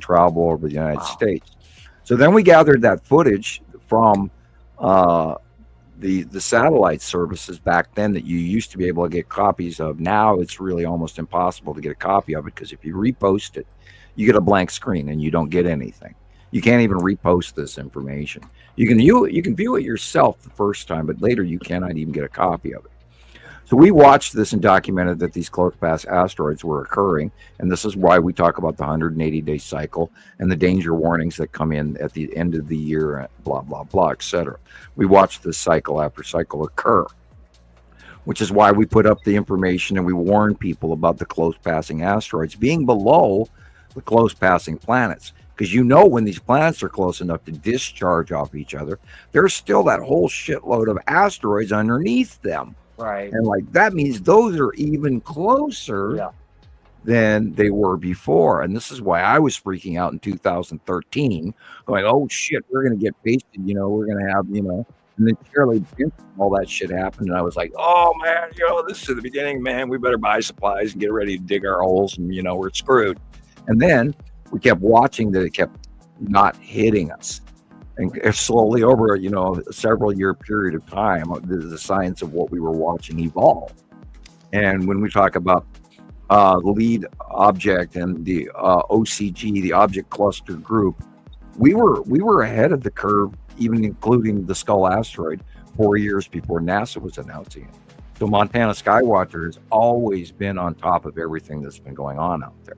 travel over the United States. So then we gathered that footage from the satellite services back then that you used to be able to get copies of. Now it's really almost impossible to get a copy of it, because if you repost it, you get a blank screen and you don't get anything. You can't even repost this information. You can view it yourself the first time, but later you cannot even get a copy of it. So we watched this and documented that these close pass asteroids were occurring, and this is why we talk about the 180-day cycle and the danger warnings that come in at the end of the year, blah, blah, blah, etc. We watched this cycle after cycle occur, which is why we put up the information and we warn people about the close passing asteroids being below the close passing planets. Because when these planets are close enough to discharge off each other, there's still that whole shitload of asteroids underneath them. Right. And that means those are even closer than they were before. And this is why I was freaking out in 2013, going, oh shit, we're going to get pasted, we're going to have, and then Shirley, all that shit happened. And I was like, oh man, this is the beginning, man. We better buy supplies and get ready to dig our holes, and, we're screwed. And then we kept watching that it kept not hitting us. And slowly over, a several year period of time, the science of what we were watching evolved. And when we talk about the lead object and the OCG, the object cluster group, we were ahead of the curve, even including the Skull asteroid, 4 years before NASA was announcing it. So Montana Skywatcher has always been on top of everything that's been going on out there.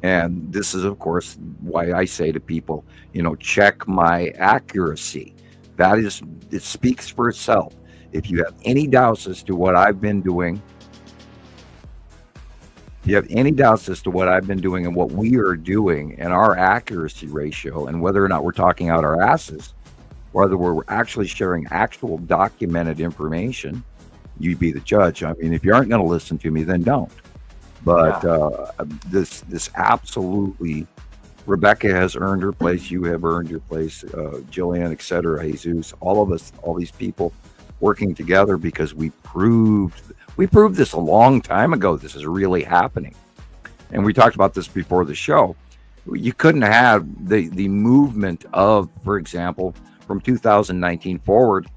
And this is, of course, why I say to people, check my accuracy. It speaks for itself. If you have any doubts as to what I've been doing, and what we are doing and our accuracy ratio, and whether or not we're talking out our asses, whether we're actually sharing actual documented information, you be the judge. I mean, if you aren't going to listen to me, then don't. But this absolutely, Rebecca has earned her place. You have earned your place, Jillian, etc. Jesus, all of us, all these people working together, because we proved this a long time ago. This is really happening, and we talked about this before the show. You couldn't have the movement of, for example, from 2019 forward,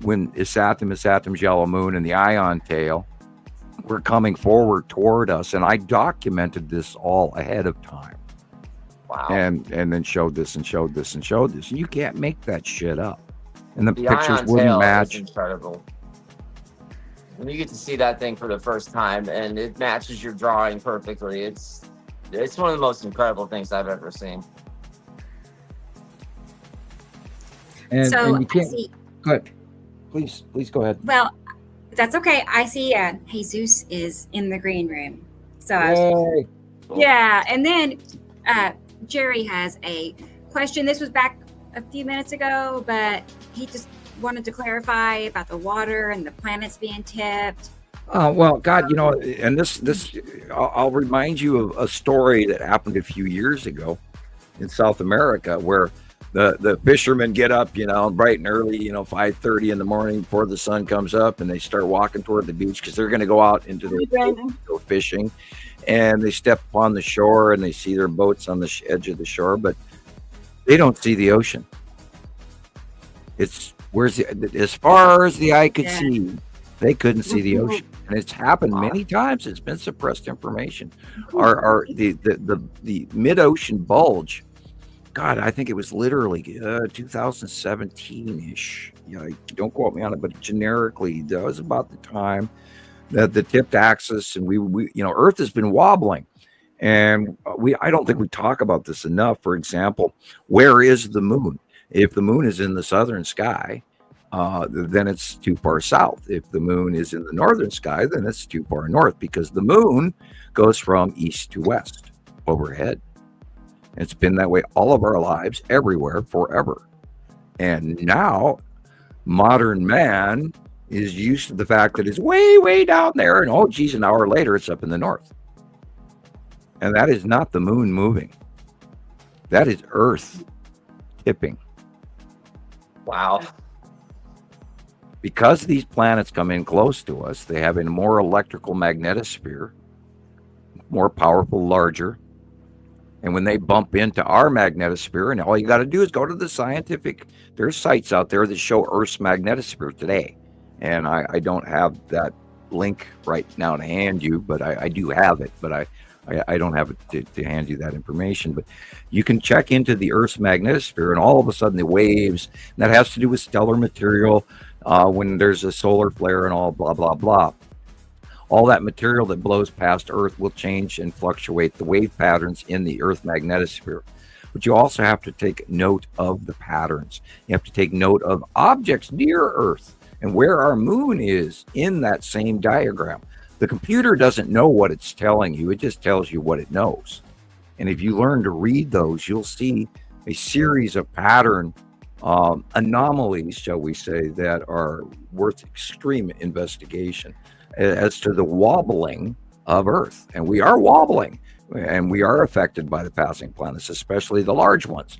when Isatim's yellow moon and the Ion Tail were coming forward toward us, and I documented this all ahead of time. Wow. And then showed this and showed this and showed this. And you can't make that shit up. And the pictures Ion wouldn't Tail match. is incredible. When you get to see that thing for the first time and it matches your drawing perfectly, it's one of the most incredible things I've ever seen. And So you I can't. see. Go ahead. Please go ahead. Well, that's okay. I see Jesus is in the green room. So Yay. yeah, and then Jerry has a question. This was back a few minutes ago, but he just wanted to clarify about the water and the planets being tipped. Oh, well, God, and this, I'll remind you of a story that happened a few years ago in South America, where the fishermen get up, bright and early, 5:30 in the morning before the sun comes up, and they start walking toward the beach because they're going to go out into the go fishing, and they step upon the shore and they see their boats on the edge of the shore, but they don't see the ocean. It's as far as the eye could see, they couldn't see the ocean, and it's happened many times. It's been suppressed information. The mid-ocean bulge. God, I think it was literally 2017-ish. Don't quote me on it, but generically, that was about the time that the tipped axis, and we Earth has been wobbling, and I don't think we talk about this enough. For example, where is the moon? If the moon is in the southern sky, then it's too far south. If the moon is in the northern sky, then it's too far north, because the moon goes from east to west overhead. It's been that way all of our lives, everywhere, forever. And now modern man is used to the fact that it's way, way down there, and oh geez, an hour later it's up in the north. And that is not the moon moving. That is Earth tipping. Wow. Because these planets come in close to us, they have a more electrical magnetosphere, more powerful, larger, And when they bump into our magnetosphere, and all you got to do is go to the scientific, there's sites out there that show Earth's magnetosphere today. And I don't have that link right now to hand you, but I do have it, but I don't have it to hand you that information. But you can check into the Earth's magnetosphere, and all of a sudden the waves, and that has to do with stellar material, when there's a solar flare and all blah, blah, blah. All that material that blows past Earth will change and fluctuate the wave patterns in the Earth magnetosphere. But you also have to take note of the patterns. You have to take note of objects near Earth and where our moon is in that same diagram. The computer doesn't know what it's telling you. It just tells you what it knows. And if you learn to read those, you'll see a series of pattern anomalies, shall we say, that are worth extreme investigation as to the wobbling of Earth. And we are wobbling, and we are affected by the passing planets, especially the large ones.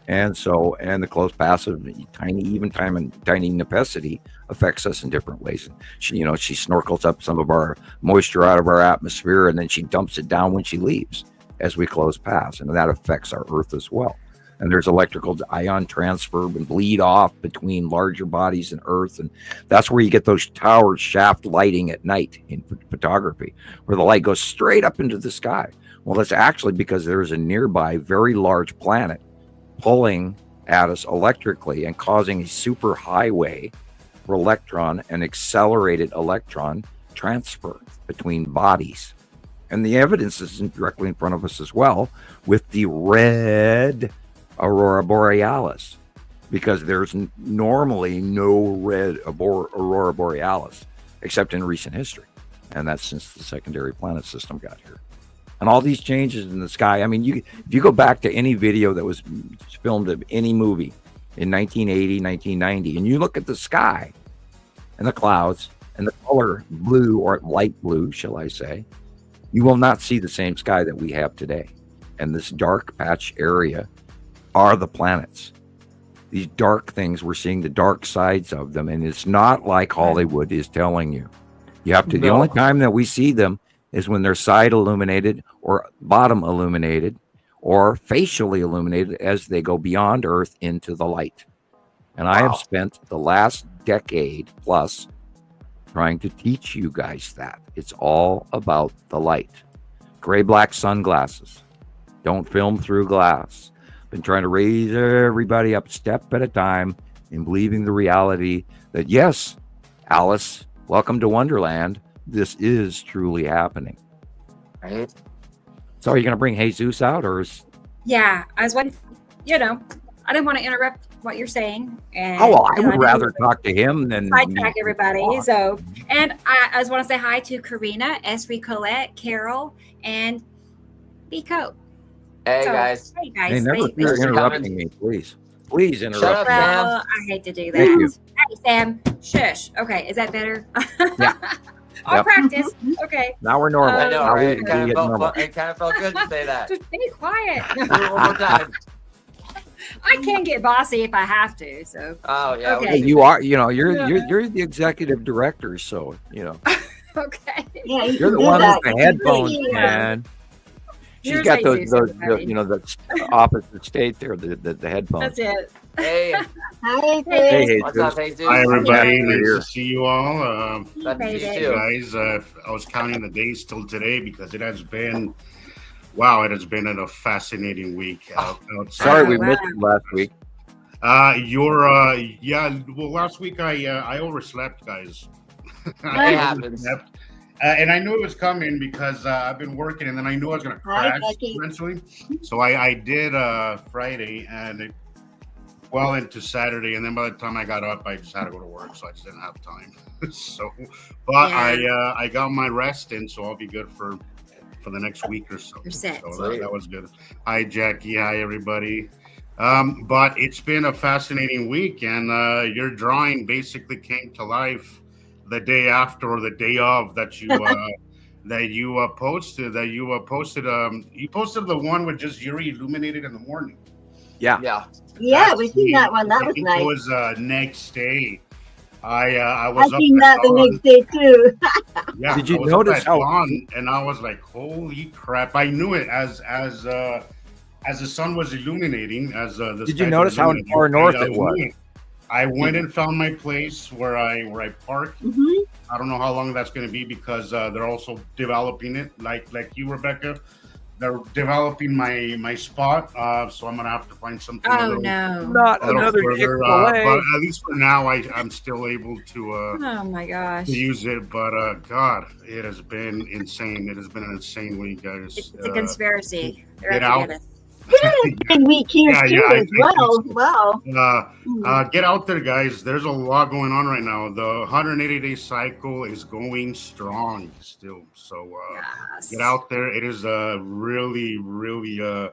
And so, and the close passive, tiny Nepenthe affects us in different ways. And she snorkels up some of our moisture out of our atmosphere, and then she dumps it down when she leaves as we close past, and that affects our Earth as well. And there's electrical ion transfer and bleed off between larger bodies and Earth. And that's where you get those tower shaft lighting at night in photography, where the light goes straight up into the sky. Well, that's actually because there's a nearby very large planet pulling at us electrically and causing a super highway for electron and accelerated electron transfer between bodies. And the evidence is directly in front of us as well with the red aurora borealis, because there's normally no red aurora borealis except in recent history, and that's since the secondary planet system got here. And all these changes in the sky, I mean, if you go back to any video that was filmed of any movie in 1980, 1990, and you look at the sky and the clouds and the color blue, or light blue, shall I say, you will not see the same sky that we have today. And this dark patch area are the planets. These dark things, we're seeing the dark sides of them, and it's not like Hollywood is telling you. You have to. The only time that we see them is when they're side illuminated or bottom illuminated or facially illuminated as they go beyond Earth into the light. And I have spent the last decade plus trying to teach you guys that it's all about the light. Gray-black sunglasses. Don't film through glass. Been trying to raise everybody up step at a time in believing the reality that, yes, Alice, welcome to Wonderland. This is truly happening. Right. So are you going to bring Jesus out, or is... Yeah, I was wondering, I didn't want to interrupt what you're saying. And, I would rather talk to him than... sidetrack everybody. So, and I just want to say hi to Karina, Esri Colette, Carol, and Biko. Hey, guys. Hey, guys. Hey, never fear interrupting me, please. Please interrupt. Shut up, me. Sam. Well, I hate to do that. Thank you. Hey, Sam. Shush. Okay, is that better? Yeah. I'll Yep. practice. Okay. Now we're normal. I know, Now right? we It get kind normal. of felt good to say that. Just be quiet. Do it one more time. I can get bossy if I have to. So. Oh yeah. Okay. Hey, you are, you're the executive director, so Okay. Yeah, you you're can the do one that. with the headphones, Yeah. man. She's Here's got Jesus, those everybody. the opposite state there, the headphones. That's it. Hey, Hi, Hey, Chris. what's Jesus. up, Jesus? Hi, everybody. Yeah. Nice to see you all. Glad to Made see you it. too. Guys, I was counting the days till today because it has been, wow, it has been a fascinating week outside. Sorry, we Wow. missed you last week. Well, last week I overslept, guys. I happens. overslept. And I knew it was coming because I've been working, and then I knew I was going to Hi, crash Becky. eventually. So I did Friday and well into Saturday, and then by the time I got up, I just had to go to work, so I just didn't have time. But Yeah. I got my rest in, so I'll be good for the next week or so. You're set. So that was good. Hi, Jackie. Hi, everybody. But it's been a fascinating week, and your drawing basically came to life the day after or the day of that you posted. You posted the one with just Yuri illuminated in the morning. Yeah. Yeah. Yeah, we seen that one. That I was think nice. It was next day. I I was up seen at that the dawn. next day too. Yeah, Did you I was notice up at how- dawn, and I was like, "Holy crap!" I knew it as the sun was illuminating. As the Did skies you notice were how illuminating, far north I it was? knew it. I went and found my place where I parked. Mhm. I don't know how long that's going to be because they're also developing it, like you, Rebecca. They're developing my spot, so I'm gonna have to find something. Oh no. Not A little another further, Chick-fil-A. but at least for now, I'm still able to Oh my gosh. use it. But God, it has been insane. It has been an insane week, guys. It's a conspiracy. They're get out out. to get us. Big week here Yeah, too yeah, I as think well. so. Wow. Get out there, guys. There's a lot going on right now. The 180-day cycle is going strong still. So Yes. get out there. It is a really, really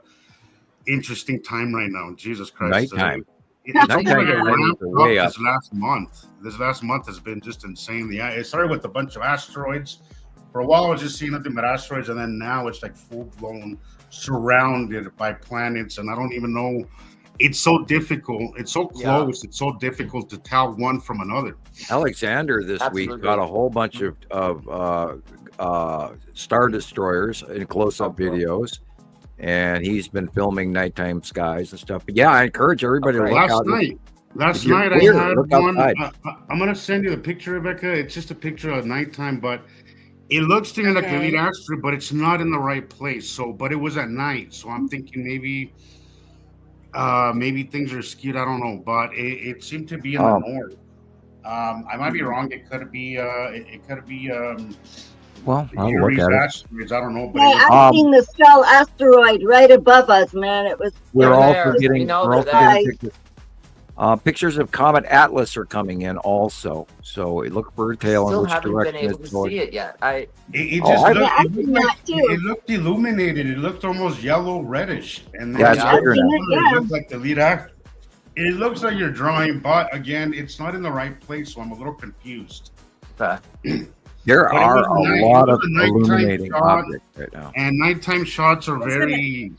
interesting time right now. Jesus Christ. Nighttime. It's almost Nighttime like it values ramped are way up up. this last month. This last month has been just insane. Yeah, it started with a bunch of asteroids. For a while, I was just seeing nothing but asteroids, and then now it's like full blown, surrounded by planets, and I don't even know. It's so difficult. It's so close. It's so difficult to tell one from another. Alexander this week Absolutely. got a whole bunch of star destroyers in close-up videos, and he's been filming nighttime skies and stuff. But yeah, I encourage everybody to Okay. look Last out. night, If you're I clear, had look one. outside. I'm gonna send you the picture, Rebecca. It's just a picture of nighttime, but it looks to me like a Okay. lead asteroid, but it's not in the right place. So, but it was at night, so I'm thinking maybe things are skewed. I don't know, but it seemed to be in the north. I might be wrong. It could be. It could be. Well, I'll look Uri's at it. asteroids. I don't know, but Hey, it was, I've seen the Skull asteroid right above us, man. It was We're They're also there. We getting, know we're they're also there. getting pictures. Pictures of Comet Atlas are coming in also. So look for a tail in Still which haven't been direction able it's to going. see it yet. it Oh, just I- looked, Yeah, I've it, seen looked that like, too. it looked illuminated. It looked almost yellow reddish, and then Yeah, it's the bigger other now. one, Yeah. It looked like the lead actor. It looks like you're drawing, but again, it's not in the right place, so I'm a little confused. There But it are was a night- lot it of was a nighttime illuminating shot. objects right now. And nighttime shots are What's very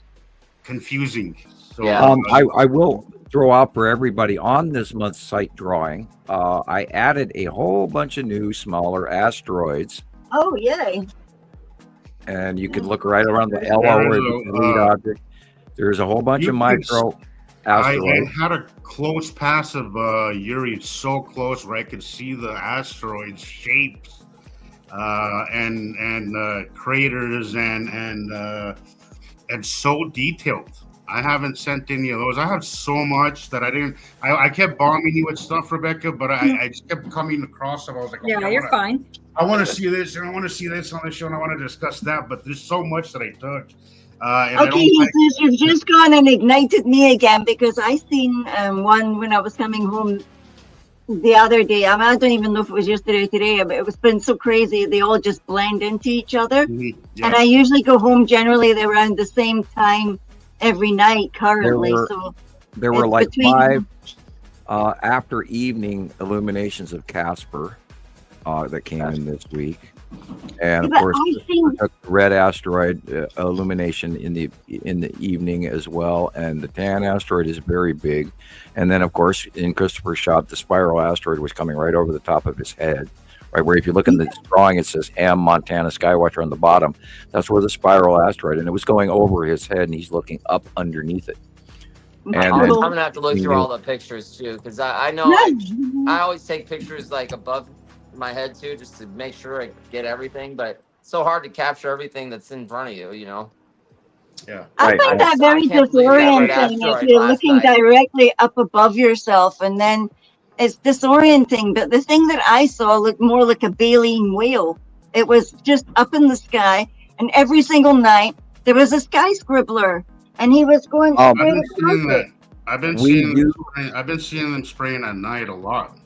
confusing. So Yeah. I will throw out for everybody on this month's site drawing. I added a whole bunch of new smaller asteroids, oh yay. and you can look right around the There LO is or the lead object. There's a whole bunch you of can micro I asteroids. had a close pass of Yuri, so close where I could see the asteroids' shapes and craters and so detailed. I haven't sent any of those. I have so much that I didn't. I kept bombing you with stuff, Rebecca, but I just kept coming across them. I was like, Yeah, okay, you're fine. I want to see this, and I want to see this on the show, and I want to discuss that. But there's so much that I took. And I Okay, don't like, Jesus, you've just gone and ignited me again because I seen one when I was coming home the other day. I mean, I don't even know if it was yesterday or today, but it was been so crazy. They all just blend into each other. yeah. And I usually go home generally around the same time every night currently. were- So There were it's like between- 5 after evening illuminations of Casper that came in this week, and of but course I think took the red asteroid illumination in the evening as well, and the tan asteroid is very big. And then of course in Christopher's shot, the spiral asteroid was coming right over the top of his head, right where if you look in the drawing it says M Montana Skywatcher on the bottom. That's where the spiral asteroid, and it was going over his head and he's looking up underneath it. And I'm then- gonna have to look through all the pictures too, because I know I always take pictures like above my head too, just to make sure I get everything. But it's so hard to capture everything that's in front of you, you know. Yeah. I Right. find that I very can't believe that red disorienting if asteroid you're last looking night. directly up above yourself, and then it's disorienting. But the thing that I saw looked more like a baleen whale. It was just up in the sky, and every single night there was a sky scribbler, and he was going I've straight been across seeing it. that. I've been We seeing. do- I've been seeing them spraying at night a lot.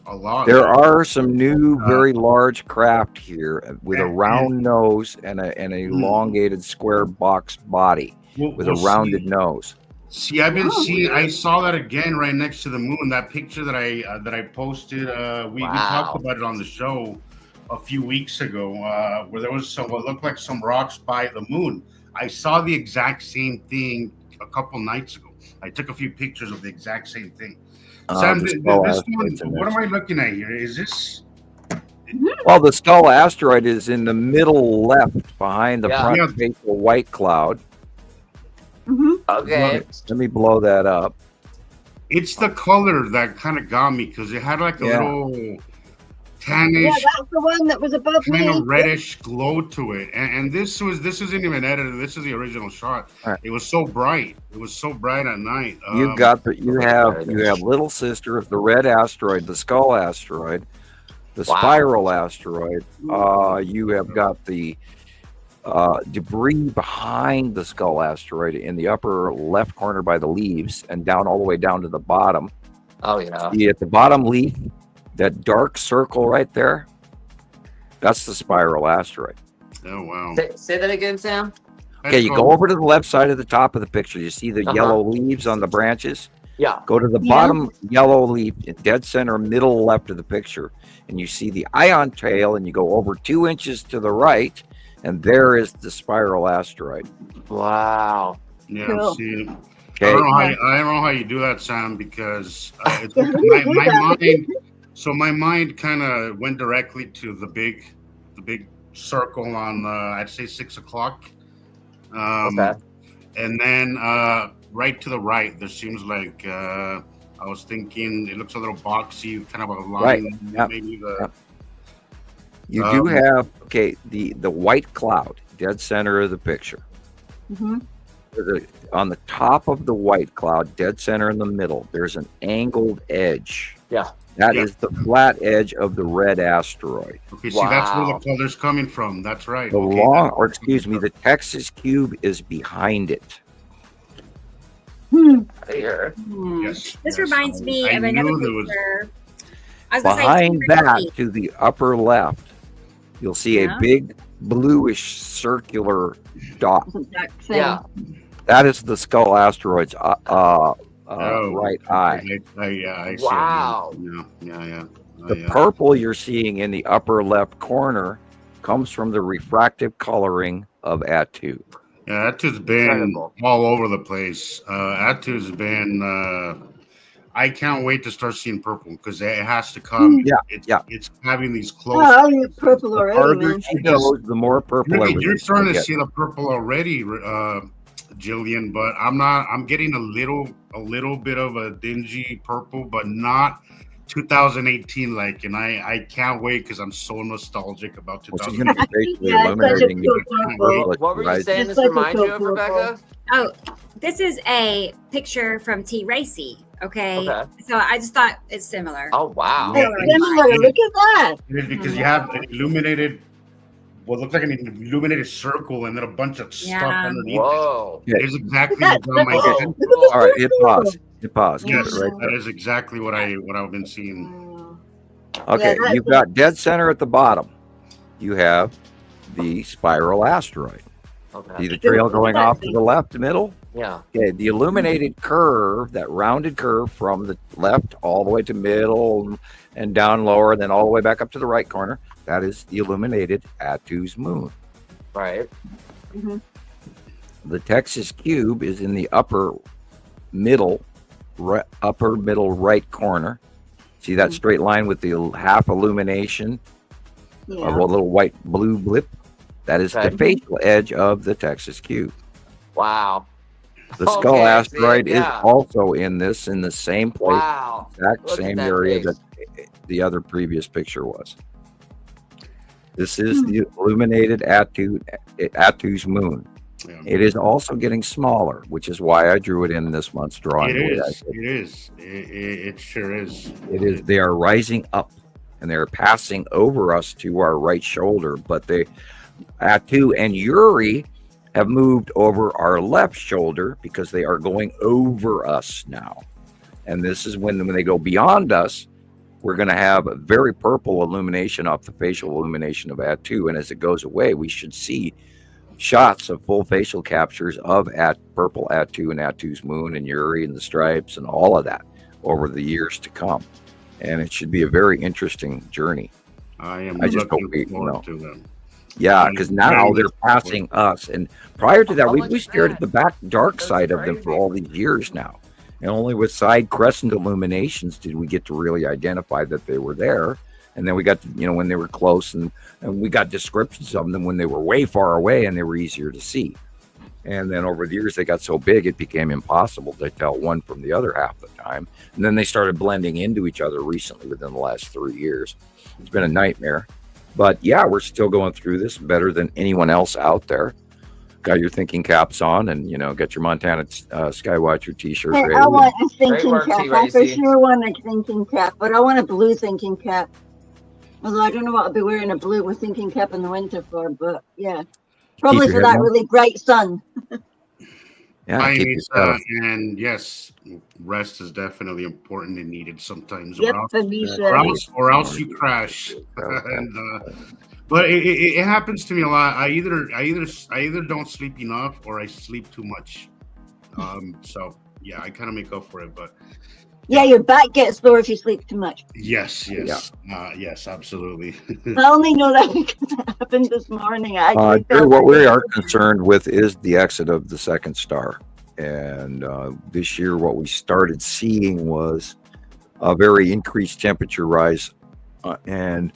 There are some new, very large craft here with a round nose and an elongated square box body with a rounded nose. See, I've been Oh. seeing. I saw that again right next to the moon. That picture that I posted. We talked about it on the show a few weeks ago, where there was some what looked like some rocks by the moon. I saw the exact same thing a couple nights ago. I took a few pictures of the exact same thing. Uh, Sam, the this skull one, asteroid's in what this. am I looking at here? Is this? Well, the skull asteroid is in the middle left behind the Yeah. front Yeah. facial white cloud. Okay. Let me blow that up. It's the color that kind of got me because it had like a Yeah. little Yeah, tannish, that's the one that was above kind me. of reddish glow to it. And this isn't even edited. This is the original shot. All right. It was so bright. It was so bright at night. You have little sister of the red asteroid, the skull asteroid, the Wow. spiral asteroid. You have got the debris behind the skull asteroid in the upper left corner by the leaves and down all the way down to the bottom. Oh yeah. See at the bottom leaf, that dark circle right there, that's the spiral asteroid. Oh wow. Say that again, Sam. Okay, you go over to the left side of the top of the picture. You see the Uh-huh. yellow leaves on the branches? Yeah. Go to the Yeah. bottom yellow leaf, dead center, middle left of the picture, and you see the ion tail, and you go over 2 inches to the right, and there is the spiral asteroid. Wow. Yeah. Cool. See, I Okay, don't know how you do that, Sam, because it's, Yeah, how do you do my that? mind. So my mind kind of went directly to the big circle on I'd say 6 o'clock. Okay. And then right to the right, there seems like I was thinking it looks a little boxy, kind of a line. Right. Yep. Maybe the Yep. you do Um, have the white cloud, dead center of the picture. Mhm. On the top of the white cloud, dead center in the middle, there's an angled edge. Yeah. That Yeah. is the flat edge of the red asteroid. okay. See, that's where Wow. the color's coming from. That's right. The Okay, the Texas cube is behind it. Here. Yes. This yes. reminds me I of another knew there was- picture. I was gonna say Behind T-Rex that, feet. to the upper left, you'll see Yeah. a big bluish circular dot. Exact same. Yeah. That is the skull asteroid's Oh, right eye. I see it. Wow. Yeah. The purple you're seeing in the upper left corner comes from the refractive coloring of Atu. Yeah, Atu's been Incredible. all over the place. Atu's been. I can't wait to start seeing purple because it has to come. Yeah, It's having these close. Oh, you're purple The already, farther man. she goes, the more purple You're everything's starting gonna to get. see the purple already, Jillian, but I'm not. I'm getting a little bit of a dingy purple, but not 2018 like. And I can't wait because I'm so nostalgic about Which is 2018. going to be basically Yeah, it's such a eliminating cool the purple. What were you right? saying? It's This like a reminds you of purple. Rebecca? Oh, this is a picture from T Racy. Okay. Okay. So I just thought it's similar. Oh wow. Yeah. Similar. Look at that. It is because you have an illuminated, what looks like an illuminated circle, and then a bunch of stuff Yeah. underneath. Whoa. It is exactly Look at what my that. head. Cool. All right, hit pause. Hit pause. Keep Yes, it right that there. is exactly what I've been seeing. Okay, Yeah, you've got dead center at the bottom. You have the spiral asteroid. See Okay. the trail going off to the left, middle? Yeah. Okay, the illuminated curve, that rounded curve from the left all the way to middle and down lower, then all the way back up to the right corner, that is the illuminated Atu's moon. Right. The Texas cube is in the upper middle right corner. See that straight line with the half illumination of Yeah. a little white blue blip? That is Okay. the facial edge of the Texas cube. Wow. The skull Okay, I see it, asteroid is yeah. also in this, in the same place, Wow. exact Look at same that area face. that the other previous picture was. This is the illuminated Atu's moon. Yeah. It is also getting smaller, which is why I drew it in this month's drawing. It the way I is. did. It is. It sure is. It is. They are rising up, and they're passing over us to our right shoulder. But Atu and Yuri have moved over our left shoulder because they are going over us now. And this is when they go beyond us, we're going to have a very purple illumination off the facial illumination of Atu. And as it goes away, we should see shots of full facial captures of purple Atu and Atu's moon and Yuri and the stripes and all of that over the years to come. And it should be a very interesting journey. I am I just looking hope we- forward no. to them. Yeah, because now they're passing us. And prior to that, How we much stared is at the back dark That's side of them for crazy. all these years now. And only with side crescent illuminations did we get to really identify that they were there. And then we got to, when they were close, and we got descriptions of them when they were way far away and they were easier to see. And then over the years, they got so big, it became impossible to tell one from the other half the time. And then they started blending into each other recently within the last 3 years. It's been a nightmare. But yeah, we're still going through this better than anyone else out there. Got your thinking caps on, and get your Montana Skywatcher t-shirt Hey, ready. I want a Great thinking work, cap. I for T-Racy. sure want a thinking cap, but I want a blue thinking cap. Although I don't know what I'll be wearing a blue with thinking cap in the winter for, but yeah. Probably your for head that warm. really bright sun. Yeah, Hi, keep Lisa, your, and yes, rest is definitely important and needed sometimes, Yep, or Felicia. else you crash. And but it happens to me a lot. I either don't sleep enough or I sleep too much. So yeah, I kind of make up for it. But Yeah, your back gets sore if you sleep too much. yes, absolutely. I only know that because it happened this morning. I Jerry, what we are concerned with is the exit of the second star. And this year, what we started seeing was a very increased temperature rise and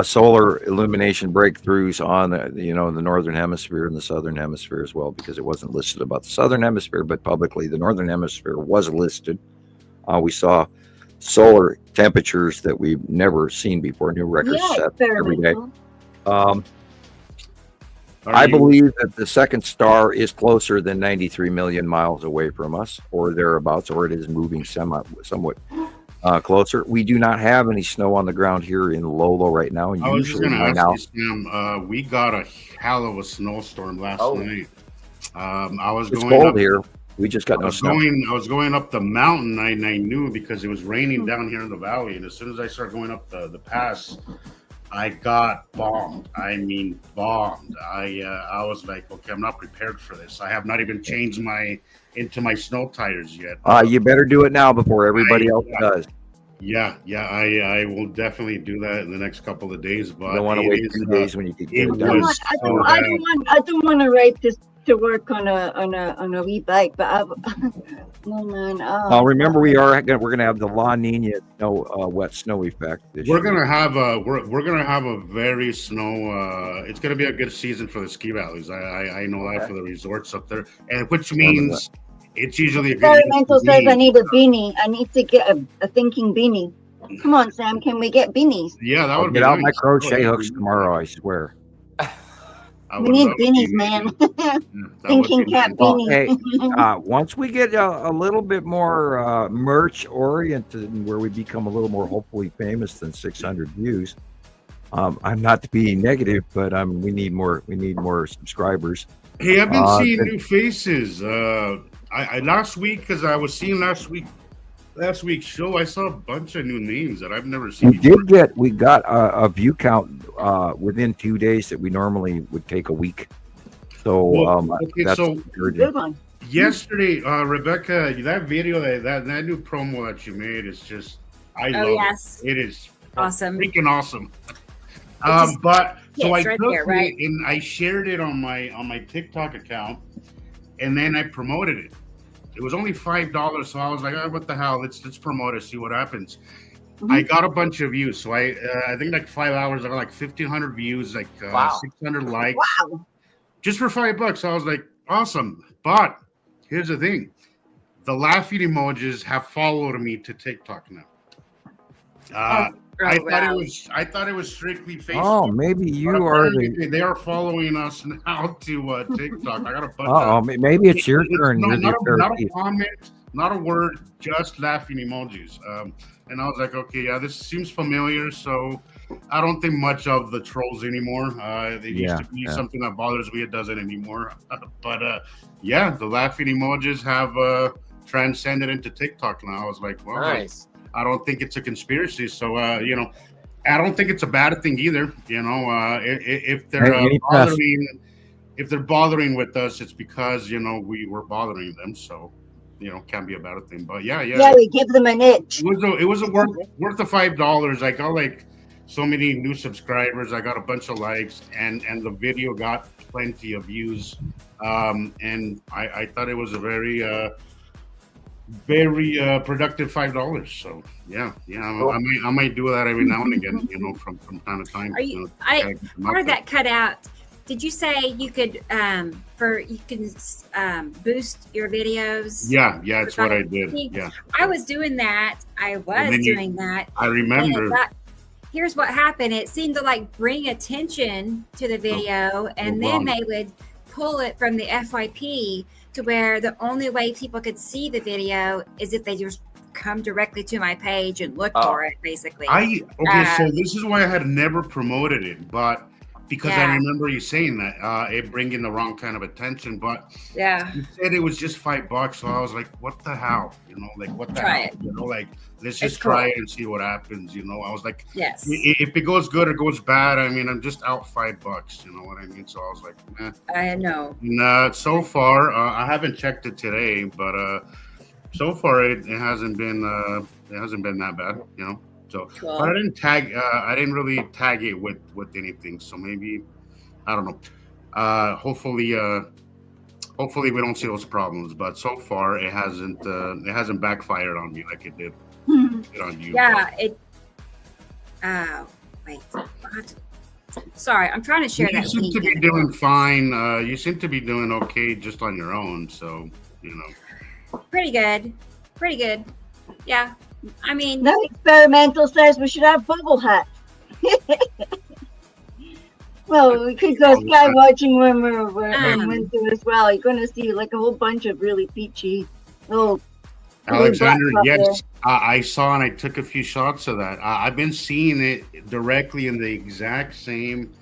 solar illumination breakthroughs on the northern hemisphere and the southern hemisphere as well, because it wasn't listed about the southern hemisphere, but publicly the northern hemisphere was listed. We saw solar temperatures that we've never seen before, new records set every day. I believe that the second star is closer than 93 million miles away from us, or thereabouts, or it is moving somewhat closer. We do not have any snow on the ground here in Lolo right now. And I was just usually going to by ask you, Sam. We got a hell of a snowstorm last night. I was it's going cold up, here. We just got no snow. I was going up the mountain, and I knew because it was raining down here in the valley. And as soon as I started going up the pass, I got bombed. I mean, bombed. I was like, okay, I'm not prepared for this. I have not even changed into my snow tires yet. You better do it now before everybody else does. Yeah, I will definitely do that in the next couple of days. But You don't want to wait 2 days when you can get it done. I don't want to ride to work on a wee bike, but no man. Remember, we're gonna have the La Nina wet snow effect. We're gonna have a very snow. It's gonna be a good season for the ski valleys. I know that for the resorts up there, and which means it's usually a good. Experimental says I need a beanie. I need to get a thinking beanie. Come on, Sam. Can we get beanies? Yeah, that would be get out nice. my crochet hooks tomorrow. I swear. We need beanies, man. Thinking cap beanies. Hey, once we get a little bit more merch oriented, and where we become a little more hopefully famous than 600 views, I'm not to be negative, but we need more subscribers. Hey, I've been seeing new faces. I last week, because I was seeing last week's show, I saw a bunch of new names that I've never seen. We got a view count within 2 days that we normally would take a week. So that's good one. Yesterday, Rebecca, that video, that new promo that you made is just, I love it. It is awesome, freaking awesome. But so I right took there, right? it and I shared it on my TikTok account, and then I promoted it. It was only $5, so I was like, what the hell? Let's promote it, see what happens. Mm-hmm. I got a bunch of views, so I think like 5 hours, I got like 1,500 views, like 600 likes. Wow! Just for $5, I was like, awesome. But here's the thing: the laughing emojis have followed me to TikTok now. I thought it was strictly Facebook. Oh, maybe you are they are following us now to TikTok. I got a bunch. Oh, maybe it's your turn. Not a comment, not a word, just laughing emojis. And I was like, okay, yeah, this seems familiar. So I don't think much of the trolls anymore. They used to be something that bothers me. It doesn't anymore. But the laughing emojis have transcended into TikTok now. I was like, well, nice. I don't think it's a conspiracy. So, I don't think it's a bad thing either. If they're bothering with us, it's because, we were bothering them. So, can't be a bad thing. But yeah, we give them an itch. It was worth the $5. I got like so many new subscribers. I got a bunch of likes, and the video got plenty of views. And I thought it was a very productive $5. So yeah, I might do that every now and again, from time to time. Are you? Part of that cut out. Did you say you could boost your videos? Yeah, that's what I did. Yeah, I was doing that. I remember. Here's what happened. It seemed to like bring attention to the video, and then they would pull it from the FYP to where the only way people could see the video is if they just come directly to my page and look for it, basically. So this is why I had never promoted it, but because I remember you saying that it bringing the wrong kind of attention, but you said it was just $5, so I was like, what the hell, what the hell, let's just try it and see what happens. I was like, yes, if it goes good or goes bad, I mean, I'm just out $5, you know what I mean? So I was like, I know. And so far, I haven't checked it today, but so far it hasn't been that bad, So cool. But I didn't really tag it with anything. So maybe, I don't know. Hopefully we don't see those problems. But so far it hasn't backfired on me like it did on you. Yeah, wait. Sorry, I'm trying to share that. You seem to be doing fine. You seem to be doing okay just on your own. So Pretty good. Yeah. I mean, that experimental says we should have bubble hats. Well, we could go sky watching when we're in winter as well. You're going to see like a whole bunch of really peachy little. Alexander, yes, I saw and I took a few shots of that. I've been seeing it directly in the exact same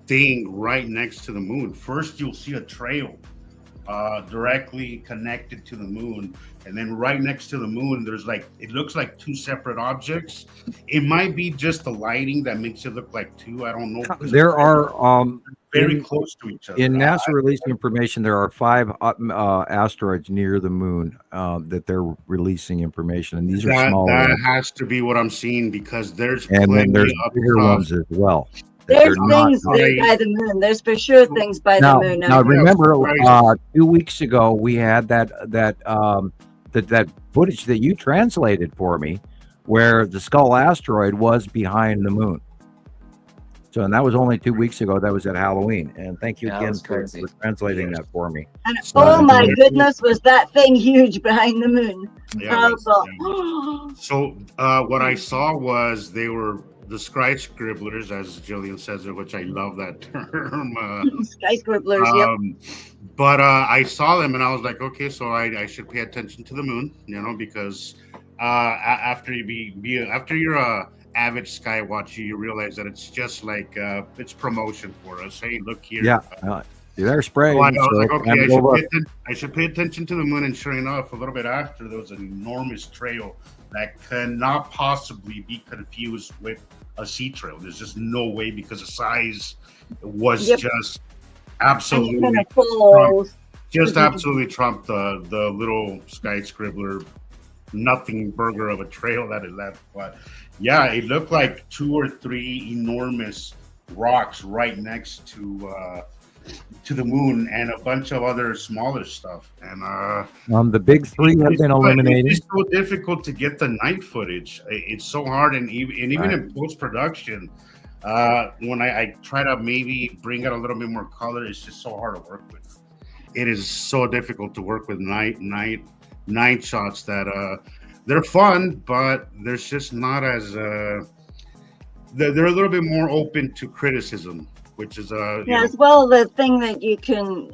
thing right next to the moon. First, you'll see a trail directly connected to the moon, and then right next to the moon there's it looks like two separate objects. It might be just the lighting that makes it look like two. I don't know. There are very close to each other. In NASA releasing information, there are 5 asteroids near the moon that they're releasing information, and these are small. That has to be what I'm seeing, because there's and then there's bigger ones as well. There's things there by the moon. There's for sure things by the moon. Now remember, 2 weeks ago we had that footage that you translated for me, where the Skull asteroid was behind the moon. So, and that was only 2 weeks ago. That was at Halloween. And thank you again for translating that for me. And oh my goodness, was that thing huge behind the moon? So what I saw was they were the sky scribblers, as Jillian says it, which I love that term. Sky scribblers, yep. But I saw them and I was like, okay, so I should pay attention to the moon, because after you're a avid sky watcher, you realize that it's just like it's promotion for us. Hey, look here. Yeah, they're spraying. So I was like, okay, I should pay attention to the moon. And sure enough, a little bit after, there was an enormous trail that cannot possibly be confused with a sea trail. There's just no way, because the size was just absolutely trumped the little sky scribbler nothing burger of a trail that it left. But yeah, it looked like 2 or 3 enormous rocks right next to the moon, and a bunch of other smaller stuff. And the big 3 have been eliminated. It's so difficult to get the night footage. It's so hard, and even in post-production, when I try to maybe bring out a little bit more color, it's just so hard to work with. It is so difficult to work with night shots that they're fun, but there's just not as they're a little bit more open to criticism, which is as well the thing that you can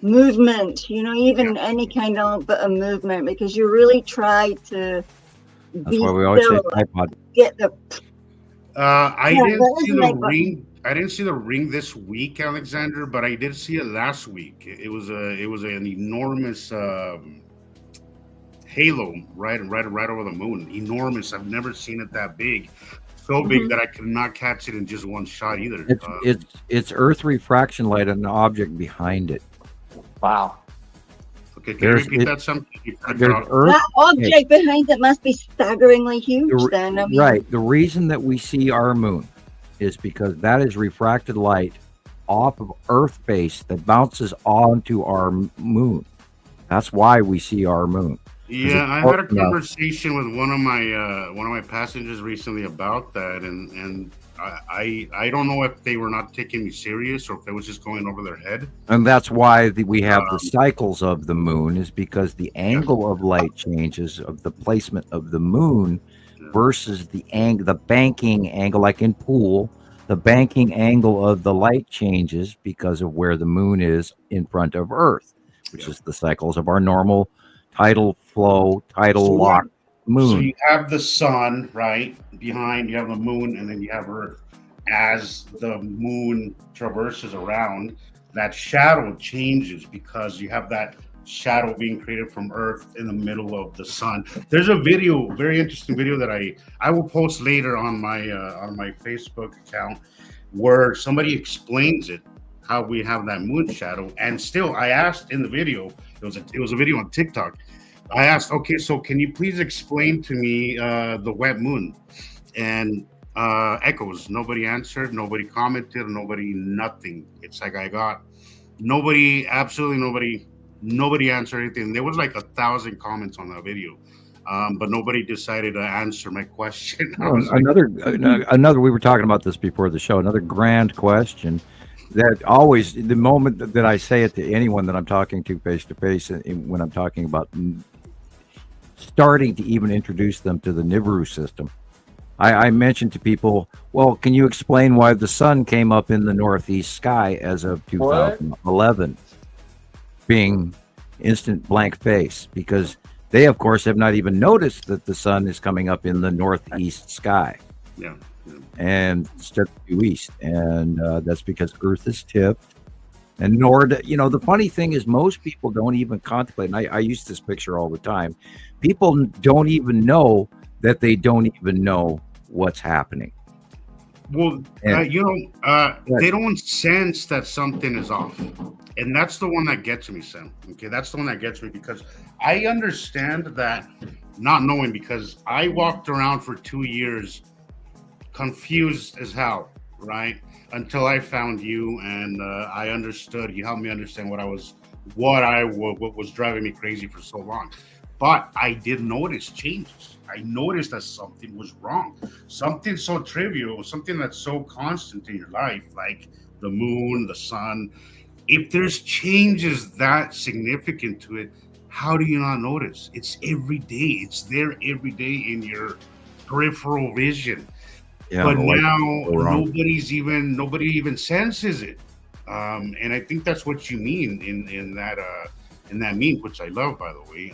movement, even any kind of bit of movement, because you really try to that's why we always say tripod. Get the I didn't see the ring. I didn't see the ring this week, Alexander, but I did see it last week. It was an enormous halo right over the moon. Enormous. I've never seen it that big. So big that I could not catch it in just one shot either. It's Earth refraction light and an object behind it. Wow. Okay, Can you There's repeat it- that something? There's Earth. That object behind it must be staggeringly huge. The, Then I mean, right. The reason that we see our moon is because that is refracted light off of Earth base that bounces onto our moon. That's why we see our moon. Yeah, I it's had a dark enough. conversation with one of my passengers recently about that, and I don't know if they were not taking me serious or if it was just going over their head. And that's why we have the cycles of the moon, is because the angle of light changes of the placement of the moon versus the banking angle, like in pool, the banking angle of the light changes because of where the moon is in front of Earth, which is the cycles of our normal tidal flow, tidal lock moon. So you have the sun right behind, you have the moon, and then you have Earth. As the moon traverses around, that shadow changes because you have that shadow being created from Earth in the middle of the sun. There's a video, very interesting video that I will post later on my Facebook account, where somebody explains it, how we have that moon shadow. And still, I asked in the video, it was a video on TikTok. I asked, okay, so can you please explain to me the wet moon? And echoes. Nobody answered. Nobody commented. Nothing. It's like I got absolutely nobody answered anything. There was like 1,000 comments on that video, but nobody decided to answer my question. Another. We were talking about this before the show. Another grand question that always, the moment that I say it to anyone that I'm talking to face to face, when I'm talking about starting to even introduce them to the Nibiru system, I mentioned to people, well, can you explain why the sun came up in the northeast sky as of 2011 being instant blank face? Because they, of course, have not even noticed that the sun is coming up in the northeast sky. Yeah. And instead of due east. And that's because Earth is tipped. And the funny thing is, most people don't even contemplate, and I use this picture all the time, people don't even know that they don't even know what's happening. Well, they don't sense that something is off. And that's the one that gets me, Sam. Okay, that's the one that gets me, because I understand that not knowing, because I walked around for 2 years confused as hell, right? Until I found you, and I understood. You helped me understand what was driving me crazy for so long. But I did notice changes. I noticed that something was wrong. Something so trivial, something that's so constant in your life, like the moon, the sun. If there's changes that significant to it, how do you not notice? It's every day. It's there every day in your peripheral vision. Yeah, but now nobody even senses it. And I think that's what you mean in that meme, which I love, by the way.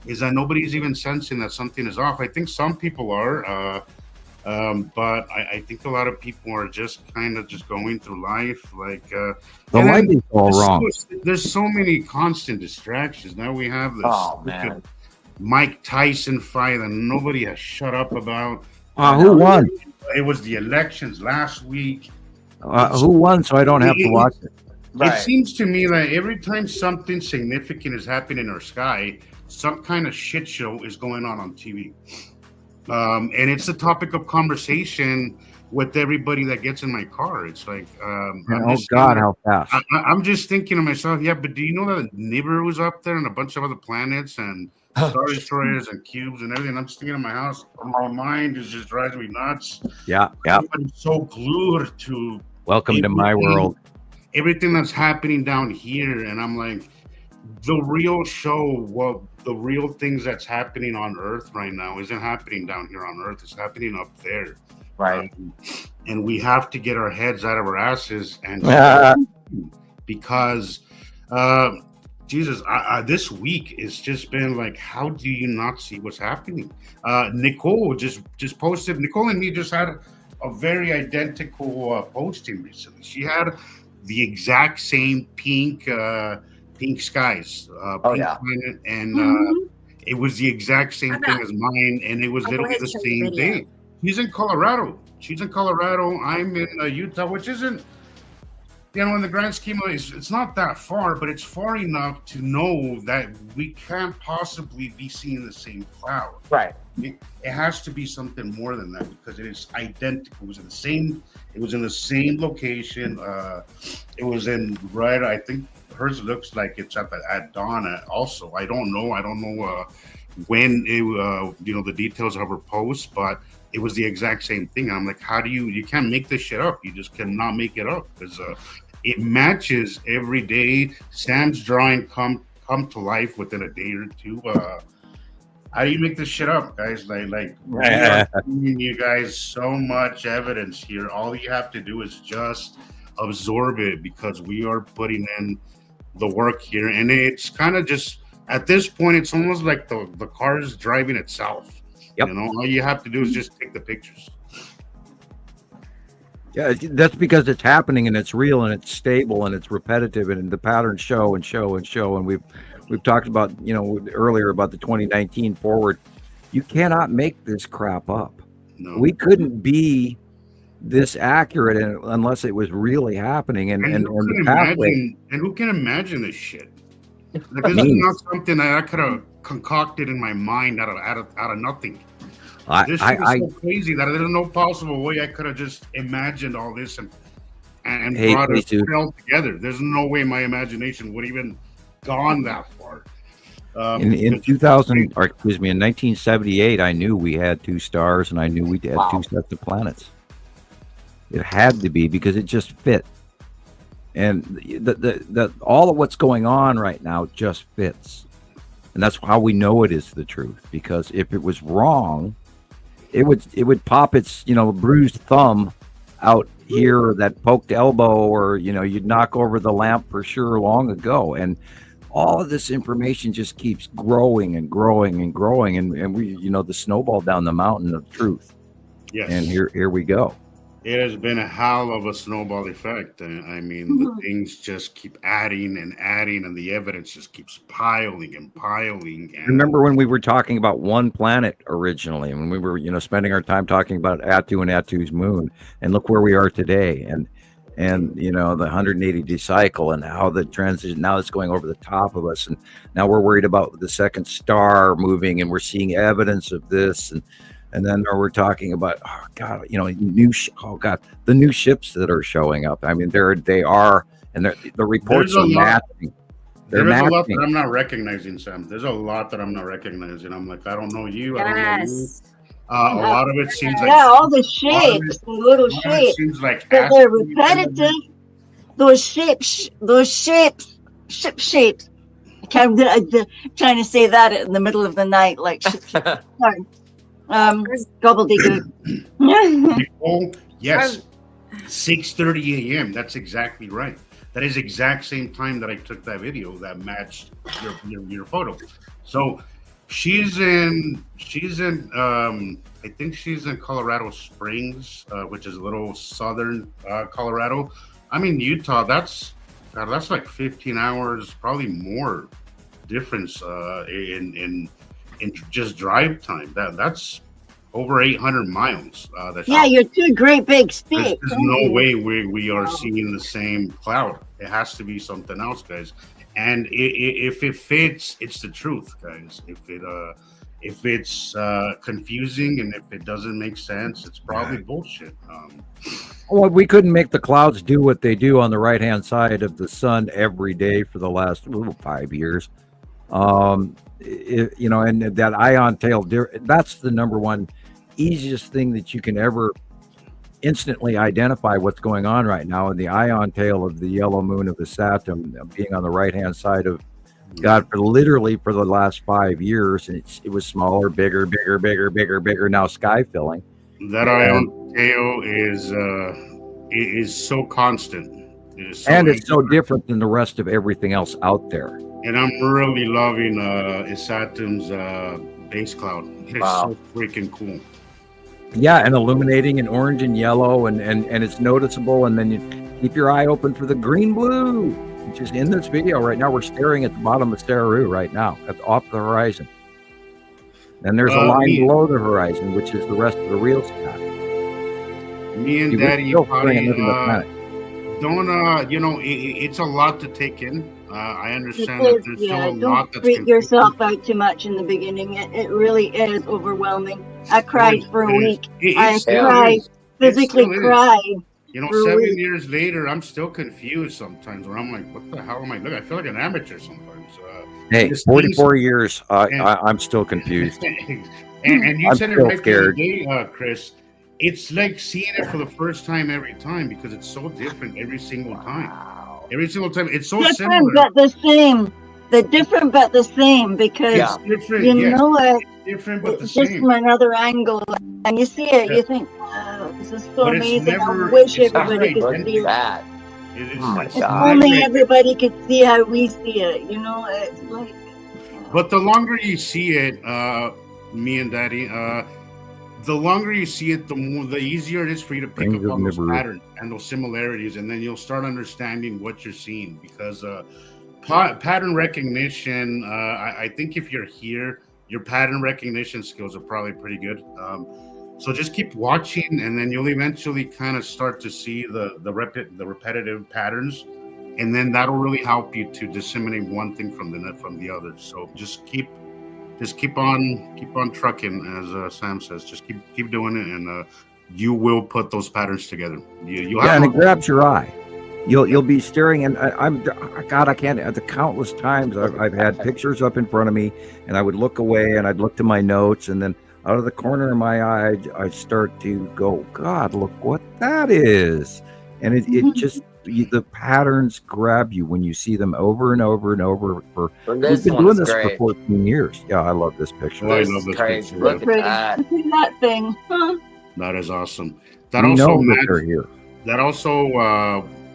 Is that nobody's even sensing that something is off. I think some people are, but I think a lot of people are just kind of just going through life like the light is all wrong. There's so many constant distractions. Now we have this Mike Tyson fight that nobody has shut up about. Who won? It was the elections last week. Who won? So I don't have to watch it. Right. It seems to me that every time something significant is happening in our sky, some kind of shit show is going on TV. And it's a topic of conversation with everybody that gets in my car. It's like, how fast. I'm just thinking to myself, yeah, but do you know that Nibiru was up there and a bunch of other planets and Star Destroyers and cubes and everything? I'm just thinking in my house, my mind is just driving me nuts. Yeah. I'm so glued to welcome to my world. Everything that's happening down here, and I'm like, the real show, the real things that's happening on Earth right now isn't happening down here on Earth. It's happening up there. Right. And we have to get our heads out of our asses and because Jesus, this week it's just been like, how do you not see what's happening? Nicole just posted. Nicole and me just had a very identical posting recently. She had the exact same pink skies, planet, and it was the exact same thing as mine, and it was literally the same day. She's in Colorado. I'm in Utah, which isn't you know, in the grand scheme of it, it's not that far, but it's far enough to know that we can't possibly be seeing the same cloud. Right. It has to be something more than that because it is identical. It was in the same. It was in the same location. It was in right. I think hers looks like it's at dawn. Also, I don't know. When it, you know, the details of her post, but it was the exact same thing. And I'm like, how do you can't make this shit up? You just cannot make it up because it matches every day. Sam's drawing come to life within a day or two. How do you make this shit up, guys? Like we are giving you guys so much evidence here. All you have to do is just absorb it because we are putting in the work here, and it's kind of just at this point, it's almost like the car is driving itself. Yep. You know, all you have to do is just take the pictures. Yeah, that's because it's happening and it's real and it's stable and it's repetitive and the patterns show and show and show. And we've talked about, you know, earlier about the 2019 forward. You cannot make this crap up. No. We couldn't be this accurate unless it was really happening. And who the pathway. who can imagine this shit? Like, this is not something that I could have concocted in my mind out of nothing. This shit is so crazy that there's no possible way I could have just imagined all this and brought it all together. There's no way my imagination would even gone that far. In 2000, or excuse me, in 1978, I knew we had two stars and I knew we had two sets of planets. It had to be because it just fit. And the all of what's going on right now just fits. And that's how we know it is the truth. Because if it was wrong, it would pop its, you know, bruised thumb out here, or that poked elbow, or, you know, you'd knock over the lamp for sure long ago. And all of this information just keeps growing and growing and growing. And we, you know, the snowball down the mountain of truth. Yes. And here we go. It has been a hell of a snowball effect. I mean, the things just keep adding and adding, and the evidence just keeps piling and piling. And remember when we were talking about one planet originally, when we were, you know, spending our time talking about Attu and Attu's moon, and look where we are today, and you know, the 180 cycle and how the transition now it's going over the top of us, and now we're worried about the second star moving, and we're seeing evidence of this, and then we're talking about, oh God, you know, the new ships that are showing up. I mean, they are, and the reports are matching. There's a lot that I'm not recognizing, Sam. There's a lot that I'm not recognizing. I'm like, I don't know you. I don't know you. A lot of it seems like all the shapes, the little shapes. Seems like they're repetitive. Those shapes. Ship shapes. I'm trying to say that in the middle of the night, like sorry. Gobbledygook. Oh, yes. 6:30 a.m. That's exactly right. That is exact same time that I took that video that matched your photo. So she's in I think she's in Colorado Springs, which is a little southern Colorado. I'm in Utah. That's like 15 hours, probably more difference in just drive time. That's over 800 miles. You're two great big states. There's no way we are seeing the same cloud. It has to be something else, guys. And if it fits, it's the truth, guys. If it's confusing and if it doesn't make sense, it's probably bullshit. Well, we couldn't make the clouds do what they do on the right-hand side of the sun every day for the last 5 years. You know, and that ion tail, that's the number one easiest thing that you can ever instantly identify what's going on right now. And the ion tail of the yellow moon of the Saturn being on the right-hand side of God for the last 5 years, and it was smaller, bigger, now sky filling. That ion tail is so constant. It's so different than the rest of everything else out there. And I'm really loving Isatum's base cloud. It is so freaking cool. Yeah, and illuminating in orange and yellow, and it's noticeable. And then you keep your eye open for the green blue, which is in this video right now. We're staring at the bottom of Saru right now, off the horizon. And there's a line below the horizon, which is the rest of the real sky. Me and Daddy don't it's a lot to take in. I understand It that is, there's yeah. still a lot Don't that's freak confusing. yourself out too much in the beginning. It really is overwhelming. I cried for a week. I still cried, is. It physically still is. cried. You know, for a 7 week. years later, I'm still confused sometimes. Where I'm like, what the hell am I looking? I feel like an amateur sometimes. Hey, this 44 years. Yeah. I'm still confused. and you I'm said it still right scared. the other day, Chris. It's like seeing it for the first time every time because it's so different every single time. Wow. Every single time, it's so Different similar. but the same. The different but the same because Yeah. It's different, you yes. know what? It's different but the It's just same. from another angle, and you see it, Yeah. you think, wow, this is so But it's amazing. never- I wish it's everybody never could Look identical. see at it. that. It's, Oh my it's If God. only never everybody could see how we see it. You know, it's like. But the longer you see it, me and Daddy, the longer you see it, the easier it is for you to pick Rings up of on those Nibiru. patterns and those similarities, and then you'll start understanding what you're seeing. Because pattern recognition, I think if you're here, your pattern recognition skills are probably pretty good. So just keep watching, and then you'll eventually kind of start to see the repetitive patterns. And then that'll really help you to disseminate one thing from the other. So just keep on trucking, as Sam says. Just keep doing it, and you will put those patterns together. You Yeah, have and it grabs your eye. You'll be staring, and I can't. The countless times I've had pictures up in front of me, and I would look away, and I'd look to my notes, and then out of the corner of my eye, I'd start to go, God, look what that is, and it just. The patterns grab you when you see them over and over and over. We've This been one doing is this great. for 14 years. Yeah, I love this picture. Oh, I This love is this crazy. picture. Look at Pretty. that. Look at that thing. Huh? That is awesome. That We also know that Matt, they're here. that also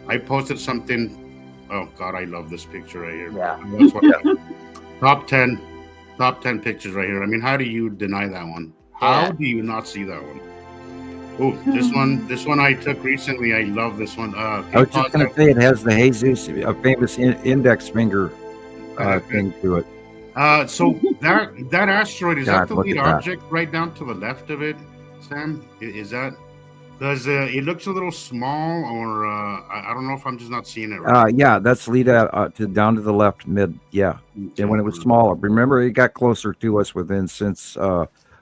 I posted something. Oh God, I love this picture right here. Yeah. That's what- top 10 pictures right here. I mean, how do you deny that one? How Yeah. do you not see that one? Oh, this one I took recently. I love this one. I was just going to say it has the Jesus, a famous index finger thing to it. So that asteroid, is God, that the look lead at that. object right down to the left of it, Sam? Is that? Because it looks a little small, or I don't know if I'm just not seeing it right. Yeah, that's lead to down to the left mid. Yeah, and when it was smaller, remember it got closer to us since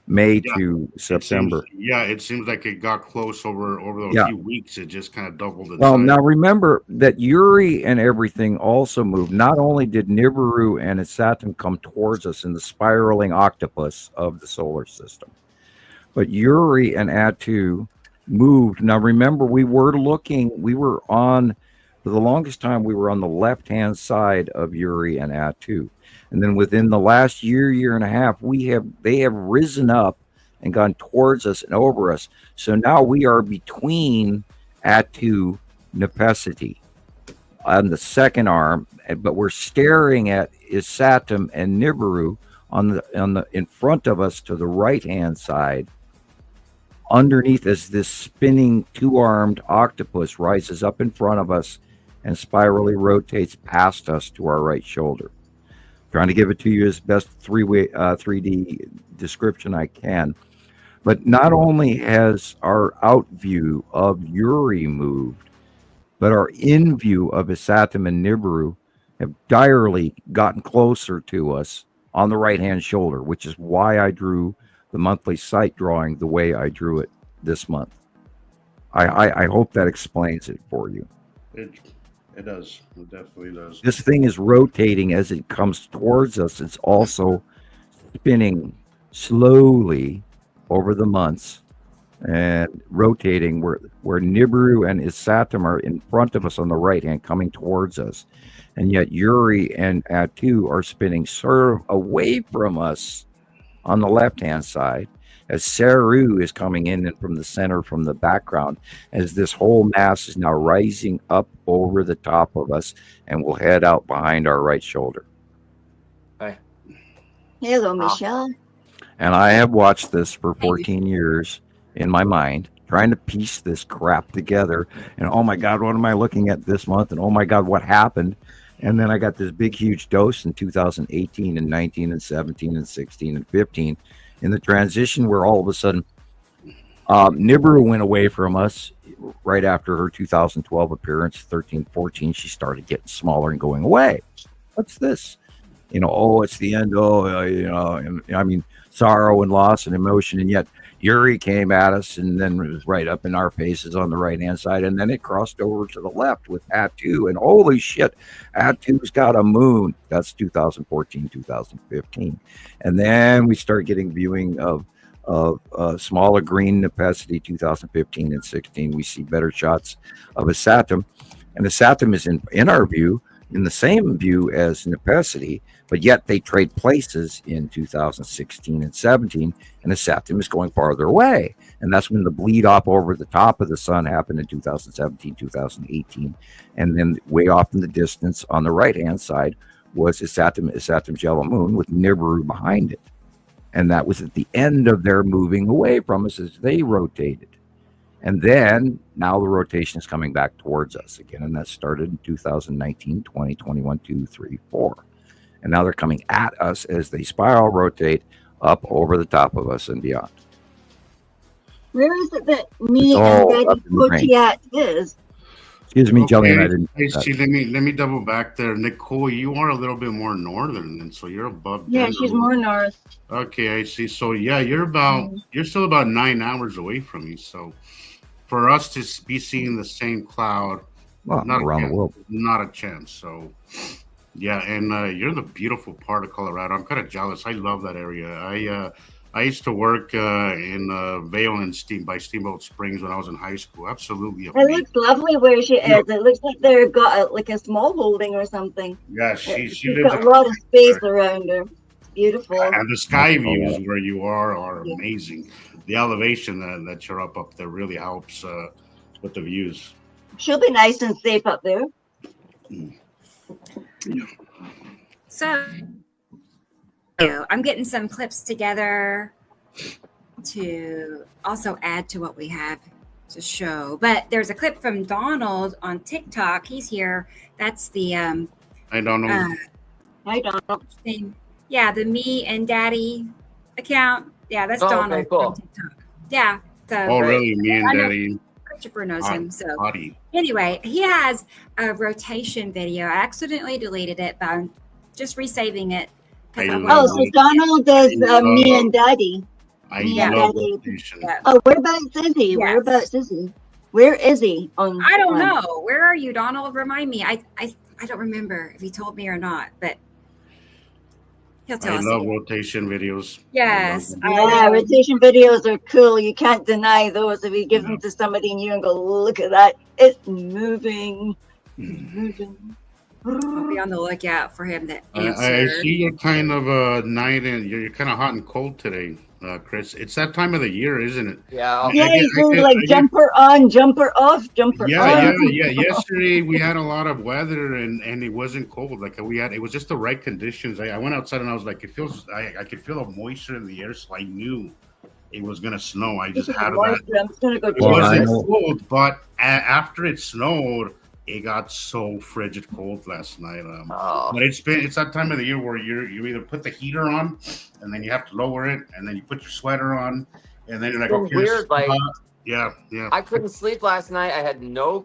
May to September. It seems like it got close over those few weeks. It just kind of doubled its Well, size. now remember that Uri and everything also moved. Not only did Nibiru and its Saturn come towards us in the spiraling octopus of the solar system, but Uri and Atu moved. Now remember, for the longest time we were on the left-hand side of Uri and Atu. And then within the last year and a half, they have risen up and gone towards us and over us. So now we are between Atu Nepesity on the second arm, but we're staring at Isatum and Nibiru on the in front of us to the right-hand side. Underneath us, this spinning two-armed octopus rises up in front of us and spirally rotates past us to our right shoulder. Trying to give it to you as best 3D description I can. But not only has our out view of Uri moved, but our in view of Isatum and Nibiru have direly gotten closer to us on the right-hand shoulder, which is why I drew the monthly sight drawing the way I drew it this month. I hope that explains it for you. It does. It definitely does. This thing is rotating as it comes towards us. It's also spinning slowly over the months and rotating where Nibiru and Isatum are in front of us on the right hand coming towards us. And yet Uri and Atu are spinning sort of away from us on the left-hand side, as Saru is coming in and from the center, from the background, as this whole mass is now rising up over the top of us and will head out behind our right shoulder. Hello, Michelle. And I have watched this for 14 years in my mind, trying to piece this crap together. And oh my God, what am I looking at this month? And oh my God, what happened? And then I got this big, huge dose in 2018 and 19 and 17 and 16 and 15 in the transition where all of a sudden Nibiru went away from us. right after her 2012 appearance, 13, 14, she started getting smaller and going away. What's this? You know, oh, it's the end. Oh, you know, and, I mean, sorrow and loss and emotion. And yet Yuri came at us and then it was right up in our faces on the right-hand side. And then it crossed over to the left with Atu. And holy shit, Atu's got a moon. That's 2014, 2015. And then we start getting viewing of smaller green Nepacity 2015 and 16. We see better shots of a Saturn. And the Saturn is in our view, in the same view as Nepacity, but yet they trade places in 2016 and 17, and the Saturn is going farther away. And that's when the bleed off over the top of the sun happened in 2017, 2018. And then way off in the distance on the right-hand side was a Saturn's yellow moon with Nibiru behind it. And that was at the end of their moving away from us as they rotated. And then now the rotation is coming back towards us again. And that started in 2019, 20, 21, 2, 3, 4. And now they're coming at us as they spiral rotate up over the top of us and beyond. Where is it that me It's and all Daddy up in the range. Kotiat is? Excuse me, Jelly. Okay, I didn't. hey, see, let me double back there. Nicole, you are a little bit more northern, and so you're above. Yeah, Denver. she's more north. Okay, I see. So yeah, you're still about 9 hours away from me. So for us to be seeing the same cloud, Well, not around a the world. not a chance. So yeah, and you're the beautiful part of Colorado. I'm kind of jealous. I love that area. I used to work in Vail and by Steamboat Springs when I was in high school. Absolutely It amazing. looks lovely where she is. It looks like they've got like a small holding or something. Yeah, she She's lives got a lot of space around her. Beautiful. and the sky views where you are amazing. The elevation that you're up there really helps with the views. She'll be nice and safe up there. So I'm getting some clips together to also add to what we have to show. But there's a clip from Donald on TikTok. He's here. That's the I don't know. Hi, Donald. thing. Yeah, the me and daddy account. Yeah, that's Oh, okay, Donald cool. from TikTok. Yeah. So Oh, really? Me and I know. Daddy. Christopher knows him. So Hottie. anyway, he has a rotation video. I accidentally deleted it, but I'm just resaving it. 'Cause I I love wanna- Oh, so Donald does me and Daddy. I Yeah. love rotation. Yeah. Oh, where about Sissy? Yes. Where about Sissy? Where is he? On? I don't on- know. Where are you, Donald? Remind me. I don't remember if he told me or not, but he'll tell I us. love rotation videos. Yes. I love them. Yeah, rotation videos are cool. You can't deny those. If you give them to somebody and you and go, look at that, it's moving. It's moving. I'll be on the lookout for him to I answer. see you're kind of a night and you're kind of hot and cold today, Chris. It's that time of the year, isn't it? Yeah. Yeah, I he's get- doing like jumper on, jumper off, jumper Yeah, on. yeah. Yesterday we had a lot of weather and it wasn't cold. Like it was just the right conditions. I went outside and I was like, I could feel a moisture in the air, so I knew it was gonna snow. I just had that. I'm just gonna go It Well, check I wasn't this. know- cold, but after it snowed, it got so frigid cold last night. Oh. But it's that time of the year where you either put the heater on and then you have to lower it, and then you put your sweater on, and then you're like, It's okay, weird, it's like- hot. Yeah. I couldn't sleep last night. I had no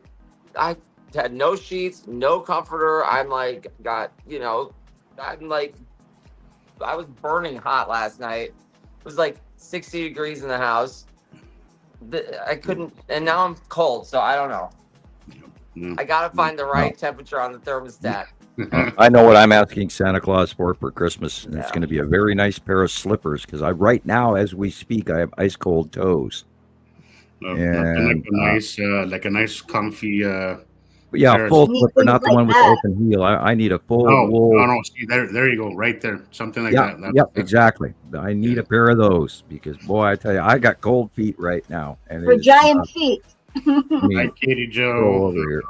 sheets, no comforter. I was burning hot last night. It was like 60 degrees in the house. I couldn't, and now I'm cold, so I don't know. Yeah. I gotta find the right temperature on the thermostat. I know what I'm asking Santa Claus for Christmas, and it's Yeah. going to be a very nice pair of slippers because right now, as we speak, I have ice cold toes. Nothing like a nice comfy. But yeah, Pair of full Neat slipper, things not the like one with that. the open heel. I need a full No, wool. no. See, there you go, right there. Something like Yeah, that. yep, exactly. I need a pair of those because, boy, I tell you, I got cold feet right now, and For it is giant not feet. me. Hi, Katie Go Joe. over here.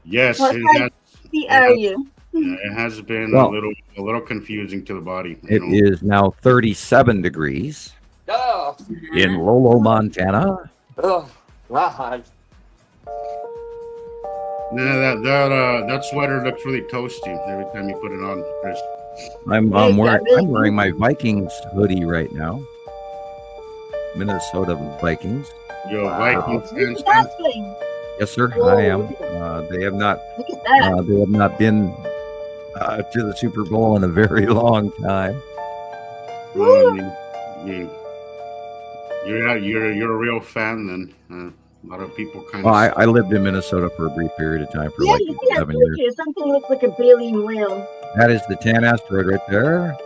Yes, What it size has, feet are you? it has been Well, a little confusing to the body. It is now 37 degrees Oh, in Lolo, Montana. oh, God. Yeah, that sweater looks really toasty every time you put it on, Chris. I'm Hey, wearing my Vikings hoodie right now. Minnesota Vikings. Yo, Wow. Vikings Look fans. at that thing. Yes, sir. Oh, I am. look at They have not. Look at that. They have not been to the Super Bowl in a very long time. Well, you're a real fan, then. A lot of people kind Well, of. I lived in Minnesota for a brief period of time for Yeah, like you see that 7 years. picture? Something looks like a baleen whale. That is the Tan asteroid right there.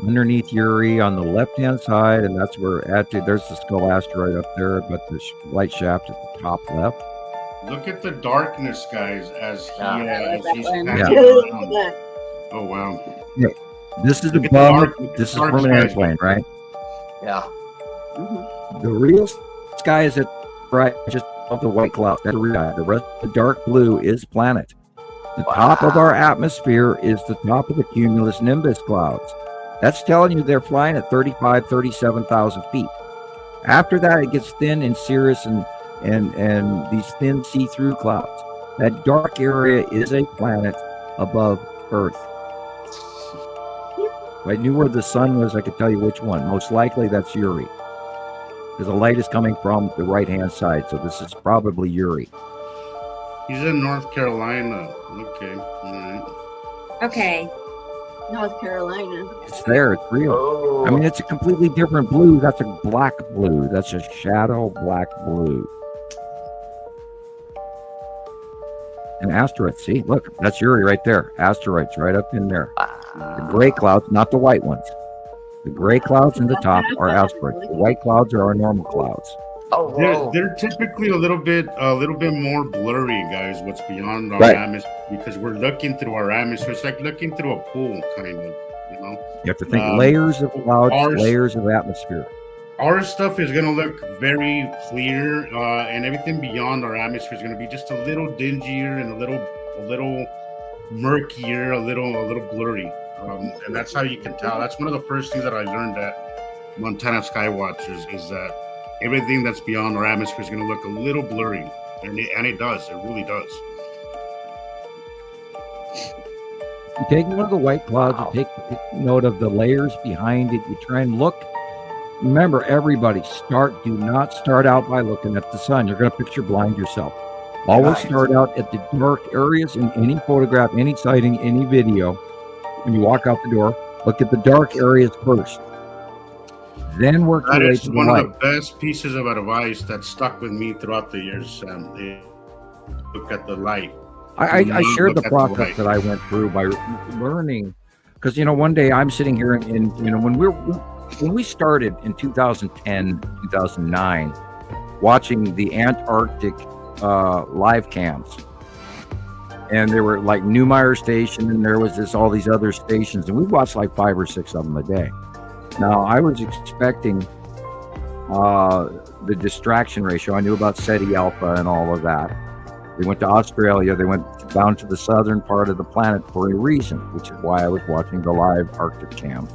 Underneath Uri on the left-hand side, and that's where there's the Skull asteroid up there, but the light shaft at the top left. Look at the darkness, guys, as Yeah. he's Yeah. panning Yeah. Look at around. that. Oh wow! This is Look at the above. dark- look at This the is dark from an skies. airplane, right? Yeah. Mhm. The real sky is at right just above the white cloud. That's the real sky. The rest of the dark blue is planet. The top of our atmosphere is the top of the cumulus nimbus clouds. That's telling you they're flying at 37,000 feet. After that, it gets thin and cirrus and these thin see-through clouds. That dark area is a planet above Earth. If I knew where the sun was, I could tell you which one. Most likely that's Uri. Because the light is coming from the right-hand side, so this is probably Uri. He's in North Carolina. Okay, all right. Okay. North Carolina. It's there, it's real. Oh. I mean, it's a completely different blue. That's a black blue. That's a shadow black blue. An asteroid. See, look, that's Uri right there. Asteroids right up in there. The gray clouds, not the white ones. The gray clouds in the top are asteroids. The white clouds are our normal clouds. Oh, whoa. They're typically a little bit more blurry, guys. What's beyond our Right. atmosphere, because we're looking through our atmosphere. It's like looking through a pool, kind of. You know, You have to think Um, layers of clouds, ours- layers of atmosphere. our stuff is gonna look very clear, and everything beyond our atmosphere is gonna be just a little dingier and a little murkier, a little blurry. And that's how you can tell. That's one of the first things that I learned at Montana Skywatchers is that everything that's beyond our atmosphere is going to look a little blurry, and it does. It really does. You take one of the white clouds, Wow. you take note of the layers behind it, you try and look. Remember, everybody, do not start out by looking at the sun. You're going to picture blind yourself. Always Right. start out at the dark areas in any photograph, any sighting, any video. When you walk out the door, look at the dark areas first. Then work That your way is to the one light. of the best pieces of advice that stuck with me throughout the years, Sam. Look at the light. I not shared the look at the process light. that I went through by learning, because one day I'm sitting here and when we started in 2010, 2009, watching the Antarctic live cams, and there were like Neumeyer Station, and there was all these other stations, and we watched like 5 or 6 of them a day. Now I was expecting the distraction ratio. I knew about SETI Alpha and all of that. They went to Australia. They went down to the southern part of the planet for a reason, which is why I was watching the live Arctic cams.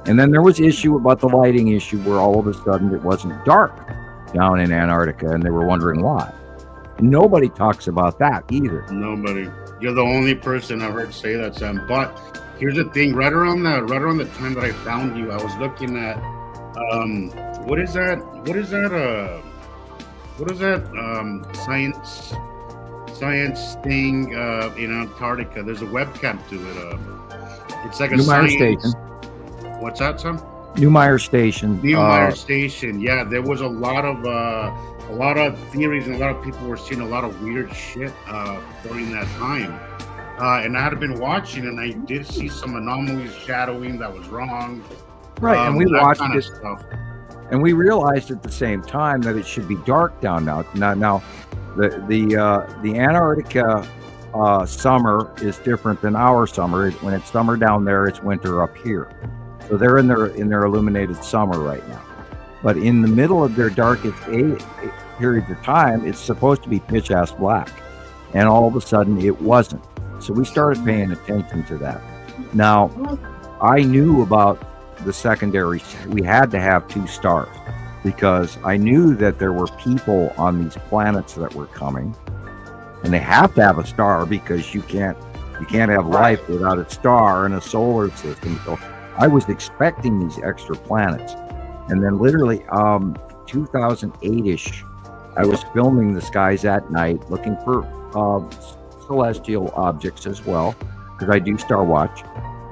And then there was issue about the lighting issue where all of a sudden it wasn't dark down in Antarctica, and they were wondering why. Nobody talks about that either. Nobody. You're the only person I've heard say that, Sam. But here's the thing: right around the time that I found you, I was looking at what is that science thing in Antarctica? There's a webcam to it. It's like a Neumeyer science. Station. What's that, Sam? Neumeyer Station. Neumeyer Station. Yeah, there was a lot of theories, and a lot of people were seeing a lot of weird shit during that time. And I had been watching, and I did see some anomalies, shadowing that was wrong. Right, and we that watched kind of it, stuff. and we realized at the same time that it should be dark down now. Now, the Antarctica summer is different than our summer. When it's summer down there, it's winter up here. So they're in their illuminated summer right now. But in the middle of their darkest periods of time, it's supposed to be pitch ass black, and all of a sudden it wasn't. So we started paying attention to that. Now, I knew about the secondary. We had to have 2 stars because I knew that there were people on these planets that were coming, and they have to have a star because you can't have life without a star in a solar system. So I was expecting these extra planets, and then literally 2008-ish. I was filming the skies at night, looking for celestial objects as well, because I do star watch,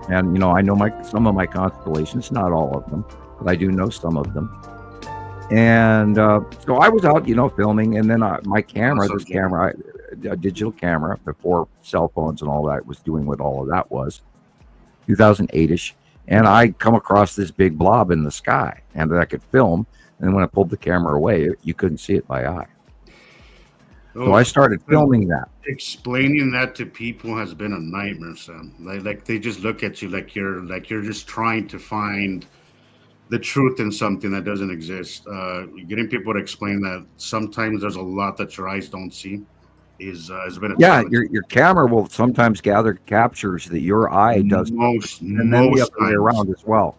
and I know some of my constellations, not all of them, but I do know some of them. And so I was out, filming, and then my camera, a digital camera before cell phones and all that, was doing what all of that was, 2008-ish, and I come across this big blob in the sky, and that I could film. And when I pulled the camera away, you couldn't see it by eye. So I started filming that. Explaining that to people has been a nightmare, Sam. Like they just look at you like you're just trying to find the truth in something that doesn't exist. Getting people to explain that sometimes there's a lot that your eyes don't see has been a challenge. Your camera will sometimes gather captures that your eye doesn't, and then the other way around as well.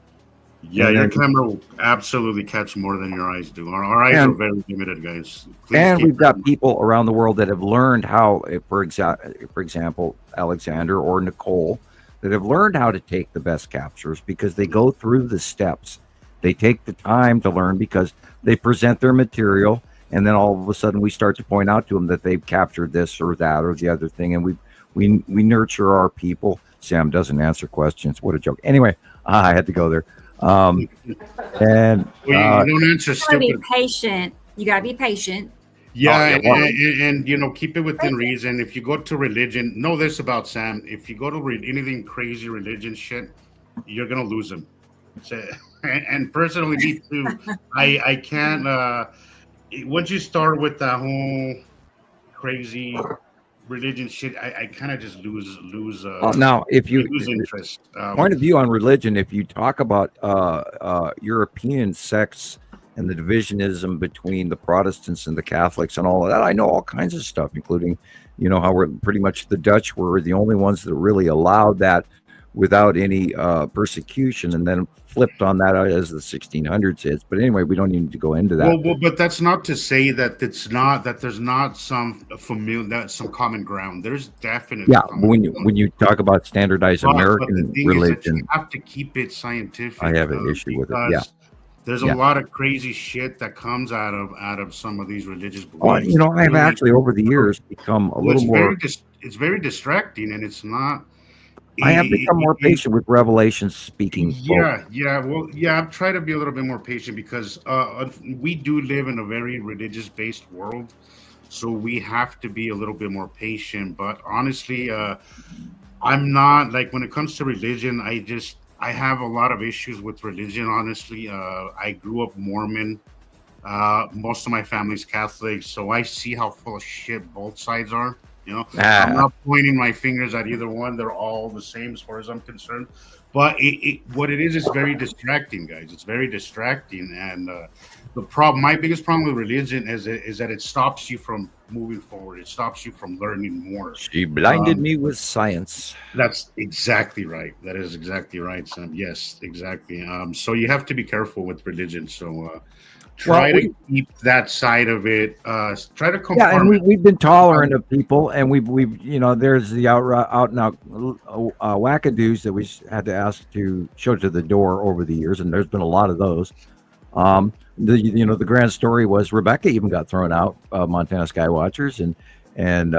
Yeah, your camera will absolutely catch more than your eyes do. Our eyes are very limited, guys. And we've got people around the world that have learned how, for example, Alexander or Nicole, that have learned how to take the best captures because they go through the steps. They take the time to learn because they present their material, and then all of a sudden we start to point out to them that they've captured this or that or the other thing, and we nurture our people. Sam doesn't answer questions. What a joke. Anyway, I had to go there. And you don't answer stupid. Be patient. You gotta be patient. Yeah, and keep it within reason. If you go to religion, know this about Sam: if you go to anything crazy religion shit, you're gonna lose them. So, and personally, me too. I can't. Once you start with that whole crazy religion shit, I kind of just lose. Now, if you lose interest. Point of view on religion, if you talk about European sects and the divisionism between the Protestants and the Catholics and all of that, I know all kinds of stuff, including, how we're pretty much the Dutch were the only ones that really allowed that without any persecution, and then flipped on that as the 1600s hits. But anyway, we don't need to go into that. Well, but that's not to say that there's not some some common ground. There's definitely when you talk about standardized American religion, you have to keep it scientific. I have an issue with it. Yeah. There's a lot of crazy shit that comes out of some of these religious beliefs. I've actually over the years become a little more. It's very distracting, and it's not. I have become more patient with Revelation speaking. I've tried to be a little bit more patient because we do live in a very religious-based world, so we have to be a little bit more patient. But honestly, I'm not when it comes to religion. I have a lot of issues with religion. Honestly, I grew up Mormon. Most of my family's Catholic, so I see how full of shit both sides are. I'm not pointing my fingers at either one. They're all the same as far as I'm concerned. But what it is very distracting, guys. It's very distracting. And my biggest problem with religion is that it stops you from moving forward. It stops you from learning more. She blinded me with science. That's exactly right. That is exactly right, Sam. Yes, exactly. So you have to be careful with religion. So try to keep that side of it. Try to confirm. Yeah, and we've been tolerant of people, and we've there's the out and out wackadoos that we had to ask to show to the door over the years, and there's been a lot of those. The grand story was Rebecca even got thrown out, Montana Skywatchers, and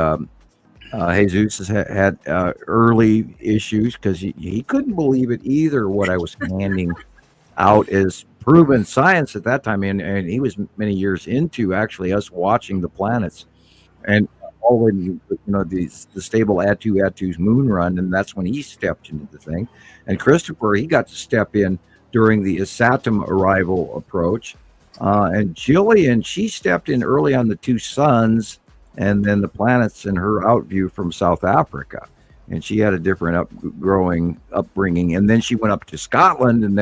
Jesus has had early issues because he couldn't believe it either. What I was handing out is proven science at that time, and he was many years into actually us watching the planets, and already the stable Attu's moon run, and that's when he stepped into the thing. And Christopher, he got to step in during the Isatum arrival approach, and Jillian, she stepped in early on the two suns and then the planets in her outview from South Africa, and she had a different upbringing, and then she went up to Scotland, and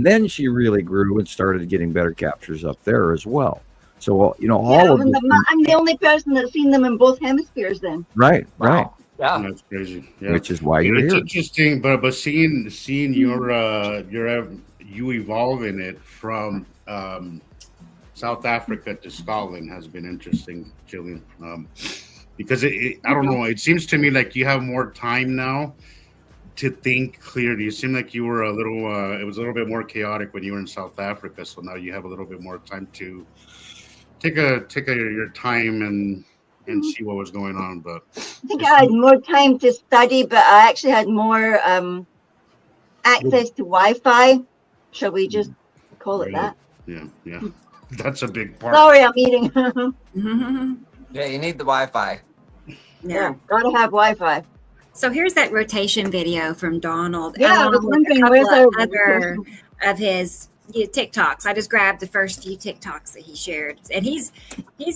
then she really grew and started getting better captures up there as well. So, all of them. I'm the only person that's seen them in both hemispheres then. Right. Yeah. That's crazy. Yeah. Which is why you're here. It's interesting, but seeing you evolving it from South Africa to Scotland has been interesting, Jillian. Because I don't know, it seems to me like you have more time now to think clearly. You seem like you were a little. It was a little bit more chaotic when you were in South Africa. So now you have a little bit more time to take your time and see what was going on. But I think I had more time to study, but I actually had more access to Wi-Fi. Shall we just call it that? Yeah, that's a big part. Sorry, I'm eating. Yeah, you need the Wi-Fi. Yeah, gotta have Wi-Fi. So here's that rotation video from Donald. Yeah, I was along with wondering, a where's couple our of other of his TikToks. I just grabbed the first few TikToks that he shared, and he's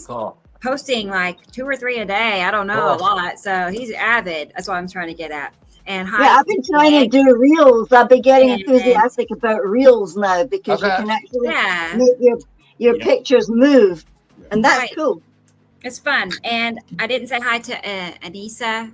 Cool. posting like 2 or 3 a day. I don't know, a Cool. lot. So he's avid. That's what I'm trying to get at. And Yeah, I've been trying to do reels. I've been getting And- enthusiastic about reels now because you Okay. can actually Yeah, make your pictures move, and that's Right. cool. it's fun. And I didn't say hi to Anissa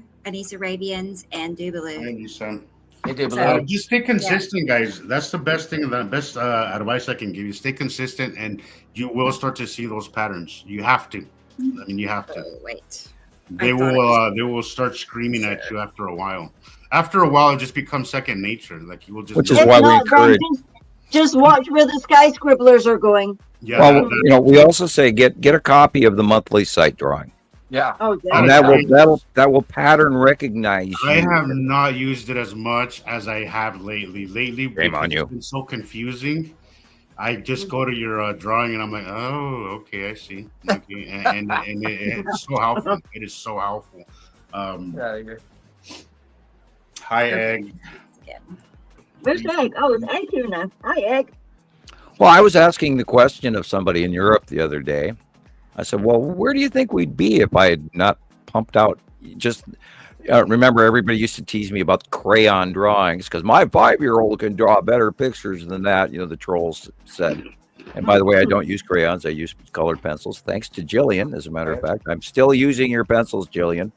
Arabians, and Dubaloo. Thank you, son. They do So- believe. Just stay consistent, guys. That's the best thing. The best advice I can give you. Stay consistent, and you will start to see those patterns. You have to. I mean, you have to. Oh, wait. They I thought it will. They will start screaming at you after a while. After a while, it just becomes second nature. Like you will just. Which is If why we not, then encourage. just watch where the sky scribblers are going. Yeah. Well, you know, we also say get a copy of the monthly site drawing, Yeah. Oh, and yeah. that will pattern recognize you. I have not used it as much as I have lately. Shame on because you. It's been so confusing. I just go to your drawing and I'm like, oh, okay, I see. Okay. And it's so helpful. It is so helpful. Yeah, you're- Hi, Egg. Where's Egg? Oh, it's Egg here now. Hi, Egg. Well, I was asking the question of somebody in Europe the other day. I said, well, where do you think we'd be if I had not pumped out just remember everybody used to tease me about crayon drawings because my 5-year-old can draw better pictures than that, you know, the trolls said. And by the way, I don't use crayons. I use colored pencils. Thanks to Jillian, as a matter of fact. I'm still using your pencils, Jillian.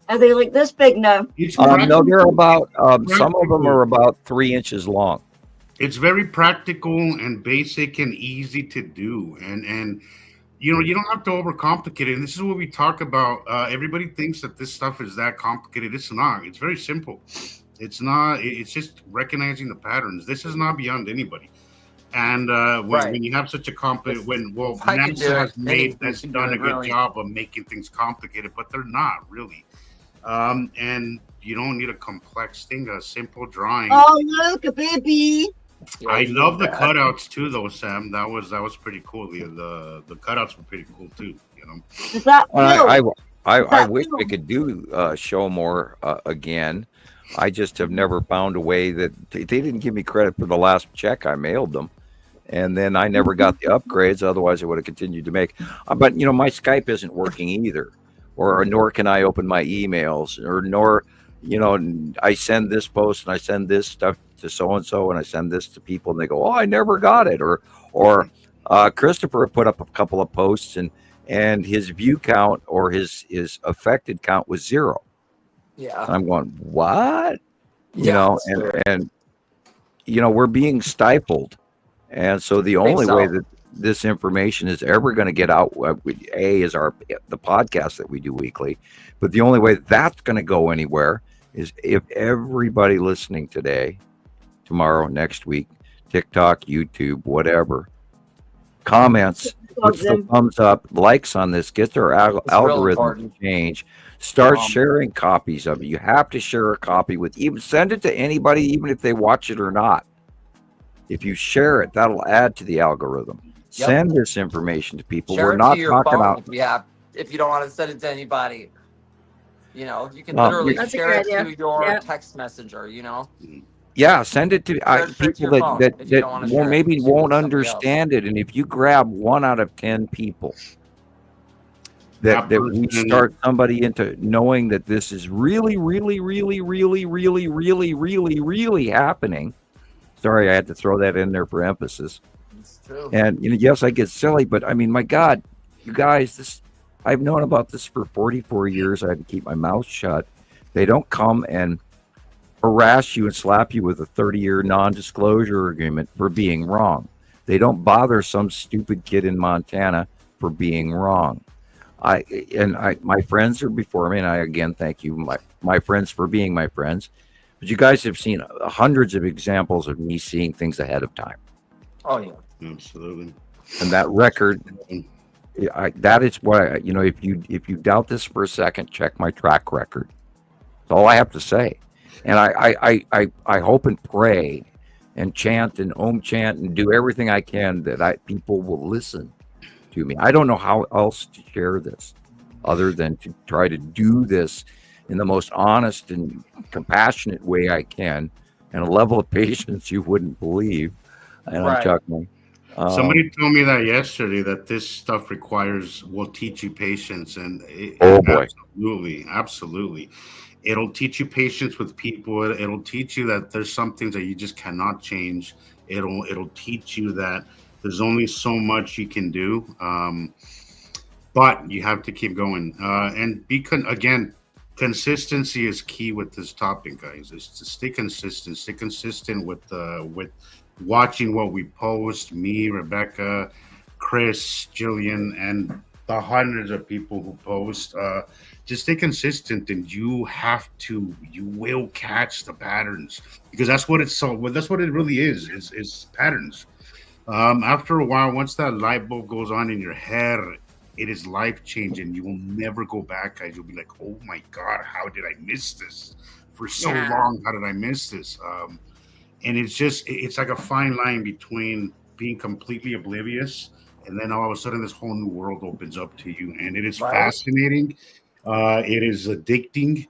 Are they like this big now? It's No, they're about, some of them practical. are about 3 inches long. It's very practical and basic and easy to do. And you know, you don't have to overcomplicate it. And this is what we talk about. Everybody thinks that this stuff is that complicated. It's not. It's very simple. It's not. It's just recognizing the patterns. This is not beyond anybody. And when you have such a If I could do NASA it, has anyone can do done a it, good really. job of making things complicated, but they're not really. And you don't need a complex thing. A simple drawing. Oh, look, a baby. Yeah, I you love do the that. cutouts too, though, Sam. That was pretty cool. The cutouts were pretty cool too. You know. Is that Phil? I That wish we film. could do show more again. I just have never found a way that they didn't give me credit for the last check I mailed them, and then I never got the upgrades. Otherwise, I would have continued to make. But you know, my Skype isn't working either, or nor can I open my emails, or nor you know, I send this post and I send this stuff to so and so, and I send this to people, and they go, "Oh, I never got it," or Christopher put up a couple of posts and his view count or his affected count was 0. Yeah. I'm going, what? You Yeah, know, that's true. and you know, we're being stifled, and so the think only so. way that this information is ever going to get out is the podcast that we do weekly, but the only way that's going to go anywhere is if everybody listening today, tomorrow, next week, TikTok, YouTube, whatever, comments, puts the thumbs up, likes on this, gets our real algorithm important. to change. Start Um, sharing copies of it. You have to share a copy with, even send it to anybody, even if they watch it or not. If you share it, that'll add to the algorithm. Yep. Send this information to people. Share We're it not to your talking phone about. if you don't want to send it to anybody. You know, you can Well, literally That's a share good it idea. to your Yeah. text messenger. You know. Yeah, send it to Share it to people your phone that if you don't wanna share won't, it maybe with won't somebody else. understand it. And if you grab 1 out of 10 people that That we person- start somebody into knowing that this is really, really, really, really, really, really, really, really happening. Sorry, I had to throw that in there for emphasis. It's true. And you know, yes, I get silly, but I mean, my God, you guys, I've known about this for 44 years. I had to keep my mouth shut. They don't come and harass you and slap you with a 30-year non-disclosure agreement for being wrong. They don't bother some stupid kid in Montana for being wrong. My friends are before me, and I again thank you, my friends, for being my friends. But you guys have seen hundreds of examples of me seeing things ahead of time, Oh yeah. Absolutely. and that record, that is what if you doubt this for a second, check my track record. That's all I have to say. And I hope and pray and chant and om chant and do everything I can that people will listen to me. I don't know how else to share this other than to try to do this in the most honest and compassionate way I can, and a level of patience you wouldn't believe. And I'm Right. chuckling. Somebody told me that yesterday, that this stuff will teach you patience, and Oh, boy. absolutely, it'll teach you patience with people. It'll teach you that there's some things that you just cannot change. It'll teach you that there's only so much you can do, but you have to keep going. And again, consistency is key with this topic, guys. Is to stay consistent. Stay consistent with watching what we post. Me, Rebecca, Chris, Jillian, and the hundreds of people who post. Just stay consistent, and you will catch the patterns, because that's what that's what it really is patterns. After a while, once that light bulb goes on in your head, it is life changing. You will never go back, guys. You'll be like, oh my God, how did I miss this for so Yeah. long? How did I miss this? And it's like a fine line between being completely oblivious, and then all of a sudden this whole new world opens up to you, and it is Right. fascinating. It is addicting.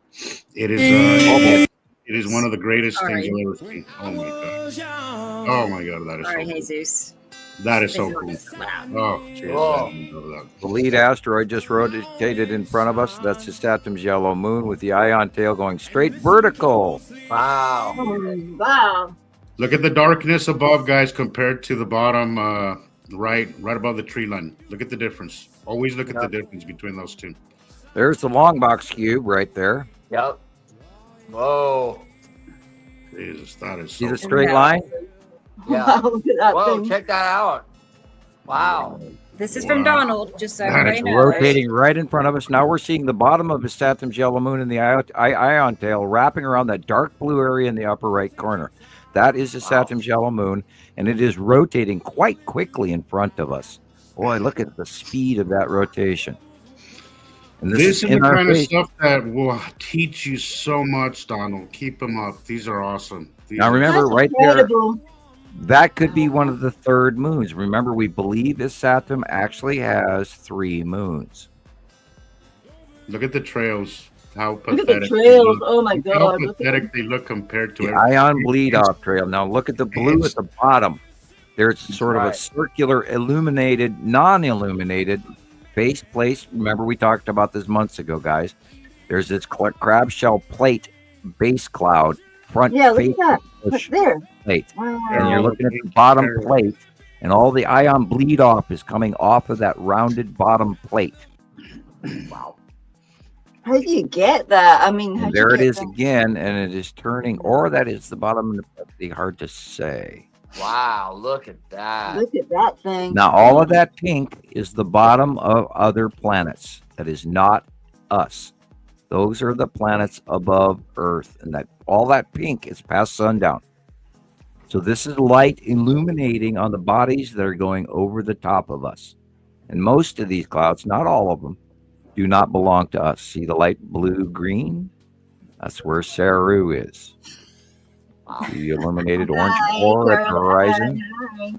It is one of the greatest Sorry. things you'll ever see. Oh my God. Oh my God, that is Sorry, so cool. Jesus. That is so This cool. is so loud. Oh, jeez, Oh. I didn't know that. The lead asteroid just rotated in front of us. That's the Saturn's yellow moon with the ion tail going straight vertical. Wow. Wow. Look at the darkness above, guys, compared to the bottom, right above the tree line. Look at the difference. Always look at the difference between those two. There's the long box cube right there. Yep. Whoa. Jesus, that is See so the cool. straight line? Yeah. Wow, look at that Whoa, thing. check that out. Wow. This is from Wow. Donald, just so That everybody is knows. Rotating right in front of us. Now we're seeing the bottom of the Saturn's yellow moon and the ion tail wrapping around that dark blue area in the upper right corner. That is the Wow. Saturn's yellow moon, and it is rotating quite quickly in front of us. Boy, look at the speed of that rotation. And This is the in our kind of face. stuff that will teach you so much, Donald. Keep them up. These are awesome. Now remember, That's right there, incredible. that could be one of the third moons. Remember, we believe this Saturn actually has 3 moons. Look at the trails. How Look at pathetic. the trails. They look. Oh my How God. Look at pathetic they look compared to The everything. ion bleed off trail. Now look at the blue at the bottom. There's sort of a Right. circular, illuminated, non-illuminated base place. Remember, we talked about this months ago, guys. There's this crab shell plate base cloud front Yeah, look face at that. Look push there. plate, Wow. and you're looking at the bottom plate, and all the ion bleed off is coming off of that rounded bottom plate. Wow. How do you get that? I mean, how And do you there it get is that? again, and it is turning, or that is the bottom. That'd be hard to say. Wow. Look at that. Look at that thing. Now, all of that pink is the bottom of other planets. That is not us. Those are the planets above Earth, and that all that pink is past sundown. So this is light illuminating on the bodies that are going over the top of us. And most of these clouds, not all of them, do not belong to us. See the light blue green? That's where Saru is. Wow. The illuminated orange Hi, core at the Carol. horizon. Hi.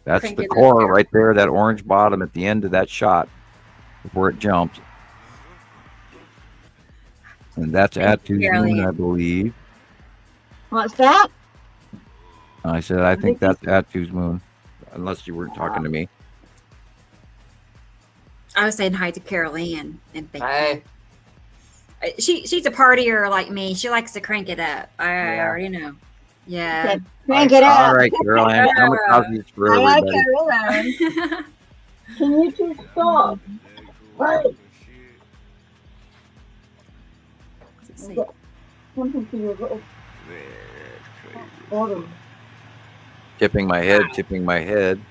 That's Crank the it up core there. right there, that orange bottom at the end of that shot before it jumps. And that's Atu's Barely. moon, I believe. What's that? I said, I think that's Atu's moon, unless you were talking to me. I was saying hi to Carol Ann and thank Hey. she's a partier like me. She likes to crank it up. I Yeah. already know. Yeah. Okay, crank it up. All right, Carol Ann, kamikazes for I like everybody. Carolyn. Can you just stop? Right. Let's see. Something to your little bottom. Tipping my head, tipping my head.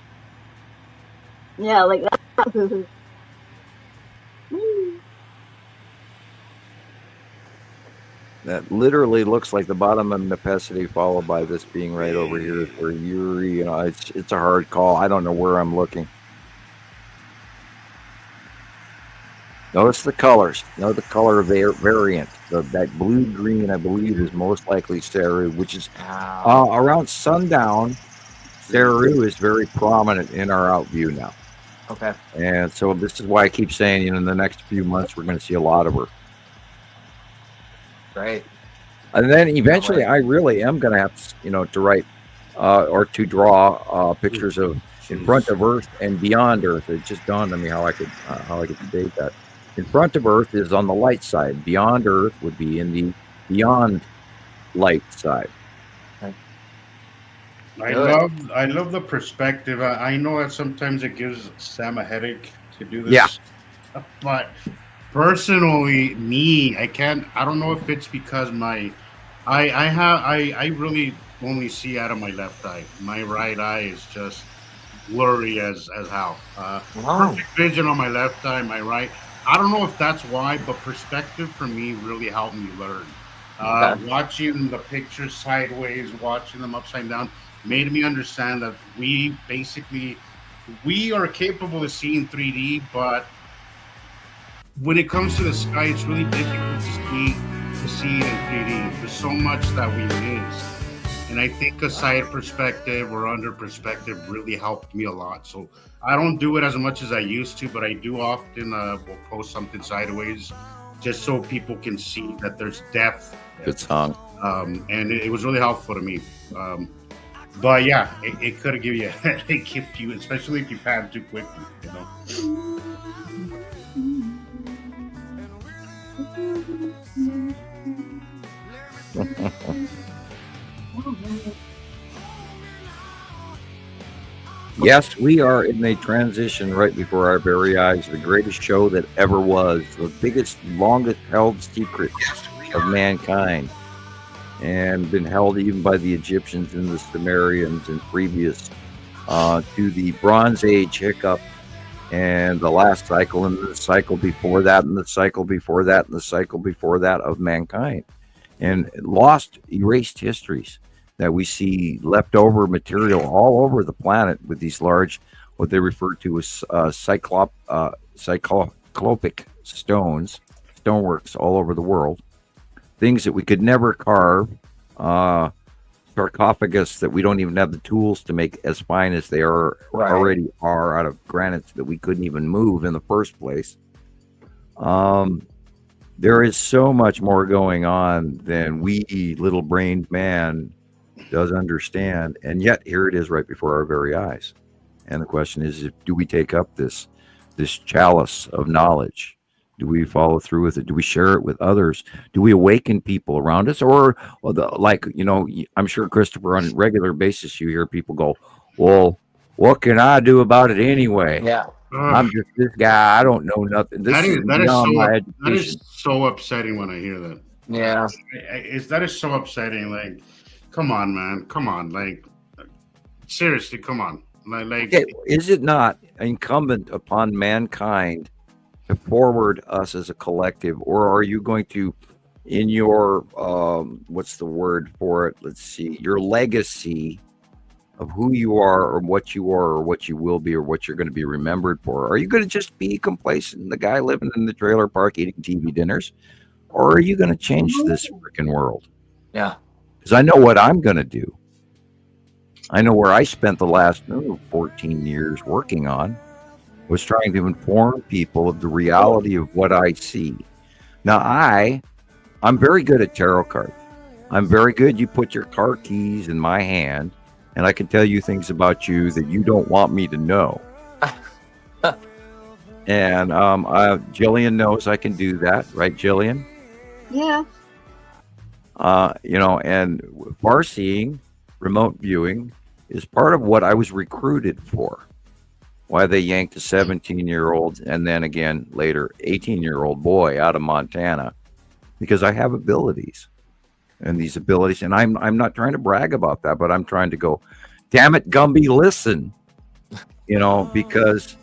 Yeah, like that. that literally looks like the bottom of Nepenthe, followed by this being right over here for Uri. You know, it's a hard call. I don't know where I'm looking. Notice the colors. Note the color variant. That blue green, I believe, is most likely Saru, which is around sundown. Saru is very prominent in our out view now. Okay. And so this is why I keep saying, you know, in the next few months, we're going to see a lot of her. Great. And then eventually, I really am going to have, you know, to write or to draw pictures of in front of Earth and beyond Earth. It just dawned on me how I could state that. In front of Earth is on the light side. Beyond Earth would be in the beyond light side. I love the perspective. I know that sometimes it gives Sam a headache to do this. Yeah. But personally, I don't know if it's because I really only see out of my left eye. My right eye is just blurry as hell. Perfect vision on my left eye, my right. I don't know if that's why, but perspective for me really helped me learn. Watching the pictures sideways, watching them upside down, made me understand that we are capable of seeing 3D, but when it comes to the sky, it's really difficult to see it in 3D. There's so much that we miss. And I think a side perspective or under perspective really helped me a lot. So I don't do it as much as I used to, but I do often will post something sideways just so people can see that there's depth. Good song. And it was really helpful to me. But yeah, it could give you a headache especially if you pan too quickly, you know. Yes, we are in a transition right before our very eyes. The greatest show that ever was, the biggest, longest held secret of mankind, and been held even by the Egyptians and the Sumerians and previous to the Bronze Age hiccup and the last cycle and the cycle before that and the cycle before that and the cycle before that of mankind, and lost, erased histories that we see leftover material all over the planet with these large, what they refer to as cyclopic stoneworks all over the world, things that we could never carve, sarcophagus that we don't even have the tools to make as fine as they already are out of granites that we couldn't even move in the first place. There is so much more going on than we little-brained man does understand, and yet here it is right before our very eyes. And the question is, do we take up this chalice of knowledge? Do we follow through with it? Do we share it with others? Do we awaken people around us? Or like, you know, I'm sure, Christopher, on a regular basis you hear people go, well, what can I do about it anyway? Yeah. I'm just this guy. I don't know nothing. That is so upsetting when I hear that. Yeah. That is so upsetting. Like, come on, man. Come on. Like, seriously, come on. Like, okay, is it not incumbent upon mankind to forward us as a collective, or are you going to, in your what's the word for it? Let's see, your legacy of who you are or what you are or what you will be or what you're going to be remembered for, are you going to just be complacent, the guy living in the trailer park eating TV dinners, or are you going to change this freaking world? Yeah. Because I know what I'm going to do. I know where I spent the last 14 years working on was trying to inform people of the reality of what I see. Now, I'm very good at tarot cards. I'm very good. You put your car keys in my hand, and I can tell you things about you that you don't want me to know. And Jillian knows I can do that, right, Jillian? Yeah. You know, and far seeing, remote viewing is part of what I was recruited for. Why they yanked a 17-year-old and then again later 18-year-old boy out of Montana, because I have abilities. And these abilities, and I'm not trying to brag about that, but I'm trying to go, damn it, Gumby, listen, you know, because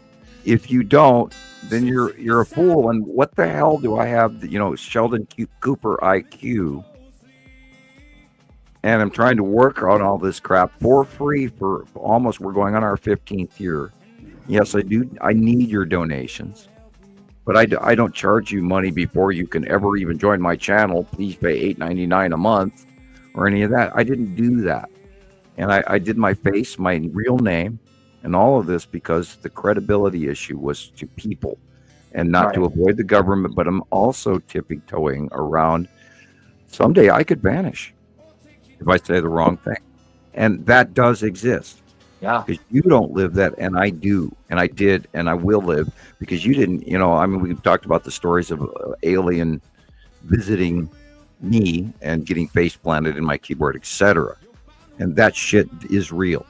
if you don't, then you're a fool. And what the hell do I have? You know, Sheldon Cooper IQ and I'm trying to work on all this crap for free for almost, we're going on our 15th year. Yes, I do. I need your donations, but I don't charge you money before you can ever even join my channel. Please pay $8.99 a month or any of that. I didn't do that. And I did my face, my real name, and all of this because the credibility issue was to people and not to avoid the government. But I'm also tippy-toeing around someday I could vanish if I say the wrong thing. And that does exist. Yeah. Because you don't live that, and I do, and I did, and I will live, because you didn't, I mean, we've talked about the stories of alien visiting me and getting face planted in my keyboard, etc. And that shit is real.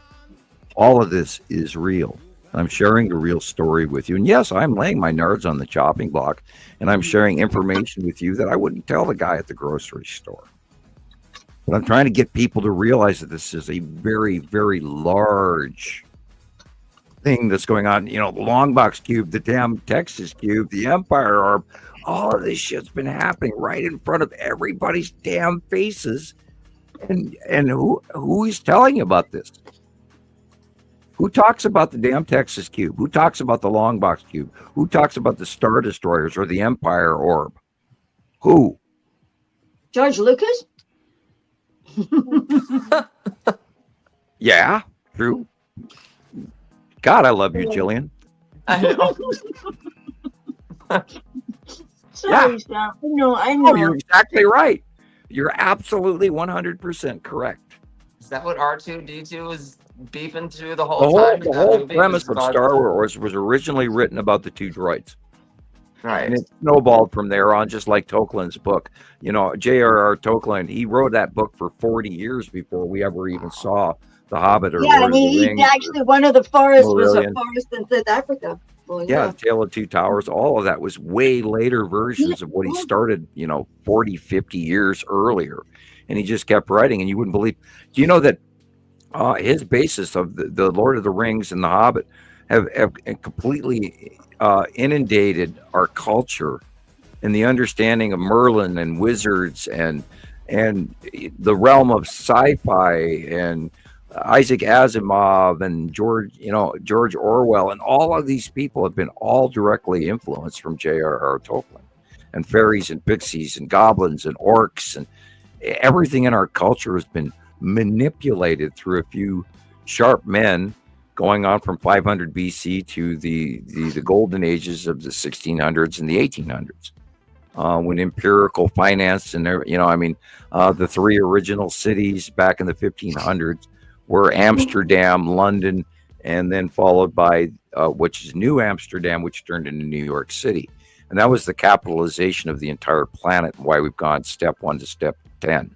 All of this is real. I'm sharing the real story with you. And yes, I'm laying my nerds on the chopping block, and I'm sharing information with you that I wouldn't tell the guy at the grocery store. But I'm trying to get people to realize that this is a very, very large thing that's going on. The long box cube, the damn Texas cube, the Empire Orb, all of this shit's been happening right in front of everybody's damn faces. And who is telling you about this? Who talks about the damn Texas cube? Who talks about the long box cube? Who talks about the Star Destroyers or the Empire Orb? Who? George Lucas? Yeah, true. God, I love you, Jillian. I know. Sorry, Sam. I know. Oh, you're exactly right. You're absolutely 100% correct. Is that what R2D2 was beeping to the whole time? The whole premise of Star Wars was originally written about the two droids. Right. And it snowballed from there on, just like Tolkien's book. J.R.R. Tolkien, he wrote that book for 40 years before we ever even saw The Hobbit or yeah, Lord and he of the Rings actually, one of the forests was a Marillion. forest in South Africa. Well, Yeah, Tale of Two Towers, all of that was way later versions of what he started, 40, 50 years earlier. And he just kept writing, and you wouldn't believe. Do you know that his basis of the Lord of the Rings and The Hobbit have completely inundated our culture and the understanding of Merlin and wizards and the realm of sci-fi and Isaac Asimov and George Orwell, and all of these people have been all directly influenced from J.R.R. Tolkien, and fairies and pixies and goblins and orcs, and everything in our culture has been manipulated through a few sharp men going on from 500 BC to the golden ages of the 1600s and the 1800s. When empirical finance and the three original cities back in the 1500s were Amsterdam, London, and then followed by which is New Amsterdam, which turned into New York City. And that was the capitalization of the entire planet, and why we've gone step 1 to step 10.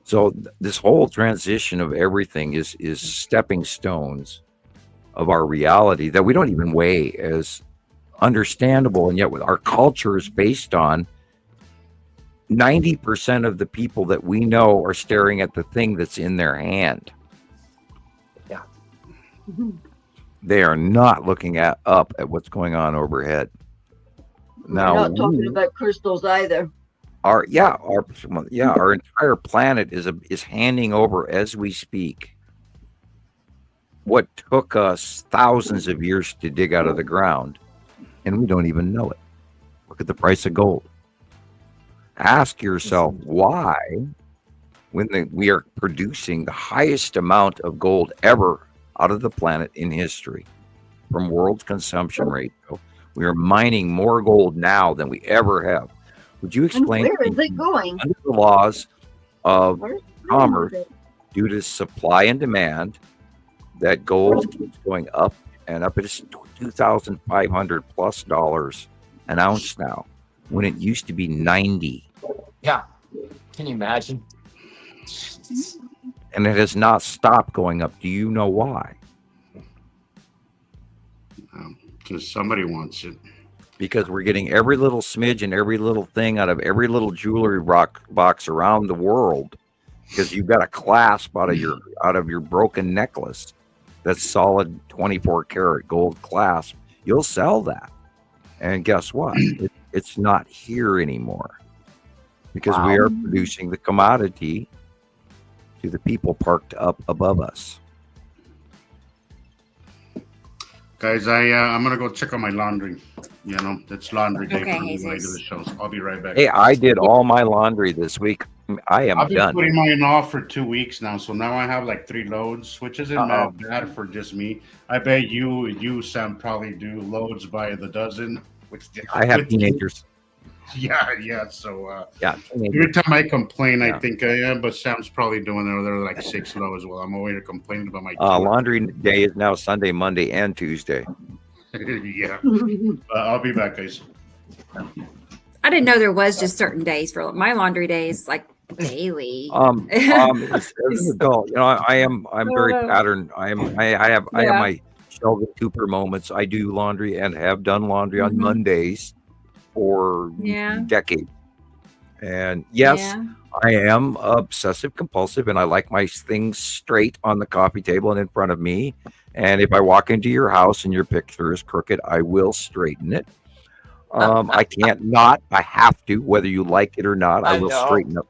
So this whole transition of everything is stepping stones of our reality that we don't even weigh as understandable, and yet with our culture is based on 90% of the people that we know are staring at the thing that's in their hand. Yeah. They are not looking up at what's going on overhead. Now, we're not talking about crystals either. Our entire planet is handing over as we speak what took us thousands of years to dig out of the ground, and we don't even know it. Look at the price of gold. Ask yourself why, when we are producing the highest amount of gold ever out of the planet in history from world consumption ratio, we are mining more gold now than we ever have. Would you explain? And where is it going? Under the laws of commerce, due to supply and demand, that gold keeps going up and up. It's $2,500+ an ounce now, when it used to be 90. Yeah. Can you imagine? And it has not stopped going up. Do you know why? Because somebody wants it. Because we're getting every little smidge and every little thing out of every little jewelry box around the world, because you've got a clasp out of your broken necklace that's solid 24 karat gold clasp. You'll sell that, and guess what? It's not here anymore, because we are producing the commodity to the people parked up above us. Guys, I'm gonna go check on my laundry. You know, it's laundry day Okay, for me when I do Jesus. the show. So I'll be right back. Hey, I did all my laundry this week. I am I've been done. putting mine off for 2 weeks now, so now I have like 3 loads, which isn't Uh-oh. bad for just me. I bet you, Sam, probably do loads by the dozen. Which I have teenagers. Yeah. So Yeah, teenagers. every time I complain, Yeah. I think I am, but Sam's probably doing another like 6 loads. Well, I'm over here complaining about my Laundry day is now Sunday, Monday, and Tuesday. yeah. I'll be back, guys. I didn't know there was just certain days for my laundry days, like daily. As an adult, you know, I'm very patterned. I have Yeah. my Sheldon Cooper moments. I do laundry and have done laundry on Mhm. Mondays for Yeah. decades. And yes, Yeah. I am obsessive compulsive, and I like my things straight on the coffee table and in front of me. And if I walk into your house and your picture is crooked, I will straighten it. I can't not. I have to, whether you like it or not. I I will know. straighten up.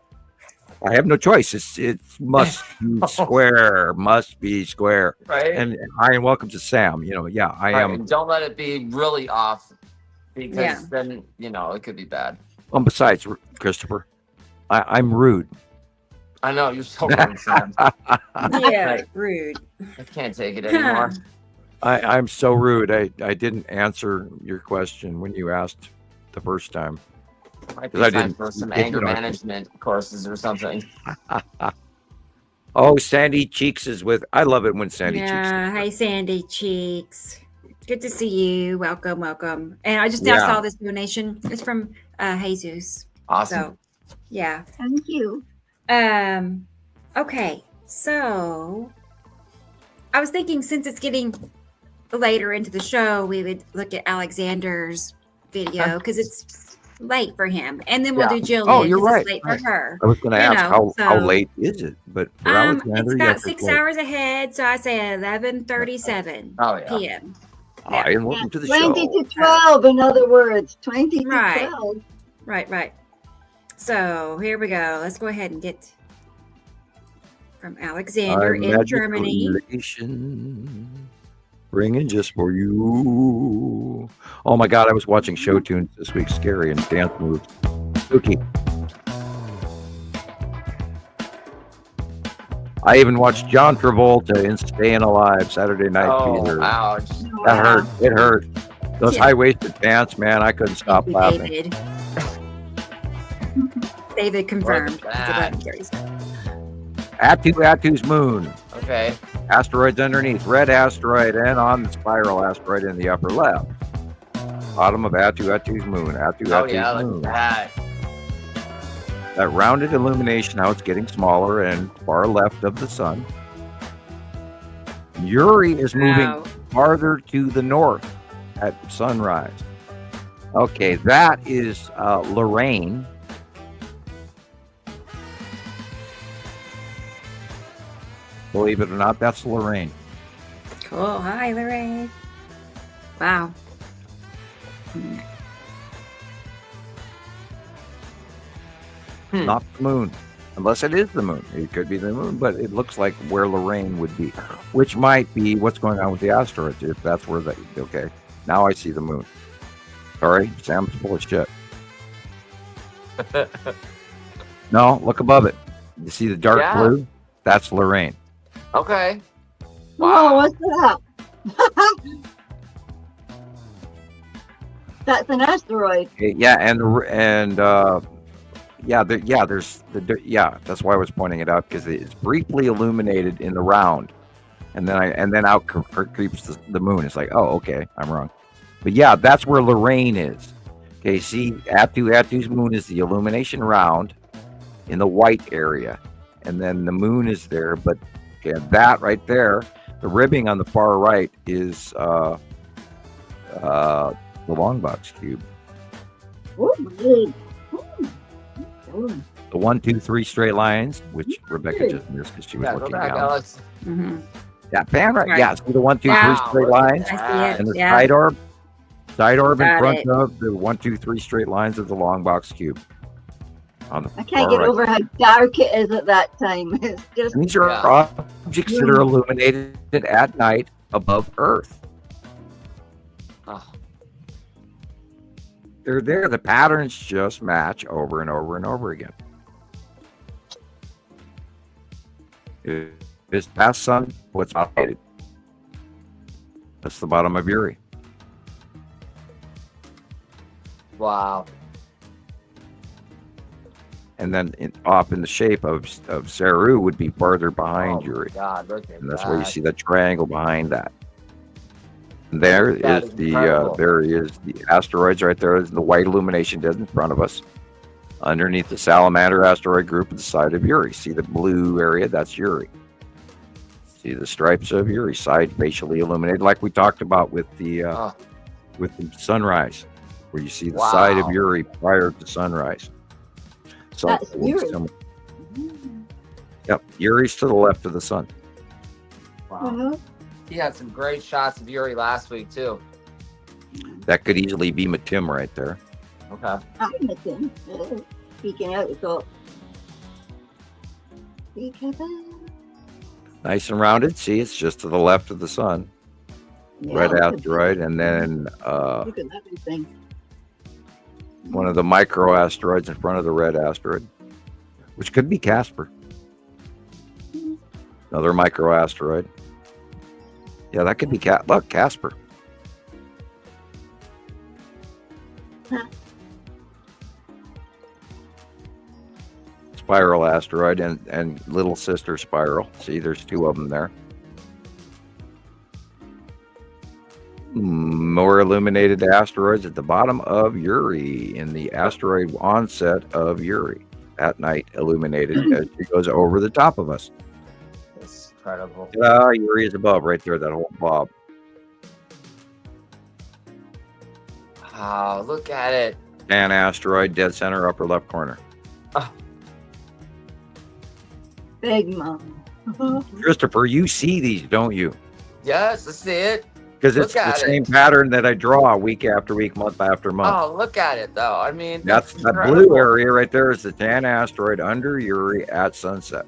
I have no choice. It must be square. Must be square. Right. And hi and welcome to Sam. You know, yeah, I Right, am. and don't let it be really off, because Yeah. then it could be bad. Besides, Christopher, I'm rude. I know you're so rude, Sam. Yeah. Rude. I can't take it anymore. I'm so rude. I didn't answer your question when you asked the first time. Might be 'Cause I time didn't- for some you anger know, management courses or something. Oh, Sandy Cheeks is with. I love it when Sandy Yeah. Cheeks. Hey, Sandy Cheeks. Good to see you. Welcome. And I just now Yeah. saw this donation. It's from Jesus. Awesome. So, yeah. Thank you. Okay. So, I was thinking since it's getting later into the show, we would look at Alexander's video because it's late for him, and then we'll Yeah. do Jillian. Oh, you're 'cause right. It's late for her. I was going to You ask know, how so- late is it, but for Alexander, It's yes, about it's 6 late. hours ahead, so I say 11:37 Oh yeah. p.m. Hi, and welcome to the 20 show. to 12, in other words. 20 to Right. 12. Right. So here we go. Let's go ahead and get from Alexander Our in magical Germany. relation, bringing just for you. Oh my God, I was watching show tunes this week. Scary and dance moves. Spooky. I even watched John Travolta in Staying Alive Saturday Night Oh, Fever. ouch. That hurt. It hurt. Those Yeah. high-waisted pants, man, I couldn't stop Thank you, laughing. David. David confirmed. What's that? Atu's moon. Okay. Asteroids underneath. Red asteroid and on the spiral asteroid in the upper left. Bottom of Atu's moon. Atu's Oh yeah, look moon. at that. That rounded illumination, how it's getting smaller and far left of the sun. Uri is moving Wow. farther to the north at sunrise. Okay, that is Lorraine. Believe it or not, that's Lorraine. Cool. Hi, Lorraine. Wow. Not the moon. Unless it is the moon. It could be the moon, but it looks like where Lorraine would be, which might be what's going on with the asteroids, if that's where they, okay. Now I see the moon. Sorry, Sam's full of shit. No, look above it. You see the dark Yeah. blue? That's Lorraine. Okay. Whoa, what's that? That's an asteroid. Okay, yeah, that's why I was pointing it out, because it's briefly illuminated in the round, and then out creeps the moon. It's like, oh, okay, I'm wrong, but yeah, that's where Lorraine is. Okay, see, Atu's moon is the illumination round in the white area, and then the moon is there. But okay, that right there, the ribbing on the far right is the long box cube. Ooh, The 1, 2, 3 straight lines, which Rebecca just missed because she was Yeah, go looking back, down. Alex. Mm-hmm. Yeah, fan right. Right. Yeah, see the 1, 2, 3 Wow. straight lines, I see it. and the Yeah. side orb in Got front it. of the 1, 2, 3 straight lines of the long box cube. on the I can't far get right. over how dark it is at that time. It's just And these are Yeah. objects that are illuminated at night above Earth. Oh, They're there. The patterns just match over and over and over again. This past sun, what's illuminated? That's the bottom of Uri. wow. And then off in the shape of Saru would be farther behind Oh, Uri. God, look at And that's that. where you see the triangle behind that. And there That is is the incredible. there is the asteroids right there. Is the white illumination dead in front of us. Underneath the Salamander asteroid group at the side of Uri. See the blue area? That's Uri. See the stripes of Uri, side facially illuminated, like we talked about with the Oh, sunrise, where you see the side of Wow. Uri prior to sunrise. So That's Uri. Yep, Uri's to the left of the sun. wow. Mhm. He had some great shots of Yuri last week, too. That could easily be Matim right there. Okay. I'm looking. Speaking out, so. Nice and rounded. See, it's just to the left of the sun. Red asteroid, and then Look at that big thing. one of the micro asteroids in front of the red asteroid, which could be Casper. Another micro asteroid. Yeah, that could be look, Casper. Spiral asteroid and little sister spiral. See, there's two of them there. More illuminated asteroids at the bottom of Uri in the asteroid onset of Uri at night, illuminated as it goes over the top of us. It's incredible. Uri is above right there, that whole bob. Wow, look at it. And asteroid, dead center, upper left corner. Big mom. Christopher, you see these, don't you? Yes, I see it. Because Look it's the at same it. pattern that I draw week after week, month after month. Oh, look at it, though. I mean, That's that incredible. blue area right there is the tan asteroid under Uri at sunset.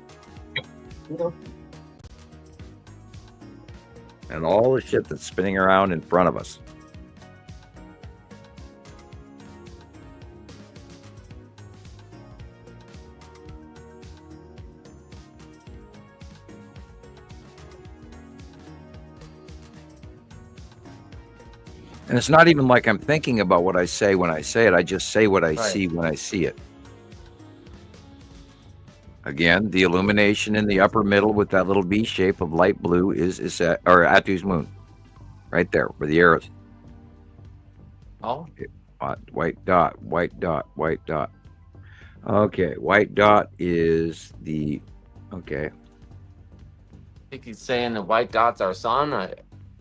And all the shit that's spinning around in front of us. And it's not even like I'm thinking about what I say when I say it. I just say what I Right. see when I see it. Again, the illumination in the upper middle with that little V shape of light blue is Atu's moon. Right there, where the arrows. Oh, White dot, white dot, white dot. Okay, white dot is the okay. I think he's saying the white dots are sun.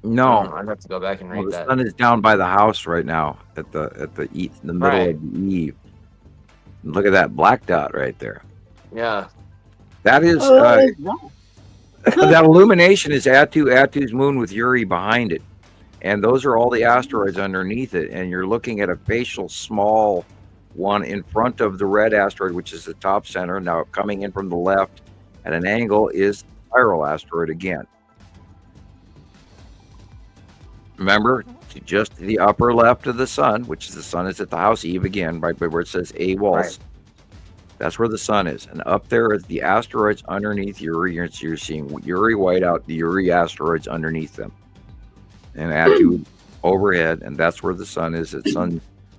No, I'd have to go back and well, read the that. sun is down by the house right now at the in the middle Right. of the eve. And look at that black dot right there. Yeah. That is that illumination is Atu's moon with Uri behind it. And those are all the asteroids underneath it. And you're looking at a facial small one in front of the red asteroid, which is the top center. Now coming in from the left at an angle is the spiral asteroid again. Remember, to just the upper left of the sun, which is the sun is at the house eve again, right where it says A walls. Right. That's where the sun is. And up there is the asteroids underneath Uri. You're seeing Uri whiteout, the Uri asteroids underneath them. And Atu overhead, and that's where the sun is at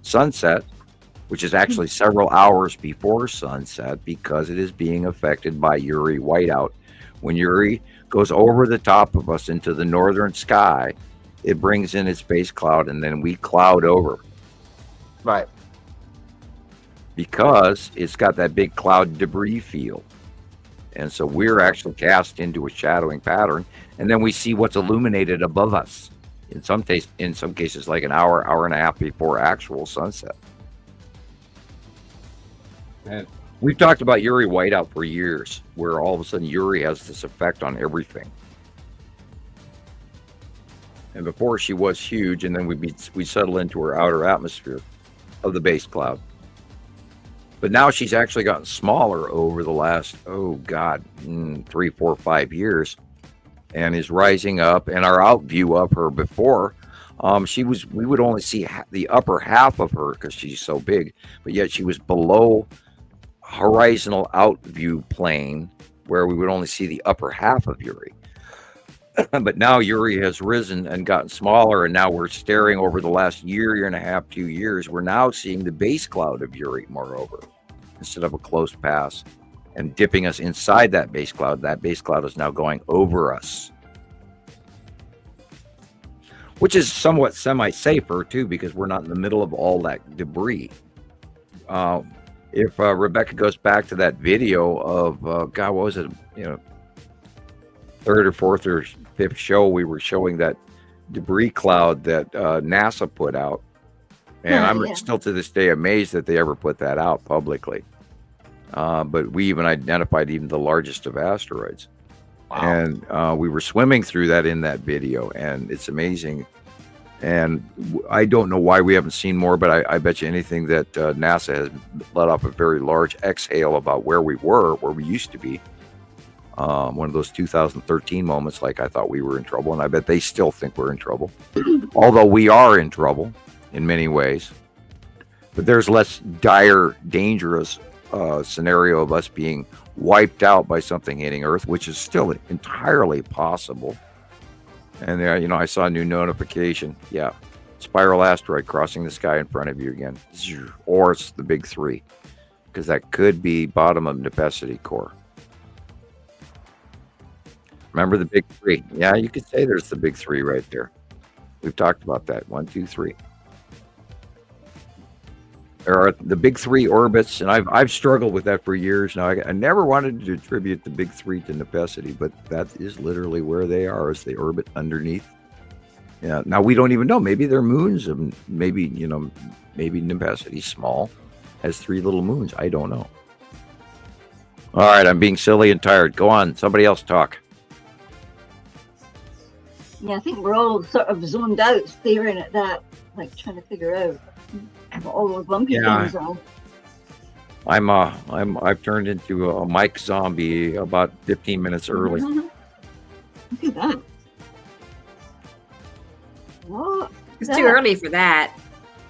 sunset, which is actually several hours before sunset because it is being affected by Uri whiteout. When Uri goes over the top of us into the northern sky, it brings in its base cloud, and then we cloud over Right. because it's got that big cloud debris field. And so we're actually cast into a shadowing pattern, and then we see what's illuminated above us. In some cases, like an hour and a half before actual sunset. And we've talked about Uri whiteout for years, where all of a sudden Uri has this effect on everything. And before she was huge, and then we settle into her outer atmosphere of the base cloud. But now she's actually gotten smaller over the last 3, 4, 5 years, and is rising up. And our out view of her before, we would only see the upper half of her because she's so big, but yet she was below horizontal out view plane where we would only see the upper half of Yuri. But now Yuri has risen and gotten smaller, and now we're staring over the last year and a half, 2 years. We're now seeing the base cloud of Yuri, moreover, instead of a close pass, and dipping us inside that base cloud. That base cloud is now going over us, which is somewhat semi-safer too, because we're not in the middle of all that debris. If Rebecca goes back to that video of what was it? Third or fourth or fifth show, we were showing that debris cloud that NASA put out, and I'm still to this day amazed that they ever put that out publicly. But we even identified even the largest of asteroids. Wow. And we were swimming through that in that video, and it's amazing. And I don't know why we haven't seen more, but I bet you anything that NASA has let off a very large exhale about where we used to be. One of those 2013 moments, like I thought we were in trouble, and I bet they still think we're in trouble. Although we are in trouble in many ways. But there's less dire, dangerous scenario of us being wiped out by something hitting Earth, which is still entirely possible. And I saw a new notification. Yeah, spiral asteroid crossing the sky in front of you again. Or it's the big three, because that could be bottom of Nepenthe core. Remember the big three? Yeah, you could say there's the big three right there. We've talked about that. 1, 2, 3. There are the big three orbits, and I've struggled with that for years now. I never wanted to attribute the big three to Nepenthe, but that is literally where they are, as they orbit underneath. Yeah. Now we don't even know. Maybe they're moons, and maybe Nepenthe small has 3 little moons. I don't know. All right, I'm being silly and tired. Go on, somebody else talk. Yeah, I think we're all sort of zoned out, staring at that, like trying to figure out what all those lumpy things are. I've turned into a Mike zombie about 15 minutes early. Look at that. What? It's too early for that.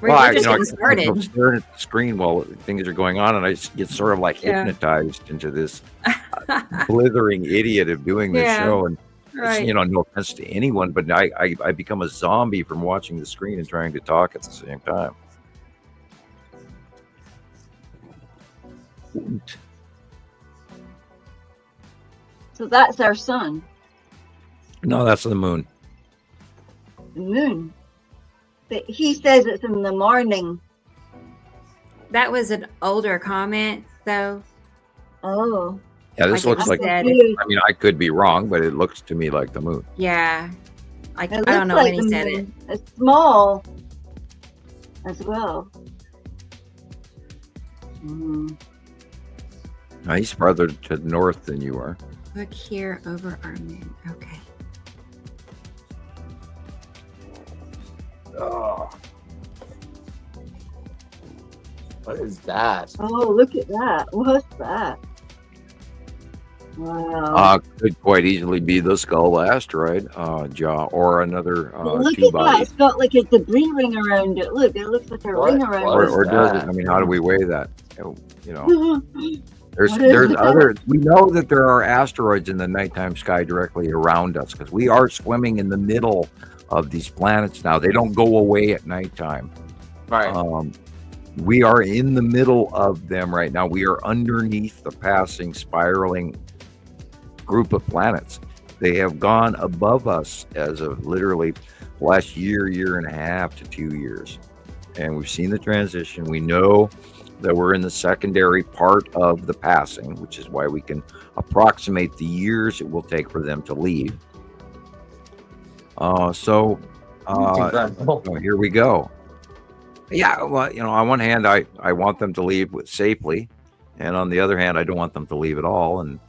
We're just getting started. I'm staring at the screen while things are going on, and I just get sort of like hypnotized into this blithering idiot of doing this show. And it's, no offense to anyone, but I become a zombie from watching the screen and trying to talk at the same time. So that's our sun. No, that's the moon. The moon. But he says it's in the morning. That was an older comment, though. Oh. Yeah, this looks like. Said. I mean, I could be wrong, but it looks to me like the moon. Yeah. I don't know when he said it. It's small as well. Now, he's farther to the north than you are. Look here over our moon. Okay. Oh. What is that? Oh, look at that. What's that? Wow. Could quite easily be the Skull asteroid, or another look at that. It's got like a debris ring around it. Look, it looks like a ring around it. Or does it? I mean, how do we weigh that? There's other. We know that there are asteroids in the nighttime sky directly around us, because we are swimming in the middle of these planets now. They don't go away at nighttime. Right. We are in the middle of them right now. We are underneath the passing, spiraling group of planets. They have gone above us as of literally last year and a half to 2 years. And we've seen the transition. We know that we're in the secondary part of the passing, which is why we can approximate the years it will take for them to leave. So here we go. Yeah, well, on one hand, I want them to leave safely, and on the other hand, I don't want them to leave at all. And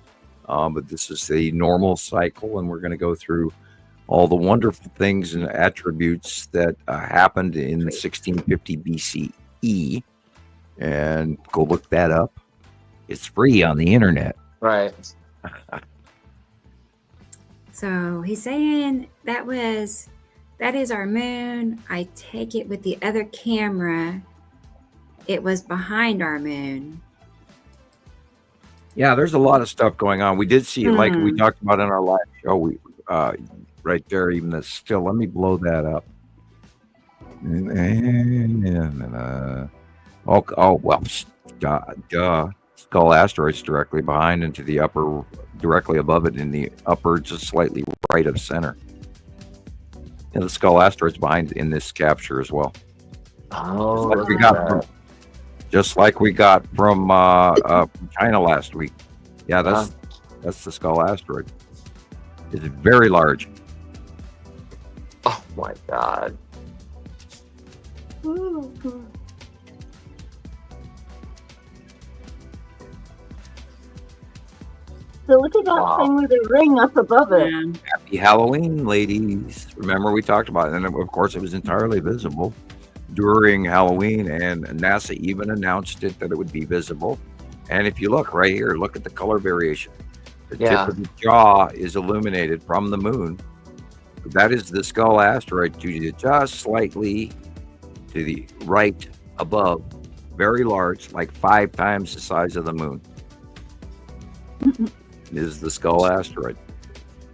but this is the normal cycle, and we're going to go through all the wonderful things and attributes that happened in 1650 BCE and go look that up. It's free on the internet. Right. So he's saying that is our moon. I take it with the other camera. It was behind our moon. Yeah, there's a lot of stuff going on. We did see, like we talked about in our live show, we right there, even the still. Let me blow that up. Oh well, duh. Skull asteroids directly behind and to the upper, directly above it in the upper, just slightly right of center. And the skull asteroids behind in this capture as well. Oh, Just like we got from China last week. Yeah, that's the skull asteroid. It's very large. Oh my God. So look at that thing with the ring up above it. Yeah. Happy Halloween, ladies. Remember we talked about it. And of course it was entirely visible during Halloween, and NASA even announced it that it would be visible. And if you look right here, look at the color variation. The tip of the jaw is illuminated from the moon. That is the skull asteroid to just slightly to the right above. Very large, like 5 times the size of the moon. Is the skull asteroid.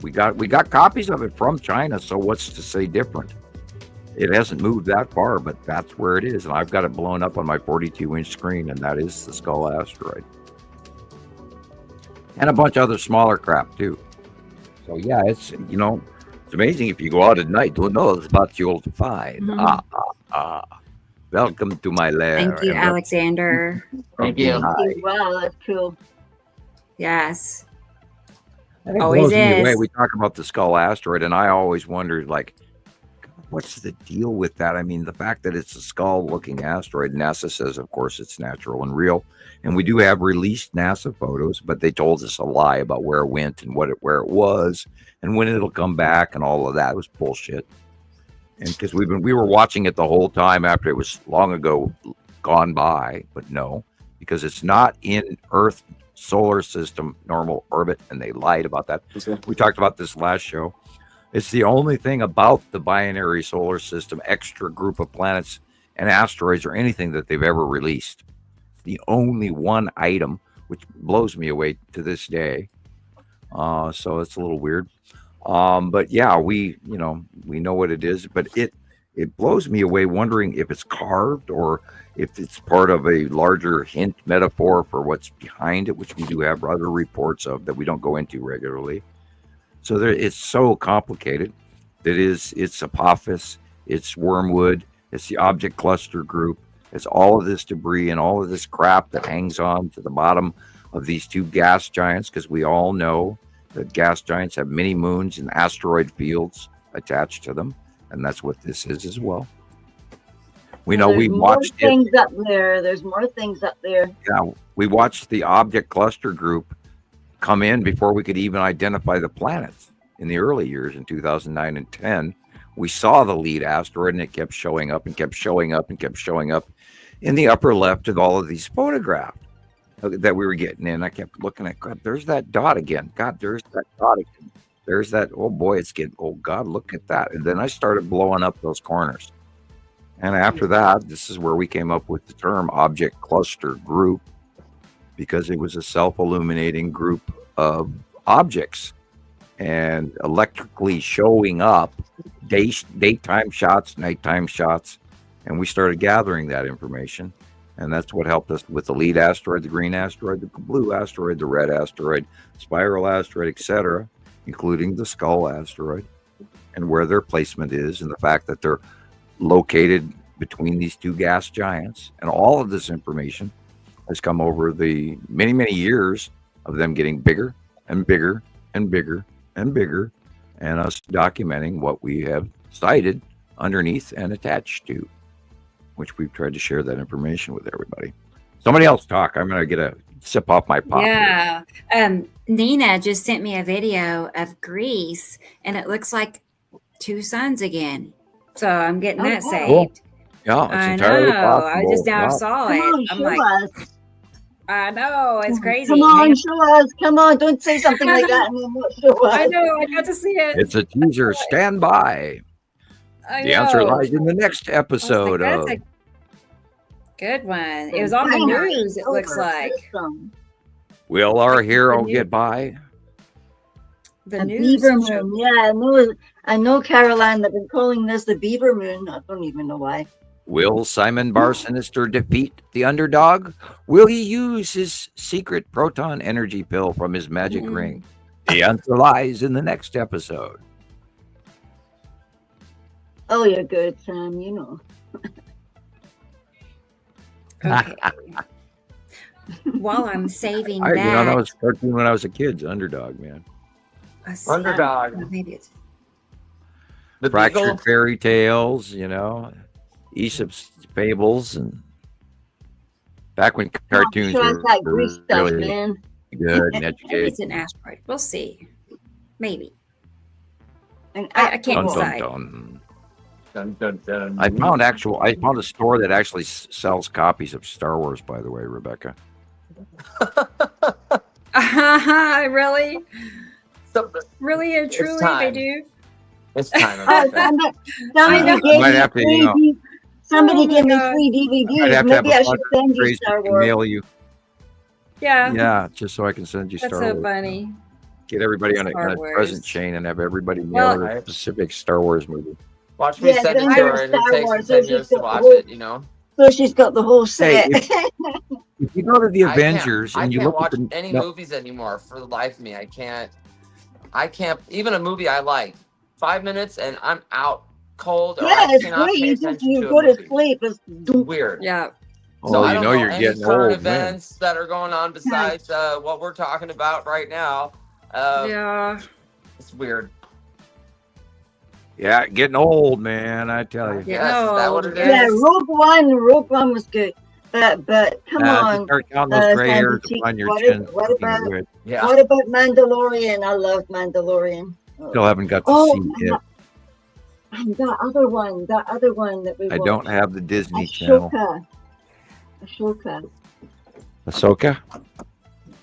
We got copies of it from China, so what's to say different? It hasn't moved that far, but that's where it is, and I've got it blown up on my 42-inch screen, and that is the skull asteroid. And a bunch of other smaller crap too. So yeah, it's it's amazing if you go out at night. Who knows what you'll find? Welcome to my lair. Thank you, Alexander. Thank you. Wow, that's cool. Yes. And it Always blows me away. is. We talk about the skull asteroid, and I always wondered, like, what's the deal with that? I mean, the fact that it's a skull-looking asteroid, NASA says, of course, it's natural and real. And we do have released NASA photos, but they told us a lie about where it went and where it was and when it'll come back and all of that. It was bullshit. And because we were watching it the whole time after it was long ago gone by, but no, because it's not in Earth solar system normal orbit, and they lied about that. We talked about this last show. It's the only thing about the binary solar system extra group of planets and asteroids or anything that they've ever released. It's the only one item, which blows me away to this day. So it's a little weird. But yeah, we know what it is, but it blows me away wondering if it's carved or if it's part of a larger hint metaphor for what's behind it, which we do have other reports of that we don't go into regularly. So it's so complicated. It's Apophis, it's Wormwood, it's the object cluster group, it's all of this debris and all of this crap that hangs on to the bottom of these two gas giants, because we all know that gas giants have many moons and asteroid fields attached to them, and that's what this is as well. We know we watched things up there. There's more things up there. Yeah, we watched the object cluster group come in before we could even identify the planets in the early years in 2009 and 10. We saw the lead asteroid, and it kept showing up and kept showing up and kept showing up in the upper left of all of these photographs that we were getting in. I kept looking at, God, there's that dot again. God, there's that dot again. There's that, oh boy, it's getting, oh God, look at that. And then I started blowing up those corners. And after that, this is where we came up with the term object cluster group, because it was a self-illuminating group of objects and electrically showing up, daytime shots, nighttime shots. And we started gathering that information. And that's what helped us with the lead asteroid, the green asteroid, the blue asteroid, the red asteroid, spiral asteroid, etc., including the skull asteroid, and where their placement is, and the fact that they're located between these two gas giants. And all of this information has come over the many, many years of them getting bigger and bigger and bigger and bigger, and us documenting what we have cited underneath and attached to, which we've tried to share that information with everybody. Somebody else talk. I'm going to get a sip off my pop. Yeah. Nina just sent me a video of Greece, and it looks like two suns again. So I'm getting that saved. Yeah, it's I entirely know. possible. I just now Yeah. saw Come it. on, I'm show like, us. I know. It's crazy. Come on, show us. Come on, don't say something like that and then not show us. I know. I got to see it. It's a teaser. Stand by. I The answer know. lies in the next I was like, episode that's of a good one. It was on the Binary news, it looks solar like. system. Will Our Like the Hero new- Get By? The A news beaver show. moon. Yeah, I know, Caroline. They've been calling this the beaver moon. I don't even know why. Will Simon Bar-Sinister defeat the underdog? Will he use his secret proton energy pill from his magic Mm. ring? The answer lies in the next episode. Oh, you're good, Sam. You know. Okay. While I'm saving That that, was a cartoon when I was a kid. The Underdog, man. Underdog. Maybe it's The Fractured Beagle. Fairy Tales, Aesop's Fables, and back when cartoons Sure, were it's like Greek stuff, really man. good and maybe educated. it's an asteroid. We'll see. Maybe. And I can't Dun, decide. dun, dun. Dun, dun, dun. I found a store that actually sells copies of Star Wars, by the way, Rebecca. Really? So- Really and It's truly, they time. do? It's time. Oh, Rebecca. somebody know. gave Might me have to, free you know. somebody Oh my gave me God. free I'd DVDs. have to have Maybe a I bunch should of send you Tracy Star to Wars. mail you. Yeah. Yeah, just so I can send you That's Star so Wars. funny. Get everybody on Star a Wars. present chain and have everybody Well, mail a specific Star Wars movie. Watch me Yeah, send it then to there's her, and it Star takes me Wars, 10 there's years just to the watch whole- it. So she's got the whole set. Hey, If you go to the I can't- Avengers I and you can't look watch at the any no, movies anymore for the life of me. I can't. Even a movie I like, 5 minutes and I'm out cold. Or Yeah, I it's cannot great. pay You just attention you to go a to movie. sleep. It's It's weird. Yeah. So oh, I you don't know know you're any getting current old, man. events that are going on besides what we're talking about right now. Yeah. It's weird. Yeah, getting old, man. I tell you. Yeah. Yes, is that what it is? yeah. Rogue One was good, but come Just on. start counting those gray hairs Sandy upon your what chin. what looking about- good. Yeah. What about Mandalorian? I loved Mandalorian. Still haven't got to Oh, see it. and that other one that we I watched. don't have the Disney Channel. Ashoka. Ahsoka?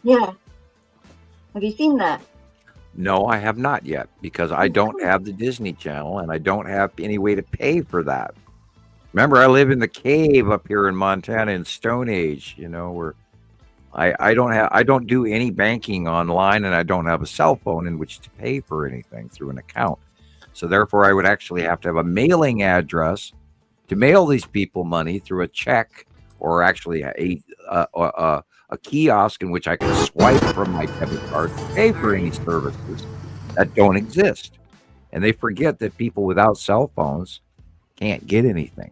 Yeah. Have you seen that? No, I have not yet because I don't have the Disney Channel and I don't have any way to pay for that. Remember, I live in the cave up here in Montana in Stone Age, where I don't do any banking online and I don't have a cell phone in which to pay for anything through an account. So therefore, I would actually have to have a mailing address to mail these people money through a check or actually a kiosk in which I can swipe from my debit card to pay for any services that don't exist. And they forget that people without cell phones can't get anything.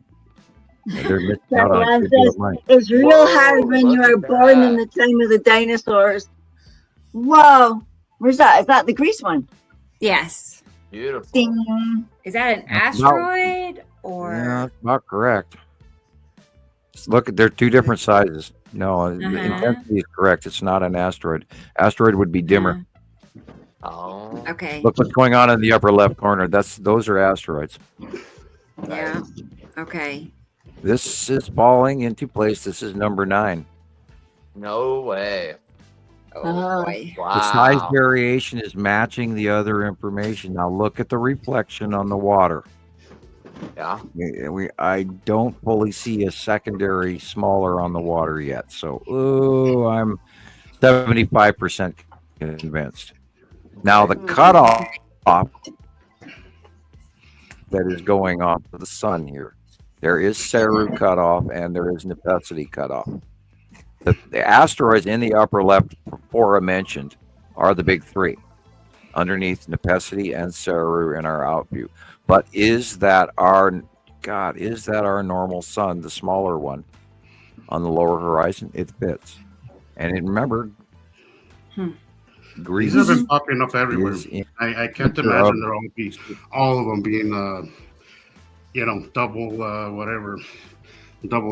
And they're missing out on a Caroline good deal says, of money. It's real Whoa, hard when you look are at born in the that. time of the dinosaurs. Wow. Where's that? Is that the Greece one? Yes. Beautiful. Ding. Is that an That's about- asteroid or? Yeah, that's about correct. Look, they're two different sizes. No, the intensity is correct. It's not an asteroid. Asteroid would be dimmer. Oh. Okay. Look what's going on in the upper left corner. Those are asteroids. Yeah. Okay. This is falling into place. This is number 9. No way. Oh boy. Wow. The size variation is matching the other information. Now look at the reflection on the water. Yeah. I don't fully see a secondary smaller on the water yet. So, I'm 75% convinced. Now the cutoff that is going off of the sun here. There is Saru cutoff and there is Nepenthe cutoff. The asteroids in the upper left aforementioned are the big 3. Underneath Nepenthe and Saru in our outview. But is that our normal sun, the smaller one on the lower horizon? It fits. And remember, Greece These have been popping up everywhere. is in I can't imagine they're all of them being, double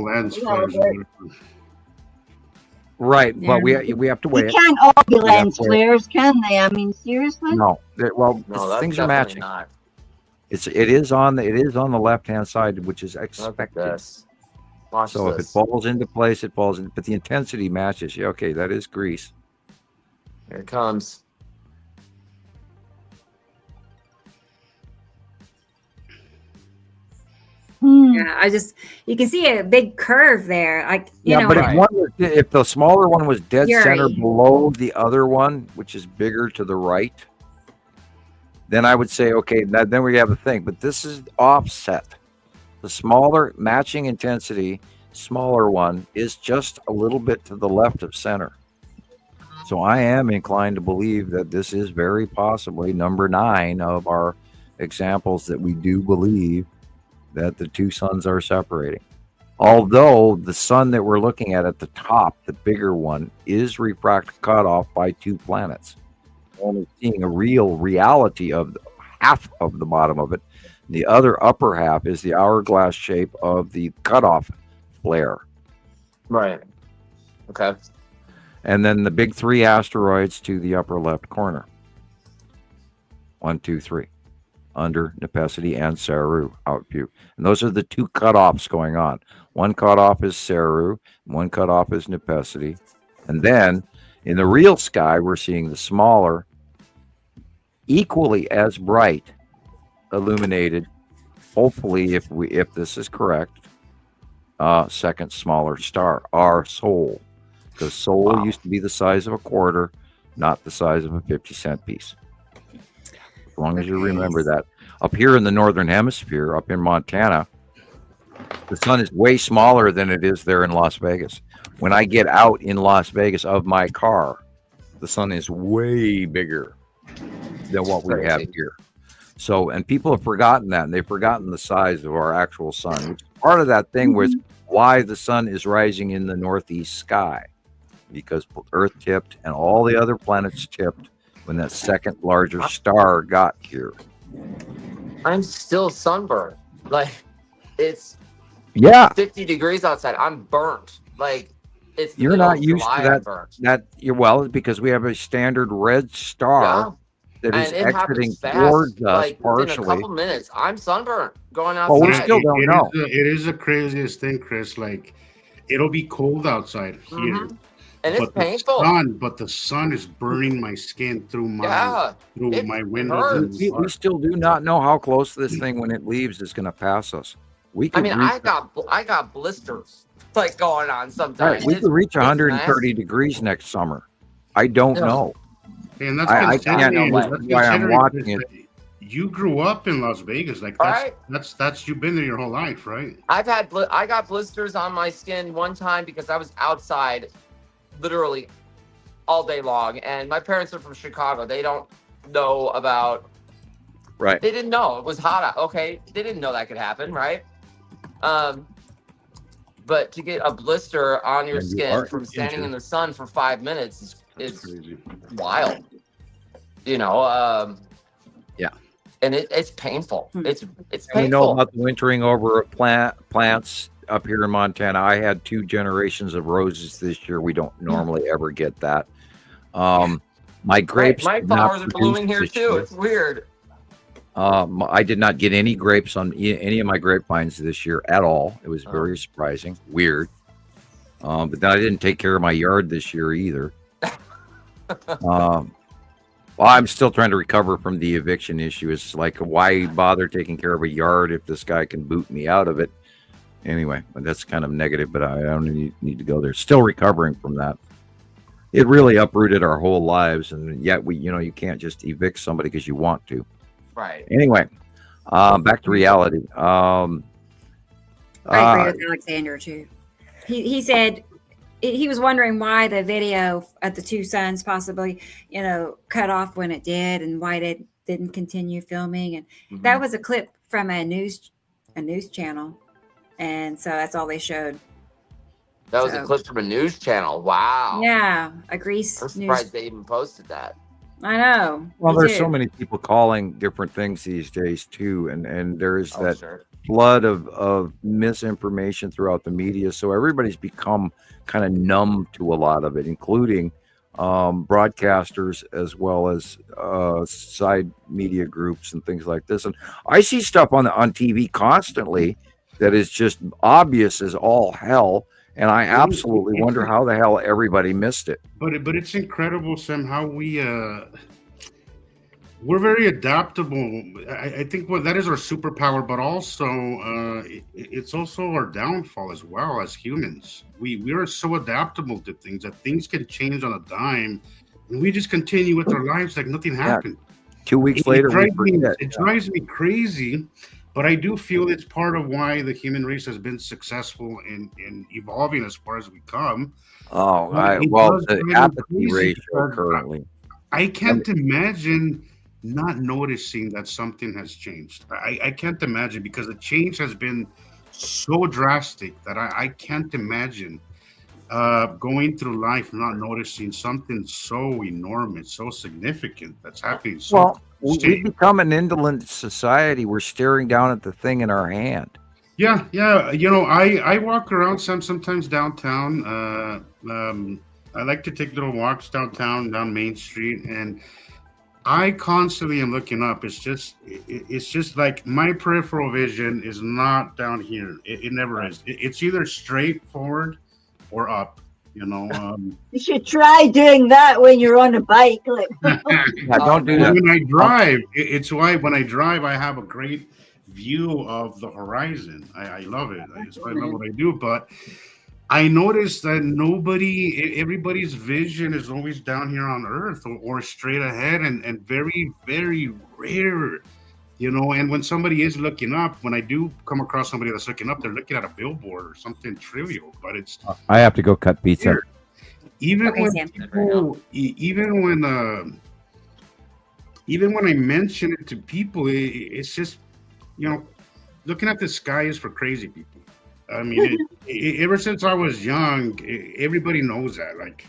lens flares. or whatever. right, Yeah. but we have to They wait. can't all be lens wait. flares, can they? I mean, seriously? No, No, that's things are definitely matching. not. It is on the left hand side, which is Look at expected. this. Watch So if it this. falls into place, it falls in, but the intensity matches. Yeah, okay, that is grease. Here it comes. Yeah, you can see a big curve there. Like, you know, but Right. if the smaller one was dead center Yuri. below the other one, which is bigger to the right, then I would say, okay, then we have a thing. But this is offset. The smaller matching intensity, smaller one is just a little bit to the left of center. So I am inclined to believe that this is very possibly number 9 of our examples that we do believe that the two suns are separating. Although the sun that we're looking at the top, the bigger one, is refracted cut off by 2 planets. Only seeing a real reality of half of the bottom of it. The other upper half is the hourglass shape of the cutoff flare. Right. Okay. And then the big 3 asteroids to the upper left corner. 1, 2, 3. Under Nepesity and Saru out view. And those are the 2 cutoffs going on. One cutoff is Saru, one cutoff is Nepesity. And then in the real sky, we're seeing the smaller, equally as bright, illuminated, hopefully, if this is correct, second smaller star, our Sol. Because Sol used to be the size of a quarter, not the size of a 50-cent piece. As long as you remember that. Up here in the northern hemisphere, up in Montana, the sun is way smaller than it is there in Las Vegas. When I get out in Las Vegas of my car, the sun is way bigger than what we have here. So, and people have forgotten that, and they've forgotten the size of our actual sun, which is part of that thing was why the sun is rising in the northeast sky, because Earth tipped and all the other planets tipped when that second larger star got here. I'm still sunburned. Like, it's 50 degrees outside. I'm burnt. Like, it's you're not used to that. Burnt. Because we have a standard red star that is exiting towards us partially. In a couple minutes, I'm sunburned going outside. Well, we still don't know. It is the craziest thing, Chris. Like, it'll be cold outside here. And it's painful. But the sun is burning my skin through my windows. We still do not know how close this thing, when it leaves, is going to pass us. I got blisters like going on sometimes. Right, we could reach 130 degrees next summer. I don't know. And that's I can't know why I'm watching it. You grew up in Las Vegas, like that's you've been there your whole life, right? I got blisters on my skin one time because I was outside literally all day long, and my parents are from Chicago. They don't know about they didn't know it was hot out. Okay, they didn't know that could happen, right? But to get a blister on your skin from standing in the sun for 5 minutes is wild, you know. And it's painful. It's painful. We know about the wintering over of plants up here in Montana. I had 2 generations of roses this year. We don't normally ever get that. My grapes, my flowers are blooming here too. It's weird. I did not get any grapes on any of my grapevines this year at all. It was very surprising, weird. But then I didn't take care of my yard this year either. Well, I'm still trying to recover from the eviction issue. It's like, why bother taking care of a yard if this guy can boot me out of it? Anyway, that's kind of negative, but I don't need to go there. Still recovering from that. It really uprooted our whole lives, and yet you can't just evict somebody because you want to. Right. Anyway, back to reality. I agree with Alexander too. He said he was wondering why the video of the 2 suns possibly, cut off when it did, and why it didn't continue filming. And that was a clip from a news channel, and so that's all they showed. That was a clip from a news channel. Wow. Yeah, a Greece. I'm surprised they even posted that. I know. Well, there's so many people calling different things these days too, and there's that flood of misinformation throughout the media. So everybody's become kind of numb to a lot of it, including broadcasters as well as side media groups and things like this. And I see stuff on TV constantly that is just obvious as all hell. And I absolutely wonder how the hell everybody missed it. But it's incredible, Sam, how we're very adaptable. I think that is our superpower, but also it's also our downfall as well as humans. We are so adaptable to things that things can change on a dime, and we just continue with our lives like nothing happened. 2 weeks later, it drives me crazy. But I do feel it's part of why the human race has been successful in evolving as far as we come. The apathy ratio currently. I can't imagine not noticing that something has changed. I can't imagine, because the change has been so drastic that I can't imagine going through life not noticing something so enormous, so significant that's happening. We become an indolent society. We're staring down at the thing in our hand. Yeah. I walk around sometimes downtown. I like to take little walks downtown, down Main Street, and I constantly am looking up. It's just like my peripheral vision is not down here. It never is. It's either straight forward or up. You should try doing that when you're on a bike. Like, don't do that. When I drive, it's why when I drive, I have a great view of the horizon. I love it. It's why I love what I do. But I noticed that everybody's vision is always down here on Earth or straight ahead, and very, very rare. And when somebody is looking up, when I do come across somebody that's looking up, they're looking at a billboard or something trivial. But it's I have to go cut pizza. Even when I mention it to people, it's just looking at the sky is for crazy people. I mean, ever since I was young, everybody knows that. Like,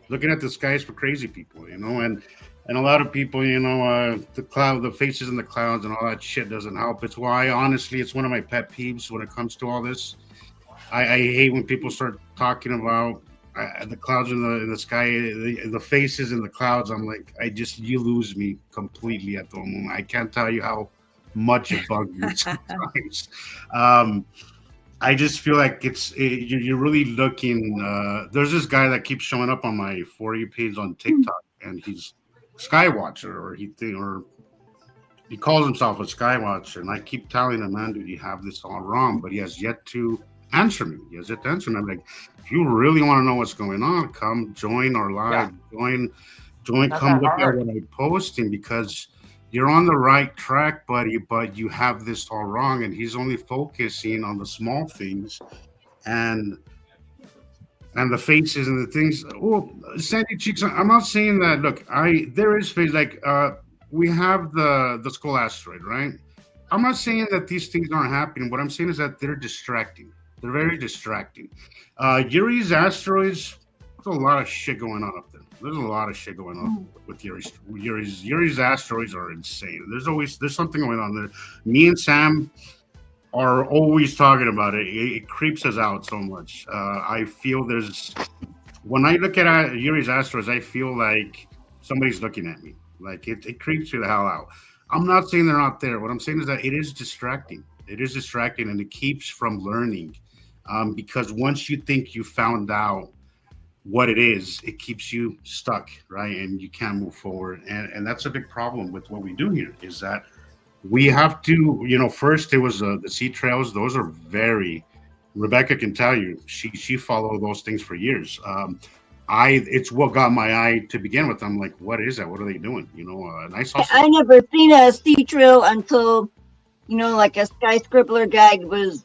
looking at the sky is for crazy people, and a lot of people, the faces in the clouds and all that shit doesn't help. It's why, honestly, it's one of my pet peeves when it comes to all this. I hate when people start talking about the clouds in the sky, the faces in the clouds. I'm like, you lose me completely at the moment. I can't tell you how much it bugs me sometimes. I just feel like you're really looking. There's this guy that keeps showing up on my For You page on TikTok, and he's Skywatcher, or he calls himself a Skywatcher, and I keep telling him, man, dude, you have this all wrong, but he has yet to answer me. I'm like, if you really want to know what's going on, come join our live, join, come look at what I'm posting, because you're on the right track, buddy, but you have this all wrong. And he's only focusing on the small things and the faces and the things. Oh, Sandy Cheeks, I'm not saying that. Look, there is face, like we have the Skull asteroid, right? I'm not saying that these things aren't happening. What I'm saying is that they're distracting. They're very distracting. Uri's asteroids, there's a lot of shit going on up there. There's a lot of shit going on with Uri's asteroids are insane. There's something going on there. Me and Sam are always talking about it. It creeps us out so much. I feel when I look at Uri's asteroids, I feel like somebody's looking at me. Like it creeps me the hell out. I'm not saying they're not there. What I'm saying is that it is distracting. It is distracting, and it keeps from learning. Because once you think you found out what it is, it keeps you stuck, right? And you can't move forward. And that's a big problem with what we do here, is that we have to, first it was the sea trails. Those are Rebecca can tell you, she followed those things for years. It's what got my eye to begin with. I'm like, what is that? What are they doing? And I never seen a sea trail until, like a Sky Scribbler guide was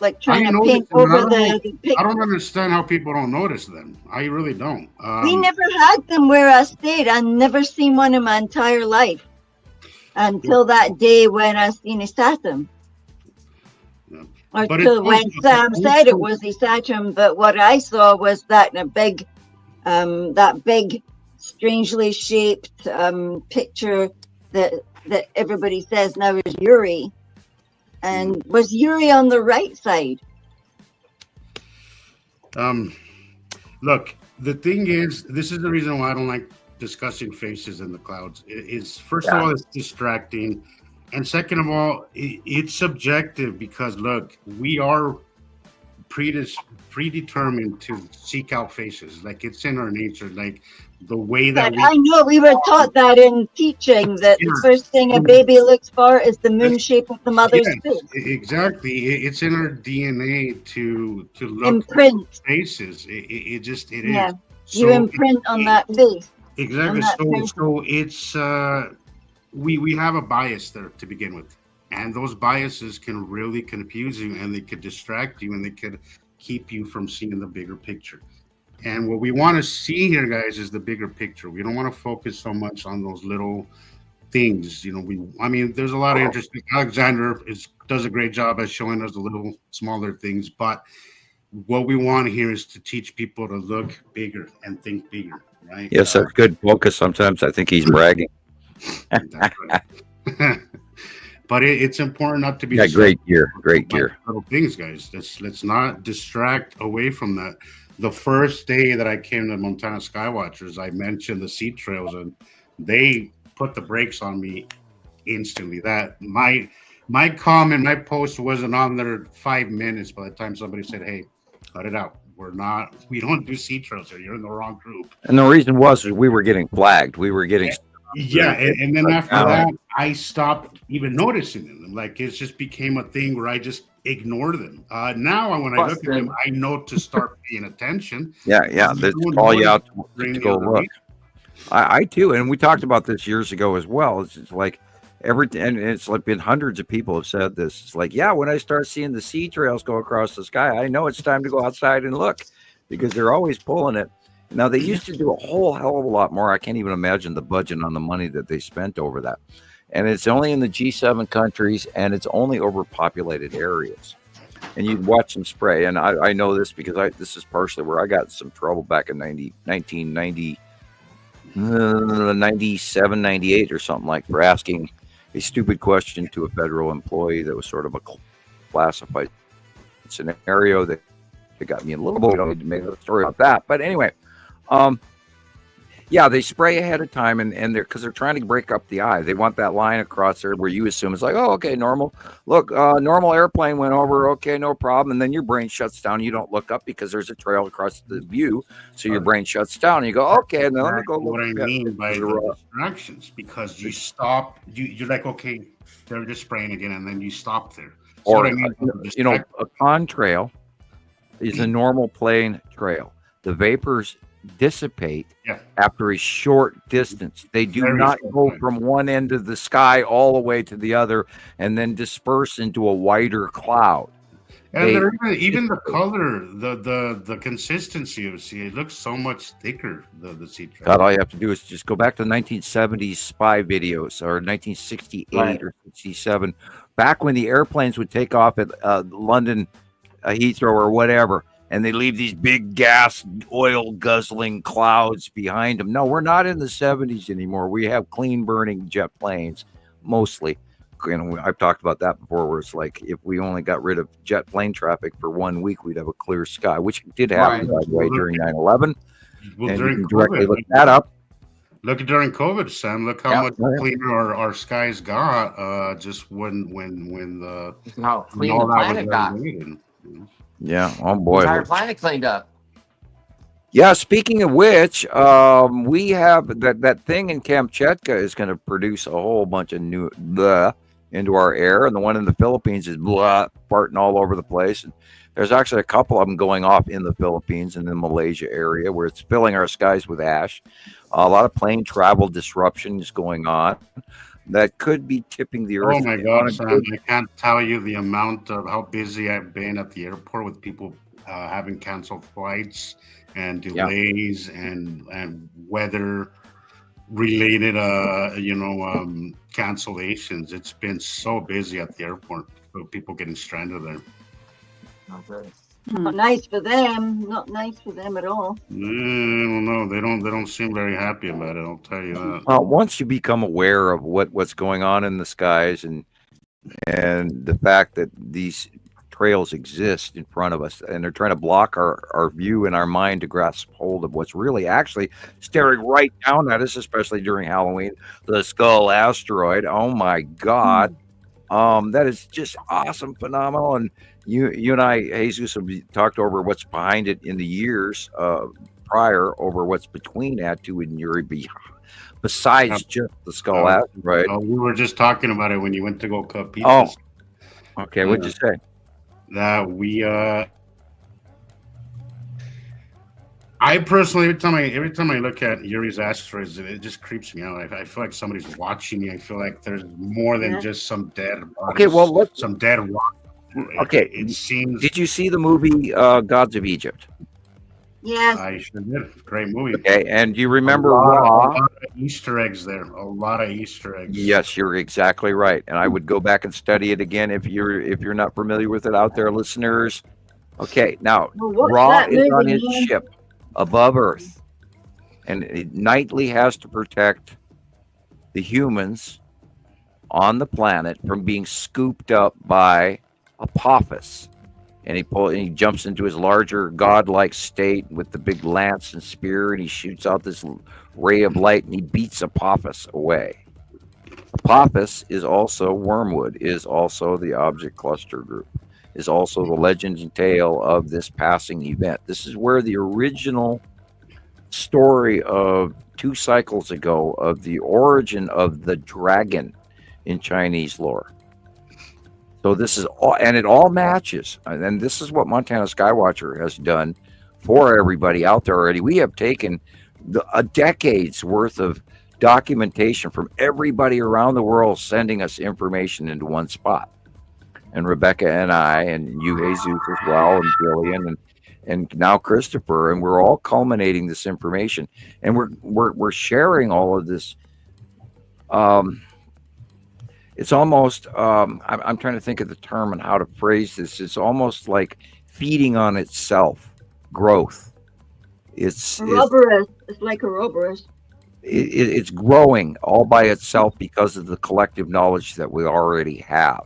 like trying to paint over the picture. I don't understand how people don't notice them. I really don't. We never had them where I stayed. I never seen one in my entire life until that day when I seen a Saturn. Yeah. Or till when Sam said it was a Saturn, but what I saw was that big, strangely shaped picture that everybody says now is Uri. And was Uri on the right side? Look, The thing is, this is the reason why I don't like discussing faces in the clouds. It's first of all, it's distracting, and second of all, it's subjective because look, we are predetermined to seek out faces. Like it's in our nature. Like the way that But I know we were taught that in teaching that the first thing a baby looks for is the moon shape of the mother's face. Exactly. It's in our DNA to look Imprint. at faces. It just it Yeah. is. You imprint on that face. Exactly. on So it's we have a bias there to begin with, and those biases can really confuse you, and they could distract you, and they could keep you from seeing the bigger picture. And what we want to see here, guys, is the bigger picture. We don't want to focus so much on those little things. You know, I mean, there's a lot of interesting. Alexander does a great job at showing us the little smaller things, but what we want here is to teach people to look bigger and think bigger, right? Yes, that's good focus. Sometimes I think he's bragging. That's right. But it's important not to be. Yeah, great gear. Little things, guys. Let's not distract away from that. The first day that I came to Montana Skywatchers, I mentioned the sea trails, and they put the brakes on me instantly. That my comment, my post wasn't on there 5 minutes by the time somebody said, "Hey, cut it out. We don't do sea trails here. You're in the wrong group." And the reason was we were getting flagged. We were getting and then after that, I stopped even noticing them. Like it just became a thing where I just ignore them. Now, when I look at them, I know to start paying attention. Yeah. They call you out to go look. I too, and we talked about this years ago as well. It's just like and it's like been hundreds of people have said this. It's like, yeah, when I start seeing the sea trails go across the sky, I know it's time to go outside and look because they're always pulling it. Now, they used to do a whole hell of a lot more. I can't even imagine the budget on the money that they spent over that. And it's only in the G7 countries, and it's only overpopulated areas. And you'd watch them spray. And I know this because this is partially where I got in some trouble back in 1990, 97, 98 or something like for asking a stupid question to a federal employee that was sort of a classified scenario that got me in a little bit. We don't need to make a story about that. But anyway, yeah, they spray ahead of time, and they're trying to break up the eye. They want that line across there where you assume it's like, oh, okay, normal. Look, normal airplane went over, okay, no problem. And then your brain shuts down. You don't look up because there's a trail across the view, so your brain shuts down. And you go, okay, and then let me go. What I mean by the distractions, because you stop, you're like, okay, they're just spraying again, and then you stop there. So or what I mean, a contrail is a normal plane trail. The vapors dissipate after a short distance. They do not go from one end of the sky all the way to the other and then disperse into a wider cloud. And even the color, the consistency of sea, it looks so much thicker. The sea trail. God, all you have to do is just go back to 1970s spy videos or 1968 or 67, back when the airplanes would take off at London, Heathrow or whatever. And they leave these big gas oil guzzling clouds behind them. No, we're not in the 70s anymore. We have clean burning jet planes, mostly. And I've talked about that before, where it's like if we only got rid of jet plane traffic for 1 week, we'd have a clear sky, which did happen, by the way, during 9/11. Well, and during you can directly COVID, look that up. Look at during COVID, Sam. Look how much cleaner our skies got. Just when the how clean the planet got. Yeah. Oh boy. The entire planet cleaned up. Yeah. Speaking of which, we have that thing in Kamchatka is going to produce a whole bunch of new blah into our air, and the one in the Philippines is blah farting all over the place. And there's actually a couple of them going off in the Philippines and the Malaysia area where it's filling our skies with ash. A lot of plane travel disruptions going on that could be tipping the earth. Oh my God, Sam, I can't tell you the amount of how busy I've been at the airport with people having canceled flights and delays and weather related cancellations. It's been so busy at the airport with people getting stranded there. Okay. Not nice for them. Not nice for them at all. No, they don't seem very happy about it. I'll tell you that. Once you become aware of what's going on in the skies and the fact that these trails exist in front of us, and they're trying to block our view and our mind to grasp hold of what's really actually staring right down at us, especially during Halloween. The Skull Asteroid. Oh my God. That is just awesome, phenomenal. And you and I, Jesus, have talked over what's behind it in the years prior, over what's between Attu and Uri, besides just the Skull Asteroid. We were just talking about it when you went to go cut pieces. Oh, okay. What'd you say? That we I personally, every time I look at Uri's asteroids, it just creeps me out. I feel like somebody's watching me. I feel like there's more than just some dead bodies, Okay, well, some dead rock. Okay. It seems. Did you see the movie Gods of Egypt? Yes. I sure did. Great movie. Okay, and do you remember a Ra? lot of Easter eggs there. A lot of Easter eggs. Yes, you're exactly right. And I would go back and study it again if you're not familiar with it out there, listeners. Okay, now Ra is on his ship above Earth, and it nightly has to protect the humans on the planet from being scooped up by Apophis. And he jumps into his larger godlike state with the big lance and spear, and he shoots out this ray of light, and he beats Apophis away. Apophis is also Wormwood, is also the object cluster group, is also the legend and tale of this passing event. This is where the original story of 2 cycles ago of the origin of the dragon in Chinese lore. So this is all, and it all matches. And this is what Montana Skywatcher has done for everybody out there already. We have taken a decade's worth of documentation from everybody around the world, sending us information into one spot. And Rebecca and I, and you, Jesus, as well, and Gillian, and now Christopher, and we're all culminating this information, and we're sharing all of this. It's almost I'm trying to think of the term and how to phrase this. It's almost like feeding on itself, growth. It's like Ouroboros. It's growing all by itself because of the collective knowledge that we already have,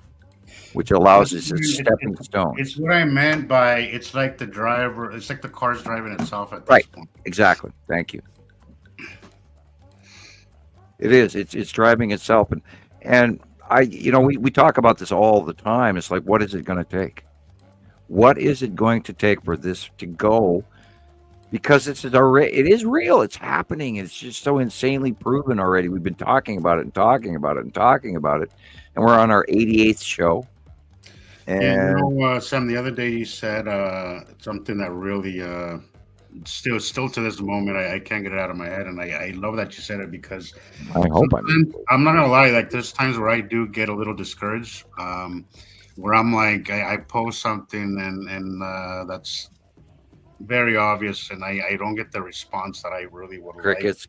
which allows us a stepping stone. It's what I meant by it's like the driver. It's like the car's driving itself at this point. Exactly. Thank you. It is. It's driving itself, and we talk about this all the time. It's like, what is it going to take? What is it going to take for this to go? Because it is real. It's happening. It's just so insanely proven already. We've been talking about it and talking about it and talking about it, and we're on our 88th show. And Sam, the other day you said something that really still to this moment I can't get it out of my head, and I love that you said it, because I'm not gonna lie, like there's times where I do get a little discouraged, where I'm like I post something and that's very obvious, and I don't get the response that I really would crickets.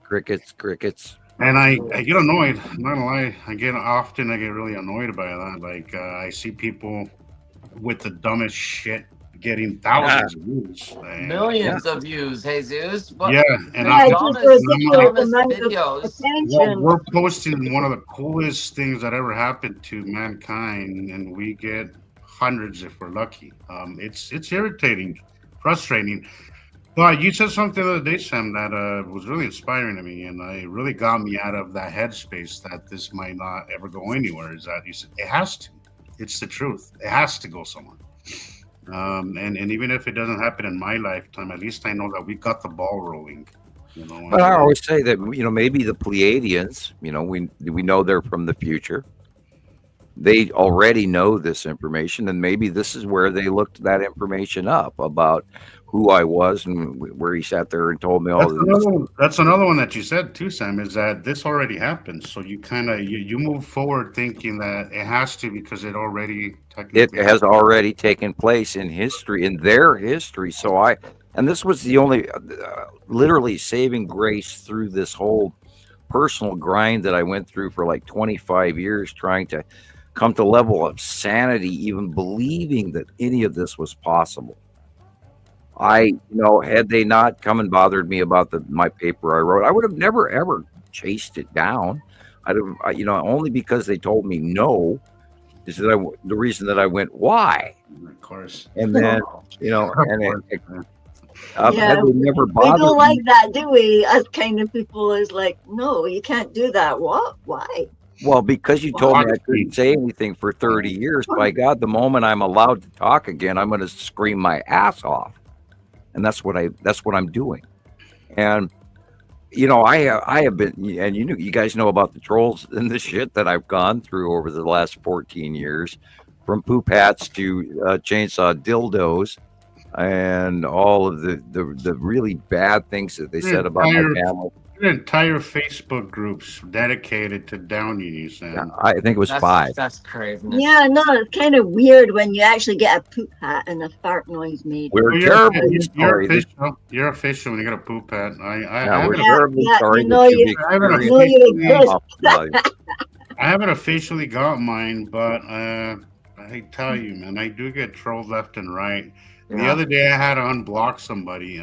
And I get annoyed. I'm not gonna lie, I get really annoyed by that. Like I see people with the dumbest shit getting thousands of views, millions of views, Jesus. And we're posting one of the coolest things that ever happened to mankind, and we get hundreds if we're lucky. It's irritating, frustrating. But you said something the other day, Sam, that was really inspiring to me, and it really got me out of that headspace that this might not ever go anywhere. Is that you said it has to? It's the truth. It has to go somewhere. And even if it doesn't happen in my lifetime, at least I know that we got the ball rolling. But I always say that maybe the Pleiadians, we know they're from the future. They already know this information, and maybe this is where they looked that information up about who I was, and where he sat there and told me all this. That's another one that you said too, Sam, is that this already happened. So you kind of you move forward thinking that it has to, because it already technically has already taken place in history, in their history. So and this was the only literally saving grace through this whole personal grind that I went through for like 25 years, trying to come to a level of sanity, even believing that any of this was possible. Had they not come and bothered me about my paper I wrote, I would have never ever chased it down. Only because they told me no is the reason that I went. Why? Of course. And then, you know, and Yeah, had they never we bothered don't me, like that, do we? Us kind of people is like, no, you can't do that. What? Why? well, because you told me I Honesty. couldn't say anything for 30 years, by God, the moment I'm allowed to talk again, I'm going to scream my ass off. And that's what I'm doing. And you know, I have been, and you guys know about the trolls and the shit that I've gone through over the last 14 years, from poop hats to chainsaw dildos, and all of the really bad things that they said about my family. Entire Facebook groups dedicated to downing you, Sam. Yeah, I think it was 5. That's crazy. Yeah, no, it's kind of weird when you actually get a poop hat and a fart noise made. We're terribly You're sorry. official. You're official when you get a poop hat. Yeah, we're Yeah, terribly yeah, sorry you know that you- you've I haven't You know you experienced exist. I haven't officially got mine, but I tell you, man, I do get trolled left and right. The Yeah. other day, I had to unblock somebody,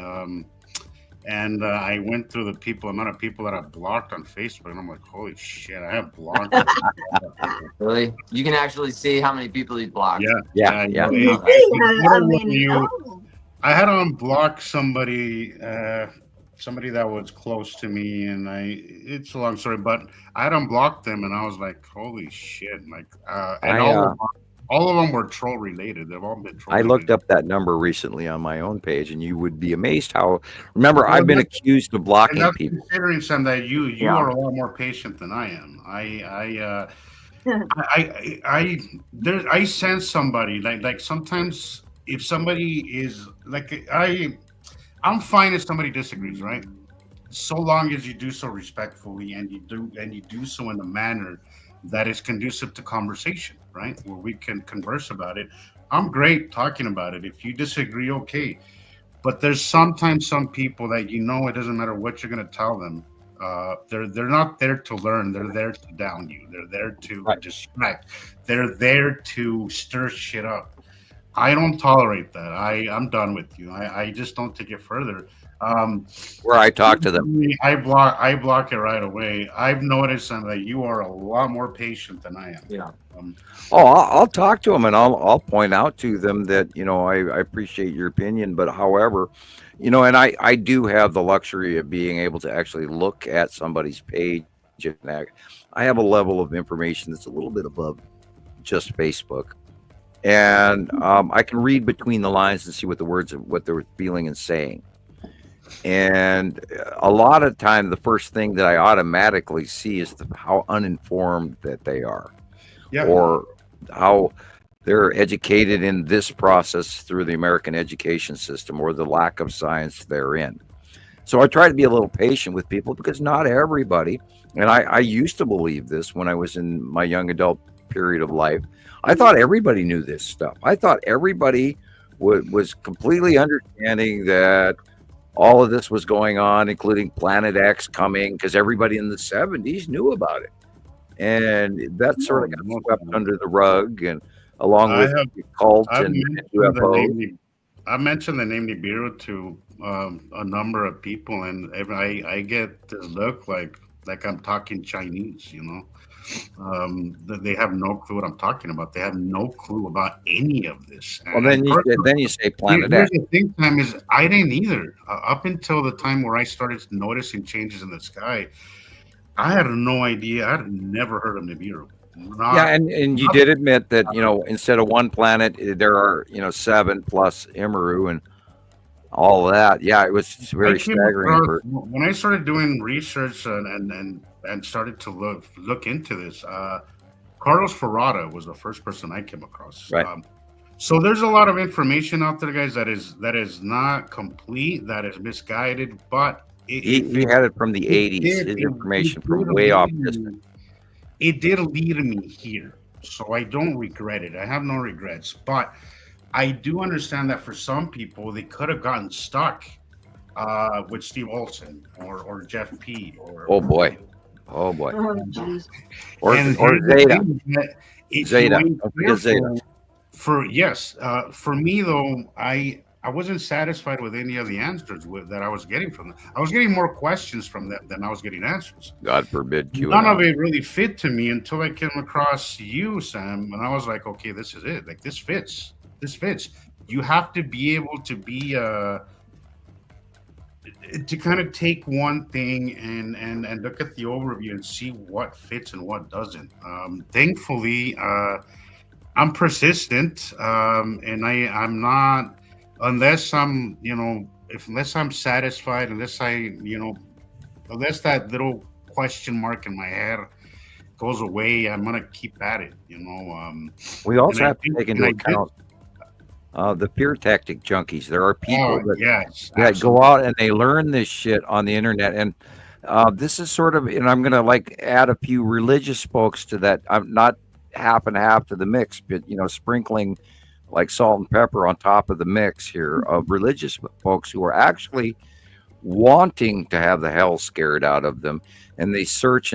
and I went through the amount of people that I blocked on Facebook, and I'm like, holy shit, I have blocked. Really? You can actually see how many people you blocked. Yeah. I mean, I had to unblock somebody, somebody that was close to me, and it's a long story, but I had unblocked them, and I was like, holy shit, like, and all of them were troll related. They've all been troll I looked related. up that number recently on my own page, and you would be amazed how. Remember, I've been accused of blocking And that's people. considering, Sam, that you Yeah. are a lot more patient than I am. I sense somebody like sometimes if somebody is like I'm fine if somebody disagrees, right? So long as you do so respectfully and you do so in a manner that is conducive to conversation, right? Where we can converse about it. I'm great talking about it. If you disagree, okay. But there's sometimes some people that it doesn't matter what you're going to tell them. They're not there to learn. They're there to down you. They're there to distract. They're there to stir shit up. I don't tolerate that. I'm done with you. I just don't take it further. Where I talk to them. I block it right away. I've noticed that you are a lot more patient than I am. Yeah. I'll talk to them, and I'll point out to them that I appreciate your opinion, but however, and I do have the luxury of being able to actually look at somebody's page, and I have a level of information that's a little bit above just Facebook, and I can read between the lines and see what they're feeling and saying. And a lot of time, the first thing that I automatically see is how uninformed that they are, or how they're educated in this process through the American education system, or the lack of science therein. So I try to be a little patient with people, because not everybody, and I used to believe this when I was in my young adult period of life. I thought everybody knew this stuff. I thought everybody was completely understanding that all of this was going on, including Planet X coming, because everybody in the 70s knew about it. And that sort of got swept under the rug, and along with the cult and UFO. I mentioned the name Nibiru to a number of people, and I get this look like I'm talking Chinese, they have no clue what I'm talking about. They have no clue about any of this. Well, then you say Planet X. The thing, Time, is I didn't either. Up until the time where I started noticing changes in the sky, I had no idea. I had never heard of Nibiru. And you did admit that instead of one planet, there are 7 plus Imru and all that. Yeah, it was very staggering. When I started doing research and started to look into this, Carlos Ferrata was the first person I came across. Right. So there's a lot of information out there, guys, that is not complete, that is misguided, but he had it from the 80s. His information from way off distance. It did lead me here, so I don't regret it. I have no regrets, but I do understand that for some people, they could have gotten stuck with Steve Olson or Jeff P. Oh boy. Or Zeta. For me though, I wasn't satisfied with any of the answers that I was getting from them. I was getting more questions from them than I was getting answers. God forbid. None of it really fit to me until I came across you, Sam, and I was like, okay, this is it. Like, this fits. this fits. You have to be able to be to kind of take one thing and look at the overview and see what fits and what doesn't. Thankfully, I'm persistent, and I'm not, unless I'm, unless I'm satisfied, unless that little question mark in my head goes away, I'm gonna keep at it. We also And I have to think, take into account the fear tactic junkies. There are people that yes, go absolutely. out and they learn this shit on the internet, and this is sort of, and I'm gonna like add a few religious folks to that. I'm not half and half to the mix, but sprinkling like salt and pepper on top of the mix here of religious folks who are actually wanting to have the hell scared out of them, and they search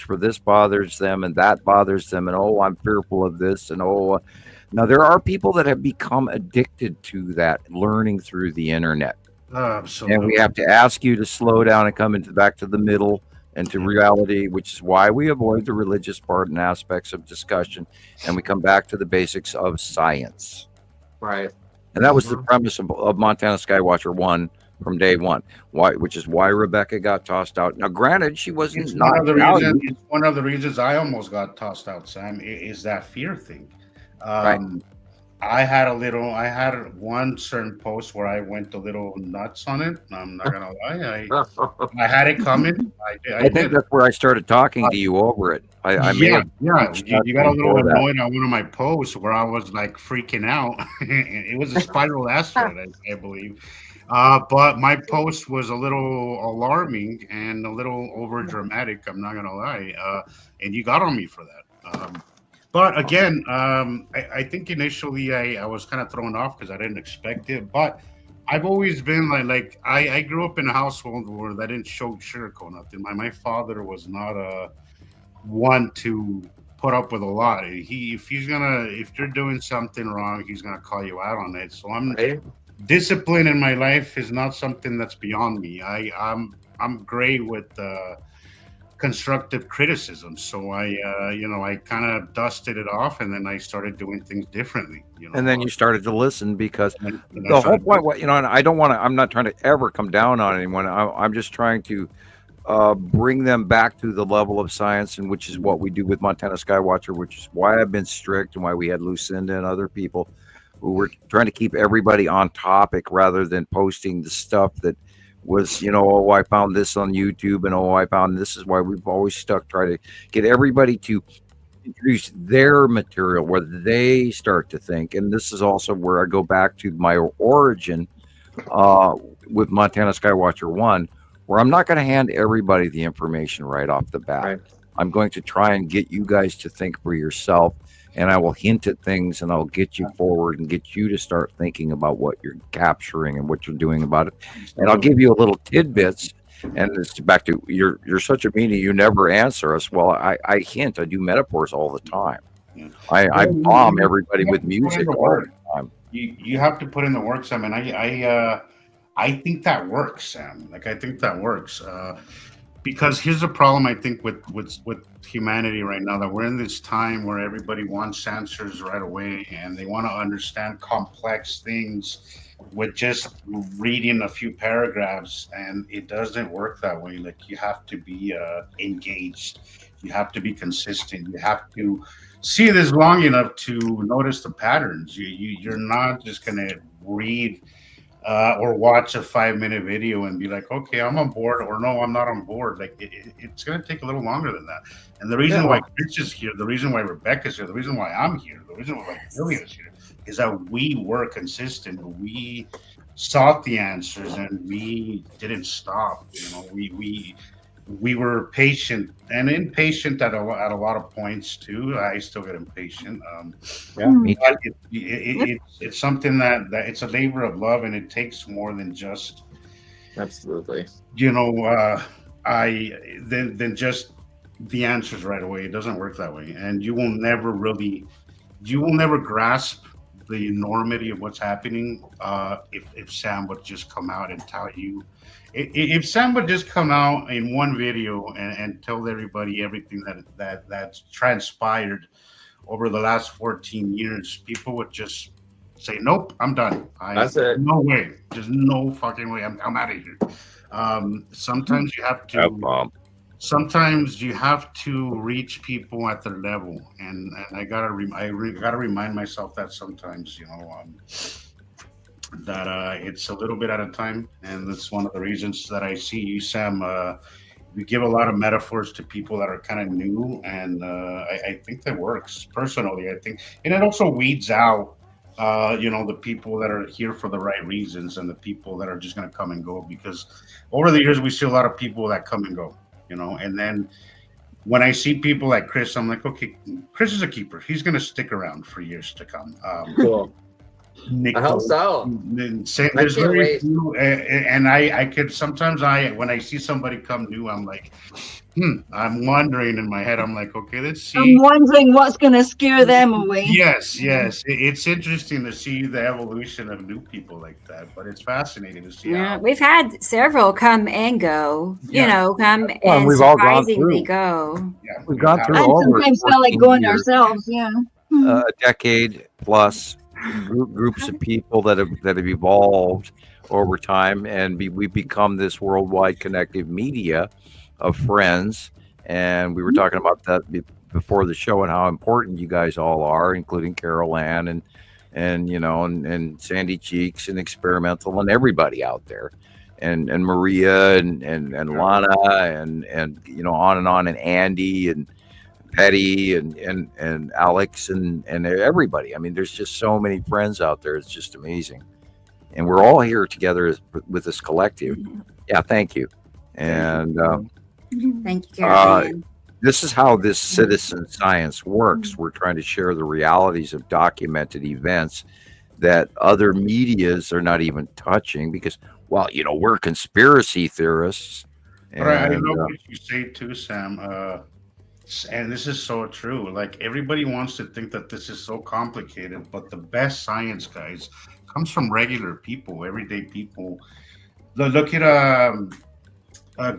for this bothers them and that bothers them, and oh, I'm fearful of this, and oh, now there are people that have become addicted to that learning through the internet, and we Absolutely. have to ask you to slow down and come into back to the middle and to reality, which is why we avoid the religious part and aspects of discussion, and we come back to the basics of science. Right. And that was the premise of Montana Skywatcher 1 from day one, which is why Rebecca got tossed out. Now, granted, she wasn't It's not one of the valued. reasons. It's one of the reasons I almost got tossed out, Sam. Is that fear thing? Right. I had one certain post where I went a little nuts on it. I'm not gonna lie. I had it coming. I I think did. that's where I started talking to you over it. I may Yeah, have yeah. reached You, out you to got a you little for that. annoyed on one of my posts where I was like freaking out. It was a spiral asteroid, I believe. But my post was a little alarming and a little over dramatic. I'm not gonna lie. And you got on me for that. But again, I think initially I was kind of thrown off because I didn't expect it. But I've always been like I grew up in a household where they didn't sugarcoat nothing. My father was not a one to put up with a lot. If you're doing something wrong, he's gonna call you out on it. So Right. discipline in my life is not something that's beyond me. I'm great with constructive criticism. So I kind of dusted it off, and then I started doing things differently. And then you started to listen because and I the whole started point, and I don't want to, I'm not trying to ever come down on anyone. I'm just trying to bring them back to the level of science, and which is what we do with Montana Skywatcher, which is why I've been strict and why we had Lucinda and other people who were trying to keep everybody on topic rather than posting the stuff that was, oh, I found this on YouTube, and oh, I found this. Is why we've always try to get everybody to introduce their material where they start to think. And this is also where I go back to my origin with Montana Skywatcher 1, where I'm not going to hand everybody the information right off the bat. Right. I'm going to try and get you guys to think for yourself, and I will hint at things, and I'll get you forward and get you to start thinking about what you're capturing and what you're doing about it. And I'll give you a little tidbits. And it's back to you're such a meanie, you never answer us. Well, I hint, I do metaphors all the time. I bomb everybody with music all the time. You have to put in the work, Sam, and I think that works, Sam. Like I think that works. Because here's the problem I think with humanity right now, that we're in this time where everybody wants answers right away, and they want to understand complex things with just reading a few paragraphs, and it doesn't work that way. Like you have to be engaged, you have to be consistent, you have to see this long enough to notice the patterns. You're not just gonna read or watch a 5-minute video and be like, okay, I'm on board, or no, I'm not on board. Like it's going to take a little longer than that. And the reason why Chris is here, the reason why Rebecca's here, the reason why I'm here, the reason why Billy is here, is that we were consistent. We sought the answers and we didn't stop. We were patient and impatient at a lot of points too. I still get impatient. But it's something that it's a labor of love, and it takes more than just Absolutely. than just the answers right away. It doesn't work that way, and you will never grasp the enormity of what's happening if Sam would just come out and tell you. If Sam would just come out in one video and tell everybody everything that's transpired over the last 14 years, people would just say, nope, I'm done. That's it. No way. There's no fucking way. I'm out of here. Sometimes you have to. Sometimes you have to reach people at their level, and I gotta remind myself that sometimes, that it's a little bit at a time, and that's one of the reasons that I see you, Sam. We give a lot of metaphors to people that are kind of new, and I think that works personally. I think, and it also weeds out, the people that are here for the right reasons and the people that are just going to come and go. Because over the years, we see a lot of people that come and go, and then when I see people like Chris, I'm like, okay, Chris is a keeper. He's going to stick around for years to come. Cool. Nick, I hope so. There's very few, and I could sometimes when I see somebody come new, I'm like, I'm wondering in my head. I'm like, okay, let's see. I'm wondering what's going to scare them away. Yes. It's interesting to see the evolution of new people like that, but it's fascinating to see. Yeah, we've had several come and go. Come Well, and we've all gone surprisingly through. go. Yeah, We've gone through And over sometimes feel like 14 going years, ourselves. Yeah. a decade plus groups of people that have evolved over time, and we become this worldwide connective media of friends. And we were talking about that before the show, and how important you guys all are, including Carol Ann and Sandy Cheeks and Experimental and everybody out there, and Maria and Lana and on, and Andy and Petty and Alex and everybody. I mean, there's just so many friends out there. It's just amazing, and we're all here together with this collective. Yeah, thank you. And Thank you, Carol. this is how this citizen science works. We're trying to share the realities of documented events that other medias are not even touching, because, well, we're conspiracy theorists. But I love what you say too, Sam. And this is so true. Like, everybody wants to think that this is so complicated, but the best science, guys, comes from regular people, everyday people. Look at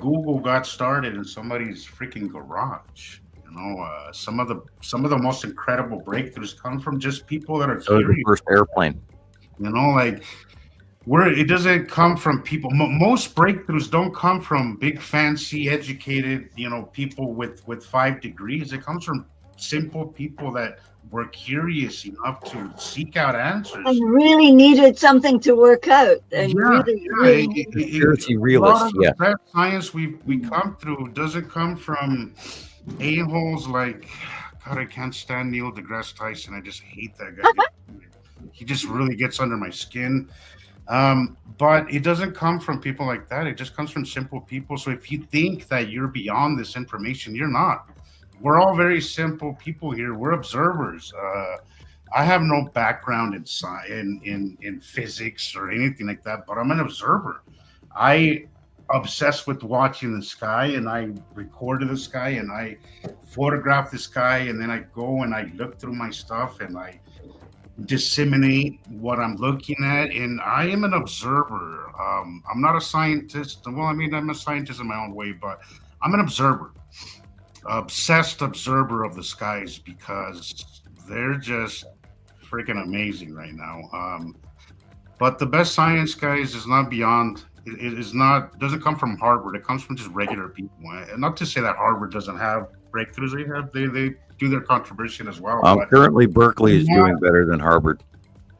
Google got started in somebody's freaking garage. Some of the most incredible breakthroughs come from just people that are curious. The first airplane. It doesn't come from people. Most breakthroughs don't come from big, fancy, educated, people with 5 degrees. It comes from simple people that were curious enough to seek out answers. And really needed something to work out. And Conspiracy realists. The best science we come through doesn't come from a-holes like, God, I can't stand Neil deGrasse Tyson. I just hate that guy. He just really gets under my skin. But it doesn't come from people like that. It just comes from simple people. So if you think that you're beyond this information, you're not. We're all very simple people here. We're observers. I have no background in physics or anything like that, but I'm an observer. I obsessed with watching the sky, and I recorded the sky, and I photograph the sky, and then I go and I look through my stuff, and I disseminate what I'm looking at, and I am an observer. I'm not a scientist. Well, I mean, I'm a scientist in my own way, but I'm an observer, obsessed observer of the skies, because they're just freaking amazing right now. But the best science, guys, is not beyond. Doesn't come from Harvard. It comes from just regular people. And not to say that Harvard doesn't have breakthroughs. They do their contribution as well. Currently, Berkeley is doing better than Harvard.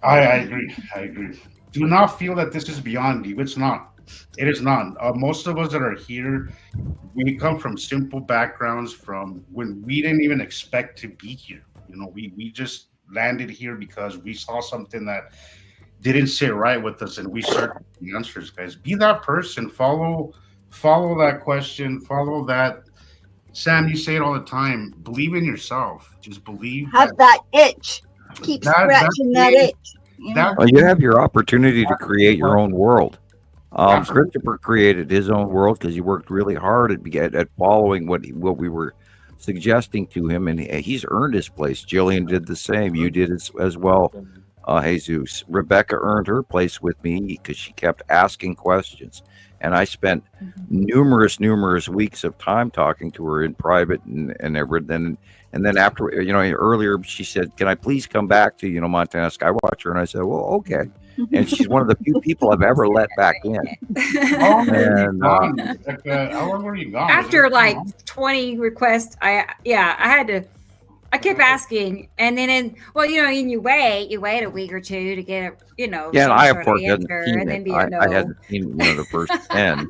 I agree. Do not feel that this is beyond you. It's not. It is not. Most of us that are here, we come from simple backgrounds, from when we didn't even expect to be here. We just landed here because we saw something that didn't sit right with us, and we searched the answers, guys. Be that person. Follow that question. Follow that. Sam, you say it all the time. Believe in yourself. Just believe. Have that itch. Keep scratching that itch. You have your opportunity to create your own world. Christopher created his own world because he worked really hard at following what we were suggesting to him, and he's earned his place. Jillian did the same. You did as well, Jesus. Rebecca earned her place with me because she kept asking questions. and I spent numerous weeks of time talking to her in private and everything. And then after, earlier she said, "Can I please come back to Montana Skywatcher?" And I said, "Well, okay." And she's one of the few people I've ever let back in. And how long were you gone? After like 20 requests, I had to. I kept asking, and then and you wait a week or two to get Yeah, and I of course hadn't seen and then it. be I hadn't seen the first 10.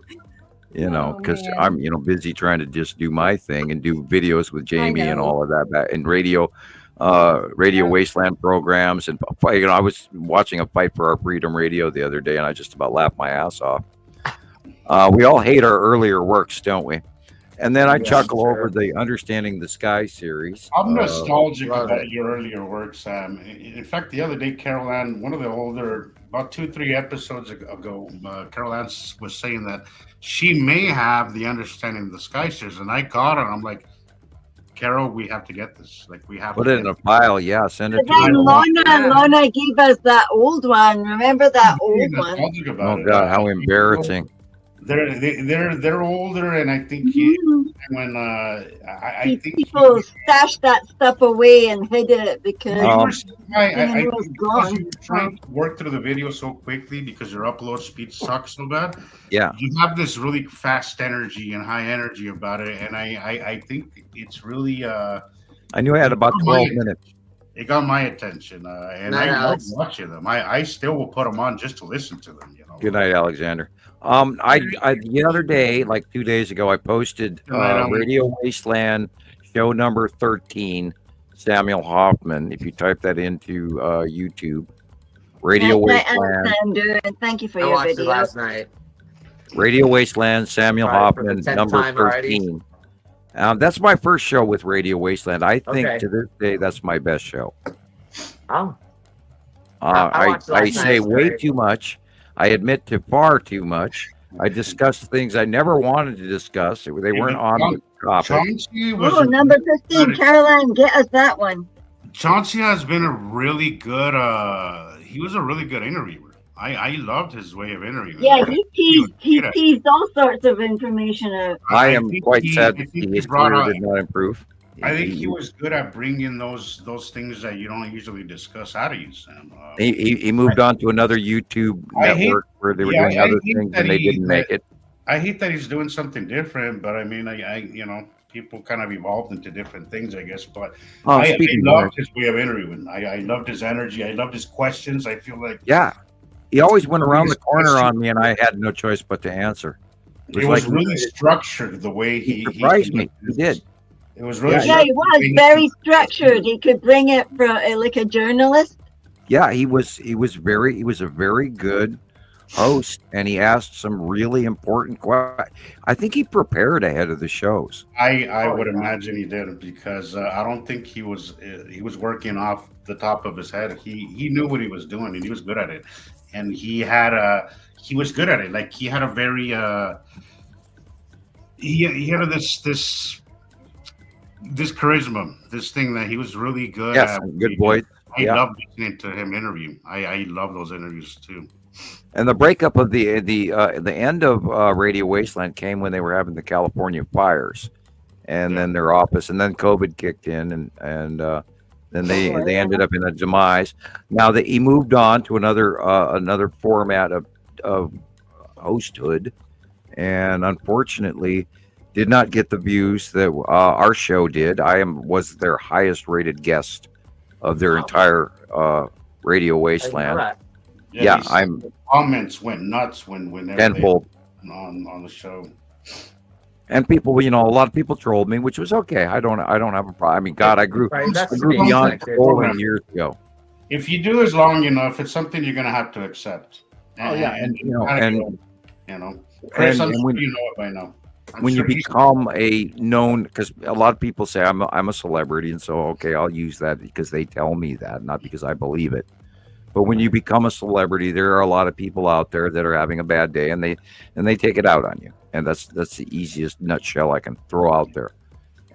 Because man. I'm busy trying to just do my thing and do videos with Jamie and all of that and radio wasteland programs. And I was watching a Fight for Our Freedom radio the other day, and I just about laughed my ass off. We all hate our earlier works, don't we? And then I chuckle over the Understanding the Sky series. I'm nostalgic about your earlier work, Sam. In fact, the other day, Carol Ann, one of the older, about 2-3 episodes ago, Carol Ann was saying that she may have the Understanding the Sky series, and I got her. I'm like, Carol, we have to get this. Like, we have Put to it in a file. Yeah, send it But to then me. Lorna gave us that old one. Remember that old one? Oh God, how embarrassing! They're older, and I think when I think people stashed that stuff away and hid it because I it was think gone. you're trying to work through the video so quickly because your upload speed sucks so bad. Yeah, you have this really fast energy and high energy about it, and I think it's really. I knew I had about 12 minutes. It got my attention, and I love watching them. I still will put them on just to listen to them. Good night, Alexander. I the other day, like 2 days ago, I posted Radio Wasteland show number 13, Samuel Hoffman. If you type that into YouTube, Radio Wasteland. Alexander, and thank you for your video. Last night. Radio Wasteland, Samuel Hoffman, number 13. That's my first show with Radio Wasteland. I think to this day that's my best show. Oh. I say way too much. I admit to far too much. I discuss things I never wanted to discuss. They weren't on the topic. Number 15, Caroline, get us that one. Chauncey has been a really good. He was a really good interviewer. I loved his way of interviewing. Yeah, he teased all sorts of information out. I am quite sad that his career did not improve. I think he was good at bringing those things that you don't usually discuss out of you, Sam. He moved on to another YouTube network where they were doing other things and they didn't make it. I hate that he's doing something different, but I mean, people kind of evolved into different things, I guess. But I loved his way of interviewing. I loved his energy. I loved his questions. I feel like he always went around the corner on me, and I had no choice but to answer. It was really structured the way he surprised me. He did. It was really he was very structured. He could bring it from like a journalist. Yeah, he was a very good host, and he asked some really important questions. I think he prepared ahead of the shows. I would imagine he did, because I don't think he was working off the top of his head. He knew what he was doing, and he was good at it. And he was good at it. Like, he had a very he had this charisma, this thing that he was really good at. Good voice. I love listening to him interview. I love those interviews too. And the breakup of the end of Radio Wasteland came when they were having the California fires, and then their office, and then COVID kicked in, and then they ended up in a demise. Now that he moved on to another format of hosthood, and unfortunately did not get the views that our show did. I was their highest rated guest of their entire Radio Wasteland. I'm comments went nuts when tenfold on the show. And people, a lot of people trolled me, which was okay. I don't have a problem. I mean, God, I grew beyond trolling years ago. If you do this long enough, it's something you're gonna have to accept. Chris, when you know it by now. When you become a known, because a lot of people say I'm a celebrity, and so okay, I'll use that because they tell me that, not because I believe it. But when you become a celebrity, there are a lot of people out there that are having a bad day, and they take it out on you, and that's the easiest nutshell I can throw out there.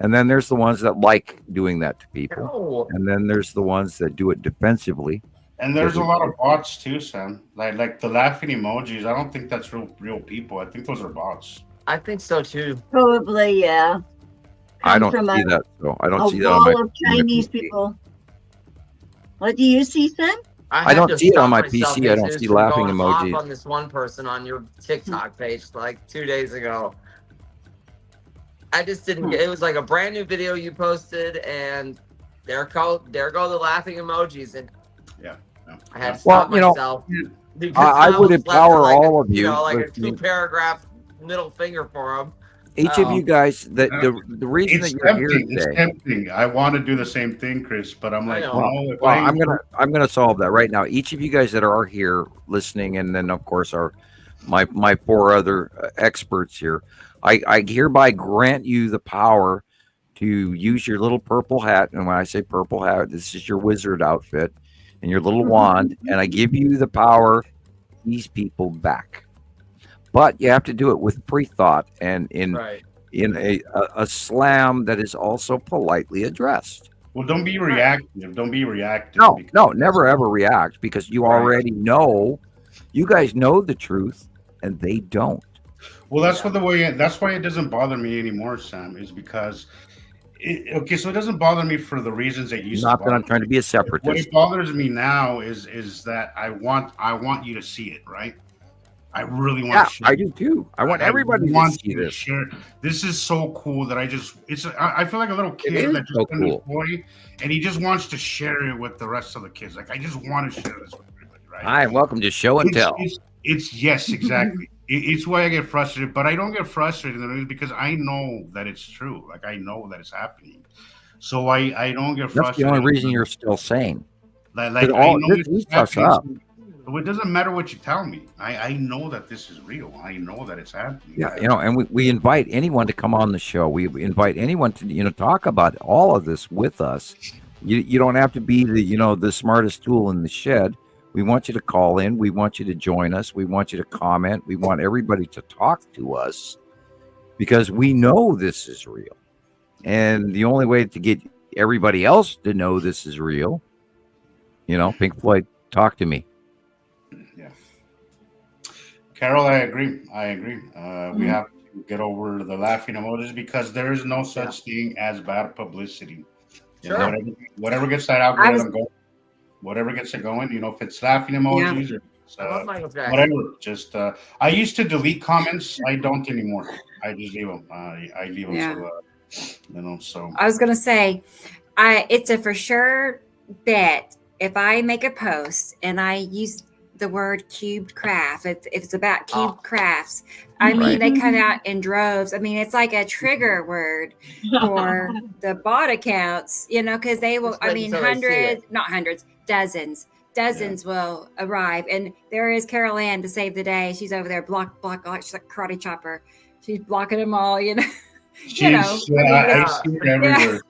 And then there's the ones that like doing that to people, and then there's the ones that do it defensively, And there's a lot of bots too, Sam. Like the laughing emojis. I don't think that's real people. I think those are bots. I think so too. Probably, yeah. I don't From see a- that. So I don't A see that on my. wall of Chinese people. What do you see, Sam? I had don't to see it on stop my myself, PC. I don't Jesus, see from laughing going off emojis. on this one person on your TikTok page like 2 days ago. I just didn't get it. Was like a brand new video you posted, and there go the laughing emojis, and Yeah. I had to Well, stop you know, myself. Because I I would was left empower with, like, all of you. like a listening. 2-paragraph middle finger for them. Each of you guys, the reason It's that you're here tempting. It's today. tempting. I want to do the same thing, Chris, but I'm I like, know. no. If Well, I I'm gonna solve that right now. Each of you guys that are here listening, and then of course my 4 other experts here, I hereby grant you the power to use your little purple hat. And when I say purple hat, this is your wizard outfit and your little wand, and I give you the power to these people back. But you have to do it with pre-thought and in a slam that is also politely addressed. Well, don't be reactive. Don't be reactive. No, never ever react, because you already know. You guys know the truth, and they don't. Well, that's that's why it doesn't bother me anymore, Sam. Is because so it doesn't bother me for the reasons that used Not to. that I'm trying to be a What separatist. it bothers me now is that I want you to see it, right? I really want. Yeah, to share I do too. I want everybody to want see you to this. share. This is so cool that I feel like a little kid is that just so found his cool. toy, and he just wants to share it with the rest of the kids. Like, I just want to share this with everybody, right? Hi, and welcome to Show and Tell. It's yes, exactly. It's why I get frustrated, but I don't get frustrated because I know that it's true. Like, I know that it's happening, so I don't get frustrated. That's the only reason you're still sane. Like But I know this it's eats us happening. up. So it doesn't matter what you tell me. I know that this is real. I know that it's happening. Yeah, and we invite anyone to come on the show. We invite anyone to talk about all of this with us. You don't have to be the smartest tool in the shed. We want you to call in. We want you to join us. We want you to comment. We want everybody to talk to us, because we know this is real. And the only way to get everybody else to know this is real, Pink Floyd, talk to me. Yeah. Carol, I agree. We have to get over the laughing emojis, because there is no such thing as bad publicity. Sure. Whatever gets that algorithm going, whatever gets it going, if it's laughing emojis or I love Michael Jackson. whatever. Just I used to delete comments. I don't anymore. I just leave them. I leave them. Yeah. So I was gonna say, it's a for sure bet if I make a post and I use the word cubed craft, if it's about cubed crafts, I mean, they come out in droves. I mean, it's like a trigger word for the bot accounts, because they will, Just wait until they see it. Dozens will arrive. And there is Carol Ann to save the day. She's over there, block, she's like karate chopper. She's blocking them all, I see it everywhere.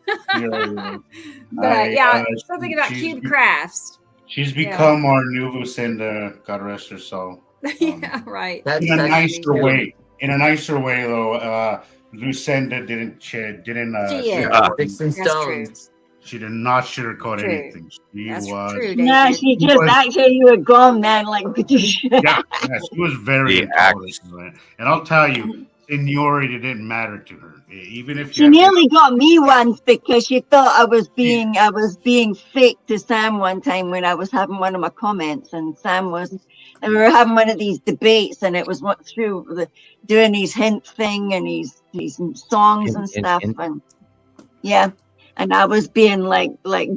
But something about cube crafts. She's become our new Lucinda, God rest her soul. Yeah, right. That's In a nicer cute. way. In a nicer way, though. Lucinda didn't Sticks and That's true. stones. She did not sugarcoat True. anything. She That's was. true, No, David. she just actually you were gone, man. Like, Yeah, she was very Yeah. intelligent. And I'll tell you, seniority didn't matter to her. Even if she nearly got me once because she thought I was being fake to Sam one time when I was having one of my comments, and we were having one of these debates, and it was through doing his hint thing and his songs and stuff, and yeah. And I was being like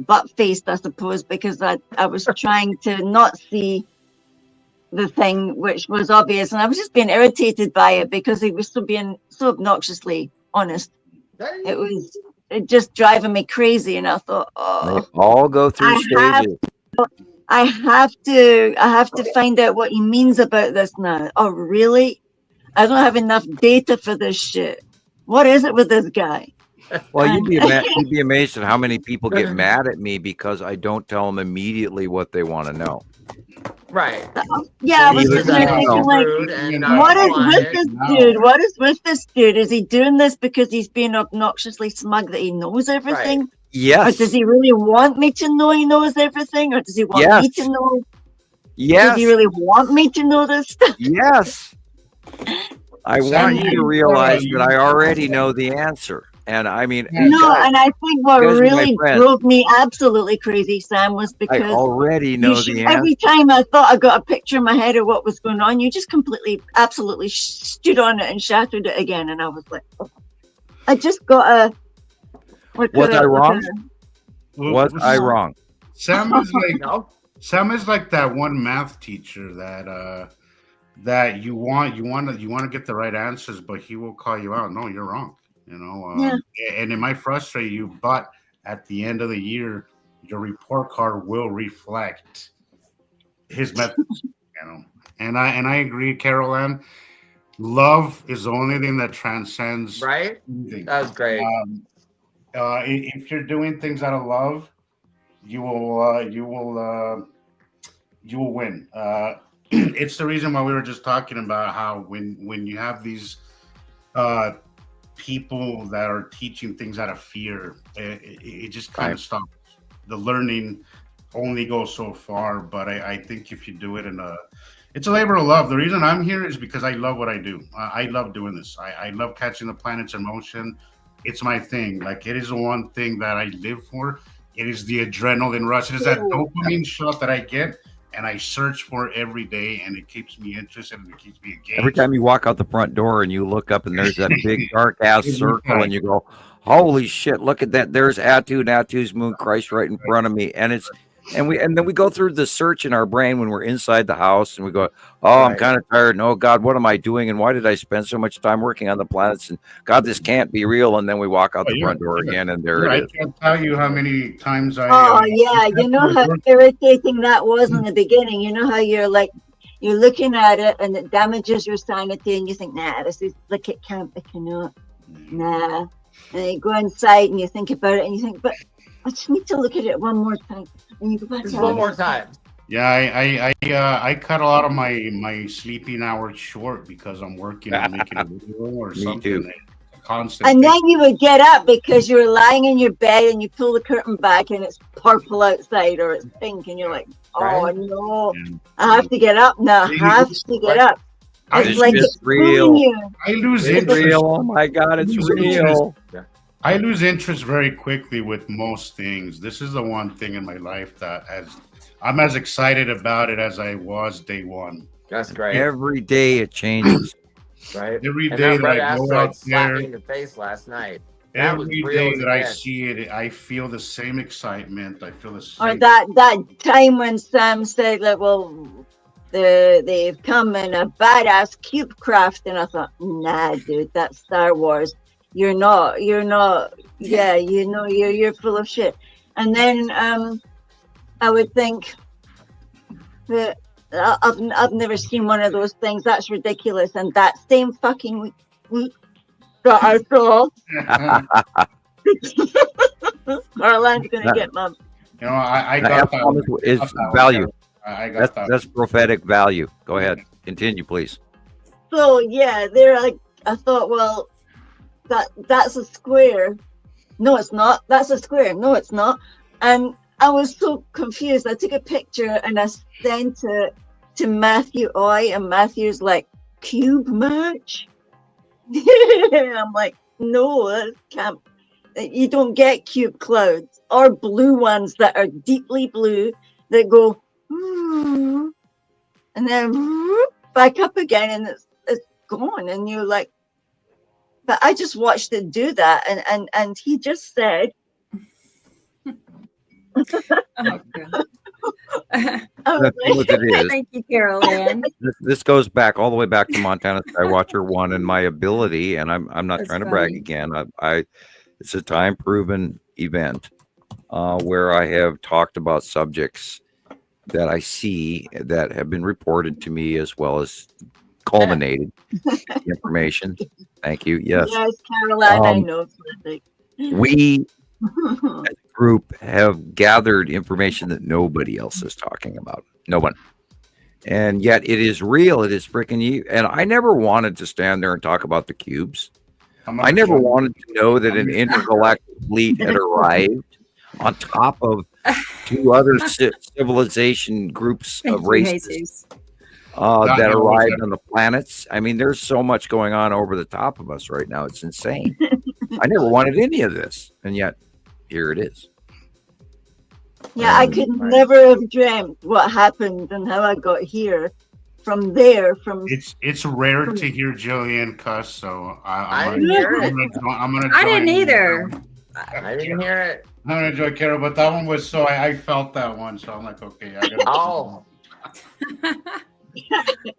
butt faced, I suppose, because I was trying to not see the thing which was obvious, and I was just being irritated by it because he was being so obnoxiously honest. It was just driving me crazy, and I thought, They all go through stages. I have to find out what he means about this now. Oh, really? I don't have enough data for this shit. What is it with this guy? Well, you'd be amazed at how many people get mad at me because I don't tell them immediately what they want to know. Right. Yeah, I was Either just that thinking, or like, rude and what is quiet. with this dude? What is with this dude? Is he doing this because he's being obnoxiously smug that he knows everything? Yes. does he really want me to know he knows everything? Or does he want me Yes. to know? Yes. Does he really want me to know this stuff? Yes. I Sam, want you to you- realize you- that I already know the answer. And I mean, Yeah. No, guys, and I think what guys are my really friends. drove me absolutely crazy, Sam, was I because already know the answer. every time I thought I got a picture in my head of what was going on, you just completely, absolutely stood on it and shattered it again. And I was like, oh. I just got a. Was I wrong? Was Well, I wrong? Sam is like No. Sam is like that one math teacher that you want to get the right answers, but he will call you out. No, you're wrong. And it might frustrate you, but at the end of the year, your report card will reflect his methods. And I agree, Carol Ann. Love is the only thing that transcends. Right? anything. That was great. If you're doing things out of love, you will win. It's the reason why we were just talking about how when you have these people that are teaching things out of fear, it just kind of stops. The learning only goes so far, but I think if you do it it's a labor of love. The reason I'm here is because I love what I do. I love doing this. I love catching the planets in motion. It's my thing. Like, it is the one thing that I live for. It is the adrenaline rush. It is that dopamine shot that I get and I search for every day, and it keeps me interested and it keeps me engaged. Every time you walk out the front door and you look up and there's that big dark ass circle and you go, holy shit, look at that. There's Atu's Moon Christ right in front of me. And then we go through the search in our brain when we're inside the house and we go, oh, I'm kind of tired. And, oh God, what am I doing? And why did I spend so much time working on the planets? And God, this can't be real. And then we walk out the front door again and there it is. I can't tell you how many times Oh yeah, you know how irritating that was in the beginning. You know how you're looking at it and it damages your sanity, and you think, nah, it can't be, nah. And you go inside and you think about it and you think, but I just need to look at it one more time. And you go back. Just one more time. Yeah, I cut a lot of my sleeping hours short because I'm working on making a video or something. Too. Constant. And then you would get up because you're lying in your bed and you pull the curtain back and it's purple outside or it's pink and you're like, oh no, I have to get up now. I have to get up. It's like it's real. I lose It's interest. real. Oh my God, it's real. I lose interest very quickly with most things. This is the one thing in my life that I'm as excited about it as I was day one. That's great. Every day it changes. Right? Every And day that that red I go asteroid out slapped there, me in the face last night. That was every real day as that I it see it, I feel the same excitement. I feel the same. Or that time when Sam said, like, well, they've come in a badass cube craft, and I thought, nah, dude, that's Star Wars. You're not. Yeah, you're full of shit. And then I would think that I've never seen one of those things. That's ridiculous. And that same fucking week that I saw, Caroline's gonna get mum. I got that. Is I got that value. I got that. That's prophetic value. Go ahead. Continue, please. So yeah, I thought, well, that's a square. No, it's not. That's a square. No, it's not. And I was so confused. I took a picture and I sent it to Matthew Oy, and Matthew's like, cube merch? I'm like, no, that can't. You don't get cube clouds or blue ones that are deeply blue that go, and then back up again, and it's gone. And you're like, but I just watched it do that, and he just said, Thank you, Carol Ann. This goes back all the way back to Montana Skywatcher 1 and my ability, and I'm not That's trying to brag funny. again. It's a time proven event where I have talked about subjects that I see that have been reported to me as well as culminated information. Thank you. Yes. yes, Caroline, I know. We as a group have gathered information that nobody else is talking about. No one. And yet it is real. It is freaking you. And I never wanted to stand there and talk about the cubes. I never wanted to know that an intergalactic fleet had arrived. on top of two other civilization groups Thank of you, races Jesus. that arrived on the planets. I mean, there's so much going on over the top of us right now. It's insane. I never wanted any of this, and yet here it is. Yeah, I could never have dreamt what happened and how I got here. From there, it's rare to hear Jillian cuss, so I didn't hear it. I'm gonna I didn't join either. I didn't hear it. I'm gonna join Carol, but that one was so I felt that one, so I'm like, okay, I gotta. Oh.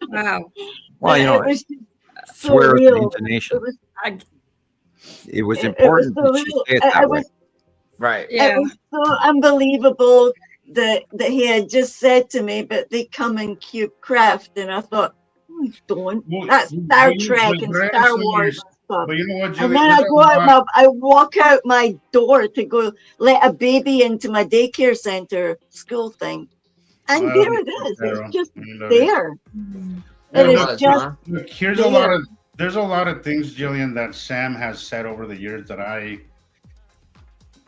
Wow. Well, you know, it was so swear with real. intonation. It was It important was that so she real. say it I that way. was Right. Yeah. It was so unbelievable that he had just said to me, but they come in cube craft, and I thought, oh, don't. Well, That's Star Trek and but Star some Wars years- and stuff. But you know what, Jillian? And then I walk out my door to go let a baby into my daycare center school thing, and Well, there it is. Carol, It's just I love it. there. There It is was, just huh? Look, here's Yeah. there's a lot of things, Jillian, that Sam has said over the years that I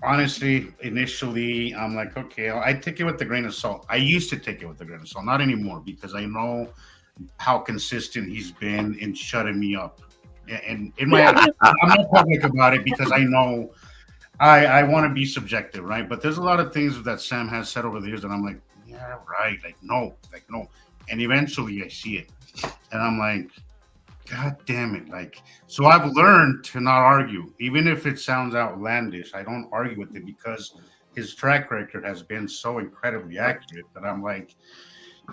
honestly, initially, I'm like, okay, I take it with a grain of salt. I used to take it with a grain of salt, not anymore, because I know how consistent he's been in shutting me up. And in my, I'm not public about it because I know I want to be subjective, right? But there's a lot of things that Sam has said over the years that I'm like, yeah, right, like no. And eventually I see it, and I'm like, God damn it. Like, so I've learned to not argue, even if it sounds outlandish. I don't argue with it because his track record has been so incredibly accurate that I'm like,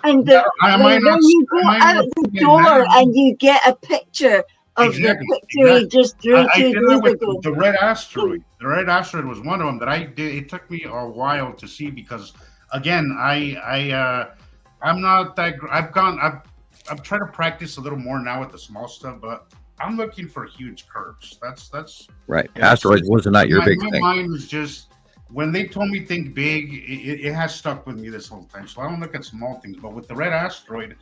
and I when you go out the door and you get a picture of Exactly, the picture he just drew I 2 did that days with ago. the red asteroid. The red asteroid was one of them that I did. It took me a while to see because, again, I'm not that. I've tried to practice a little more now with the small stuff, but I'm looking for huge curves. That's Right. Asteroids was not your big my thing. mind was just when they told me think big, it has stuck with me this whole time. So I don't look at small things, but with the red asteroid,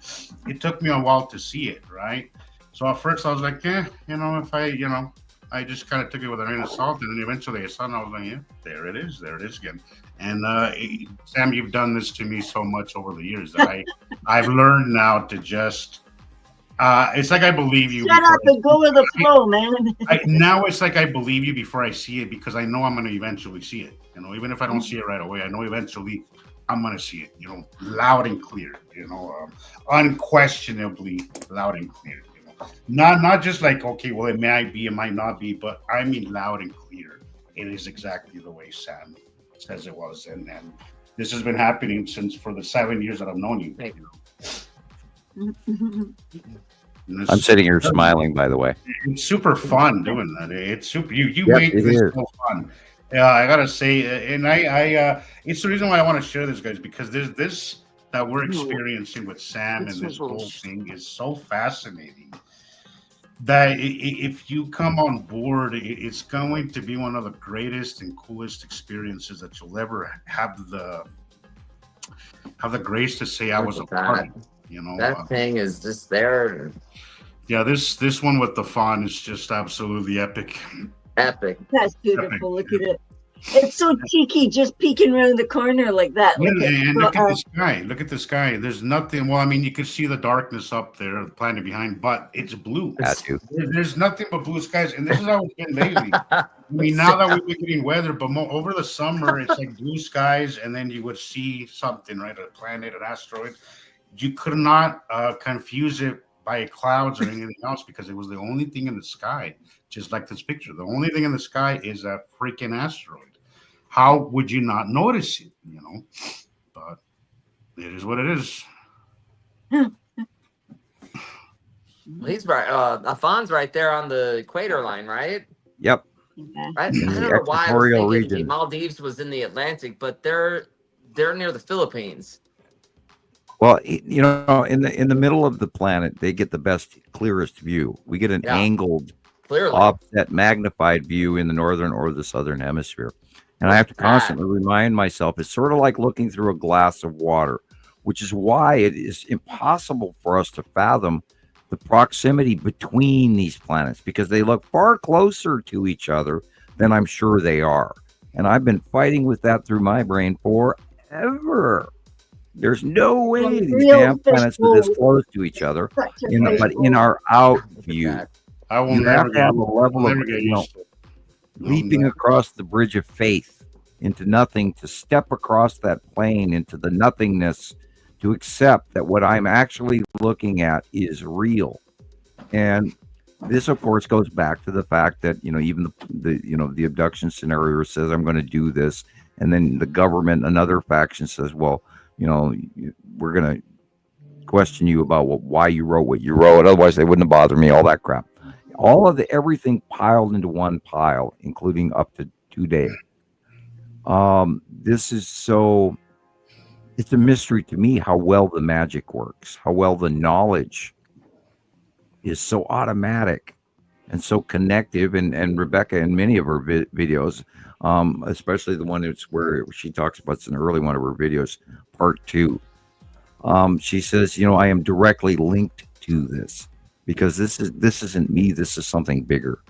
it took me a while to see it, right? So at first I was like, yeah, if I just kind of took it with a grain of salt, and then eventually I saw it, and I was like, yeah, there it is again. And Sam, you've done this to me so much over the years that I've learned now to just. It's like I believe you. Shut up and go with the flow, man. Now it's like I believe you before I see it because I know I'm going to eventually see it. Even if I don't see it right away, I know eventually I'm going to see it. Loud and clear. Unquestionably loud and clear. Not just like, okay, well, it might be, it might not be, but I mean loud and clear. It is exactly the way Sam says it was, and this has been happening for the 7 years that I've known you. I'm sitting here smiling, by the way. It's super fun doing that. It's super. You Yep, make it this is. so fun. Yeah, I gotta say, and I it's the reason why I want to share this, guys, because there's this that we're experiencing with Sam and this whole thing is so fascinating that if you come on board, it's going to be one of the greatest and coolest experiences that you'll ever have the grace to say I was a part of. That thing is just there. Yeah, this one with the fawn is just absolutely epic. Epic. That's beautiful. Look at it. It's so cheeky, just peeking around the corner like that. Look at the sky. Look at the sky. There's nothing. Well, I mean, you can see the darkness up there, the planet behind, but it's blue. There's nothing but blue skies, and this is how it's been lately. I mean, now that we've been getting weather, but over the summer, it's like blue skies, and then you would see something, right? A planet, an asteroid. You could not confuse it by clouds or anything else because it was the only thing in the sky, just like this picture. The only thing in the sky is a freaking asteroid. How would you not notice it? But it is what it is. He's right. Afon's right there on the equator line, right? Yep. I In don't the know why I was equatorial thinking the region. Maldives was in the Atlantic, but they're near the Philippines. Well, in the middle of the planet, they get the best, clearest view. We get an angled, Clearly. offset, magnified view in the northern or the southern hemisphere. And I have to constantly remind myself, it's sort of like looking through a glass of water, which is why it is impossible for us to fathom the proximity between these planets because they look far closer to each other than I'm sure they are. And I've been fighting with that through my brain forever. There's no way these Real damn planets are this fishbowl. close to each other. Such a But in fishbowl. our out view, I will you never have to have a level of, never get you know, used to it. leaping across the bridge of faith into nothing, to step across that plane into the nothingness, to accept that what I'm actually looking at is real. And this, of course, goes back to the fact that, you know, even the abduction scenario says I'm going to do this, and then the government, another faction, says, well, you know, we're going to question you about why you wrote what you wrote, otherwise they wouldn't have bothered me. All that crap, all of everything piled into one pile, including up to today. This is so. It's a mystery to me how well the magic works, how well the knowledge is so automatic and so connective. And Rebecca, in many of her videos, especially the one that's where she talks about, it's an early one of her videos, part 2. She says, you know, I am directly linked to this because this isn't me. This is something bigger.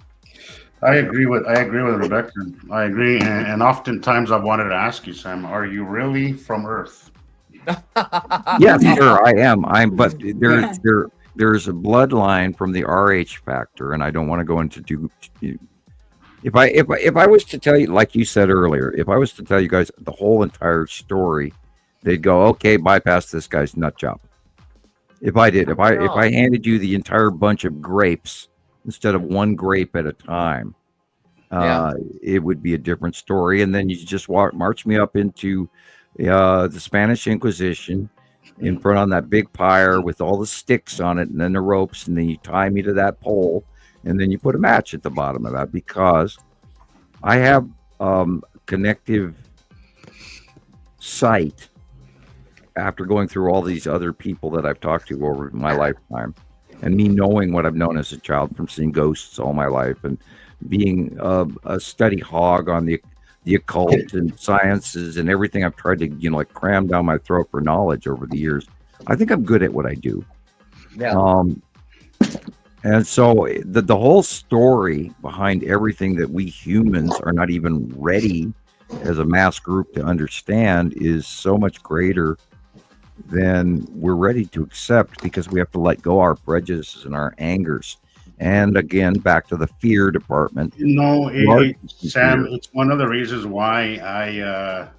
I agree with Rebecca. I agree, and oftentimes I've wanted to ask you, Sam, are you really from Earth? Yes, sure, I am. But there's a bloodline from the RH factor, and I don't want to go into if I was to tell you, like you said earlier, if I was to tell you guys the whole entire story, they'd go, okay, bypass this guy's nut job. If I handed you the entire bunch of grapes instead of one grape at a time, it would be a different story. And then you just march me up into the Spanish Inquisition in front on that big pyre with all the sticks on it and then the ropes, and then you tie me to that pole, and then you put a match at the bottom of that, because I have connective sight after going through all these other people that I've talked to over my lifetime, and me knowing what I've known as a child from seeing ghosts all my life, and being a study hog on the occult and sciences and everything I've tried to, you know, like cram down my throat for knowledge over the years. I think I'm good at what I do. Yeah. And so the whole story behind everything that we humans are not even ready as a mass group to understand is so much greater than we're ready to accept, because we have to let go our prejudices and our angers. And again, back to the fear department. No, Sam, it's one of the reasons why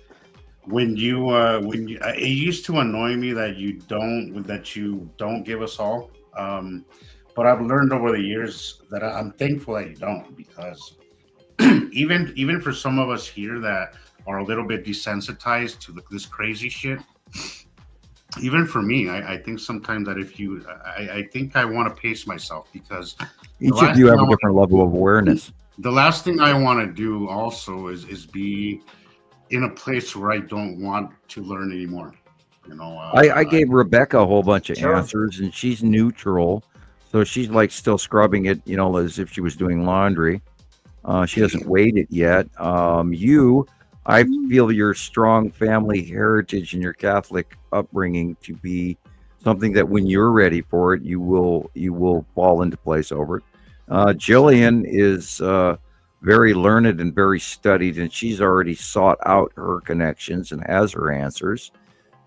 when you it used to annoy me that you don't give us all. But I've learned over the years that I'm thankful that you don't, because even for some of us here that are a little bit desensitized to this crazy shit, even for me, I think sometimes that I think I want to pace myself, because each of you have a different level of awareness. The last thing I want to do also is be in a place where I don't want to learn anymore. You know, I gave Rebecca a whole bunch of answers, and she's neutral. So she's like still scrubbing it, you know, as if she was doing laundry. She hasn't weighed it yet. I feel your strong family heritage and your Catholic upbringing to be something that when you're ready for it, you will fall into place over it. Jillian is very learned and very studied, and she's already sought out her connections and has her answers.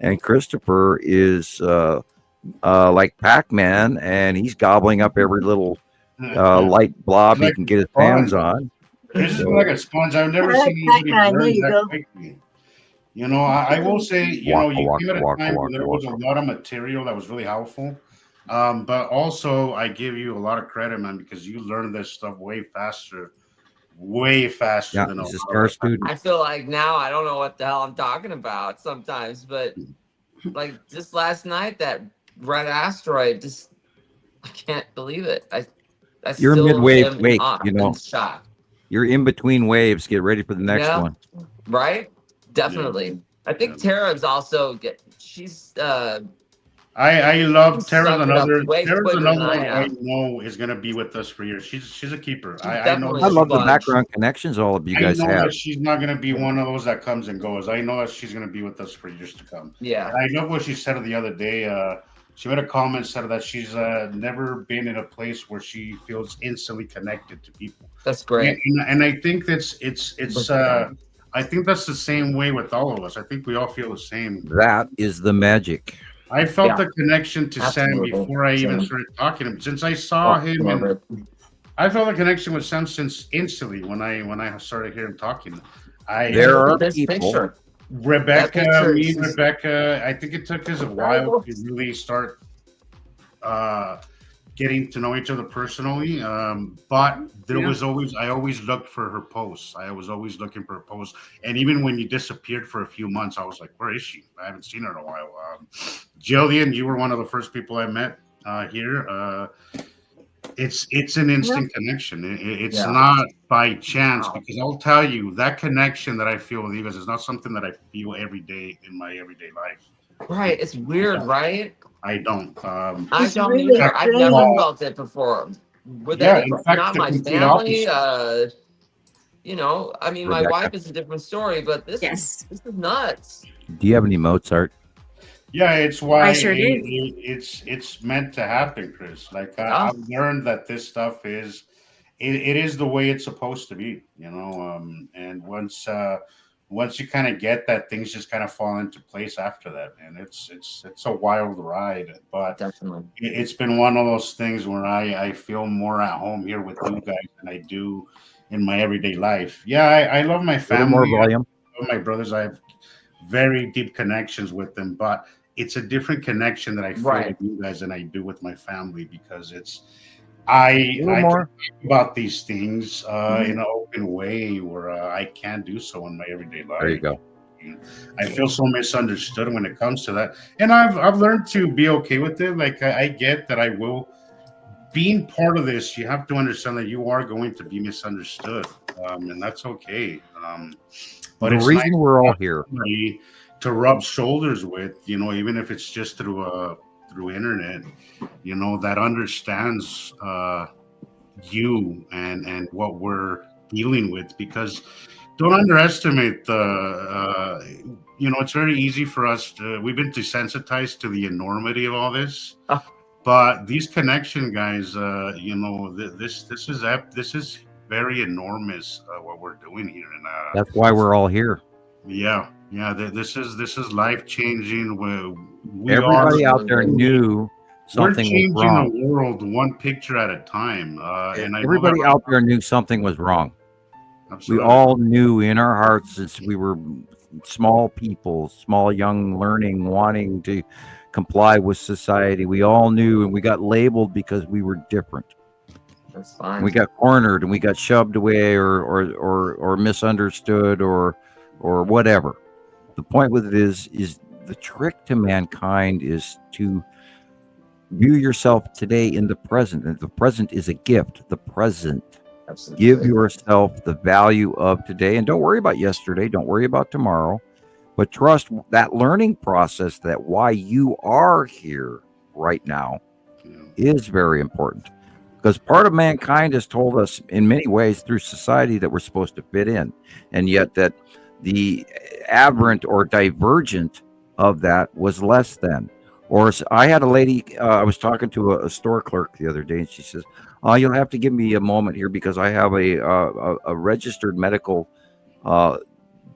And Christopher is like Pac-Man, and he's gobbling up every little light blob he can get his hands on. This is like a sponge. I've never seen anybody learn that quickly. You know, I will say, you know, you came at a time where there was a lot of material that was really helpful. But also, I give you a lot of credit, man, because you learned this stuff way faster than he's a star student. I feel like now I don't know what the hell I'm talking about sometimes, but like just last night, that red asteroid, I can't believe it. You're mid-wave. Wait, you know, shocked. You're in between waves. Get ready for the next one. Right? Definitely. Yeah. I think Tara's also she's I love Tara's another one I know is gonna be with us for years. She's a keeper. I know. I love the background connections all of you guys have. That she's not gonna be one of those that comes and goes. I know that she's gonna be with us for years to come. Yeah. I know what she said the other day. She made a comment, said that she's never been in a place where she feels instantly connected to people. That's great. And I think it's I think that's the same way with all of us. I think we all feel the same. That is the magic. I felt Yeah. the connection to Sam Absolutely. before I even Same. started talking to him. Since I saw him, love and it. I felt a connection with Sam since instantly when I started hearing him talking. There are This people. picture. Rebecca, That picture me is and just- Rebecca, I think it took us a while to really start getting to know each other personally. But there was always, I always looked for her posts. I was always looking for her posts. And even when you disappeared for a few months, I was like, where is she? I haven't seen her in a while. Jillian, you were one of the first people I met here. It's an instant connection. It's not by chance, because I'll tell you that connection that I feel with you guys is not something that I feel every day in my everyday life. Right. It's weird, right? I don't. I It's don't really either. I've strange. never felt it before. With Yeah, anybody, in fact, not the my complete family. opposite. You know, I mean, my Rebecca. wife is a different story, but this Yes. is nuts. Do you have any Mozart? Yeah, it's why I sure do. it's meant to happen, Chris. Like Yeah. I've learned that this stuff is it is the way it's supposed to be, you know. And once you kind of get that, things just kind of fall into place after that, and it's a wild ride. But Definitely. it's been one of those things where I feel more at home here with you guys than I do in my everyday life. Yeah, I love my A little more family. volume. I love my brothers. I have very deep connections with them, but it's a different connection that I feel Right. with you guys than I do with my family, because it's A I little can more. talk about these things Mhm. in an open way where I can't do so in my everyday life. There you go. I feel so misunderstood when it comes to that, and I've learned to be okay with it. Like I get that I will. Being part of this, you have to understand that you are going to be misunderstood, and that's okay. But The it's reason we're all here. nice to rub shoulders with, you know, even if it's just through internet, you know, that understands you and what we're dealing with. Because don't underestimate the you know, it's very easy for us to, we've been desensitized to the enormity of all this. But these connection guys, you know, this is very enormous what we're doing here, and That's why we're all here. yeah, this is life changing. We Everybody are, out there knew we're something was changing wrong. the world one picture at a time, and I know Everybody that out there knew something was wrong. We absolutely. all knew in our hearts, since we were small people, small young learning, wanting to comply with society. We all knew, and we got labeled because we were different. That's fine. We got cornered and we got shoved away or misunderstood or whatever. The point with it is the trick to mankind is to view yourself today in the present. And the present is a gift. The present. Absolutely. Give yourself the value of today, and don't worry about yesterday. Don't worry about tomorrow, but trust that learning process, that why you are here right now Yeah. is very important, because part of mankind has told us in many ways through society that we're supposed to fit in, and yet that the aberrant or divergent of that was less than. Or I had a lady, I was talking to a store clerk the other day, and she says, "Oh, you'll have to give me a moment here because I have a registered medical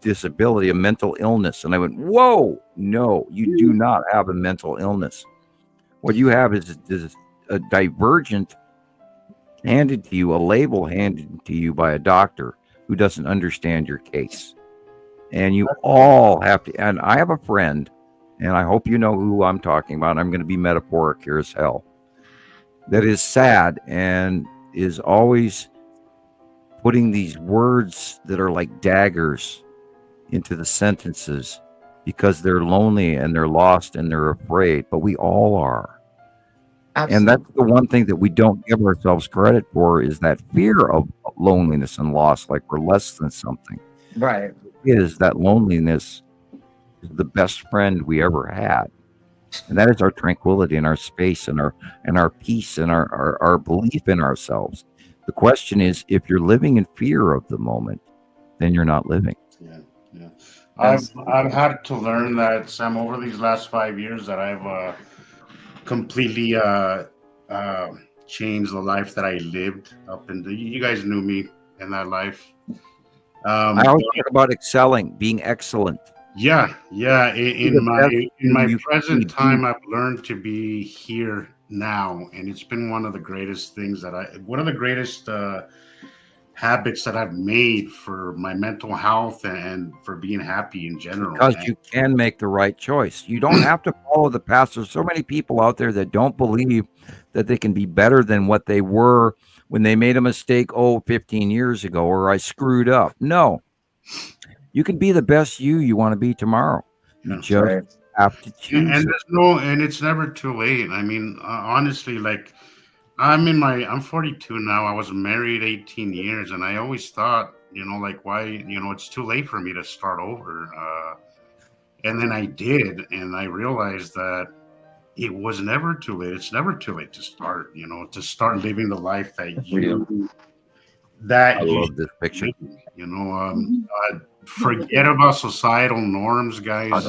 disability, a mental illness." And I went, "Whoa, no, you do not have a mental illness. What you have is a divergent handed to you, a label handed to you by a doctor who doesn't understand your case. And you all have to." And I have a friend, and I hope you know who I'm talking about. I'm going to be metaphoric here as hell. That is sad and is always putting these words that are like daggers into the sentences because they're lonely and they're lost and they're afraid. But we all are. Absolutely. And that's the one thing that we don't give ourselves credit for, is that fear of loneliness and loss, like we're less than something. Right. Is that loneliness is the best friend we ever had. And that is our tranquility and our space and our peace and our belief in ourselves. The question is, if you're living in fear of the moment, then you're not living. Yeah. I've had to learn that, Sam, over these last 5 years, that I've completely changed the life that I lived up into. You guys knew me in that life. I always talk about excelling, being excellent. Yeah. In my you present can time, I've learned to be here now, and it's been one of the greatest things one of the greatest habits that I've made for my mental health and for being happy in general. Because man. you can make the right choice. You don't have to follow the past. There's so many people out there that don't believe that they can be better than what they were when they made a mistake 15 years ago, or I screwed up. No, you can be the best you want to be tomorrow. You Yeah. just have to choose. And it's never too late. I mean, honestly, like I'm 42 now. I was married 18 years, and I always thought, like, why, it's too late for me to start over. And then I did, and I realized that it was never too late. It's never too late to start, to start living the life that I love this picture. Forget about societal norms, guys.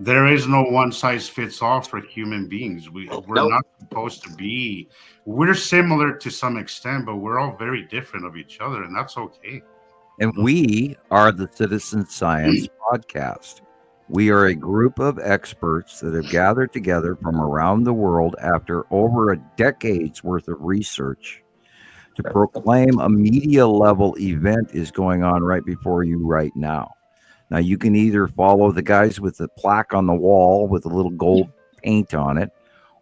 There is no one size fits all for human beings. We're not supposed to be. We're similar to some extent, but we're all very different of each other, and that's okay. And we are the Citizen Science Podcast. We are a group of experts that have gathered together from around the world after over a decade's worth of research to proclaim a media level event is going on right before you right now. Now, you can either follow the guys with the plaque on the wall with a little gold paint on it,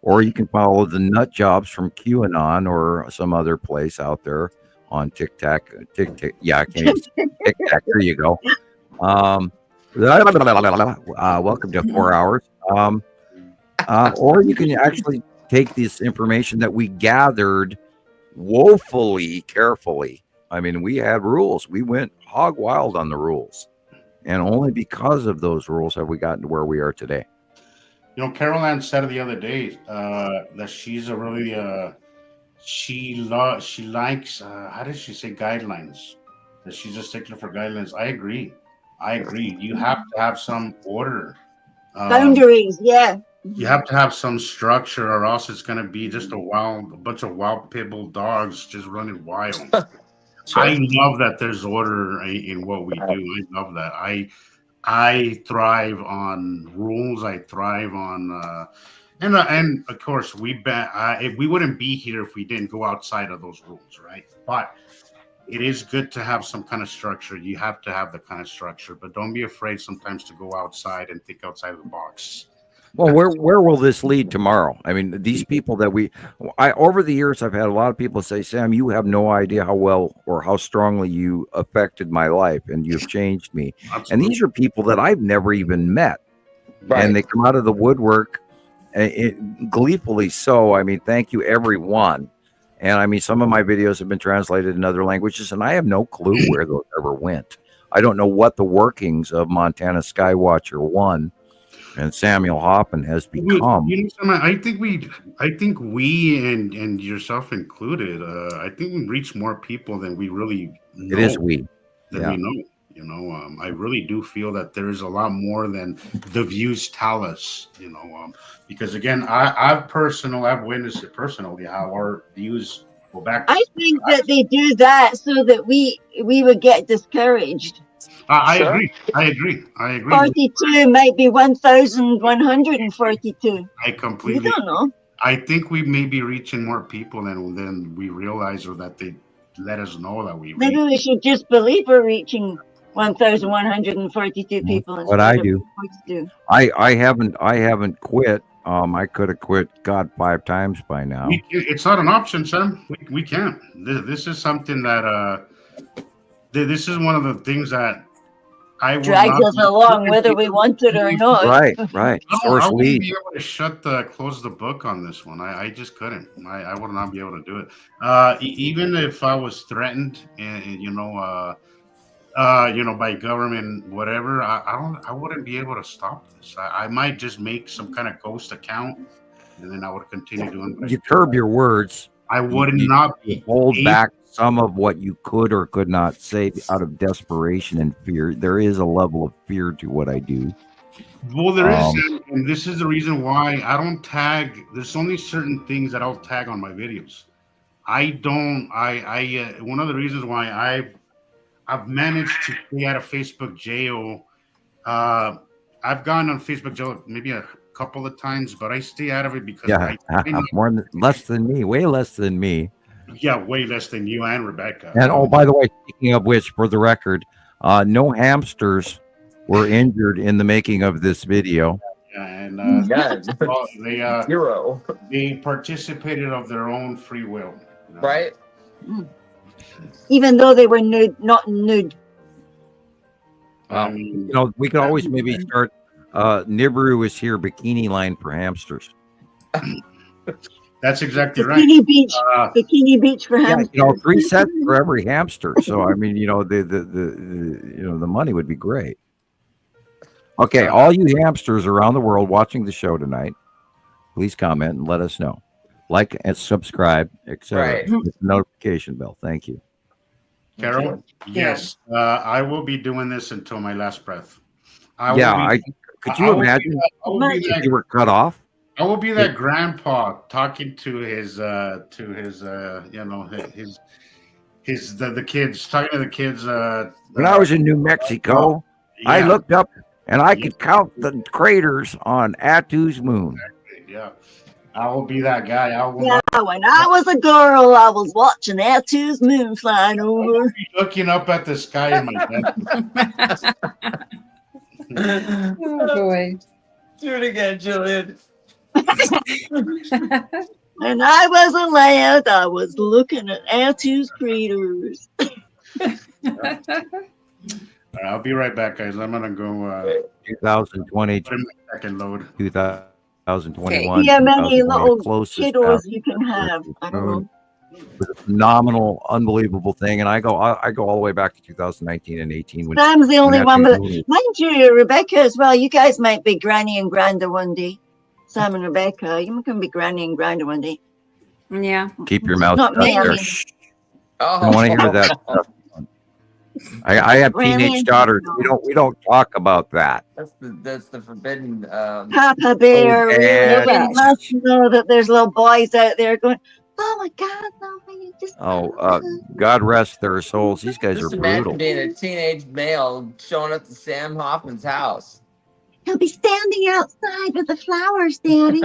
or you can follow the nut jobs from QAnon or some other place out there on TikTok. Yeah, I can't even say TikTok. There you go. Welcome to 4 hours. Or you can actually take this information that we gathered woefully carefully. I mean, we had rules. We went hog wild on the rules. And only because of those rules have we gotten to where we are today. Carol Ann said the other day that she's a really she likes how did she say guidelines? That she's a stickler for guidelines. I agree. You have to have some order. Boundaries, yeah. You have to have some structure, or else it's going to be just a bunch of wild pit bull dogs just running wild. I love that there's order in what we do. I love that. I thrive on rules. I thrive on, and of course we wouldn't be here if we didn't go outside of those rules, right? But it is good to have some kind of structure. You have to have the kind of structure, but don't be afraid sometimes to go outside and think outside of the box. Well, where will this lead tomorrow? I mean, these people that over the years, I've had a lot of people say, Sam, you have no idea how well or how strongly you affected my life and you've changed me. Absolutely. And these are people that I've never even met. Right. And they come out of the woodwork gleefully so. I mean, thank you, everyone. And I mean, some of my videos have been translated in other languages, and I have no clue where those ever went. I don't know what the workings of Montana Skywatcher 1 and Samuel Hoffman has become. I think we and yourself included. I think we reach more people than we really know. It is we. We know. I really do feel that there is a lot more than the views tell us. Because again, I've witnessed it personally how our views go back. I think that they do that so that we would get discouraged. I agree. 42 might be 1,142. I completely. You don't know. I think we may be reaching more people than we realize, or that they let us know that we. Maybe we should just believe we're reaching 1,142 people. What I do. 42. I haven't quit. I could have quit God 5 times by now. It's not an option, Sam. We can't. This is something that this is one of the things that drags us along, whether we want it or not. Right. I wouldn't be able to close the book on this one. I just couldn't. I would not be able to do it. Even if I was threatened, and by government, whatever, I wouldn't be able to stop this. I might just make some kind of ghost account, and then I would continue doing. You curb your words. I would not hold back some of what you could or could not say out of desperation and fear. There is a level of fear to what I do. Well, there is, and this is the reason why I don't tag. There's only certain things that I'll tag on my videos. I don't. One of the reasons why I've managed to stay out of Facebook jail. I've gone on Facebook jail maybe a couple of times, but I stay out of it because less than me, way less than me. Yeah, way less than you and Rebecca. And oh, by the way, speaking of which, for the record, no hamsters were injured in the making of this video. Yeah, and Zero. they participated of their own free will. Right? Even though they were nude, not nude. I mean, We could always maybe start. Nibiru is here, bikini line for hamsters. that's exactly right. Bikini Beach for hamsters. 3 sets for every hamster. So I mean, the money would be great. Okay, all you hamsters around the world watching the show tonight, please comment and let us know. Like and subscribe, etc. Right. Hit the notification bell. Thank you. Carol, yes, I will be doing this until my last breath. Could you imagine if you were cut off? I will be that grandpa talking to his the kids, talking to the kids. When I was in New Mexico, I looked up and I could count the craters on Attu's moon. Yeah, I will be that guy. When I was a girl, I was watching Attu's moon flying over. Looking up at the sky in my bed. Oh boy. Do it again, Jillian. When I was a lad, I was looking at Attu's craters. All right, I'll be right back, guys. I'm gonna go. 2020, second load. 2021. See how many little closest kiddos you can have. I don't know. It's a phenomenal, unbelievable thing, and I go all the way back to 2019 and 18. When Sam's the only one, but Attu's moon- mind you, Rebecca as well. You guys might be Granny and Granda one day. Sam and Rebecca, you can be Granny and Granda one day. Yeah. Keep your mouth Not shut me, I there. mean. Shh. I don't want to hear that stuff. I have teenage daughters. We don't talk about that. That's the forbidden. Papa Bear, Dad. really must know that there's little boys out there going, "Oh my God, no, you just." God rest their souls. These guys are Just imagine brutal. being a teenage male showing up to Sam Hoffman's house. He'll be standing outside with the flowers, Daddy.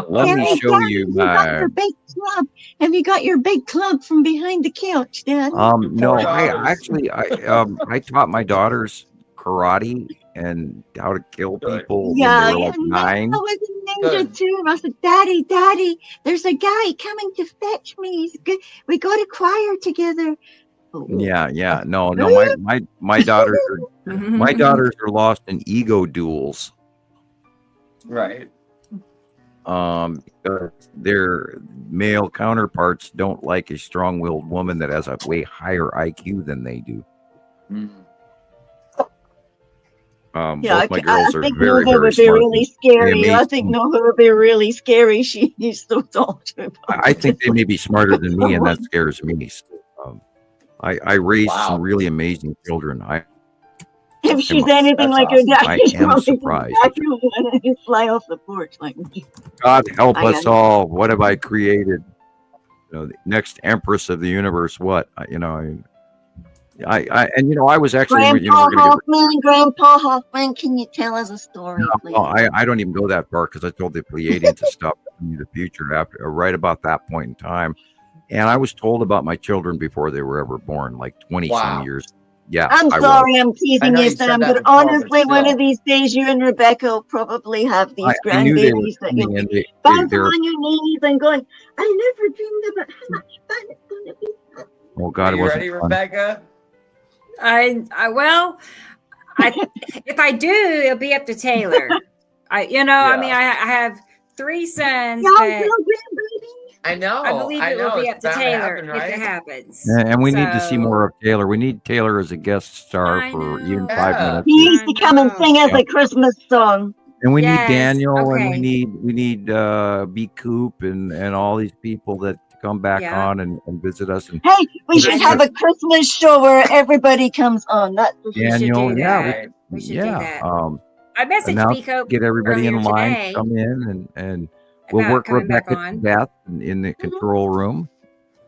Let me show you Have you got my. your big club? Have you got your big club from behind the couch, Dad? No, I $4. actually I taught my daughters karate and how to kill people when they were like 9. I was a ninja Good. too. And I said, Daddy, there's a guy coming to fetch me. He's good. We go to choir together. Oh. Yeah. No. My daughters are lost in ego duels. Right. Because their male counterparts don't like a strong-willed woman that has a way higher IQ than they do. Yeah, both my I girls are think very, Nova very would be smart. really scary. I amazing. think Nova would be really scary. She used to talk to him. I think they may be smarter than me, and that scares me. I raised some really amazing children. If she's anything like her dad, I she's am probably surprised. going to fly off the porch like me. God help I us all. What have I created? The next empress of the universe. What? I was actually. Grandpa Hoffman, can you tell us a story, please? I don't even go that far because I told the Pleiadians to stop in the future right about that point in time. And I was told about my children before they were ever born, like 20 some years. Yeah. I'm sorry, I'm teasing you, Sam, but honestly, one still. of these days, you and Rebecca will probably have these I knew they were grandbabies that you'll coming, be and bouncing they're, on your knees and going, I never dreamed about how much fun it's going to be. oh God, Are it you wasn't ready, fun. Rebecca? If I do, it'll be up to Taylor. I have 3 sons, Y'all but know grandbaby? I know. I believe it will be up It's to bound Taylor happen, if right? it happens. And we need to see So- more of Taylor. We need Taylor as a guest star I for know. even Yeah. 5 minutes. He needs to come and sing us Yeah. a Christmas song. And we Yes, need Daniel, and okay. we need B Coop and all these people that come back Yeah. on and visit us. And Hey, we should have a Christmas show where everybody comes on. That's for sure. Daniel, do yeah, that. We should do that. yeah. I messaged now Pico get everybody in earlier line, today come in, and we'll about work coming back Rebecca to on. death in the control room,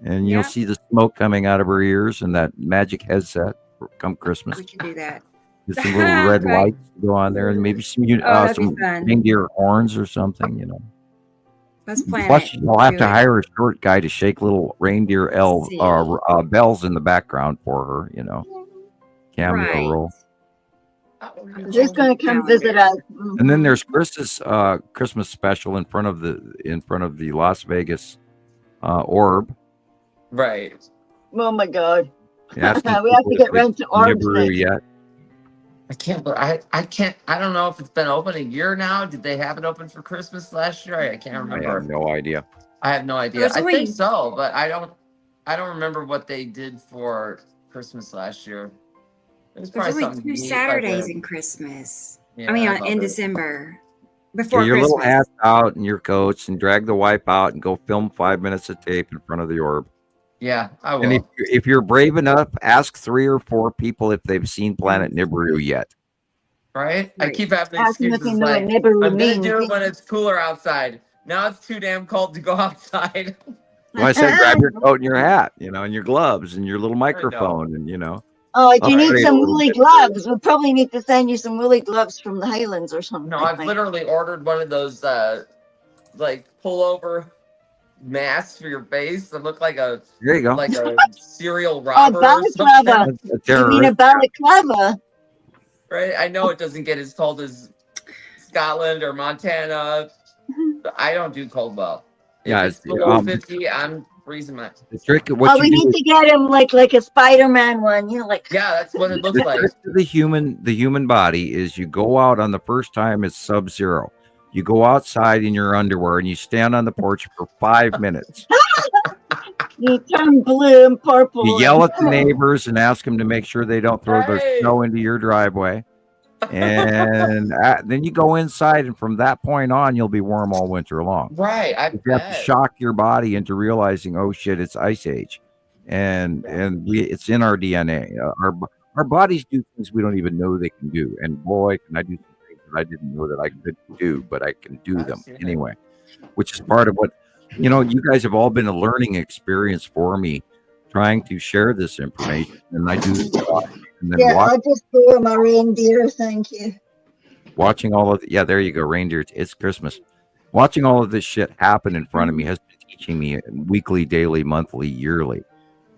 and you'll Yeah. see the smoke coming out of her ears and that magic headset. come Christmas. We can do that. Get some little red Right. lights to go on there, and maybe some that'd be some fun. reindeer horns or something. You know. Let's plan Plus, it. you'll have Do to it. hire a short guy to shake little reindeer See. bells in the background for her. You know, cameo Right. role. Who's going to come visit us? And then there's Chris's Christmas special in front of the Las Vegas Orb. Right. Oh my God. Asking We have people to get if they round to Orbs Nibiru next. yet. I can't. But I can't. I don't know if it's been open a year now. Did they have it open for Christmas last year? I can't I remember. have no idea. I have no idea. There's I only- think so, but I don't remember what they did for Christmas last year. It was There's probably only something 2 neat, Saturdays like in Christmas. yeah, I mean, love in it. December. Get Before your little Christmas. hats out and your coats and drag the wipe out and go film 5 minutes of tape in front of the orb. Yeah, I will. And if you're brave enough, ask 3 or 4 people if they've seen Planet Nibiru yet. Right? I Right. keep having Ask them if excuses they know what like Nibiru I'm gonna means. do it when it's cooler outside. Now it's too damn cold to go outside. Well, I said grab your coat and your hat, and your gloves and your little microphone, and Oh, do you All need right. some woolly gloves? We'll probably need to send you some woolly gloves from the Highlands or something. No, I I've think. literally ordered one of those like pullover masks for your face that look like a there you go. like a serial robber or balaclava. something. A You mean a terrorist. balaclava? Right? I know it doesn't get as cold as Scotland or Montana. But I don't do cold well. If Yeah, it's it's, below 50, I'm freezing my. The trick of what Oh, we you do need to get him like a Spider-Man one. Like Yeah, that's what it looks the like. trick to the human body is you go out on the first time it's sub-zero. You go outside in your underwear and you stand on the porch for 5 minutes. you turn blue and purple. You yell at the neighbors and ask them to make sure they don't throw their Right. snow into your driveway. And then you go inside, and from that point on, you'll be warm all winter long. Right, I You have to bet. shock your body into realizing, oh shit, it's ice age, and it's in our DNA. Our bodies do things we don't even know they can do, and boy, can I do some things that I didn't know that I could do, but I can do them Absolutely. anyway. Which is part of what you guys have all been a learning experience for me, trying to share this information, and I do this a lot. And then Yeah, I'll just go my reindeer. Thank you. watching all of there you go, reindeer. It's Christmas. Watching all of this shit happen in front of me has been teaching me weekly, daily, monthly, yearly,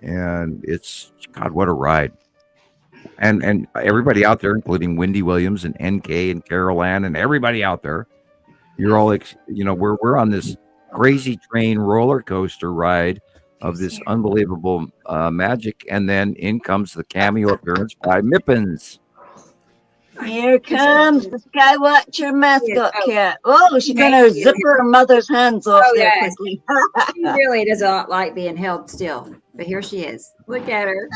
and it's God, what a ride! And everybody out there, including Wendy Williams and NK and Carol Ann and everybody out there, you're all we're on this crazy train roller coaster ride of this unbelievable magic, and then in comes the cameo appearance by Mippens. Here comes the Skywatcher mascot Oh. cat. Oh, she's Thank gonna you. zip her mother's hands off Oh, there yes. quickly. She really does not like being held still, but here she is. Look at her.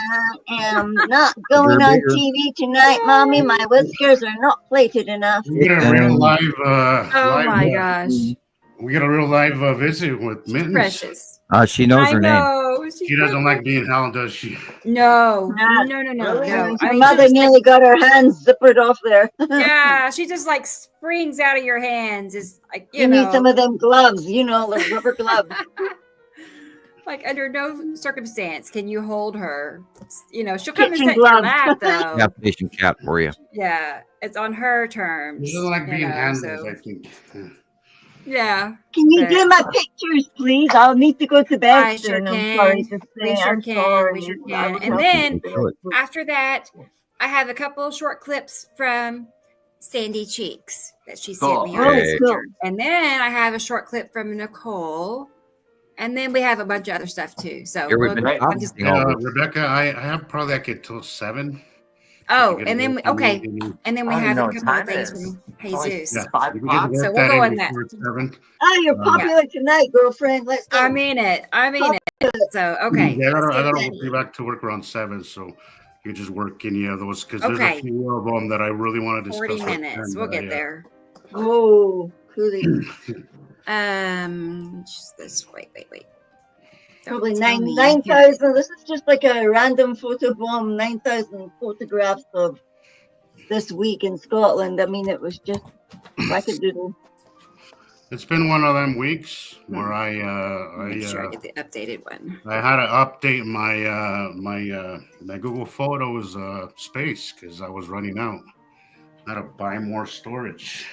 I am not going on Bigger. TV tonight, Mommy. My whiskers are not plated enough. We get a real live. Oh my gosh. We get a real live visit with Mittens. Precious. She knows I her name. know. She doesn't like being held, does she? No, Nah. no. Really? I Her mean, mother she just, nearly got her hands zippered off there. yeah, she just like springs out of your hands. It's like You need some of them gloves, like rubber gloves. like under no circumstance can you hold her. She'll come and Kitchen sit in your gloves. lap though. Got patient cat for you. Yeah, it's on her terms. She doesn't like being handled, so- I think. yeah, Can you But- do my pictures, please? I'll need to go to bed I sure soon. I'm can. sorry to We say. sure I'm can. sorry. We sure I can. was And hoping then to do it. after that, I have a couple short clips from Sandy Cheeks that she sent Cool. me Oh, on Hey. cool. Messenger. And then I have a short clip from Nicole. And then we have a bunch of other stuff too. So Here we've been Right. talking just- all this. Rebecca, I have probably like it till 7. oh, You can and then get okay, any- and then we I don't have know a what couple of time it things is. from Probably Jesus. Yeah, 5 you can o'clock. get So we'll that go in on that. before 7. Oh, you're popular tonight, girlfriend. Let's go. I mean it. So okay. Yeah, I let's gotta get be ready. back to work around 7, so you just work any of those because there's Okay. a few of them that I really want to discuss. 40 with minutes. them, We'll but get there. Oh, coolly. Just this. Wait. Don't Probably tell me. 9,000. This is just like a random photo bomb. 9,000 photographs of this week in Scotland. I mean, it was just wackadoodle. It's been one of them weeks where Make sure I get the updated one. I had to update my Google Photos space because I was running out. I had to buy more storage.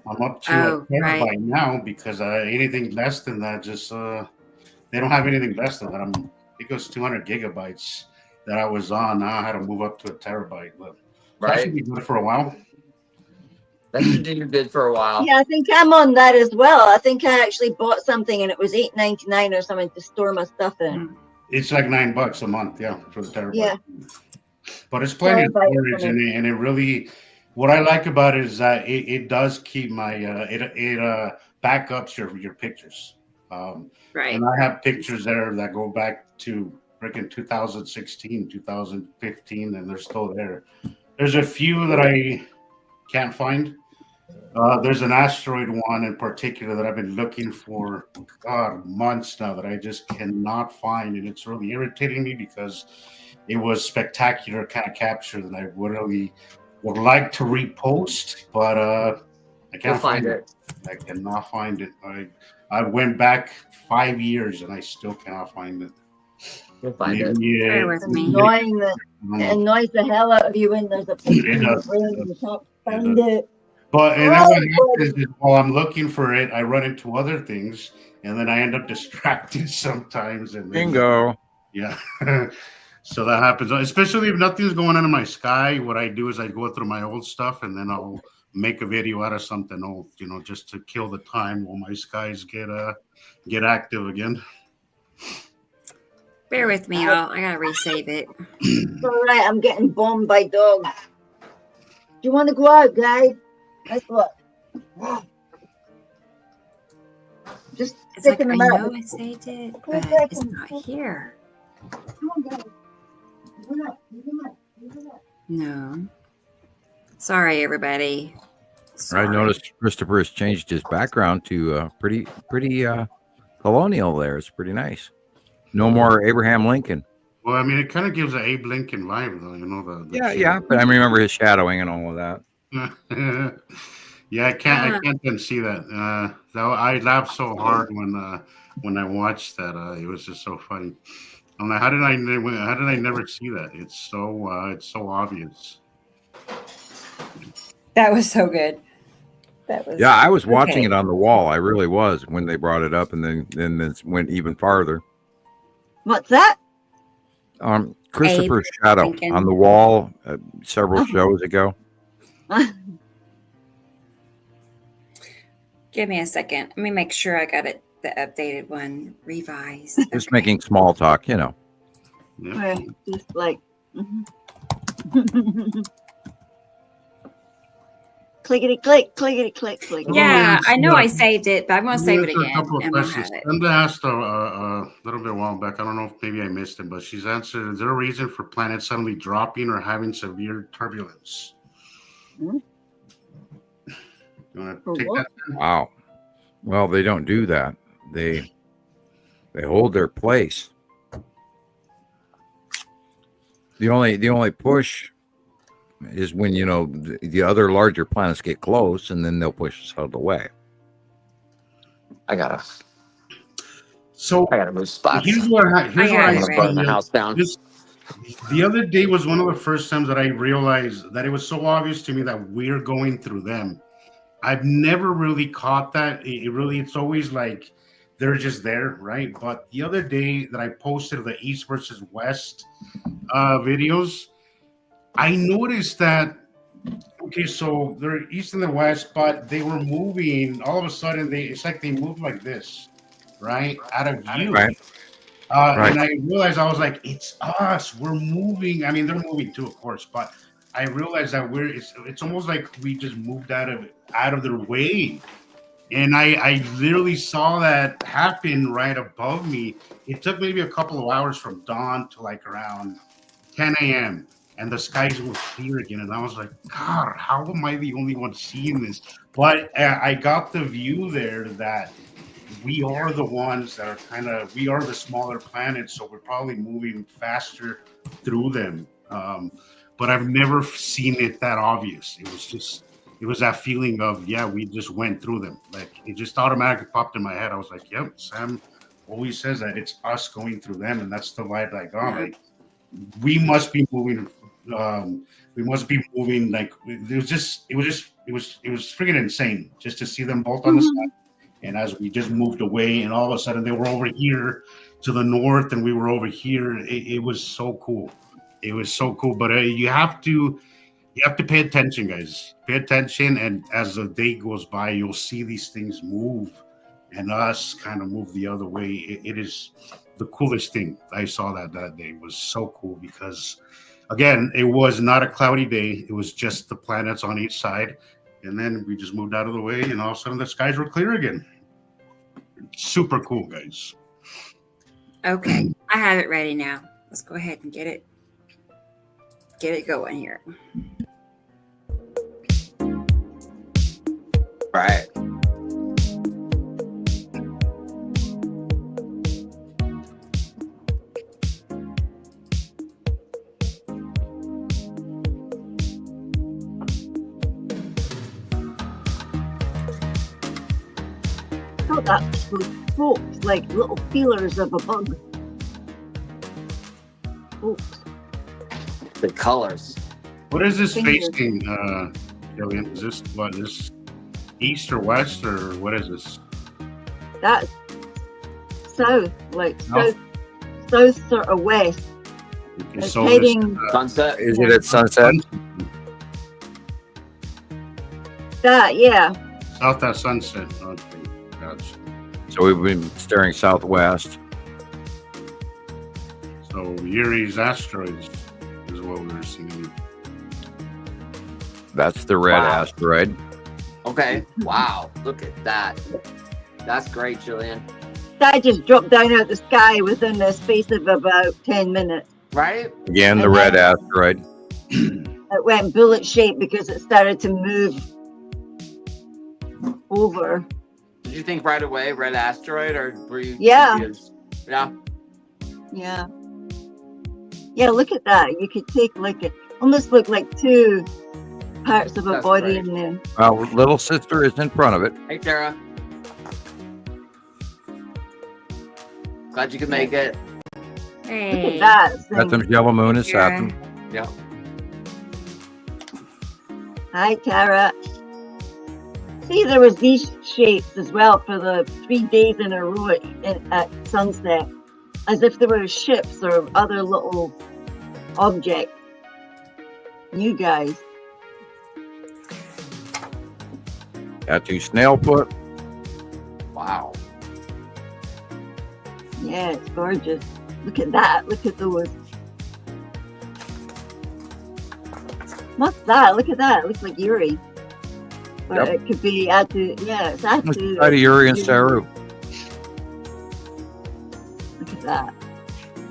I'm up to a terabyte now because anything less than that just they don't have anything less than that. It goes 200 gigabytes that I was on. Now I had to move up to a terabyte, but that should be good for a while. That should do you good for a while. Yeah, I think I'm on that as well. I think I actually bought something and it was $8.99 or something to store my stuff in. It's like $9 a month, for the terabyte. Yeah. But it's plenty of storage, and it really. What I like about it is that it does keep my it backups your pictures. Right. And I have pictures there that go back to freaking 2016, 2015, and they're still there. There's a few that I can't find. There's an asteroid one in particular that I've been looking for months now that I just cannot find, and it's really irritating me because it was spectacular kind of capture that I really would like to repost, but I can't find it. I cannot find it. I went back 5 years and I still cannot find it. You'll find it. Bear with me. It annoys the hell out of you when there's a picture in your brain and you can't find it. But and then what happens is while I'm looking for it, I run into other things, and then I end up distracted sometimes. And Bingo. Yeah. So that happens, especially if nothing's going on in my sky. What I do is I go through my old stuff, and then I'll make a video out of something old, just to kill the time while my skies get active again. Bear with me. I gotta resave it. It's all right. I'm getting bombed by dogs. Do you want to go out, guys? Let's look. Just It's like, sticking I them out. know I saved it, but it's not here. Come on, guys. Get up. No. Sorry, everybody. I noticed Christopher has changed his background to pretty colonial there. It's pretty nice. No more Abraham Lincoln. Well, I mean, it kind of gives an Abe Lincoln vibe, though. Yeah, but I remember his shadowing and all of that. Yeah, I can't unsee that. I laughed so hard when I watched that. It was just so funny. I'm like, how did I never see that? It's so obvious. That was so good. That was. Yeah, I was watching it on the wall. I really was when they brought it up, and then it went even farther. What's that? Christopher's Abe shadow Lincoln. on the wall several shows ago. Give me a second. Let me make sure I got it. The updated one, revised. Just making small talk, Yeah. Just like. Clickety click, clickety click, click. Yeah, I know I saved it, but I'm gonna save it Answer a again. couple of And we'll questions. have it. Linda asked a little bit a while back. I don't know if maybe I missed it, but she's answered: is there a reason for planets suddenly dropping or having severe turbulence? Hmm? You want For to take what? that? Wow. Well, they don't do that. They hold their place. The only push is when the other larger planets get close, and then they'll push us out of the way. I gotta move spots. Here's what I Burn the house down. The other day was one of the first times that I realized that it was so obvious to me that we're going through them. I've never really caught that. It's always like they're just there, right? But the other day that I posted the East versus West videos, I noticed that, okay, so they're East and the West, but they were moving. All of a sudden, it's like they moved like this, right? Out of view. Right. And I realized, I was like, it's us. We're moving. I mean, they're moving too, of course, but I realized that it's almost like we just moved out of their way. And I literally saw that happen right above me. It took maybe a couple of hours from dawn to like around 10 a.m. and the skies were clear again. And I was like, God, how am I the only one seeing this? But I got the view there that we are the ones that are we are the smaller planets, so we're probably moving faster through them. But I've never seen it that obvious. It it was that feeling of, yeah, we just went through them. Like it just automatically popped in my head. I was like, yep, Sam always says that it's us going through them, and that's the vibe I got. Like we must be moving. We must be moving. Like it was freaking insane just to see them both on the side. And as we just moved away, and all of a sudden they were over here to the north, and we were over here. It was so cool. It was so cool. But you have to pay attention, guys. Pay attention, and as the day goes by, you'll see these things move, and us kind of move the other way. It is the coolest thing I saw that day. It was so cool because, again, it was not a cloudy day. It was just the planets on each side, and then we just moved out of the way, and all of a sudden the skies were clear again. Super cool, guys. Okay, I have it ready now. Let's go ahead and get it going here. Right. Oh, that was spokes, like little feelers of a bug. Spokes. The colors. What is this Fingers. facing, Jillian? Is this what? Is east or west, or what is this? That's south, like South? south sort of west. Okay, It's so heading Sunset. Is it at sunset? that, yeah. south at sunset. Okay, gotcha. So we've been staring southwest. So Yuri's asteroids is what we were seeing. That's the red Wow. asteroid. Okay. Wow. Look at that. That's great, Jillian. That just dropped down out of the sky within the space of about 10 minutes. Right? Again, the And red then- asteroid. It went bullet shaped because it started to move over. Did you think right away red asteroid, or were you? Yeah. confused? Yeah. Yeah. Yeah, look at that. You could take like it almost look like two parts of a That's body great. in there. Well, little sister is in front of it. Hey, Tara. Glad you could make it. Look Hey. at that thing. Saturn's yellow moon is Tara. Saturn. Yeah. Hi, Tara. See, there was these shapes as well for the 3 days in a row at sunset, as if there were ships or other little objects. You guys. Tattoo snail foot. Wow. Yeah, it's gorgeous. Look at that. Look at those. What's that? Look at that. It looks like Yuri. But Yep. it could be Atu. Yeah, it's Atu. Side of Uri and Saru. Look at that.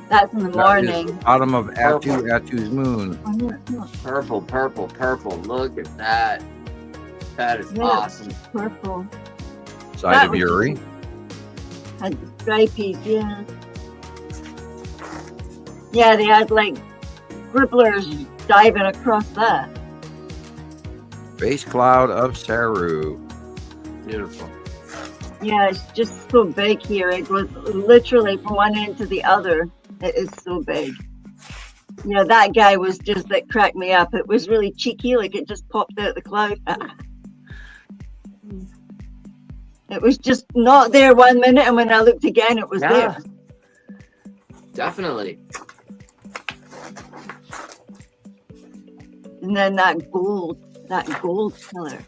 That's in the That is morning. Bottom of Atu's moon. Oh, no, it's not Purple, purple, purple. Look at that. That is Yeah. awesome. purple. Side That of was- Uri. Had the stripies, yeah. Yeah, they had like scribblers diving across that. Base cloud of Saru. Beautiful. Yeah, it's just so big here. It was literally from one end to the other. It is so big. Yeah, that guy was just that cracked me up. It was really cheeky, like it just popped out the cloud. It was just not there 1 minute, and when I looked again, it was Yeah. there. Definitely. And then that gold color.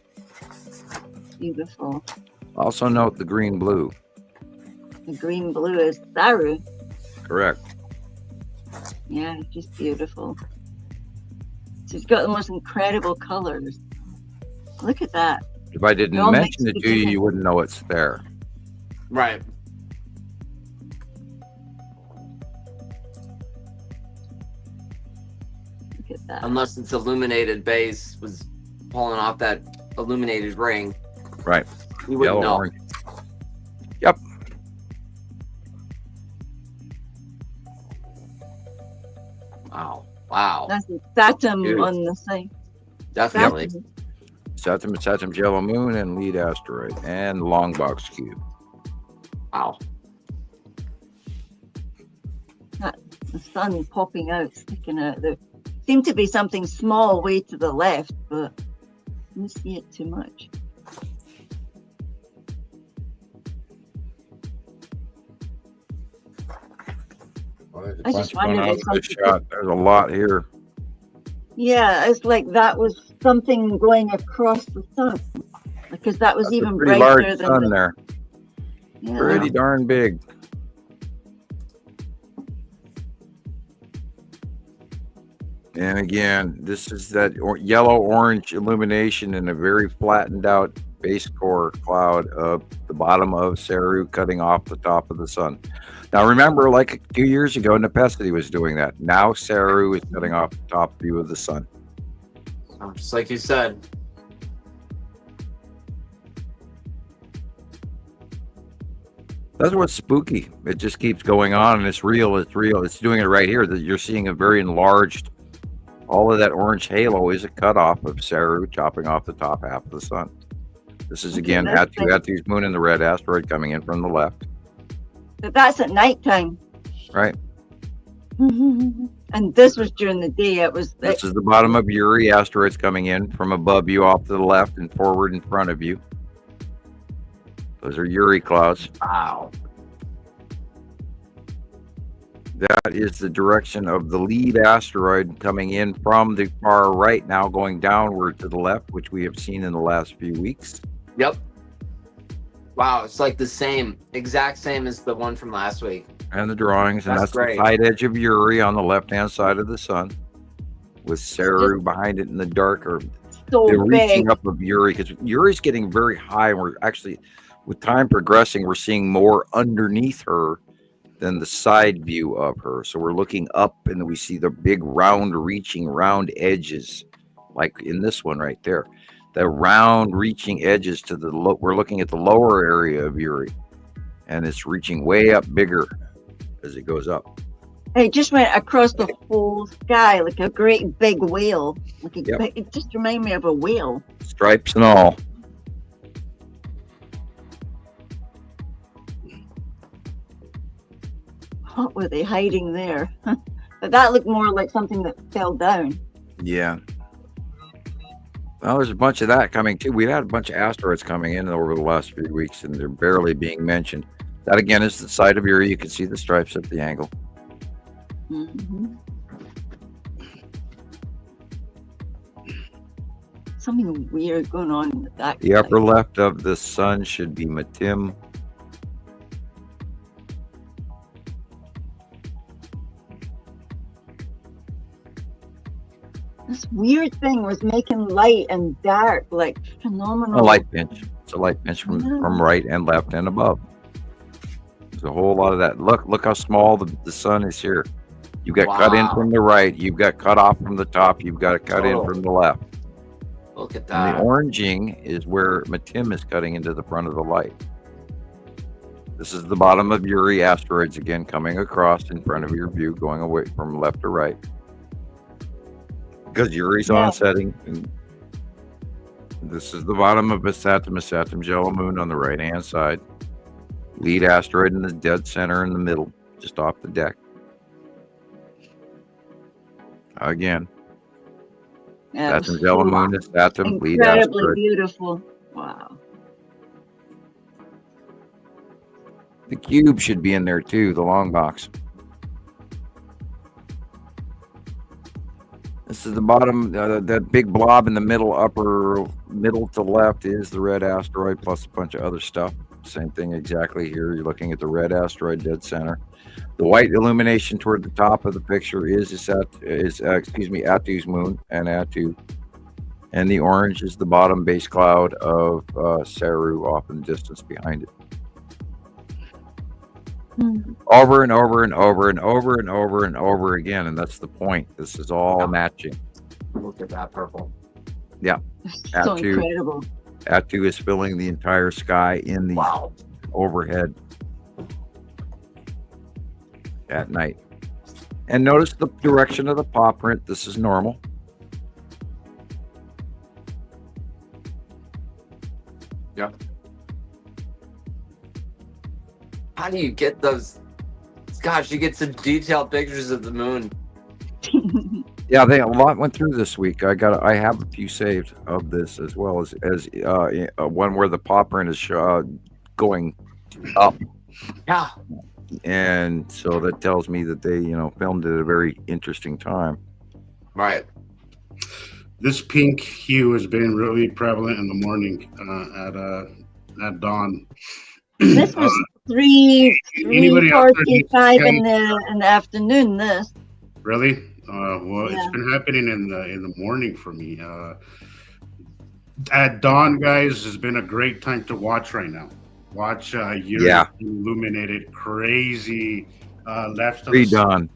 Beautiful. Also note the green blue. The green blue is Saru. Correct. Yeah, just beautiful. She's got the most incredible colors. Look at that. If I didn't It all mention makes it to you, together. you wouldn't know it's there. Right. Look at that. Unless it's illuminated base was pulling off that illuminated ring. Right. You wouldn't Yellow, know. orange. Yep. Wow. Wow. That's a Saturn Beautiful. on the side. Definitely. Saturn. Saturn's yellow moon, and lead asteroid, and long box cube. Wow. The sun popping out, sticking out. There seemed to be something small way to the left, but I didn't see it too much. I just wondered if something. There's a lot here. Yeah, it's like that was something going across the sun, because that was That's even a pretty brighter large than sun the, there. yeah. Pretty darn big. And again, this is that yellow-orange illumination in a very flattened out base core cloud of the bottom of Saru cutting off the top of the sun. Now remember, like a few years ago, Nepesity was doing that. Now Saru is cutting off the top view of the sun. Just like you said. That's what's spooky. It just keeps going on, and it's real. It's real. It's doing it right here. That you're seeing a very enlarged. All of that orange halo is a cutoff of Saru chopping off the top half of the sun. This is again Attu's moon and the red asteroid coming in from the left. But that's at nighttime. Right. And this was during the day. It was. This is the bottom of Uri. Asteroids coming in from above you, off to the left, and forward in front of you. Those are Uri clouds. Wow. That is the direction of the lead asteroid coming in from the far right, now going downward to the left, which we have seen in the last few weeks. Yep. Wow, it's like the same, exact same as the one from last week. And the drawings, and that's great. the side edge of Uri on the left-hand side of the sun, with Saru behind it in the darker. So The reaching big. up of Uri, because Uri's getting very high, and we're actually, with time progressing, we're seeing more underneath her than the side view of her. So we're looking up, and we see the big round edges, like in this one right there. The round reaching edges to the we're looking at the lower area of Uri, and it's reaching way up bigger as it goes up. It just went across the whole sky like a great big whale. Like it just reminded me of a whale. Stripes and all. What were they hiding there? But that looked more like something that fell down. Yeah. Well, there's a bunch of that coming too. We've had a bunch of asteroids coming in over the last few weeks, and they're barely being mentioned. That again is the side of Uri. You can see the stripes at the angle. Mm-hmm. Something weird going on with that. The upper left of the sun should be Matim. This weird thing was making light and dark, like phenomenal. A light pinch. It's a light pinch from right and left and above. There's a whole lot of that. Look how small the sun is here. You've got cut in from the right. You've got cut off from the top. You've got a cut in from the left. Look at And that. the oranging is where Matim is cutting into the front of the light. This is the bottom of Uri asteroids again, coming across in front of your view, going away from left to right. Because Uri's on setting. And this is the bottom of Saturn's yellow moon on the right-hand side. Lead asteroid in the dead center in the middle, just off the deck. Again, Saturn's yellow moon is Saturn, lead incredibly asteroid. beautiful. Wow. The cube should be in there too, the long box. This is the bottom, that big blob in the middle to left is the red asteroid plus a bunch of other stuff. Same thing exactly here. You're looking at the red asteroid dead center. The white illumination toward the top of the picture is Attu's moon and Attu. And the orange is the bottom base cloud of Saru off in the distance behind it. Over and over and over and over and over and over again, and that's the point. This is all matching. Look at that purple. Yeah. So incredible. Attu is filling the entire sky in the overhead at night. And notice the direction of the paw print. This is normal. How do you get those? Gosh, you get some detailed pictures of the moon. Yeah, a lot went through this week. I have a few saved of this, as well as one where the pop print is going up, Yeah. and so that tells me that they filmed at a very interesting time. Right. This pink hue has been really prevalent in the morning at dawn. This was Anybody out there needs to 3:45 check- in the afternoon. This. Really? Well, Yeah. it's been happening in the morning for me. At dawn, guys, has been a great time to watch right now. Watch Yeah. illuminated, crazy left of the Pre-dawn.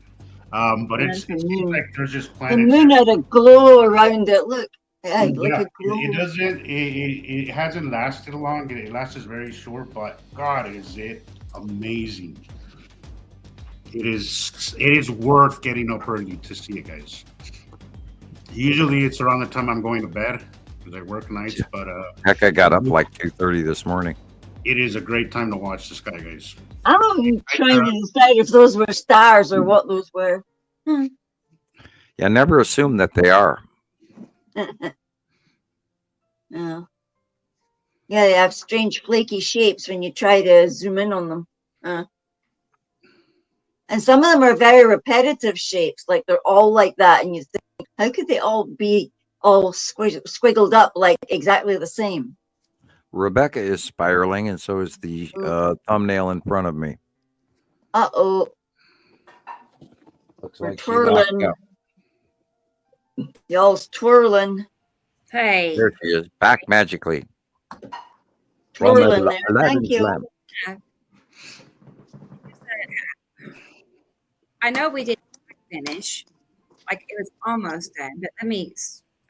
but Yeah, it's the it moon. seems like there's just The planets. moon had a glow around it. Look, it had like Yeah, a glow. it doesn't. It hasn't lasted long. It lasts very short, but God, is it amazing! It is worth getting up early to see it, guys. Usually, it's around the time I'm going to bed because I work nights. But Heck, I got up like 2:30 this morning. it is a great time to watch the sky, guys. I'm trying to decide if those were stars or what those were. Yeah, never assume that they are. No. Yeah, they have strange flaky shapes when you try to zoom in on them. And some of them are very repetitive shapes, like they're all like that. And you think, how could they all be all squiggled up like exactly the same? Rebecca is spiraling, and so is the thumbnail in front of me. Uh-oh. Looks We're like she knocked twirling. out. Y'all's twirling. Hey. There she is, back magically. Twirling there. Aladdin's Thank you. lamp. I know we didn't finish. Like it was almost done, but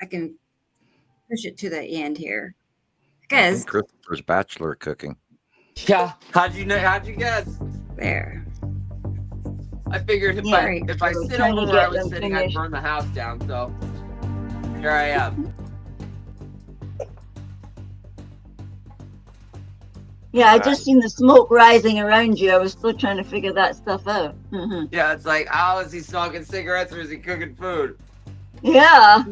I can push it to the end here. Because Christopher's bachelor cooking. Yeah. How'd you guess? there. I figured if Yeah, I right. if I So we're sit trying to over where I get was them sitting, I'd finished. burn the house down. So here I am. Yeah, I just seen the smoke rising around you. I was still trying to figure that stuff out. Mhm. Yeah, it's like, how is he smoking cigarettes or is he cooking food? Yeah.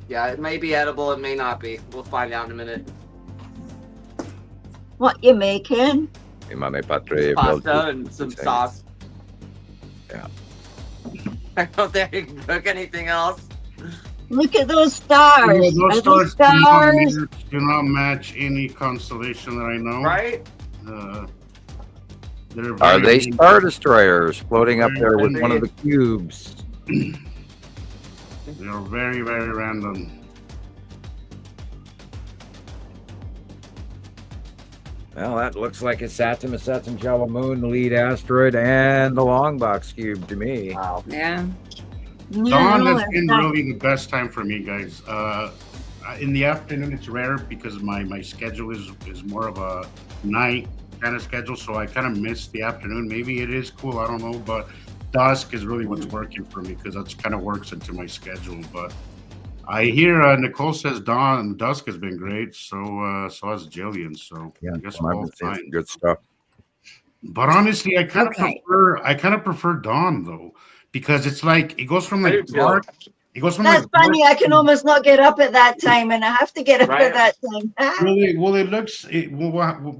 Yeah, it may be edible, it may not be. We'll find out in a minute. What you making? Mi mame patre Pasta and some Okay. sauce. Yeah. I don't think you can cook anything else. Look at those stars. You know, Are those those stars stars? do not match any constellation that I know. Right? They're Are very- they Star Destroyers floating up there with one of the cubes? They're very, very random. Well, that looks like a Saturn Java Moon, the lead asteroid, and the long box cube to me. Wow. Yeah. Dawn No, has been it's not. really the best time for me, guys. In the afternoon, it's rare because my schedule is more of a night kind of schedule, so I kind of miss the afternoon. Maybe it is cool, I don't know, but dusk is really what's working for me because that's kind of works into my schedule. But I hear Nicole says dusk has been great, so has Jillian. So Yeah, I guess I've we're been all seeing fine. some good stuff. But honestly, I kind of Okay. prefer dawn though, because it's like it goes from I do like too. dark. It goes from That's like funny. I can almost not get up at that time, and I have to get up Right. at that time.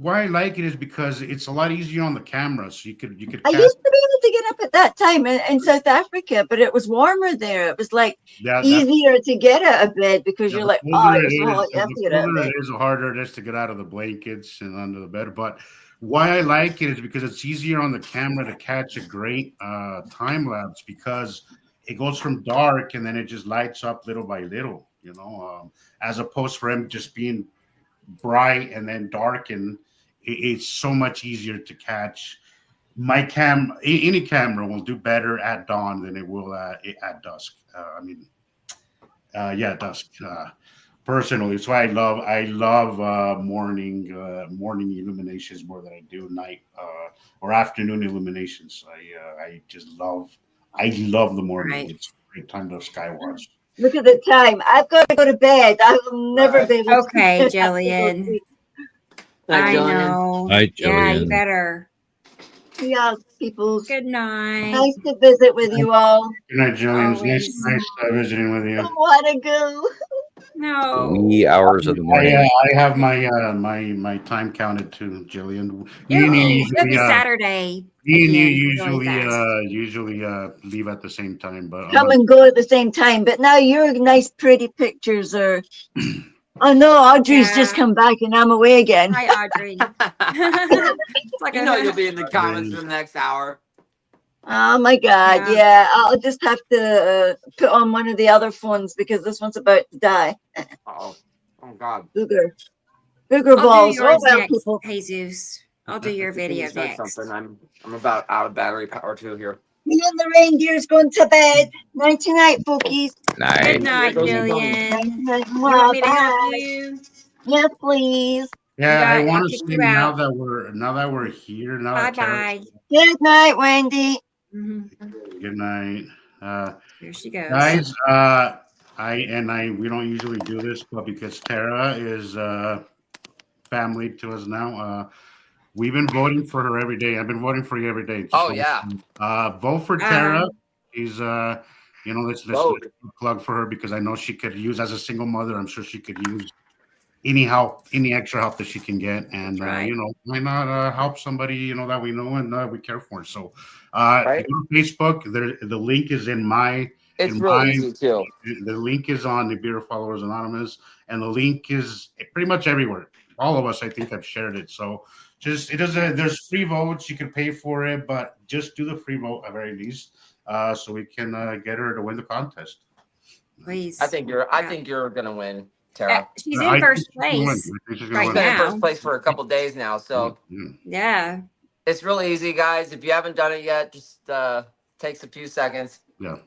Why I like it is because it's a lot easier on the camera, so you could I cast, used to be able to get up at that time in South Africa, but it was warmer there. It was like that easier to get out of bed because Yeah, you're the like, colder oh, it it's so hot, is, you have the to get out of colder bed. it is, the harder it is to get out of the blankets and under the bed. But why I like it is because it's easier on the camera to catch a great time lapse because it goes from dark and then it just lights up little by little, as opposed for him just being bright and then dark, and it's so much easier to catch. Any camera will do better at dawn than it will at dusk. Dusk. Personally, so I love morning illuminations more than I do night or afternoon illuminations. I love the morning. Right. It's a great time to sky watch. Look at the time. I've got to go to bed. I will never be able Okay, to. Jillian. Like, I Jillian. know. Hi, Yeah, you Jillian. better. Yeah, people. Good night. Nice to visit with you all. Good night, Jillian. It's Always. nice visiting with I you. want to go. No. Wee hours of the morning. I have my time counted too, Jillian. It'll be Saturday. Me and you again, really fast. usually leave at the same time, but Come and go at the same time. But now your nice, pretty pictures are. Oh no, Audrey's just Yeah. come back and I'm away again. Hi, Audrey. It's like You know you'll be in the comments for the next hour. Oh my God, Yeah. yeah. I'll just have to put on one of the other phones because this one's about to die. Oh God. Booger I'll do balls. Oh yours well, next, people. Jesus. I'll do your video You said next. something. I'm about out of battery power too here. Me and the reindeer's going to bed. Night to night, folkies. Good Night. night, Those are Jillian. Night, You want me to help bye. you? Yes, please. yeah, I I'll want to kick say you now out. that we're here now. Bye that Tara- bye. Good night, Wendy. Good night, Here she goes. guys. We don't usually do this, but because Tara is family to us now, we've been voting for her every day. I've been voting for you every day. Oh, yeah. Vote for Tara. She's let's Vote. plug for her because I know she could use as a single mother. I'm sure she could use any help, any extra help that she can get, and Right. why not help somebody that we know and we care for. So, Right. go to Facebook. The link is in my. It's in really my- easy too. The link is on the Beer Followers Anonymous, and the link is pretty much everywhere. All of us, I think, have shared it. So there's free votes. You can pay for it, but just do the free vote at very least, so we can get her to win the contest. Please. I think you're gonna win, Tara. She's I in think first she's gonna win. place. I think she's gonna right She's win. been in now. first place for a couple days now, so Yeah. it's really easy, guys. If you haven't done it yet, just takes a few seconds. Yeah,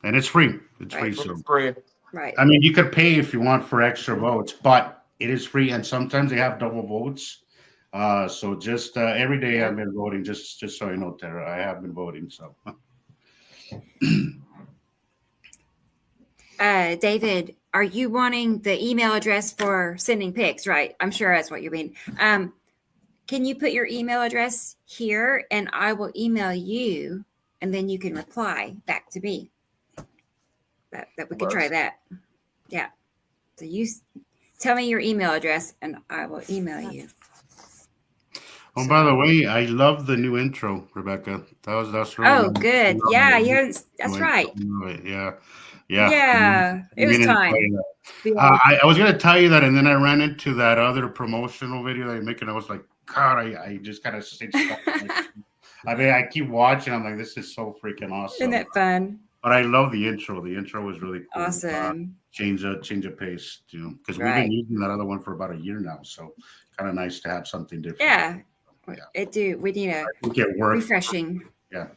and it's free. It's free. Right. So It's free. Right. I mean, you could pay if you want for extra votes, but it is free, and sometimes they have double votes. So just every day I've been voting. Just so you know, Tara, I have been voting. So. David, are you wanting the email address for sending pics? Right. I'm sure that's what you mean. Can you put your email address here and I will email you and then you can reply back to me? That we could try Works. that. Yeah. So you tell me your email address and I will email you. Oh, by the way, I love the new intro, Rebecca. That's really Oh, nice. good. Love Yeah, it. that's Love right. it. Yeah. Yeah, it was Meaning to time. play that. I was gonna tell you that, and then I ran into that other promotional video that you're making. I was like, God, I just kind of stayed stuck. I mean, I keep watching. I'm like, this is so freaking awesome. Isn't that fun? But I love the intro. The intro was really cool. Awesome. Change of pace, because we've Right. been using that other one for about a year now. So kind of nice to have something different. Yeah. Yeah. We need a I think it worked. refreshing. Yeah.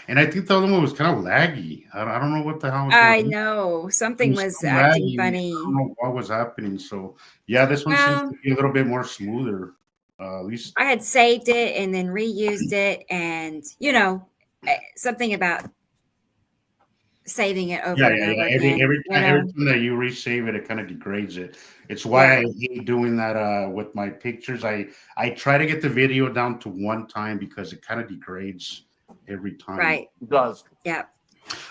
And I think the other one was kind of laggy. I don't know what the hell was I going on. know something It was was so acting laggy. funny. I don't know what was happening. So yeah, this one Well- seems to be a little bit more smoother. At least I had saved it and then reused it, and something about saving it over yeah. and over Every again. every time that you resave it, it kind of degrades it. It's why I hate doing that with my pictures. I try to get the video down to one time because it kind of degrades every time. Right. It does. Yeah.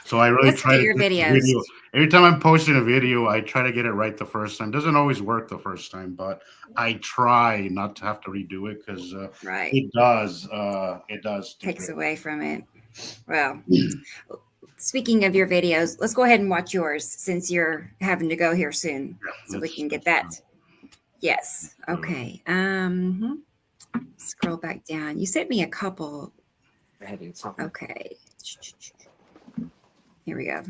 So I really Let's try get to your get the videos. video. Every time I'm posting a video, I try to get it right the first time. Doesn't always work the first time, but I try not to have to redo it because Right. it does. It does. Takes degrade. away from it. Well, speaking of your videos, let's go ahead and watch yours since you're having to go here soon, so we let's- can get that. Yes. Okay. Scroll back down. You sent me a couple. I had to eat something. Okay. Here we go.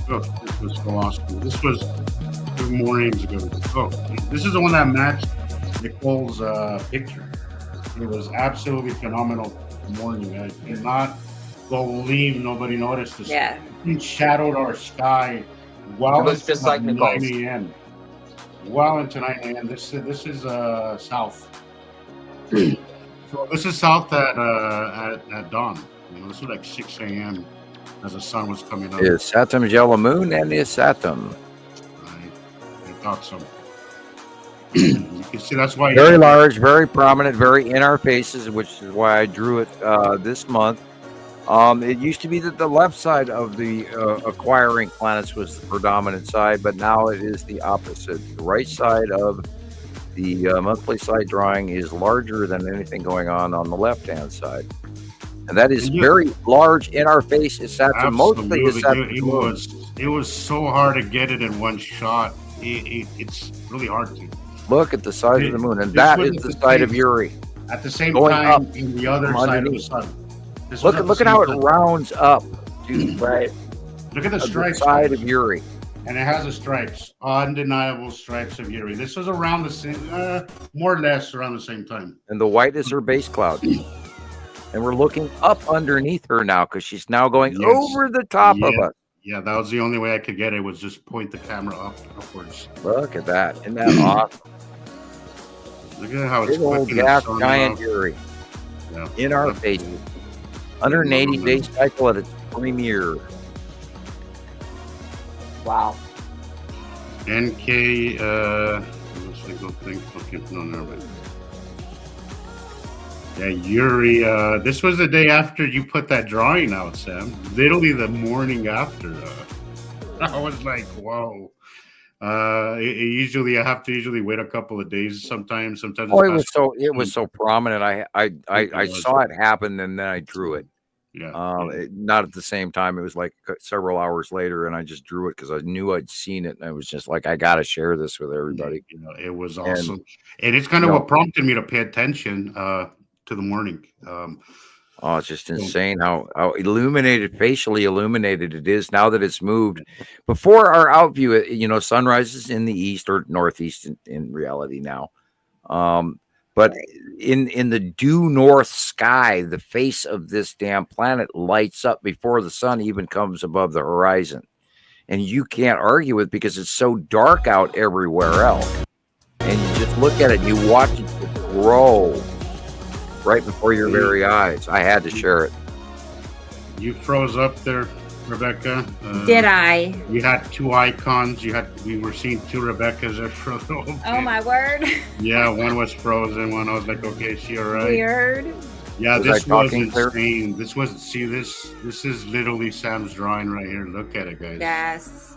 Oh, this was so awesome. This was mornings ago. Oh, this is the one that matched Nicole's picture. It was absolutely phenomenal morning. I did not believe nobody noticed this. Yeah. It shadowed our sky well It was into just like 9 Nicole's. a.m. Well into 9 a.m. This is south. So this is south at dawn. You know, this was like 6 a.m. as the sun was coming up. The Saturn yellow moon and the Saturn. I thought so. You can see that's why Very large, very prominent, very in our faces, which is why I drew it this month. It used to be that the left side of the acquiring planets was the predominant side, but now it is the opposite. The right side of the monthly side drawing is larger than anything going on the left-hand side. And that is very large in our face. It's Saturn, mostly it's Saturn. It was so hard to get it in one shot. It's really hard to. Look at the size of the moon, and that is the side of Uri. At the same Going time, up in the other from side of the underneath. sun. This Look was at the how same it time. rounds up to Right. Look at the the stripes. side of Uri. And it has the stripes, undeniable stripes of Uri. This was around the same, more or less around the same time. And the white is her base cloud. And we're looking up underneath her now because she's now going Yes. over the top of Yeah. us. Yeah, that was the only way I could get it, was just point the camera upwards. Look at that. Isn't that awesome? Look at how it's Big old flicking the gas sun giant off. Uri Yeah. in our faces. 180-day cycle at its premiere. Wow. NK, single thing. Okay, no, never mind. Yeah, Yuri. This was the day after you put that drawing out, Sam. Literally the morning after. I was like, whoa. Usually I have to wait a couple of days. Sometimes. Oh, it was so prominent. I saw it happen and then I drew it. Yeah. Not at the same time. It was like several hours later, and I just drew it because I knew I'd seen it, and I was just like, I got to share this with everybody. You know, it was awesome, and it's kind of what prompted me to pay attention to the morning. Oh, it's just insane how facially illuminated it is now that it's moved. Before our out view, sunrise is in the east or northeast in reality now. But in the due north sky, the face of this damn planet lights up before the sun even comes above the horizon. And you can't argue with it because it's so dark out everywhere else. And you just look at it and you watch it grow right before your very eyes. I had to share it. You froze up there, Rebecca. Did I? You had two icons. We were seeing two Rebeccas there for a little bit. Oh my word. Yeah, one was frozen. One I was like, okay, is she all right? Weird. Yeah, Was this I was talking clear? insane. This is literally Sam's drawing right here. Look at it, guys. Yes.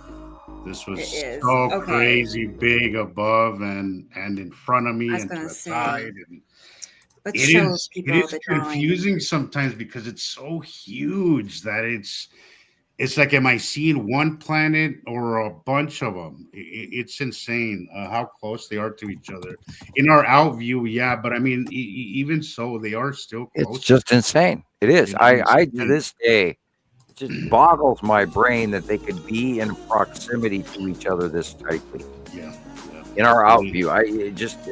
This was It is. so Okay. crazy big above and in front of me I was and to gonna the say, side. And Let's it show is people the drawing. confusing sometimes because it's so huge that it's like, am I seeing one planet or a bunch of them? It's insane how close they are to each other. In our out view, yeah, but I mean, even so, they are still close. It's just insane. It is. It is I to insane. this day, it just boggles my brain that they could be in proximity to each other this tightly. Yeah. In our out view, I just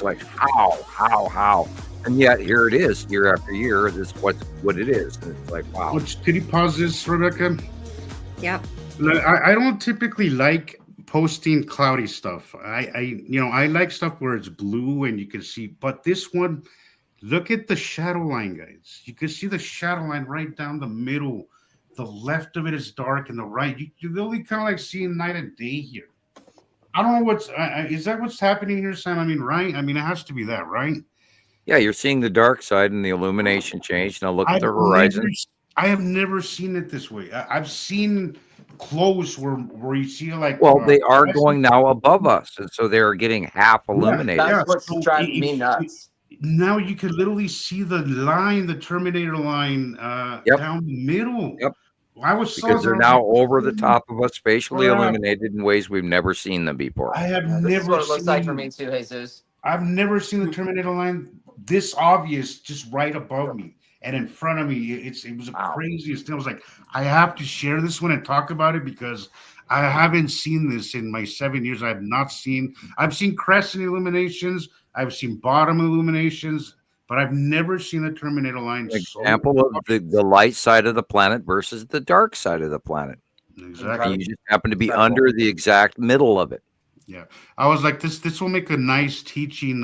like how, and yet here it is, year after year. This is what it is, and it's like wow. Could you pause this, Rebecca? Yep. I don't typically like posting cloudy stuff. I like stuff where it's blue and you can see, but this one, look at the shadow line, guys. You can see the shadow line right down the middle. The left of it is dark and the right. You're literally kind of like seeing night and day here. I don't know is that what's happening here, Sam? I mean, right? I mean, it has to be that, right? Yeah, you're seeing the dark side and the illumination change. Now look at the horizon. I have never seen it this way. I've seen close where you see like. Well, they are going now above us, and so they're getting half illuminated. That's what's so driving me nuts. Now you can literally see the line, the Terminator line, down the middle. Yep. I was Because they're now over the top of us, spatially illuminated in ways we've never seen them before. I have This is never what it looks like seen- for me too, Jesus. I've never seen the Terminator line this obvious, just right above me and in front of me. It was the craziest thing. I was like, I have to share this one and talk about it because I haven't seen this in my 7 years. I've seen crescent illuminations. I've seen bottom illuminations. but I've never seen a Terminator line. An example of the light side of the planet versus the dark side of the planet. Exactly. And you just happen to be Incredible. under the exact middle of it. Yeah, I was like, this will make a nice teaching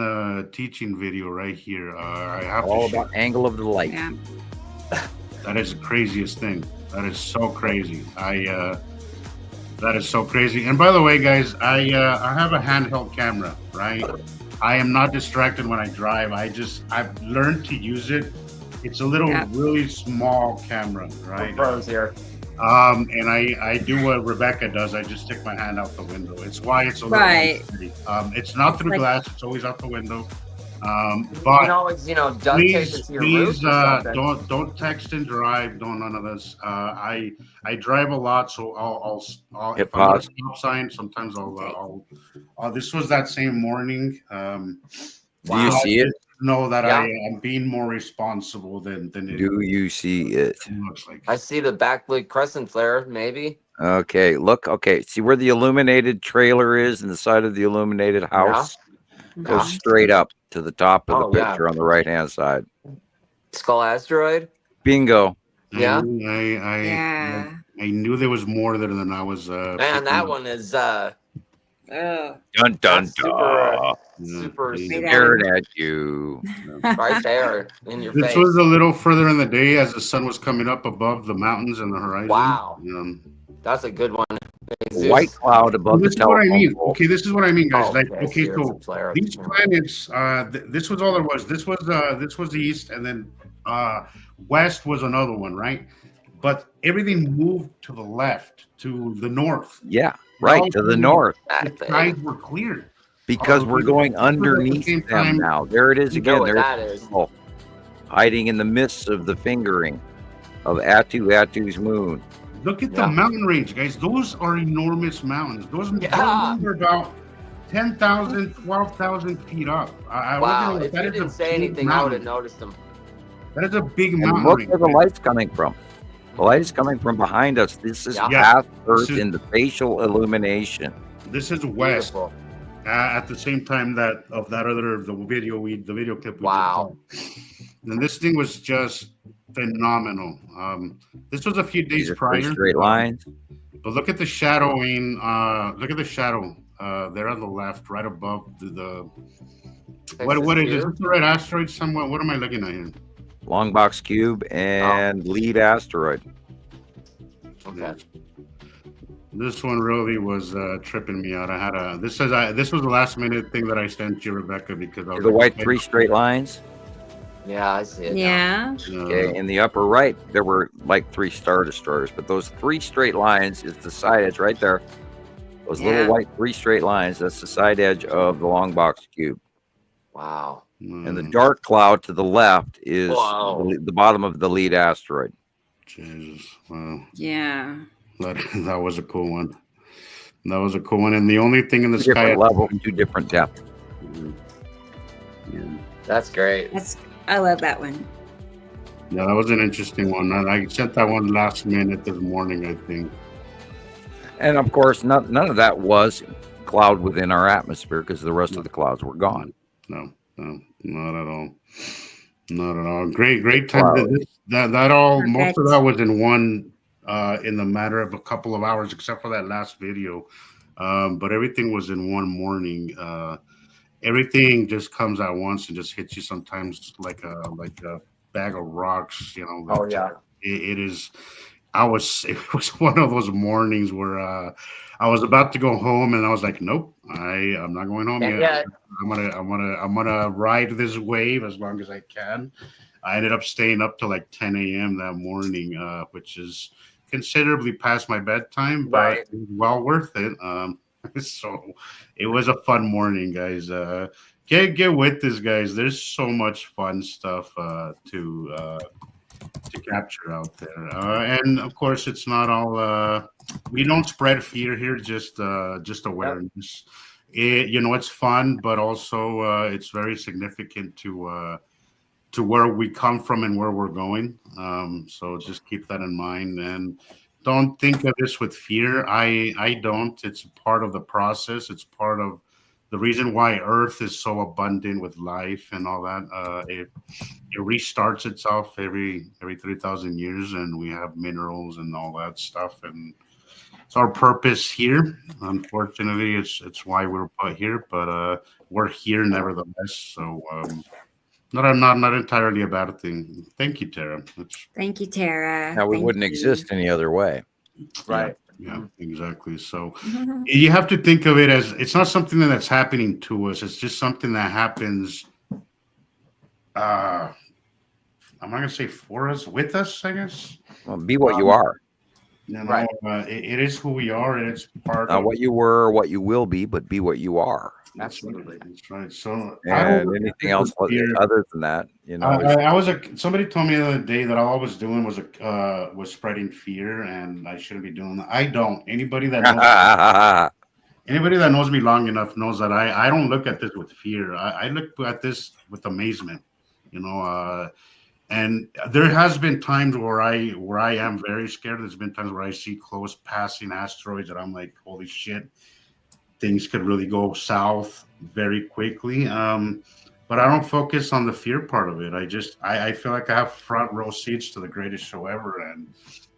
video right here. I have All to share. about angle of the light. Yeah. That is the craziest thing. That is so crazy. That is so crazy. And by the way, guys, I have a handheld camera, right? I am not distracted when I drive. I've learned to use it. It's a little really small camera, right? Pros here. And I do what Rebecca does. I just stick my hand out the window. It's why it's a little shitty. It's not through glass. It's always out the window. You But can always, duct tape please, it to your roof please, or something. don't text and drive. Don't none of this. I drive a lot, so I'll Hit if I'm at a pause. stop sign, sometimes I'll this was that same morning. Do you Wow. see it? Know that Yeah. I am being more responsible than it Do you see it? looks like. I see the backlit crescent flare, maybe. Okay, look. Okay, see where the illuminated trailer is in the side of the illuminated house? Go Yeah. straight up to the top of Oh, the yeah. picture on the right hand side. Skull asteroid. Bingo. Yeah. Yeah. I knew there was more there than I was. Man, picking that up. one is Oh. Dun dun That's dun. super Yeah. Staring at you. right there in your This face. was a little further in the day as the sun was coming up above the mountains and the horizon. Wow. Um, That's a good one. A white cloud above the this is what I telephone mean. pole. Okay, this is what I mean, guys. Oh, Like, okay, okay, so it's so a flare. these planets, this was all there was. This was east, and then west was another one, right? But everything moved to the left, to the north. Yeah, right to the north. The skies were cleared. Because we're going same underneath them time- now. There it is You know again. what There's that is. people hiding in the midst of the fingering of Atu's moon. Look at Yeah. the mountain range, guys. Those are enormous mountains. Those Yeah. are about 10,000, 12,000 feet up. I Wow. wasn't- If that you is a didn't say big anything, I would have mountain. noticed them. That is a big And mountain look range. where the light's coming from. The light is coming from behind us. This is Yeah. half Earth This is- in the facial illumination. This is west. Beautiful. At the same time that of that other the video clip. Wow. Just saw. And this thing was just phenomenal. This was a few days These are prior. three straight lines. But look at the shadowing. Look at the shadow there on the left, right above the what is this? Is this the right asteroid somewhat? What am I looking at here? Long box cube and lead asteroid. Okay. This one really was tripping me out. I had this was the last minute thing that I sent you, Rebecca, because I was The like, white three straight lines. Yeah, I see it. now. Yeah. Okay, in the upper right, there were like 3 star destroyers, but those 3 straight lines is the side edge right there. Those Yeah. little white 3 straight lines, that's the side edge of the long box cube. Wow. And the dark cloud to the left is Wow. the bottom of the lead asteroid. Jesus, wow. Yeah. That was a cool one. That was a cool one. And the only thing in the Two sky. different level and 2 different depth. Yeah. That's great. I love that one. Yeah, that was an interesting one. I sent that one last minute this morning, I think. And of course, none of that was cloud within our atmosphere because the rest of the clouds were gone. No, not at all. Not at all. Great time. Wow. That all most of Perfect. that was in one in the matter of a couple of hours, except for that last video. But everything was in one morning. Everything just comes at once and just hits you sometimes like a bag of rocks, you know. Oh, yeah. It is. It was one of those mornings where I was about to go home and I was like, nope, I'm not going home And yet. yet, I'm gonna ride this wave as long as I can. I ended up staying up till like 10 a.m. that morning, which is considerably past my bedtime, but Right. it was well worth it. So it was a fun morning, guys. Get with this, guys. There's so much fun stuff to capture out there, and of course, it's not all. We don't spread fear here, just awareness. It's fun, but also it's very significant to where we come from and where we're going. So just keep that in mind and don't think of this with fear. I don't. It's part of the process. It's part of the reason why Earth is so abundant with life and all that. It restarts itself every 3,000 years, and we have minerals and all that stuff, and it's our purpose here. Unfortunately, it's why we're put here, but we're here nevertheless. So not entirely a bad thing. Thank you, Tara. Thank you, Tara. Now we Thank wouldn't you. exist any other way. Right. Yeah, exactly. So you have to think of it as it's not something that's happening to us. It's just something that happens. I'm not gonna say for us, with us, I guess. Well, be what you are. You know, Right. it is who we are, and it's part Not of what you were or what you will be, but be what you are. Absolutely. That's right. So And anything else fear. other than that, you know. is- I was somebody told me the other day that all I was doing was spreading fear, and I shouldn't be doing that. I don't. Anybody that knows me long enough knows that I don't look at this with fear. I look at this with amazement. You know, and there has been times where I am very scared. There's been times where I see close passing asteroids that I'm like, holy shit, things could really go south very quickly. But I don't focus on the fear part of it. I feel like I have front row seats to the greatest show ever, and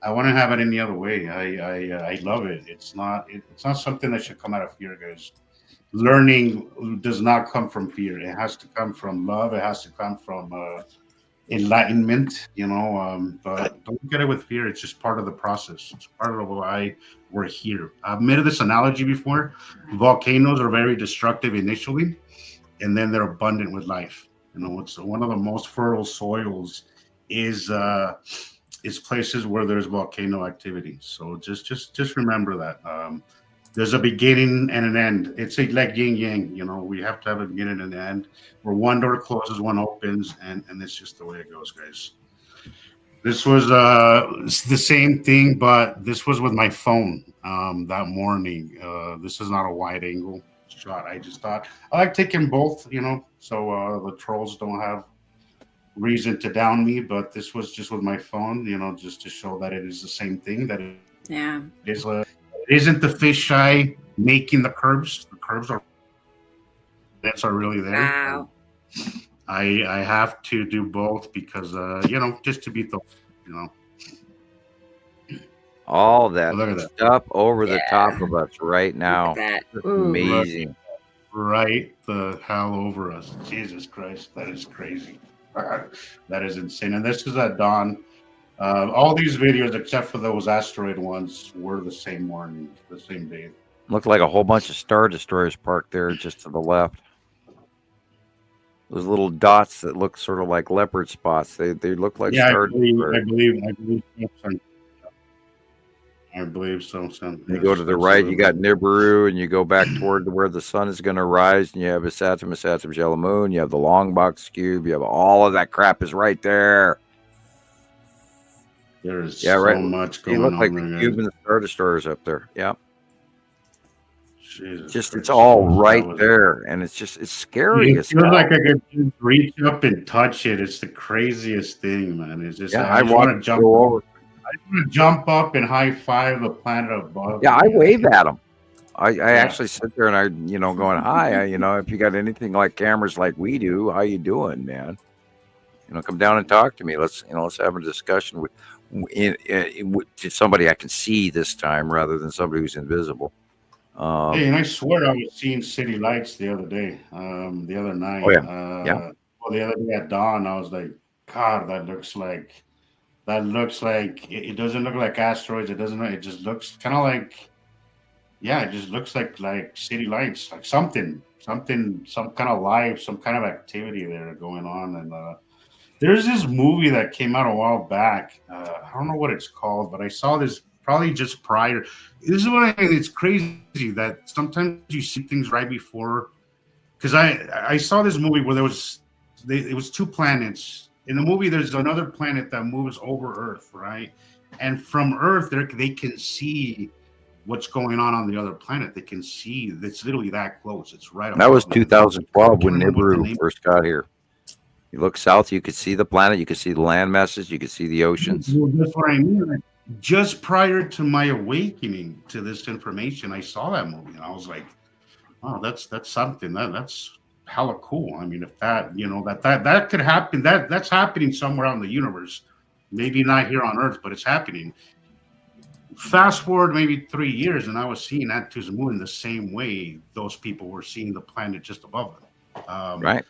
I want to have it any other way. I love it. It's not something that should come out of fear, guys. Learning does not come from fear. It has to come from love. It has to come from enlightenment, you know. But don't look at it with fear. It's just part of the process. It's part of why we're here. I've made this analogy before. Volcanoes are very destructive initially, and then they're abundant with life. You know, it's one of the most fertile soils is places where there's volcano activity. So just remember that. There's a beginning and an end. It's like yin yang. You know, we have to have a beginning and an end. Where one door closes, one opens, and it's just the way it goes, guys. This was the same thing, but this was with my phone that morning. This is not a wide angle shot. I just thought I like taking both, you know, so the trolls don't have reason to down me. But this was just with my phone, you know, just to show that it is the same thing. That it is it isn't the fisheye making the curves. The curves are really there. Wow. I have to do both because you know, just to beat the, you know, all that look at that stuff over the top of us right now. Look at that. It's Ooh. amazing. right the hell over us. Jesus Christ, that is crazy. That is insane. And this is at dawn. All these videos, except for those asteroid ones, were the same morning, the same day. Looked like a whole bunch of Star Destroyers parked there just to the left. Those little dots that look sort of like leopard spots. They look like Yeah, Star I believe Destroyers. I believe so, son. You go to the right, you got Nibiru, and you go back toward where the sun is going to rise, and you have Saturn, Yellow Moon, you have the long box cube, you have all of that crap is right there. There's right. so much They going look on. like the there, cube guys. and the Star Destroyers up there. Yeah. Jesus Just Christ. it's all That right was- there, and it's scary. It as feels hell. like I could just reach up and touch it. It's the craziest thing, man. It's just Yeah, I just want want to jump go over. I want to jump up and high five the planet above. Yeah, I me. wave at them. I actually sit there and I, going, hi, if you got anything like cameras like we do, how you doing, man? Come down and talk to me. Let's have a discussion with to somebody I can see this time rather than somebody who's invisible. Hey, and I swear I was seeing city lights the other day, the other night. Oh, yeah. Yeah. Well, the other day at dawn, I was like, God, that looks like it doesn't look like asteroids. It doesn't. It just looks kind of like, yeah, it just looks like city lights, like some kind of life, some kind of activity there going on. And there's this movie that came out a while back. I don't know what it's called, but I saw this probably just prior. This is what I mean. It's crazy that sometimes you see things right before. Because I saw this movie where it was two planets. In the movie, there's another planet that moves over Earth, right? And from Earth, they can see what's going on the other planet. They can see. It's literally that close. It's right. That was above them. 2012 when I can't remember what the Nibiru name- first got here. You look south, you could see the planet, you could see the land masses, you could see the oceans. Well, that's what I mean. Like, just prior to my awakening to this information, I saw that movie, and I was like, oh, that's something that's hella cool. I mean, if that, that could happen, that's happening somewhere out in the universe, maybe not here on Earth, but it's happening. Fast forward maybe 3 years, and I was seeing Antu's moon the same way those people were seeing the planet just above them. Right.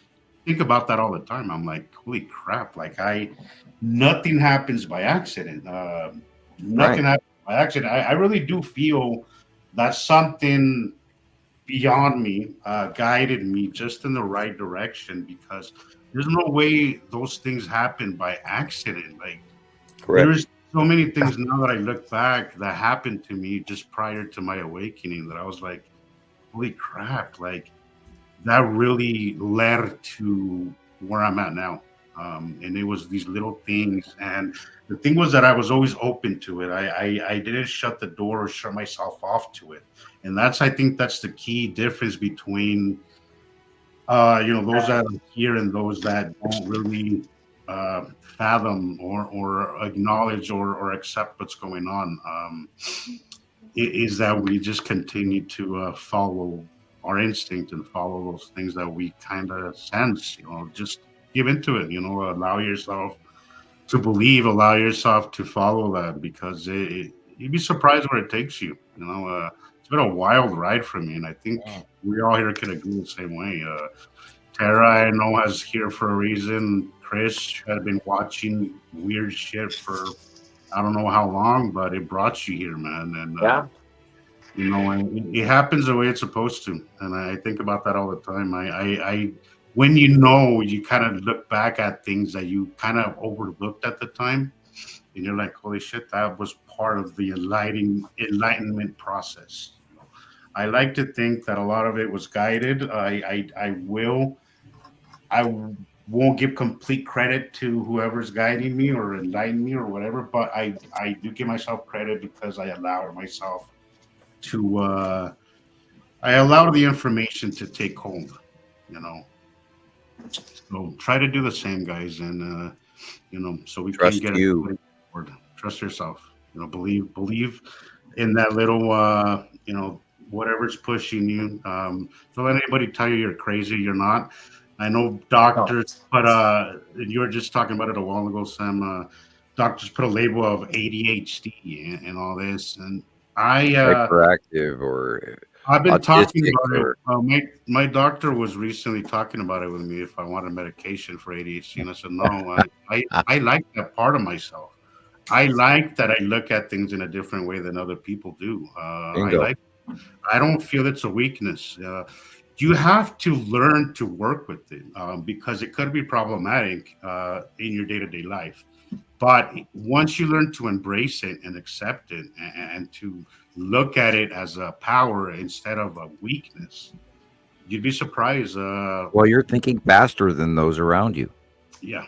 Think about that all the time. I'm like, holy crap! Like nothing happens by accident. Nothing happens by accident. I really do feel that something beyond me guided me just in the right direction, because there's no way those things happen by accident. Like there's so many things now that I look back that happened to me just prior to my awakening that I was like, holy crap, like that really led to where I'm at now. And it was these little things. And the thing was that I was always open to it. I didn't shut the door or shut myself off to it. And I think that's the key difference between, those that are here and those that don't really fathom or acknowledge or accept what's going on. Is that we just continue to follow our instinct and follow those things that we kind of sense, just give into it, allow yourself to believe, allow yourself to follow that, because you'd be surprised where it takes you. It's been a wild ride for me, and I think we all here can agree the same way. Tara, I know, is here for a reason. Chris had been watching weird shit for I don't know how long, but it brought you here, man. And and it happens the way it's supposed to. And I think about that all the time. I when you kind of look back at things that you kind of overlooked at the time, and you're like, holy shit, that was part of the enlightenment process. I like to think that a lot of it was guided. I won't give complete credit to whoever's guiding me or enlightening me or whatever, but I do give myself credit because I allow myself to I allow the information to take hold, So try to do the same, guys, and so we Trust can get you. Trust yourself. Believe in that little whatever's pushing you. Don't let anybody tell you you're crazy. You're not. I know doctors, but you were just talking about it a while ago, Sam. Doctors put a label of ADHD and all this, and hyperactive or I've been talking autistic about it. My doctor was recently talking about it with me if I wanted medication for ADHD, and I said no. I like that part of myself. I like that I look at things in a different way than other people do. I don't feel it's a weakness. You have to learn to work with it because it could be problematic in your day-to-day life. But once you learn to embrace it and accept it and to look at it as a power instead of a weakness, you'd be surprised. Well, you're thinking faster than those around you. Yeah.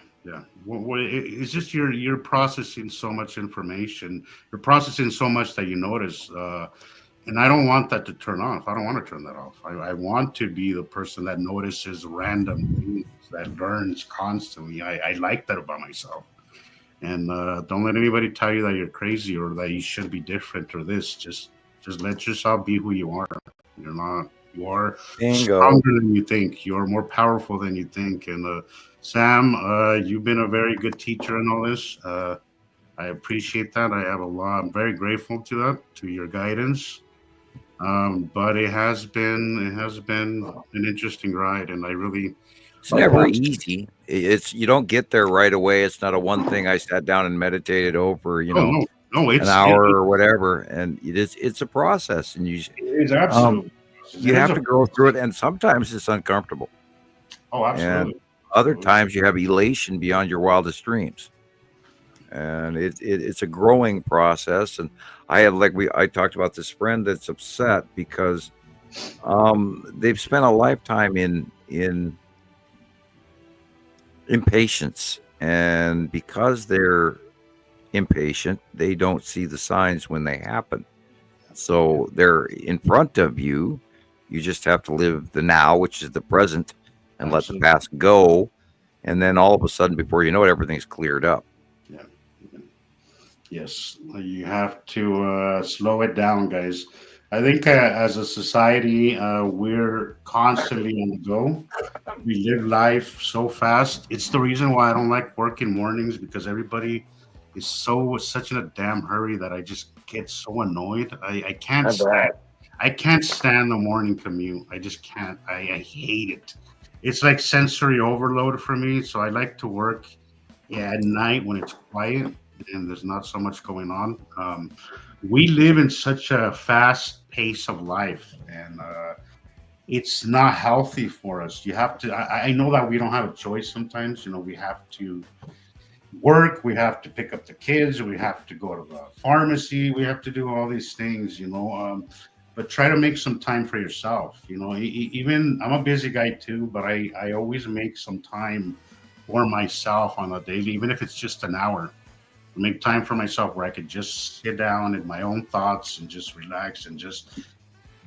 Well, it's just you're processing so much information. You're processing so much that you notice. And I don't want that to turn off. I don't want to turn that off. I want to be the person that notices random things, that learns constantly. I like that about myself. And don't let anybody tell you that you're crazy or that you should be different or this. Just let yourself be who you are. You're not. You are stronger than you think. You are more powerful than you think. And Sam, you've been a very good teacher in all this. I appreciate that. I'm very grateful to that, to your guidance. But it has been an interesting ride, and I really. It's never easy. You don't get there right away. It's not a one thing I sat down and meditated over, no, it's an hour or whatever. And it's a process, and it is absolutely. You have to go through it, and sometimes it's uncomfortable. Oh, absolutely. And other times you have elation beyond your wildest dreams, and it's a growing process. And I talked about this friend that's upset because they've spent a lifetime in impatience, and because they're impatient, they don't see the signs when they happen. So they're in front of you. You just have to live the now, which is the present, and let the past go. And then all of a sudden, before you know it, everything's cleared up. Yeah. Yes. You have to slow it down, guys. I think as a society, we're constantly on the go. We live life so fast. It's the reason why I don't like working mornings because everybody is such in a damn hurry that I just get so annoyed. I can't stand the morning commute. I just can't. I hate it. It's like sensory overload for me. So I like to work at night when it's quiet and there's not so much going on. We live in such a fast pace of life, and it's not healthy for us. You have to. I know that we don't have a choice sometimes. You know, we have to work. We have to pick up the kids. We have to go to the pharmacy. We have to do all these things. But try to make some time for yourself. Even I'm a busy guy too, but I always make some time for myself on a daily, even if it's just an hour. Make time for myself where I could just sit down in my own thoughts and just relax and just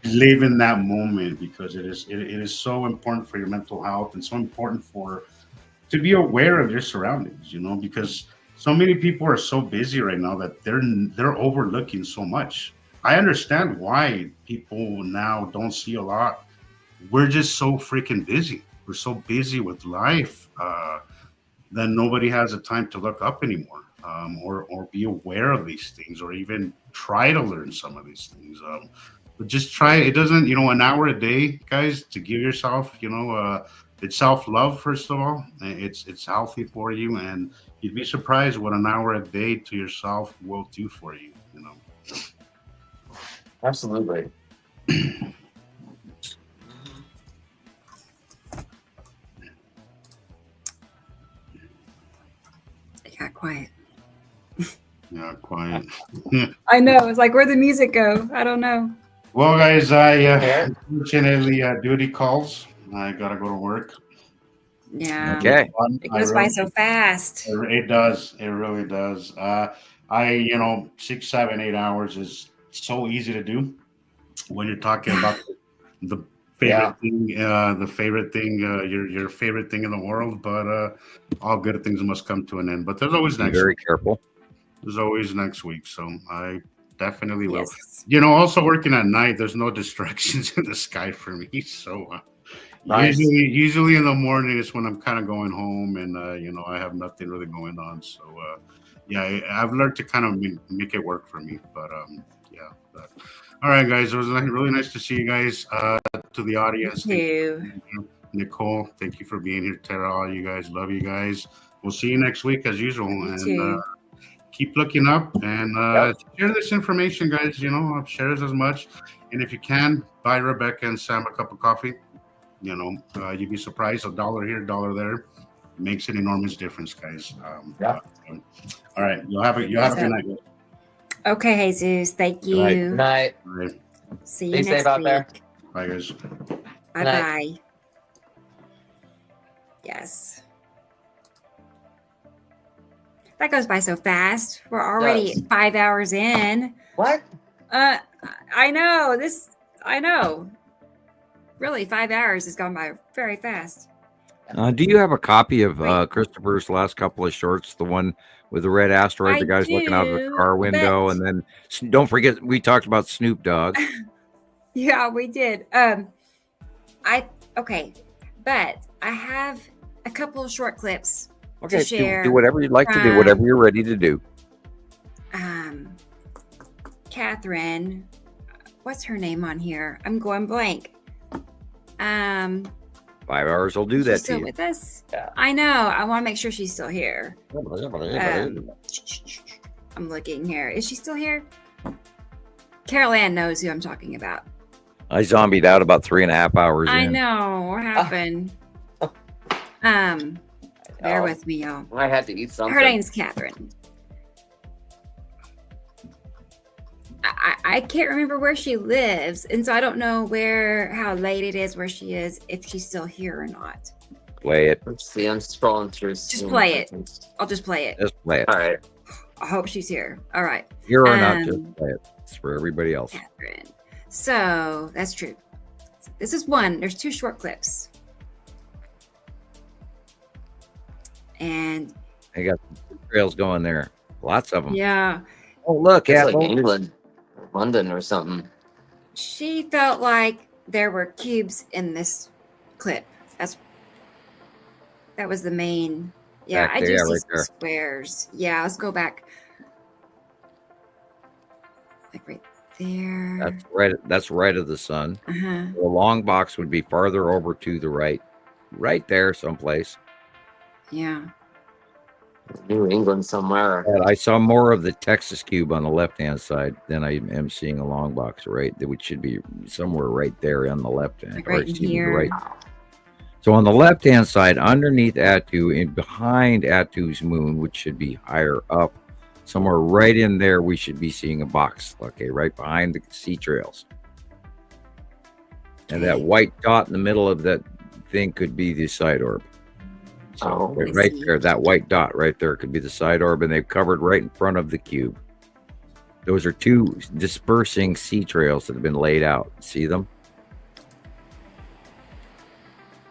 live in that moment, because it is so important for your mental health and so important to be aware of your surroundings, because so many people are so busy right now that they're overlooking so much. I understand why people now don't see a lot. We're just so freaking busy. We're so busy with life that nobody has the time to look up anymore. Or be aware of these things, or even try to learn some of these things. But just try. It doesn't, an hour a day, guys, to give yourself, it's self-love, first of all. It's healthy for you, and you'd be surprised what an hour a day to yourself will do for you. Absolutely. It got quiet. Yeah, quiet. I know. It's like, where'd the music go? I don't know. Well, guys, I unfortunately duty calls. I gotta go to work. Yeah. Okay. It goes by so fast. It does. It really does. 6, 7, 8 hours is so easy to do when you're talking about the favorite thing, your favorite thing in the world. But all good things must come to an end. But there's always next. Be very week. careful. There's always next week, so I definitely will. Yes. Also working at night, there's no distractions in the sky for me. So Nice. usually in the morning is when I'm kind of going home, and I have nothing really going on. So I've learned to kind of make it work for me. But But, all right, guys, it was really nice to see you guys. To the audience, Thank you. Nicole, thank you for being here. Tara, all you guys, love you guys. We'll see you next week as usual. And keep looking up and share this information, guys. Share it as much. And if you can, buy Rebecca and Sam a cup of coffee. You'd be surprised. $1 here, $1 there makes an enormous difference, guys. All right, you'll have a good night, guys. Okay, Jesus. Thank you. Good night. All right. See you Stay next safe out week. there. Bye, guys. Bye bye. Yes. That goes by so fast. We're already 5 hours in. What? I know. I know. Really, 5 hours has gone by very fast. Do you have a copy of Christopher's last couple of shorts? The one with the red asteroid, the guy's looking out of the car window, and then don't forget we talked about Snoop Dogg. Yeah, we did. But I have a couple of short clips to share. Do whatever you'd like to do, whatever you're ready to do. Catherine, what's her name on here? I'm going blank. 5 hours will do that still to you. With us? Yeah. I know. I want to make sure she's still here. I'm looking here. Is she still here? Carol Ann knows who I'm talking about. I zombied out about 3.5 hours I in. know what happened. Bear with me, y'all. I had to eat something. Her name's Catherine. I can't remember where she lives, and so I don't know how late it is where she is, if she's still here or not. Play it. Let's see. I'm scrolling through. Just play it. I'll just play it. Just play it. All right. I hope she's here. All right. Here or not, just play it. It's for everybody else. Catherine. So that's true. This is one. There's 2 short clips. And I got some trails going there. Lots of them. yeah. Oh, look, It's Apple. like England, or London, or something. She felt like there were cubes in this clip. That was the main. Yeah, Back I there, do yeah, see right some there. squares. Yeah, let's go back. Like right there. That's right of the sun. Uh-huh. The long box would be farther over to the right there someplace. Yeah. New England somewhere. And I saw more of the Texas cube on the left-hand side than I am seeing a long box, right? Which should be somewhere right there on the left hand, Like right in the here. right. So on the left-hand side, underneath Attu and behind Attu's moon, which should be higher up, somewhere right in there, we should be seeing a box, okay, right behind the sea trails. And that white dot in the middle of that thing could be the side orb. So right there, that white dot right there could be the side orb, and they've covered right in front of the cube. Those are two dispersing sea trails that have been laid out. See them?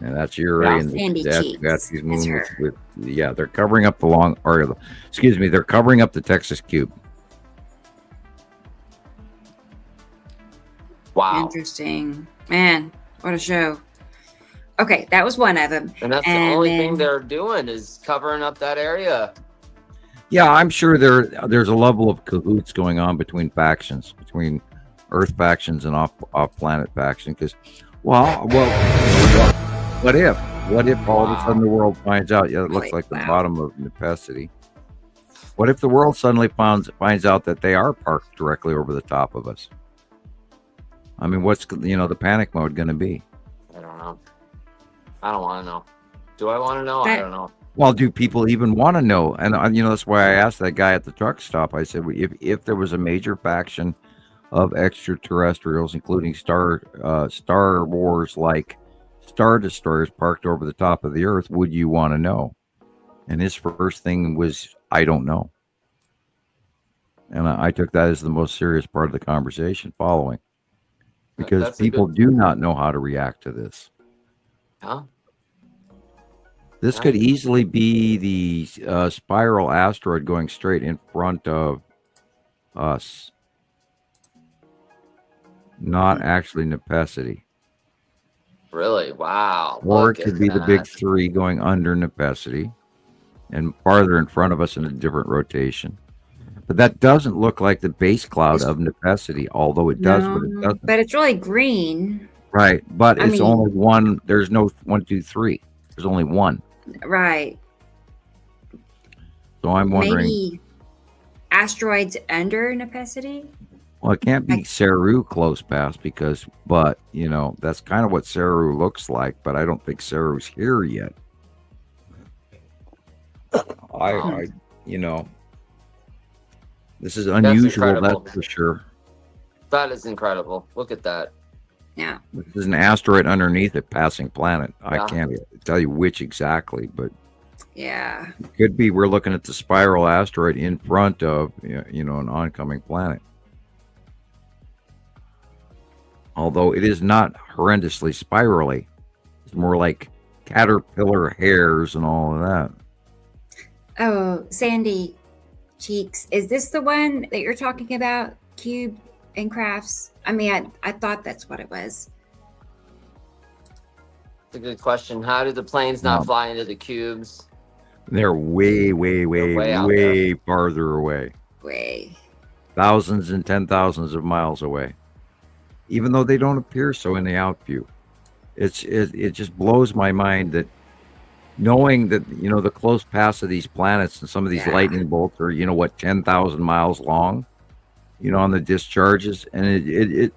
And that's Uri and Sandy cheeks. that's his moon That's her. with yeah, they're covering up the long or excuse me, they're covering up the Texas cube. Wow. Interesting. Man, what a show. Okay, that was one of them. And that's the only thing they're doing is covering up that area. Yeah, I'm sure there's a level of cahoots going on between factions, between Earth factions and off planet faction. Because, well, what if all of a sudden the world finds out? Yeah, it looks like the bottom of necessity. What if the world suddenly finds out that they are parked directly over the top of us? I mean, what's the panic mode going to be? I don't know. I don't want to know. Do I want to know? I don't know. Well, do people even want to know? And that's why I asked that guy at the truck stop. I said, if there was a major faction of extraterrestrials, including Star Wars like Star Destroyers parked over the top of the Earth, would you want to know? And his first thing was, I don't know. And I took that as the most serious part of the conversation following. Because people do not know how to react to this. Huh? This could easily be the spiral asteroid going straight in front of us. Not actually Nepesity. Really? Wow. Or it could be the big three going under Nepesity and farther in front of us in a different rotation. But that doesn't look like the base cloud of Nepesity, although it does, but it doesn't. But it's really green. Right. But it's only one. There's no 1, 2, 3. There's only one. Right. So I'm wondering. Maybe asteroids under Nepesity? Well, it can't be Saru close past but that's kind of what Saru looks like, but I don't think Saru's here yet. This is unusual, that's for sure. That is incredible. Look at that. Yeah. There's an asteroid underneath a passing planet. I can't tell you which exactly, but yeah, it could be we're looking at the spiral asteroid in front of an oncoming planet. Although it is not horrendously spirally. It's more like caterpillar hairs and all of that. Oh, Sandy Cheeks. Is this the one that you're talking about? Cube and crafts? I mean, I thought that's what it was. It's a good question. How do the planes not fly into the cubes? They're way farther away. Way. Thousands and 10,000s of miles away. Even though they don't appear so in the out view. It just blows my mind that knowing that, the close pass of these planets and some of these lightning bolts are, 10,000 miles long, on the discharges. And it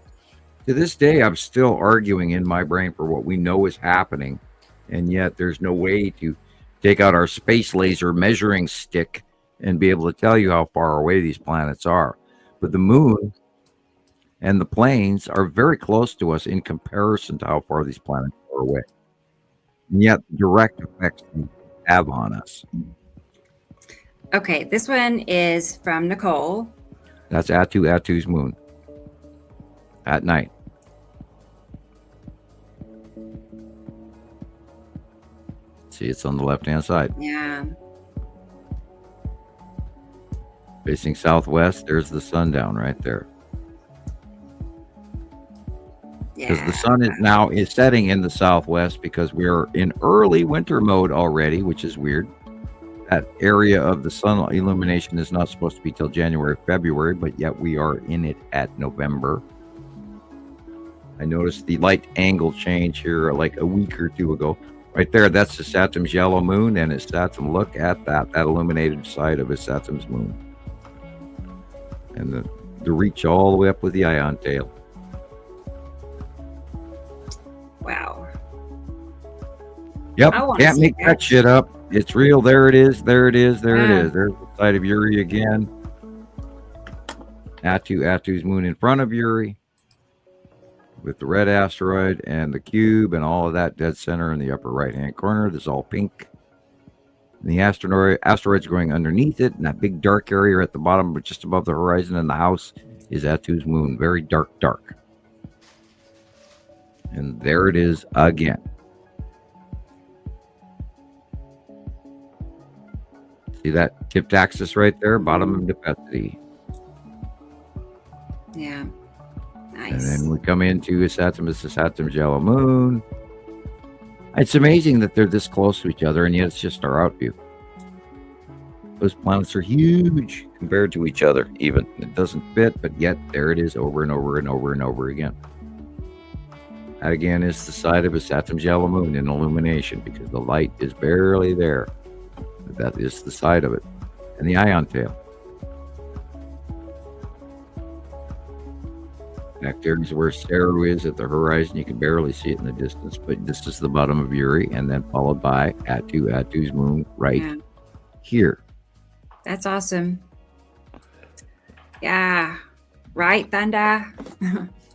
to this day, I'm still arguing in my brain for what we know is happening. And yet there's no way to take out our space laser measuring stick and be able to tell you how far away these planets are. But the moon and the planes are very close to us in comparison to how far these planets are away. And yet direct effects they have on us. Okay, this one is from Nicole. That's Attu's moon. At night. See, it's on the left-hand side. Yeah. Facing southwest, there's the sundown right there. because Yeah. the sun is setting in the southwest because we're in early winter mode already, which is weird. That area of the sun illumination is not supposed to be till January, February, but yet we are in it at November. I noticed the light angle change here like a week or two ago. Right there, that's the Saturn's yellow moon, and it's Saturn. Look at that illuminated side of his Saturn's moon. And the reach all the way up with the ion tail. Wow. Yep, I wanna can't see make that. that shit up. It's real. There it is. There it is. There it Yeah. is. There's the side of Uri again. Attu's moon in front of Uri, with the red asteroid and the cube and all of that dead center in the upper right hand corner. This is all pink. And the asteroid's going underneath it, and that big dark area at the bottom, but just above the horizon in the house, is Attu's moon. Very dark, dark. And there it is again. See that tipped axis right there, bottom of Nepenthe. Yeah. And Nice. then we come into Saturn's yellow moon. It's amazing that they're this close to each other, and yet it's just our outview. Those planets are huge compared to each other, even. It doesn't fit, but yet there it is over and over and over and over again. That again is the side of a Saturn's yellow moon in illumination because the light is barely there. But that is the side of it. And the ion tail. Back there is where Saru is at the horizon. You can barely see it in the distance, but this is the bottom of Uri, and then followed by Attu's moon right Yeah. here. That's awesome. Yeah. Right, Thunder?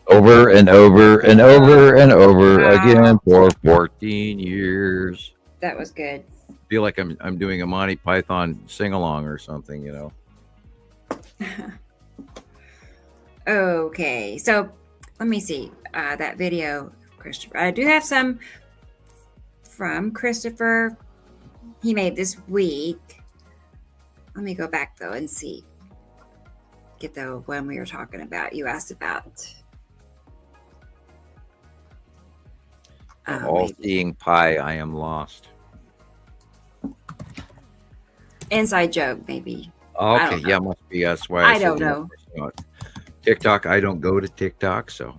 Over and over and over and over Wow. again for 14 years. That was good. Feel like I'm doing a Monty Python sing along or something, you know. Okay, so let me see that video, Christopher. I do have some from Christopher. He made this week. Let me go back though and see. Get the one we were talking about. You asked about. All Maybe. seeing pie, I am lost. Inside joke, maybe. Okay, don't know. yeah, must be us. Why I said don't you know. TikTok, I don't go to TikTok, so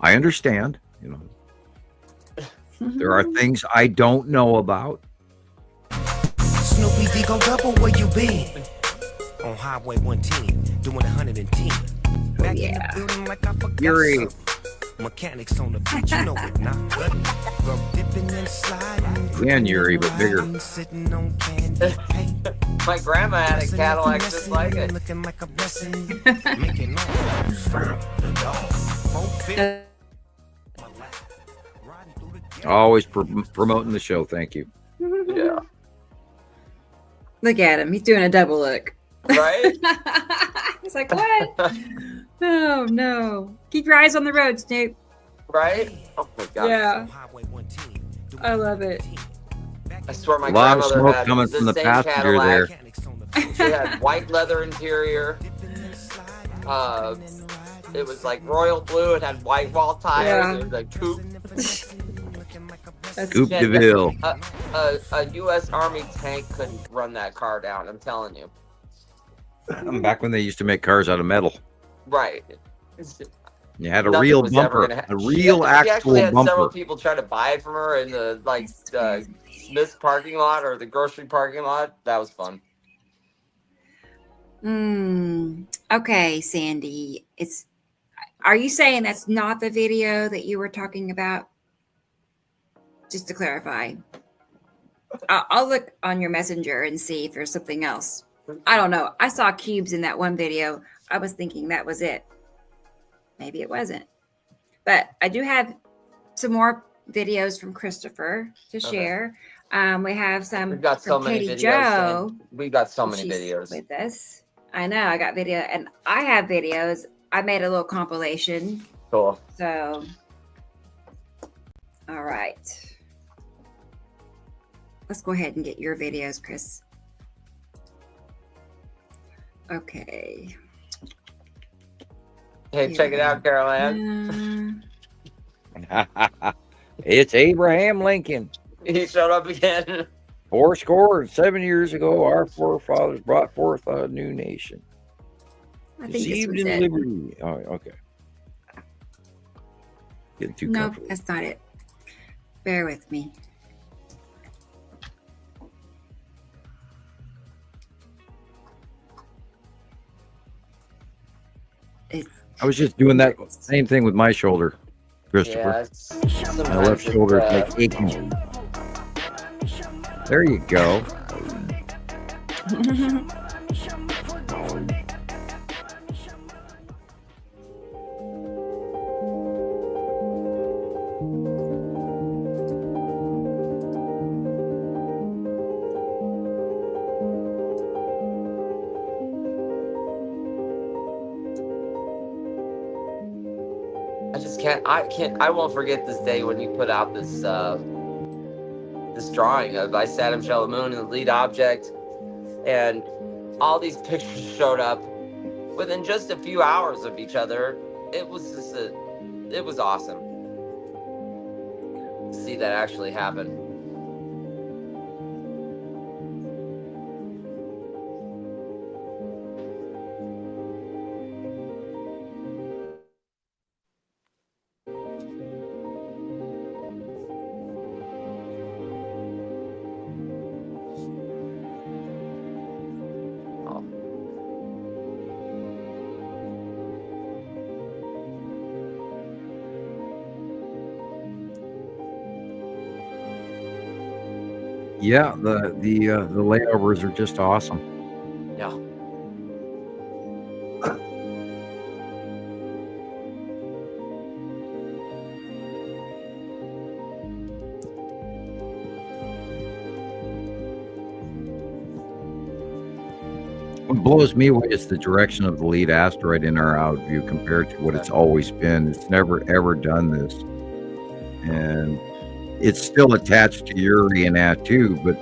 I understand. You know, there are things I don't know about. Snoopy D gon' double where you been. On Highway 110, doing 110. Back in the building like I forgot Yuri. something. Mechanics on the beat, you know it now. Go dipping and sliding. Again, Yuri, but bigger. Sitting on candy paint. My grandma had a Cadillac just like it. Looking like a blessing. Making Always promoting the show. Thank you. Yeah. Look at him. He's doing a double look. Right? He's like, what? Oh, no. Keep your eyes on the road, Snoop. Right? Oh my god. Yeah. I love it. I swear my A lot of grandmother smoke had coming the from the same passenger there. Cadillac. She had white leather interior. It was like royal blue. It had white wall tires. Yeah. It was like coupe. That's Coupe Yeah, de Ville. A U.S. Army tank couldn't run that car down. I'm telling you. Back when they used to make cars out of metal. Right. You had a Nothing real was ever bumper, gonna a she real actually actual had several bumper. people try to buy it from her in the Smith's parking lot or the grocery parking lot. That was fun. Okay, Sandy. Are you saying that's not the video that you were talking about? Just to clarify. I'll look on your messenger and see if there's something else. I don't know. I saw cubes in that one video. I was thinking that was it. Maybe it wasn't. But I do have some more videos from Christopher to share. We have some We've got so from many Katie videos. Joe. and We've got so many She's videos. with us. I know. I got video, and I have videos. I made a little compilation. Cool. So, all right. Let's go ahead and get your videos, Chris. Okay. Hey, check it out, Carol Ann. It's Abraham Lincoln. He showed up again. 7 years ago, our forefathers brought forth a new nation. I think this Deceived was in it. liberty. Oh, okay. Getting too Nope, comfortable. that's not it. Bear with me. It's, I was just doing that same thing with my shoulder, Yeah, Christopher. it's, My sometimes left shoulder it's, is like aching. There you go. I won't forget this day when you put out this this drawing of I Saddam Shalamoon and the lead object, and all these pictures showed up within just a few hours of each other. It was it was awesome to see that actually happen. Yeah, the layovers are just awesome. Yeah. What blows me away is the direction of the lead asteroid in our out view compared to what it's always been. It's never ever done this, and it's still attached to Uri and Atu, but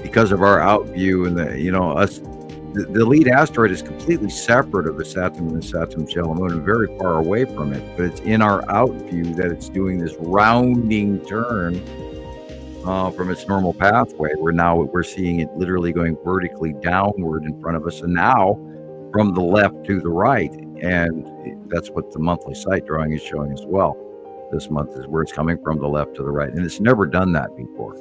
because of our out view and the lead asteroid is completely separate of the Saturn and the Saturn Shalamoon and very far away from it. But it's in our out view that it's doing this rounding turn from its normal pathway, where now we're seeing it literally going vertically downward in front of us, and now from the left to the right. And that's what the monthly site drawing is showing as well. This month is where it's coming from the left to the right, and it's never done that before.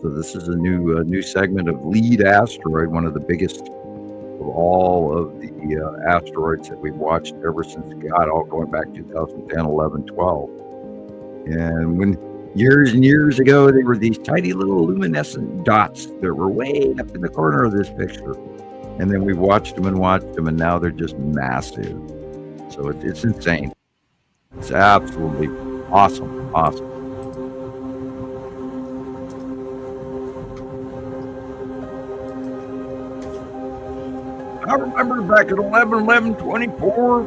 So this is a new segment of lead asteroid, one of the biggest of all of the asteroids that we've watched ever since God, all going back 2010, 11, 12. And when years and years ago, they were these tiny little luminescent dots that were way up in the corner of this picture. And then we watched them, and now they're just massive. So it's insane. It's absolutely awesome. I remember back at 11/11/24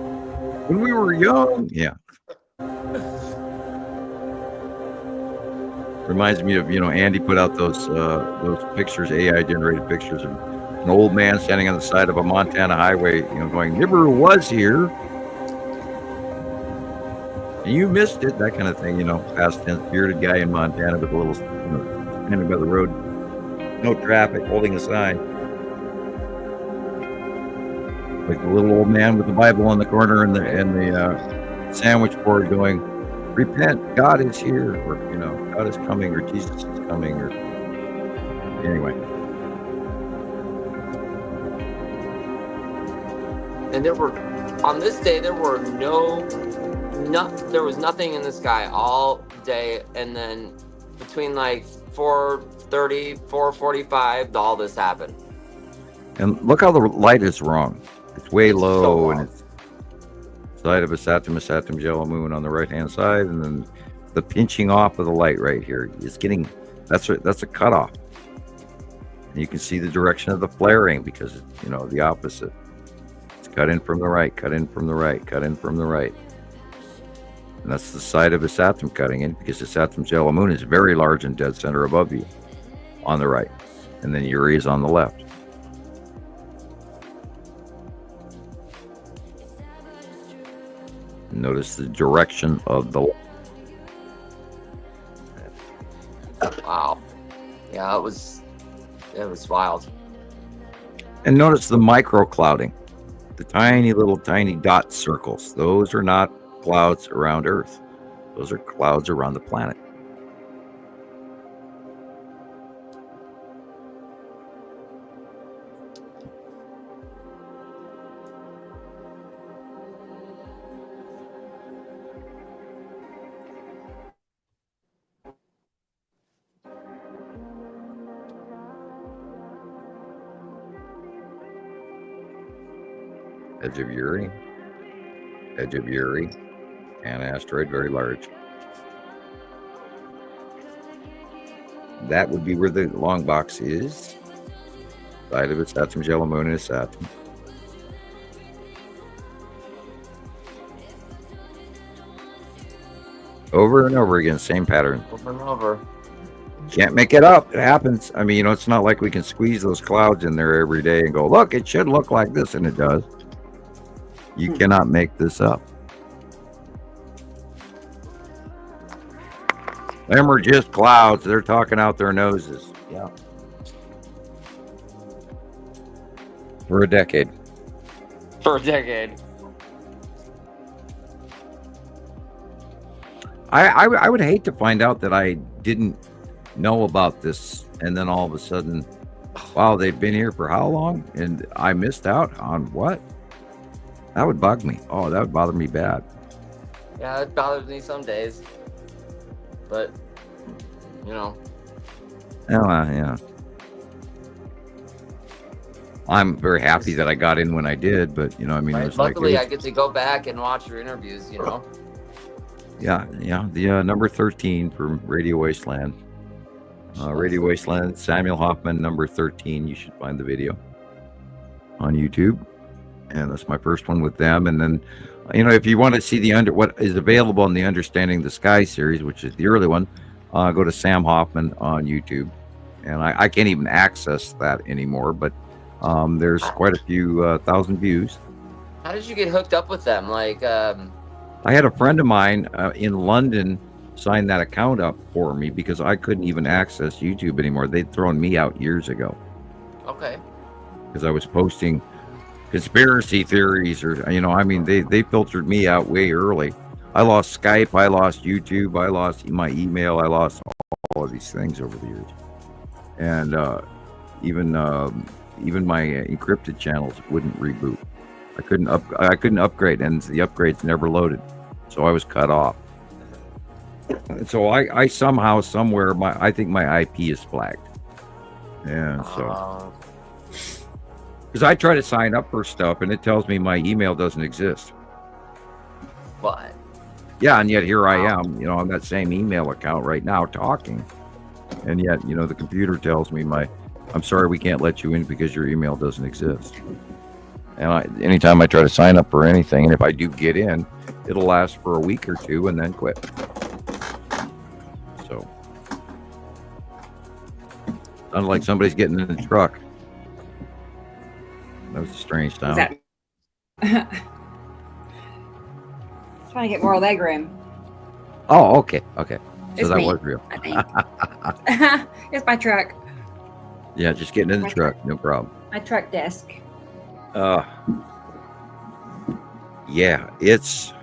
when we were young. Yeah. Reminds me of, Andy put out those pictures, AI generated pictures of an old man standing on the side of a Montana highway, going, "Never was here. And you missed it," that kind of thing, past tense, bearded guy in Montana with a little, standing by the road, no traffic, holding a sign. Like the little old man with the Bible on the corner and the sandwich board going, "Repent, God is here," or, "God is coming," or "Jesus is coming," or anyway. And on this day, there was nothing in the sky all day, and then between like 4:30, 4:45, all this happened. And look how the light is wrong. It's way It's low, so and wrong. it's side of a Saturn Shalamoon on the right hand side, and then the pinching off of the light right here is getting, that's a cutoff. And you can see the direction of the flaring because it's, the opposite. It's cut in from the right, cut in from the right, cut in from the right. And that's the side of a Saturn cutting in, because the Saturn Shalamoon is very large and dead center above you on the right, and then Uri is on the left. Notice the direction of the. Wow. Yeah, it was wild. And notice the micro clouding, the tiny dot circles. Those are not clouds around Earth. Those are clouds around the planet. Edge of Uri, and asteroid very large. That would be where the long box is. Side of it, Saturn's yellow moon is Saturn. Over and over again, same pattern. Over and over. Can't make it up. It happens. I mean, it's not like we can squeeze those clouds in there every day and go, look, it should look like this, and it does. You cannot make this up. Them are just clouds. They're talking out their noses. Yeah. For a decade. For a decade. I would hate to find out that I didn't know about this, and then all of a sudden, wow, they've been here for how long? And I missed out on what? That would bug me. Oh, that would bother me bad. Yeah, it bothers me some days. But, Oh, yeah. I'm very happy that I got in when I did, but it right, was luckily like I get to go back and watch your interviews, Yeah. The number 13 from Radio Wasteland. Radio Wasteland, Samuel Hoffman, number 13. You should find the video on YouTube. And that's my first one with them. And then, if you want to see what is available in the Understanding the Sky series, which is the early one, go to Sam Hoffman on YouTube. And I can't even access that anymore, but there's quite a few thousand views. How did you get hooked up with them? I had a friend of mine in London sign that account up for me because I couldn't even access YouTube anymore. They'd thrown me out years ago. Okay. Because I was posting conspiracy theories or, they filtered me out way early. I lost Skype, I lost YouTube, I lost my email, I lost all of these things over the years. And even my encrypted channels wouldn't reboot. I couldn't upgrade, and the upgrades never loaded, so I was cut off. And so I somehow, somewhere, I think my IP is flagged, and so because I try to sign up for stuff, and it tells me my email doesn't exist. What? Yeah, and yet here I am, on that same email account right now talking, and yet the computer tells me I'm sorry, we can't let you in because your email doesn't exist. And anytime I try to sign up for anything, and if I do get in, it'll last for a week or two and then quit. So, sounds like somebody's getting in the truck. That was a strange sound. Trying to get more leg room. Oh, okay. So It's that me, was real. I think. It's my truck. Yeah, just getting in the truck, no problem. My truck desk. Yeah, it's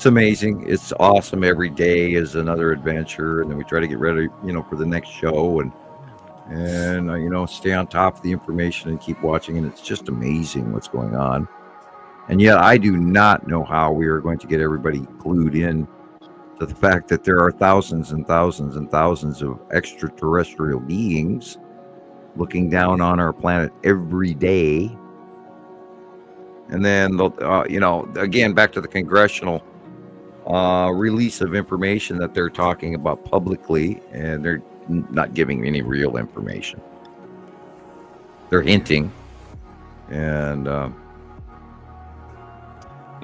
amazing. It's awesome. Every day is another adventure, and then we try to get ready, for the next show, and stay on top of the information and keep watching. And it's just amazing what's going on. And yet, I do not know how we are going to get everybody glued in to the fact that there are thousands and thousands and thousands of extraterrestrial beings looking down on our planet every day. And then, again, back to the congressional release of information that they're talking about publicly, and they're not giving any real information. They're hinting. And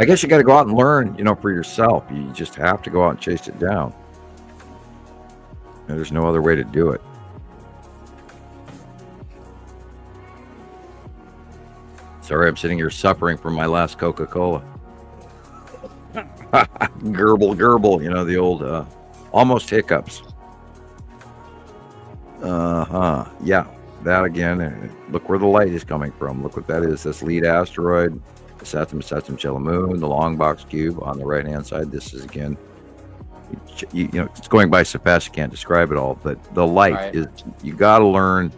I guess you got to go out and learn, for yourself. You just have to go out and chase it down. And there's no other way to do it. Sorry, I'm sitting here suffering from my last Coca-Cola. Gerbil, gerbil, the old almost hiccups. Yeah, that again. Look where the light is coming from. Look what that is. This lead asteroid, the Saturn Chellamoon, the long box cube on the right hand side. This is again, it's going by so fast you can't describe it all. But the light is, you got to learn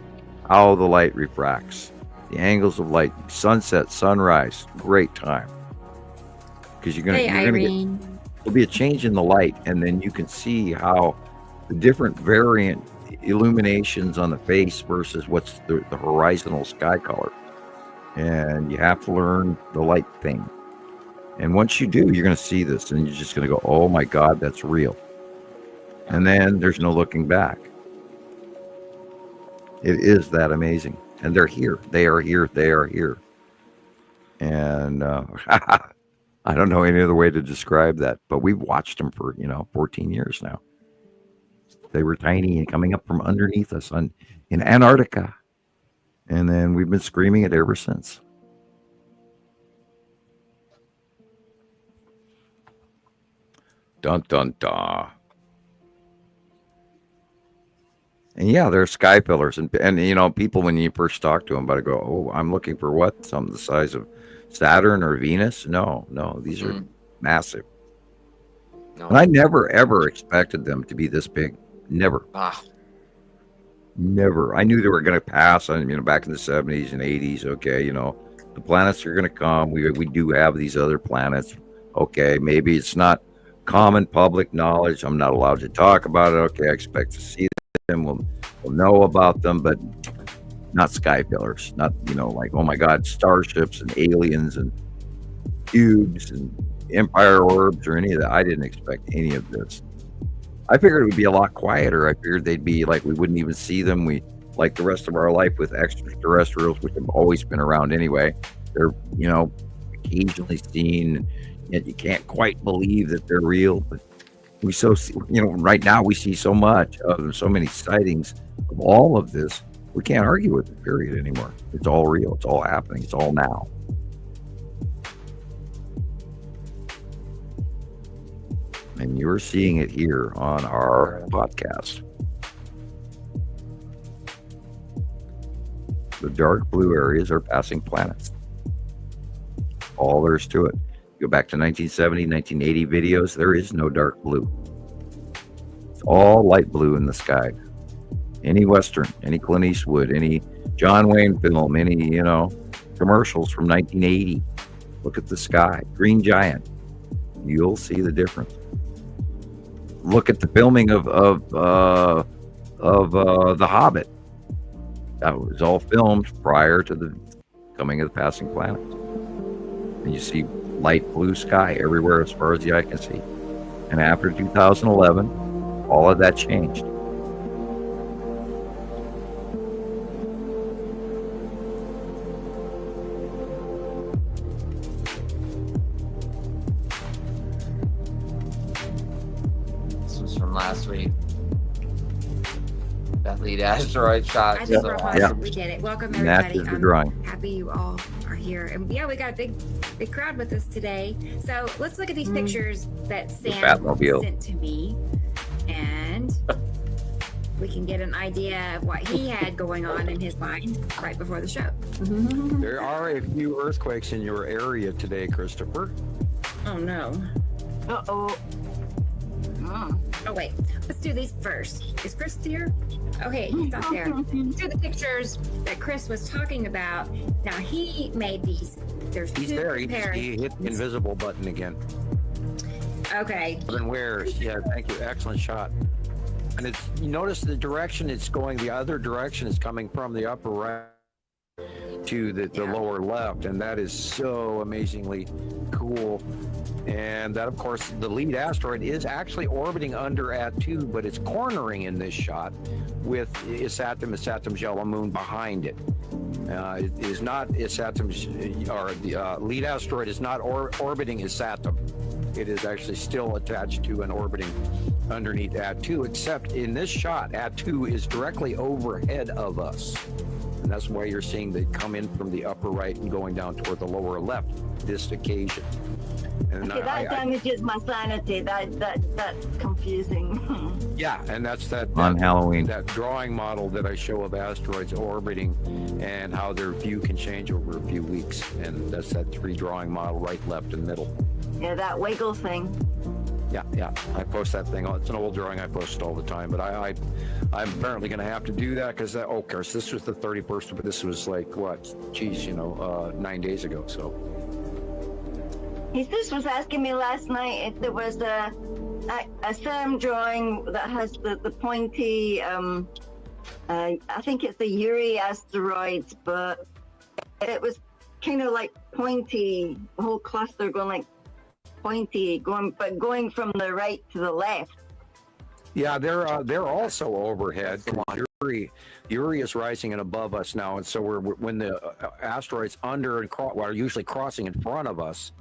how the light refracts, the angles of light, sunset, sunrise, great time. Because you're gonna get, there'll be a change in the light, and then you can see how the different variant illuminations on the face versus what's the horizontal sky color. And you have to learn the light thing. And once you do, you're going to see this, and you're just going to go, oh my God, that's real. And then there's no looking back. It is that amazing. And they're here. They are here. They are here. And I don't know any other way to describe that, but we've watched them for, 14 years now. They were tiny and coming up from underneath us in Antarctica. And then we've been screaming it ever since. Dun, dun, dun. And yeah, they're sky pillars. And people, when you first talk to them about it, go, oh, I'm looking for what? Something the size of Saturn or Venus? No, these are massive. No. And I never, ever expected them to be this big. Never. Never. I knew they were going to pass on, back in the 70s and 80s. Okay, the planets are going to come. We do have these other planets. Okay, maybe it's not common public knowledge. I'm not allowed to talk about it. Okay, I expect to see them. We'll know about them, but not sky pillars. Not, like, oh my God, starships and aliens and cubes and empire orbs or any of that. I didn't expect any of this. I figured it would be a lot quieter. I figured they'd be like, we wouldn't even see them. We, like the rest of our life with extraterrestrials, which have always been around anyway. They're, occasionally seen, yet you can't quite believe that they're real. But we right now we see so much of them, so many sightings of all of this. We can't argue with it, period, anymore. It's all real. It's all happening. It's all now. And you're seeing it here on our podcast. The dark blue areas are passing planets. All there is to it. Go back to 1970, 1980 videos. There is no dark blue. It's all light blue in the sky. Any Western, any Clint Eastwood, any John Wayne film, any, commercials from 1980. Look at the sky. Green Giant. You'll see the difference. Look at the filming of The Hobbit. That was all filmed prior to the coming of the passing planets. And you see light blue sky everywhere as far as the eye can see. And after 2011, all of that changed. Last week, that lead asteroid shot. I think we're awesome. We did it. Welcome everybody. I'm happy you all are here, and yeah, we got a big crowd with us today. So let's look at these pictures that Sam sent to me, and we can get an idea of what he had going on in his mind right before the show. There are a few earthquakes in your area today, Christopher. Oh no. Uh-oh. Oh wait, let's do these first. Is Chris here? Okay, he's not there. These are the pictures that Chris was talking about. Now he made these. He's there. He hit the invisible button again. Okay. And where's? Yeah, thank you. Excellent shot. And you notice the direction it's going. The other direction is coming from the upper right to the lower left, and that is so amazingly cool. And that, of course, the lead asteroid is actually orbiting under At2, but it's cornering in this shot with Isatum Chellamoon behind it. It is not Isatum, or the lead asteroid is not orbiting Isatum. It is actually still attached to and orbiting underneath At2, except in this shot, At2 is directly overhead of us. And that's why you're seeing they come in from the upper right and going down toward the lower left this occasion. And Okay, that damages my sanity. That's confusing. yeah, and that's on Halloween. That drawing model that I show of asteroids orbiting and how their view can change over a few weeks. And that's that 3 drawing model, right, left, and middle. Yeah, that wiggle thing. Yeah. I post that thing. It's an old drawing I post all the time, but I'm apparently going to have to do that because of course, this was the 31st, but this was like, 9 days ago. So. He just was asking me last night if there was a SAM drawing that has the pointy, I think it's the Uri asteroids, but it was kind of like pointy, the whole cluster going like pointy, going from the right to the left. Yeah, they're also overhead. Uri is rising and above us now, and so when the asteroids under and are usually crossing in front of us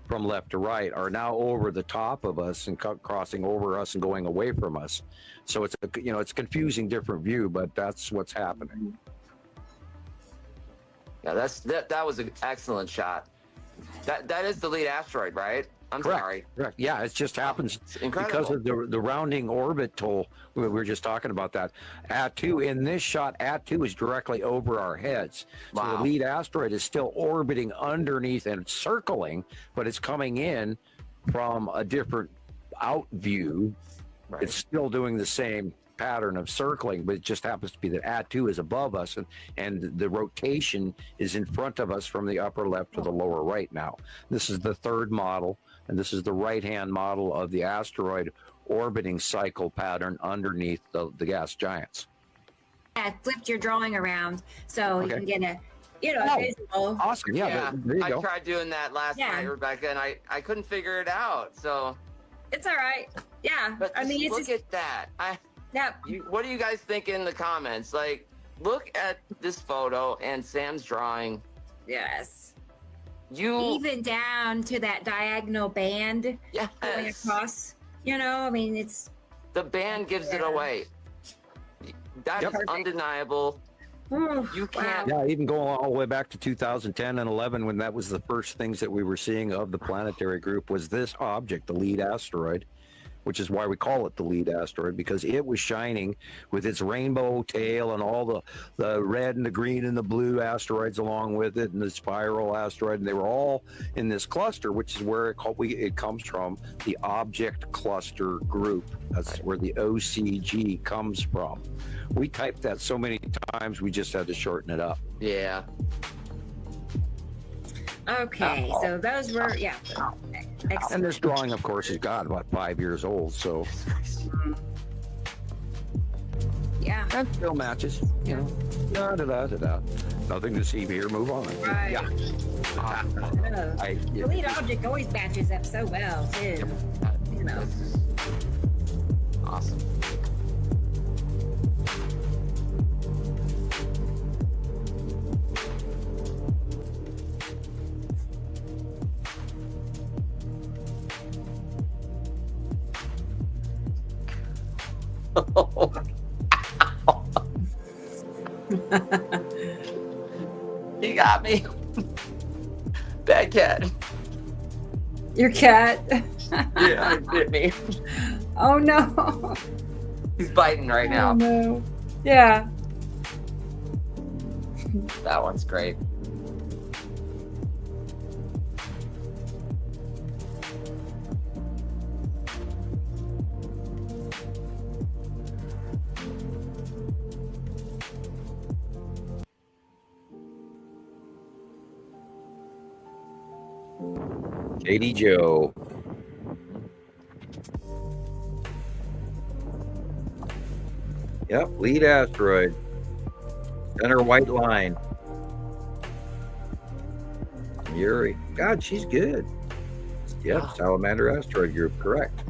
from left to right are now over the top of us and crossing over us and going away from us. So it's it's confusing different view, but that's what's happening. Yeah, that was an excellent shot. That is the lead asteroid, right? I'm sorry. Correct. Yeah, it just happens because of the rounding orbital. We were just talking about that. Attu in this shot, Attu is directly over our heads. So the lead asteroid is still orbiting underneath and circling, but it's coming in from a different out view. Right. It's still doing the same pattern of circling, but it just happens to be that Attu is above us and the rotation is in front of us from the upper left to the lower right now. This is the 3rd model, and this is the right-hand model of the asteroid orbiting cycle pattern underneath the gas giants. I flipped your drawing around so you can get a visual. Awesome. Yeah. There you go. I tried doing that last night, Rebecca, and I couldn't figure it out. So it's all right. Yeah. But I mean, look at that. What do you guys think in the comments? Like, look at this photo and Sam's drawing. Yes. Even down to that diagonal band going across. I mean, it's the band gives it away. That is undeniable. You can't. Yeah, even going all the way back to 2010 and 11, when that was the first things that we were seeing of the planetary group, was this object, the lead asteroid, which is why we call it the lead asteroid, because it was shining with its rainbow tail and all the red and the green and the blue asteroids along with it, and the spiral asteroid, and they were all in this cluster, which is where it comes from, the object cluster group. That's where the OCG comes from. We typed that so many times, we just had to shorten it up. Yeah. Okay, so those were, excellent. And this drawing, of course, is about 5 years old, so. Yeah. That still matches, Nothing to see here, move on. Right. Yeah. The lead object always matches up so well, too. Awesome. You got me. Bad cat. Your cat? Yeah, it bit me. Oh no. He's biting right now. Oh no. Yeah. That one's great. Katie Joe. Yep, lead asteroid. Center white line. Uri. God, she's good. Yep, Salamander asteroid group, correct.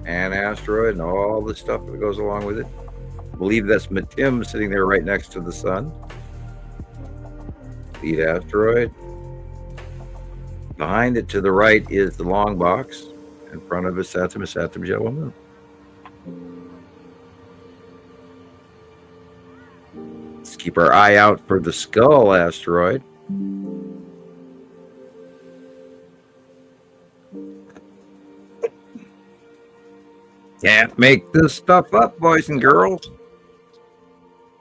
And asteroid and all the stuff that goes along with it. I believe that's Matim sitting there right next to the sun. Lead asteroid. Behind it to the right is the long box. In front of it, Saturn Jewel Moon. keep our eye out for the Skull asteroid. Can't make this stuff up, boys and girls.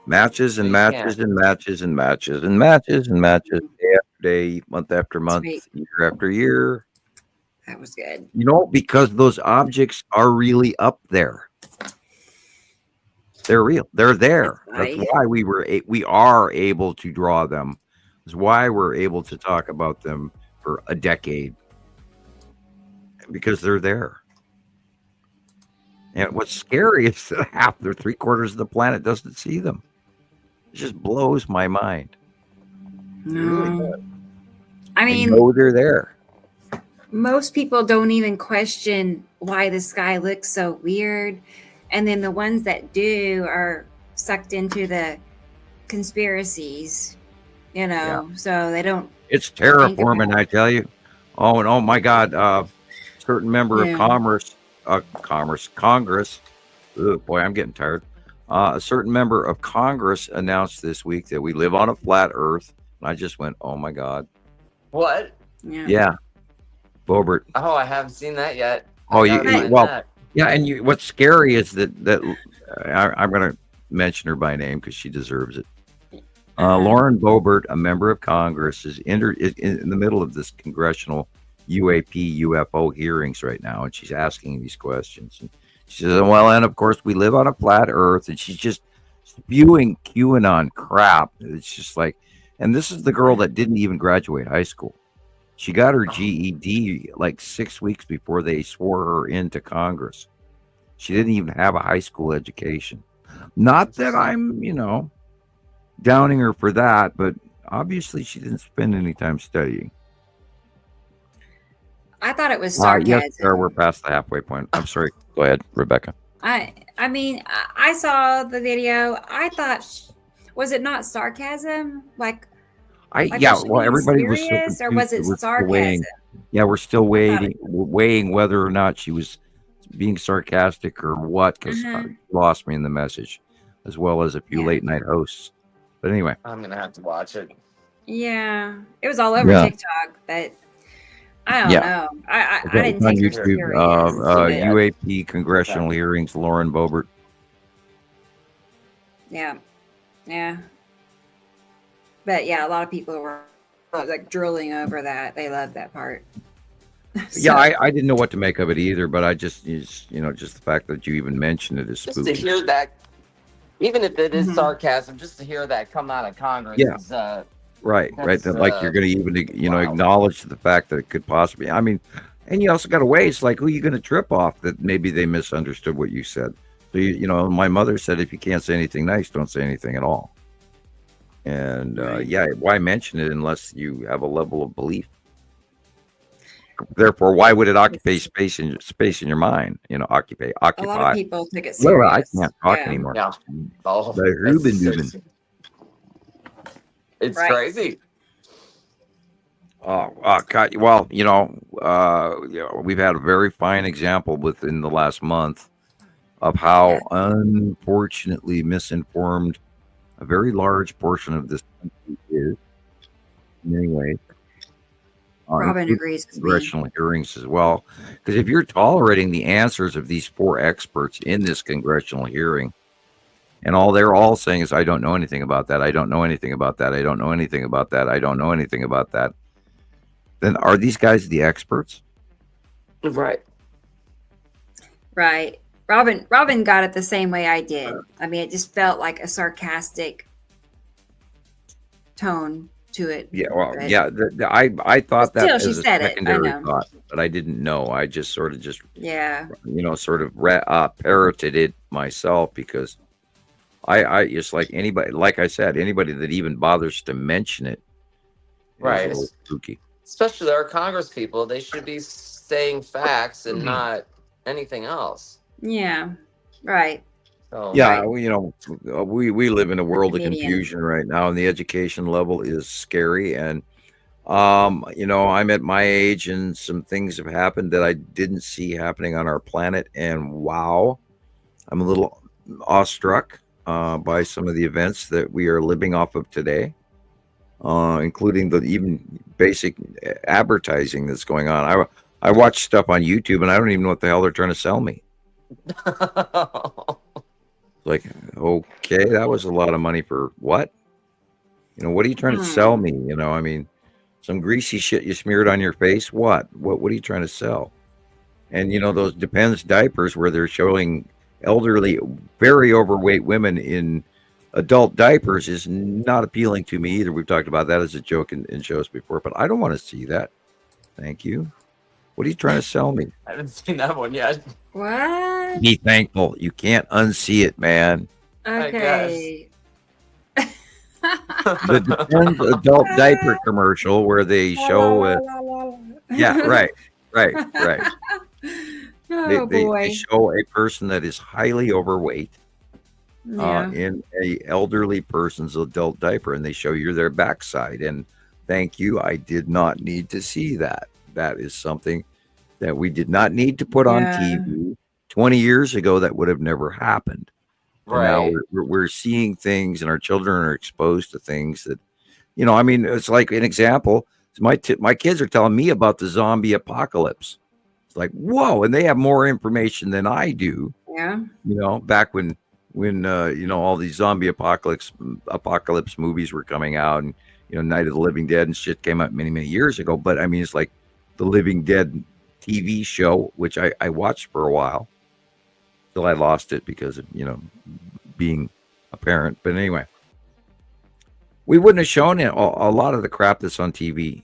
Matches and You matches can't. and matches and matches and matches and matches, day after day, month after month, Sweet. year after year. That was good. You know, because those objects are really up there. They're real. They're there. That's That's why we are able to draw them. That's why we're able to talk about them for a decade. Because they're there. And what's scary is that half or 3/4 of the planet doesn't see them. It just blows my mind. No. I I mean, know they're there. most people don't even question why the sky looks so weird. And then the ones that do are sucked into the conspiracies, so they don't. It's terraforming, I tell you. Oh, and oh my God. Certain member Yeah. of Congress. Oh boy, I'm getting tired. A certain member of Congress announced this week that we live on a flat Earth. And I just went, oh my God. What? Yeah. Boebert. Oh, I haven't seen that yet. Oh, I you, gotta find well, that. yeah. And what's scary is that I'm going to mention her by name because she deserves it. Lauren Boebert, a member of Congress, is in the middle of this congressional UFO hearings right now, and she's asking these questions. And she says, well, and of course, we live on a flat Earth, and she's just spewing QAnon crap. It's just like, and this is the girl that didn't even graduate high school. She got her GED like 6 weeks before they swore her into Congress. She didn't even have a high school education. Not that I'm, downing her for that, but obviously she didn't spend any time studying. I thought it was sarcasm. Yes, sir, we're past the halfway point. I'm sorry. Go ahead, Rebecca. I mean, I saw the video. I thought, was it not sarcasm? Like Yeah, was she well, being everybody was serious, so or was it confused. We're still sarcasm? weighing. Yeah, we're still thought weighing whether or not she was being sarcastic or what, because Mhm. lost me in the message, as well as a few Yeah. late night hosts. But anyway, I'm gonna have to watch it. Yeah, it was all over Yeah. TikTok, but I don't Yeah. know. I it's didn't on take her YouTube. serious. UAP congressional hearings. Lauren Boebert. Yeah. But yeah, a lot of people were like drilling over that. They loved that part. Yeah, I didn't know what to make of it either, but I just just the fact that you even mentioned it is Just to spooky. hear that, even if it is Mhm. sarcasm, just to hear that come out of Congress Yeah. is Right. That's, That, like you're going to even, wow. acknowledge the fact that it could possibly. I mean, and you also got to weigh. It's like, who are you going to trip off that maybe they misunderstood what you said? So my mother said, if you can't say anything nice, don't say anything at all. And Right. why mention it unless you have a level of belief? Therefore, why would it occupy space in your mind? Occupy. A lot of people took it serious. Well, I can't talk Yeah. anymore. Yeah. Oh, The Ruben Duben. it's Right. crazy. Oh, God. Well, we've had a very fine example within the last month of how unfortunately misinformed a very large portion of this country is. In many ways, Robin including agrees with me. congressional hearings as well. Because if you're tolerating the answers of these 4 experts in this congressional hearing, and all they're all saying is, I don't know anything about that. I don't know anything about that. I don't know anything about that. I don't know anything about that. Then are these guys the experts? Right. Right. Robin got it the same way I did. I mean, it just felt like a sarcastic tone to it. Yeah. Well, But- yeah. I thought But still, that she as a said it. I secondary know. thought, but I didn't know. I just sort of Yeah. parroted it myself because I just like anybody, like I said, anybody that even bothers to mention it, is Right. a little spooky. Especially our Congress people, they should be saying facts and not anything else. Yeah. Right. So Yeah, Right. we live in a world of Comedian. confusion right now, and the education level is scary. And I'm at my age, and some things have happened that I didn't see happening on our planet. And wow, I'm a little awestruck by some of the events that we are living off of today, including the even basic advertising that's going on. I watch stuff on YouTube and I don't even know what the hell they're trying to sell me. Like, okay, that was a lot of money for what? You know, what are you trying to sell me? You know, I mean, some greasy shit you smeared on your face. What are you trying to sell? And, you know, those Depends diapers where they're showing elderly, very overweight women in adult diapers is not appealing to me either. We've talked about that as a joke in shows before, but I don't want to see that. Thank you. What are you trying to sell me? I haven't seen that one yet. What? Be thankful. You can't unsee it, man. Okay. The Depends adult diaper commercial where they show yeah, right. Oh They boy. show a person that is highly overweight Yeah. in a elderly person's adult diaper, and they show you their backside. And thank you, I did not need to see that. That is something that we did not need to put on Yeah. TV. 20 years ago, that would have never happened. And now Right. we're seeing things, and our children are exposed to things that, you know, I mean, it's like an example. My kids are telling me about the zombie apocalypse. It's like, whoa, and they have more information than I do. Yeah. You know, back when you know, all these zombie apocalypse movies were coming out, and you know, Night of the Living Dead and shit came out many years ago. But I mean, it's like the Living Dead TV show, which I watched for a while till I lost it because of, you know, being a parent. But anyway, we wouldn't have shown it, a lot of the crap that's on TV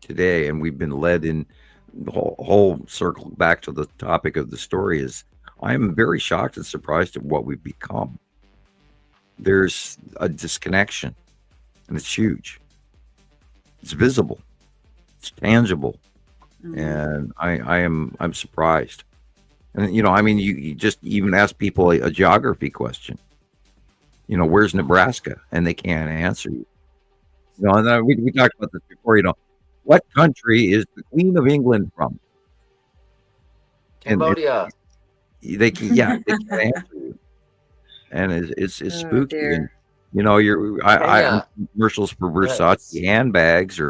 today, and we've been led in the whole circle back to the topic of the story. Is I am very shocked and surprised at what we've become. There's a disconnection, and it's huge. It's visible, it's tangible, and I'm surprised. And you know, I mean, you just even ask people a geography question. You know, where's Nebraska? And they can't answer you. You know, and we talked about this before. You know, what country is the Queen of England from? And Cambodia. they can, yeah, they can answer you, and it's Oh, spooky. dear. And you know, I'm commercials for Versace handbags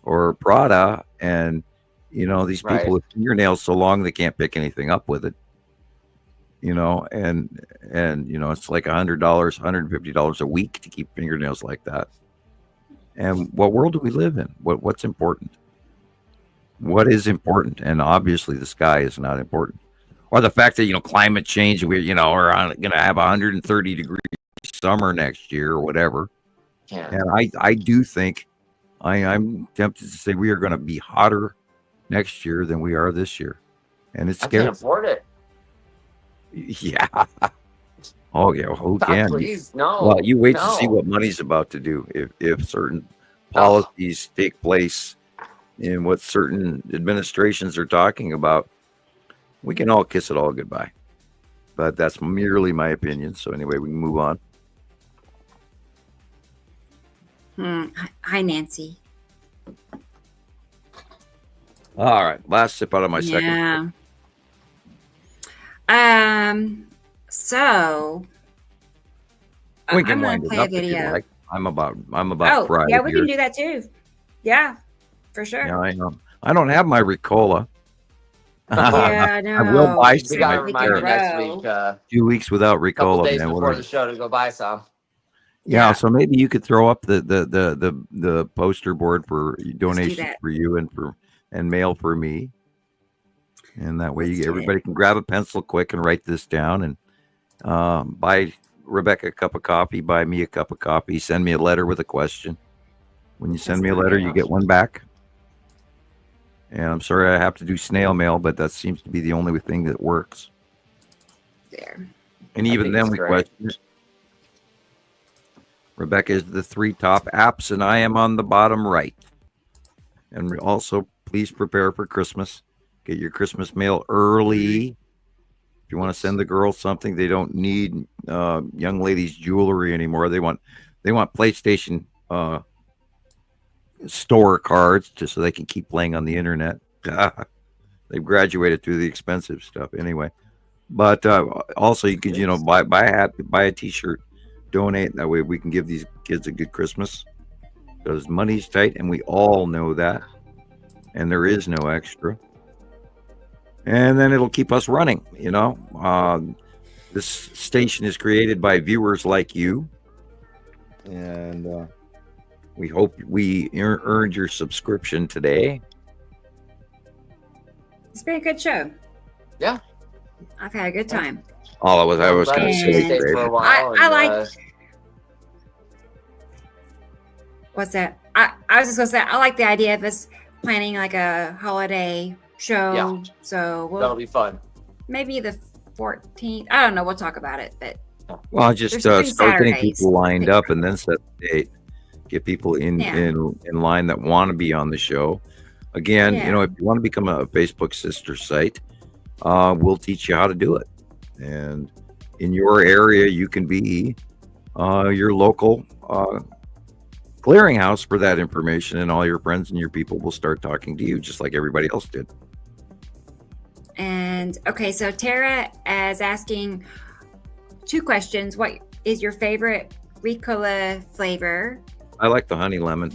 or Prada, and you know, these people Right. with fingernails so long they can't pick anything up with it. You know, and you know, it's like $100, $150 a week to keep fingernails like that. And what world do we live in? What's important? What is important? And obviously, the sky is not important, or the fact that, you know, climate change. We're, you know, we're going to have 130 degree summer next year or whatever. Yeah. And I do think I'm tempted to say we are going to be hotter next year than we are this year, and it's I scary. can't afford it. Yeah. Oh yeah. Who God, can? please, no. Well, you wait to see no. what money's about to do if certain policies take place and what certain administrations are talking about. We can all kiss it all goodbye, but that's merely my opinion. So anyway, we can move on. Hi, Nancy. All right, last sip out of my second. Yeah. So We can I'm gonna wind it play a up if you video. like. I'm about Oh, fried yeah, we here. can do that too. Yeah, for sure. Yeah, I know. I don't have my Ricola. Yeah, I will buy We some. gotta I remind you care. next week, 2 weeks without couple Ricola, days man. What before are- the show to go buy some. Yeah, so maybe you could throw up the poster board for donations that. for you and mail for me, and that way Let's do it. everybody can grab a pencil quick and write this down, and buy Rebecca a cup of coffee, buy me a cup of coffee, send me a letter with a question. When you send me a letter, you get one back. And I'm sorry I have to do snail mail, but that seems to be the only thing that works. There. And I even think then, it's we great. question it. Rebecca is the 3 top apps, and I am on the bottom right. And also, please prepare for Christmas. Get your Christmas mail early. If you want to send the girls something, they don't need young ladies' jewelry anymore. They want PlayStation store cards so they can keep playing on the internet. They've graduated through the expensive stuff anyway. But also, you could, buy a hat, buy a T-shirt, donate. That way, we can give these kids a good Christmas. Because money's tight, and we all know that, and there is no extra. And then it'll keep us running. This station is created by viewers like you, and we hope we earned your subscription today. It's been a good show. Yeah. I've had a good time. All I was Glad going to you say stayed today. for a while. I and, like- What's that? I was just gonna say I like the idea of us planning like a holiday show. Yeah. So that'll we'll be fun. maybe the 14th. I don't know. We'll talk about it, but Well, just There's start getting Saturdays. people lined up, and then set the date. Get people in line that want to be on the show. Again, Yeah. if you want to become a Facebook sister site, we'll teach you how to do it. And in your area, you can be your local clearinghouse for that information, and all your friends and your people will start talking to you just like everybody else did. and okay. So Tara is asking 2 questions. What is your favorite Ricola flavor? I like the honey lemon,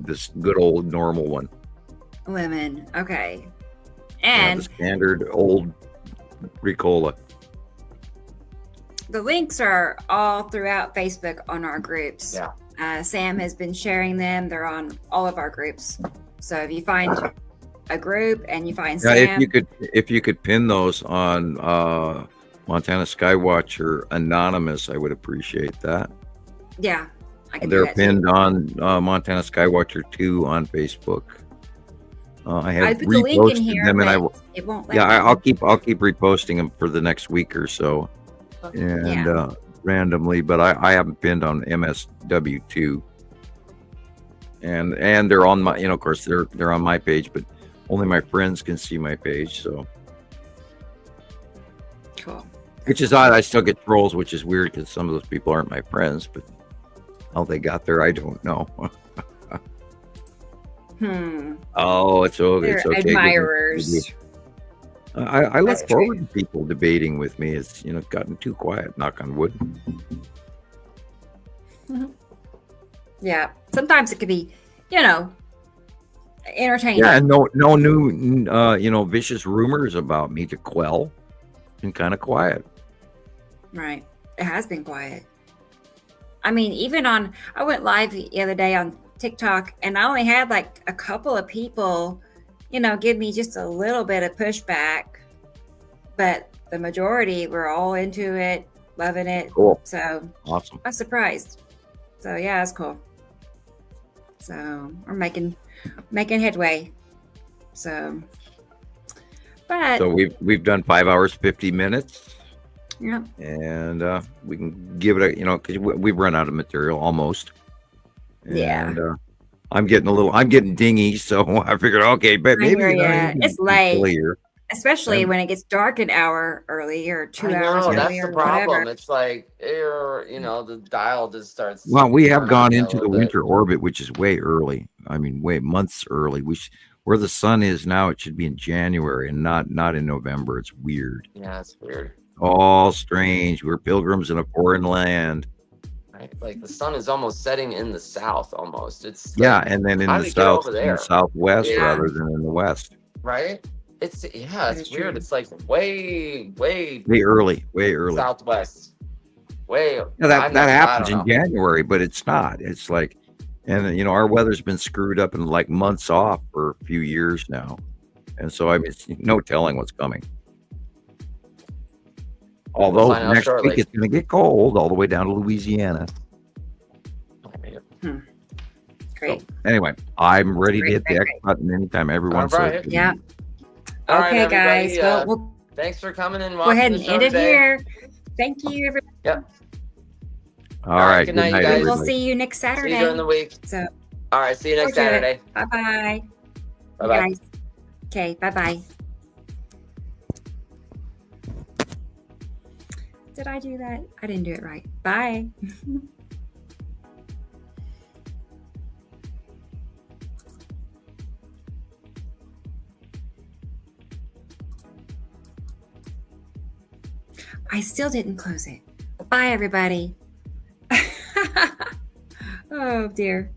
this good old normal one. Lemon. Okay. Yeah, And the standard old Ricola. the links are all throughout Facebook on our groups. Yeah. Sam has been sharing them. They're on all of our groups. So if you find a group and you find Yeah, Sam, if you could pin those on Montana Skywatcher Anonymous, I would appreciate that. yeah, I can do They're that too. pinned on Montana Skywatcher 2 on Facebook. I have I put the link in reposted here, them, and I but will. it won't let Yeah, me. I'll keep reposting them for the next week or so, and randomly. But I haven't pinned on MSW2, and they're on my. Of course, they're on my page, but only my friends can see my page. So, Cool. which is odd. I still get trolls, which is weird because some of those people aren't my friends. But how they got there, I don't know. Oh, it's okay. They're It's okay. admirers. I look That's true. forward to people debating with me. It's gotten too quiet. Knock on wood. Yeah. Sometimes it could be, entertaining. Yeah, and no new vicious rumors about me to quell. Been kind of quiet. Right. It has been quiet. I mean, I went live the other day on TikTok and I only had like a couple of people, give me just a little bit of pushback, but the majority were all into it, loving it. Cool. So Awesome. I was surprised. So yeah, it's cool. So we're making headway. So, but So we've done 5 hours 50 minutes, yeah, and we can give it a because we've run out of material almost. Yeah. And, I'm getting dingy, so I figured, okay, but maybe hear you know, ya. you can It's late. clear. especially And- when it gets dark an hour early or 2 I hours know, early that's or the problem. whatever. It's like, the dial just starts. Well, we have turning gone a into the little bit. winter orbit, which is way early. I mean, way months early. Where the sun is now, it should be in January and not in November. It's weird. Yeah, it's weird. All strange. We're pilgrims in a foreign land. Right? Like the sun is almost setting in the south. Almost. It's Yeah, like, and then in how the do you get south, over in there? the southwest Yeah. rather than in the west. right. It's That it's is weird. true. It's like way Way early. southwest. Way. Yeah, that I happens in don't know. January, but it's not. It's like, and our weather's been screwed up and like months off for a few years now, and so I mean, it's no telling what's coming. Although find out next shortly. week it's going to get cold all the way down to Louisiana. Great. Anyway, I'm ready to Great, hit the great, X button anytime everyone All says. right. Yeah. All right, Okay, guys. everybody, Well, we'll thanks for coming and go watching ahead the and show end it today. here. Thank you, everybody. All right. Good night, you guys. everybody. We'll see you next See you Saturday. during the week. So, All right. See you next Forward to it. Saturday. bye-bye. Bye bye. Guys. Okay, bye-bye. Did I do that? I didn't do it right. Bye. I still didn't close it. Bye, everybody. Oh, dear.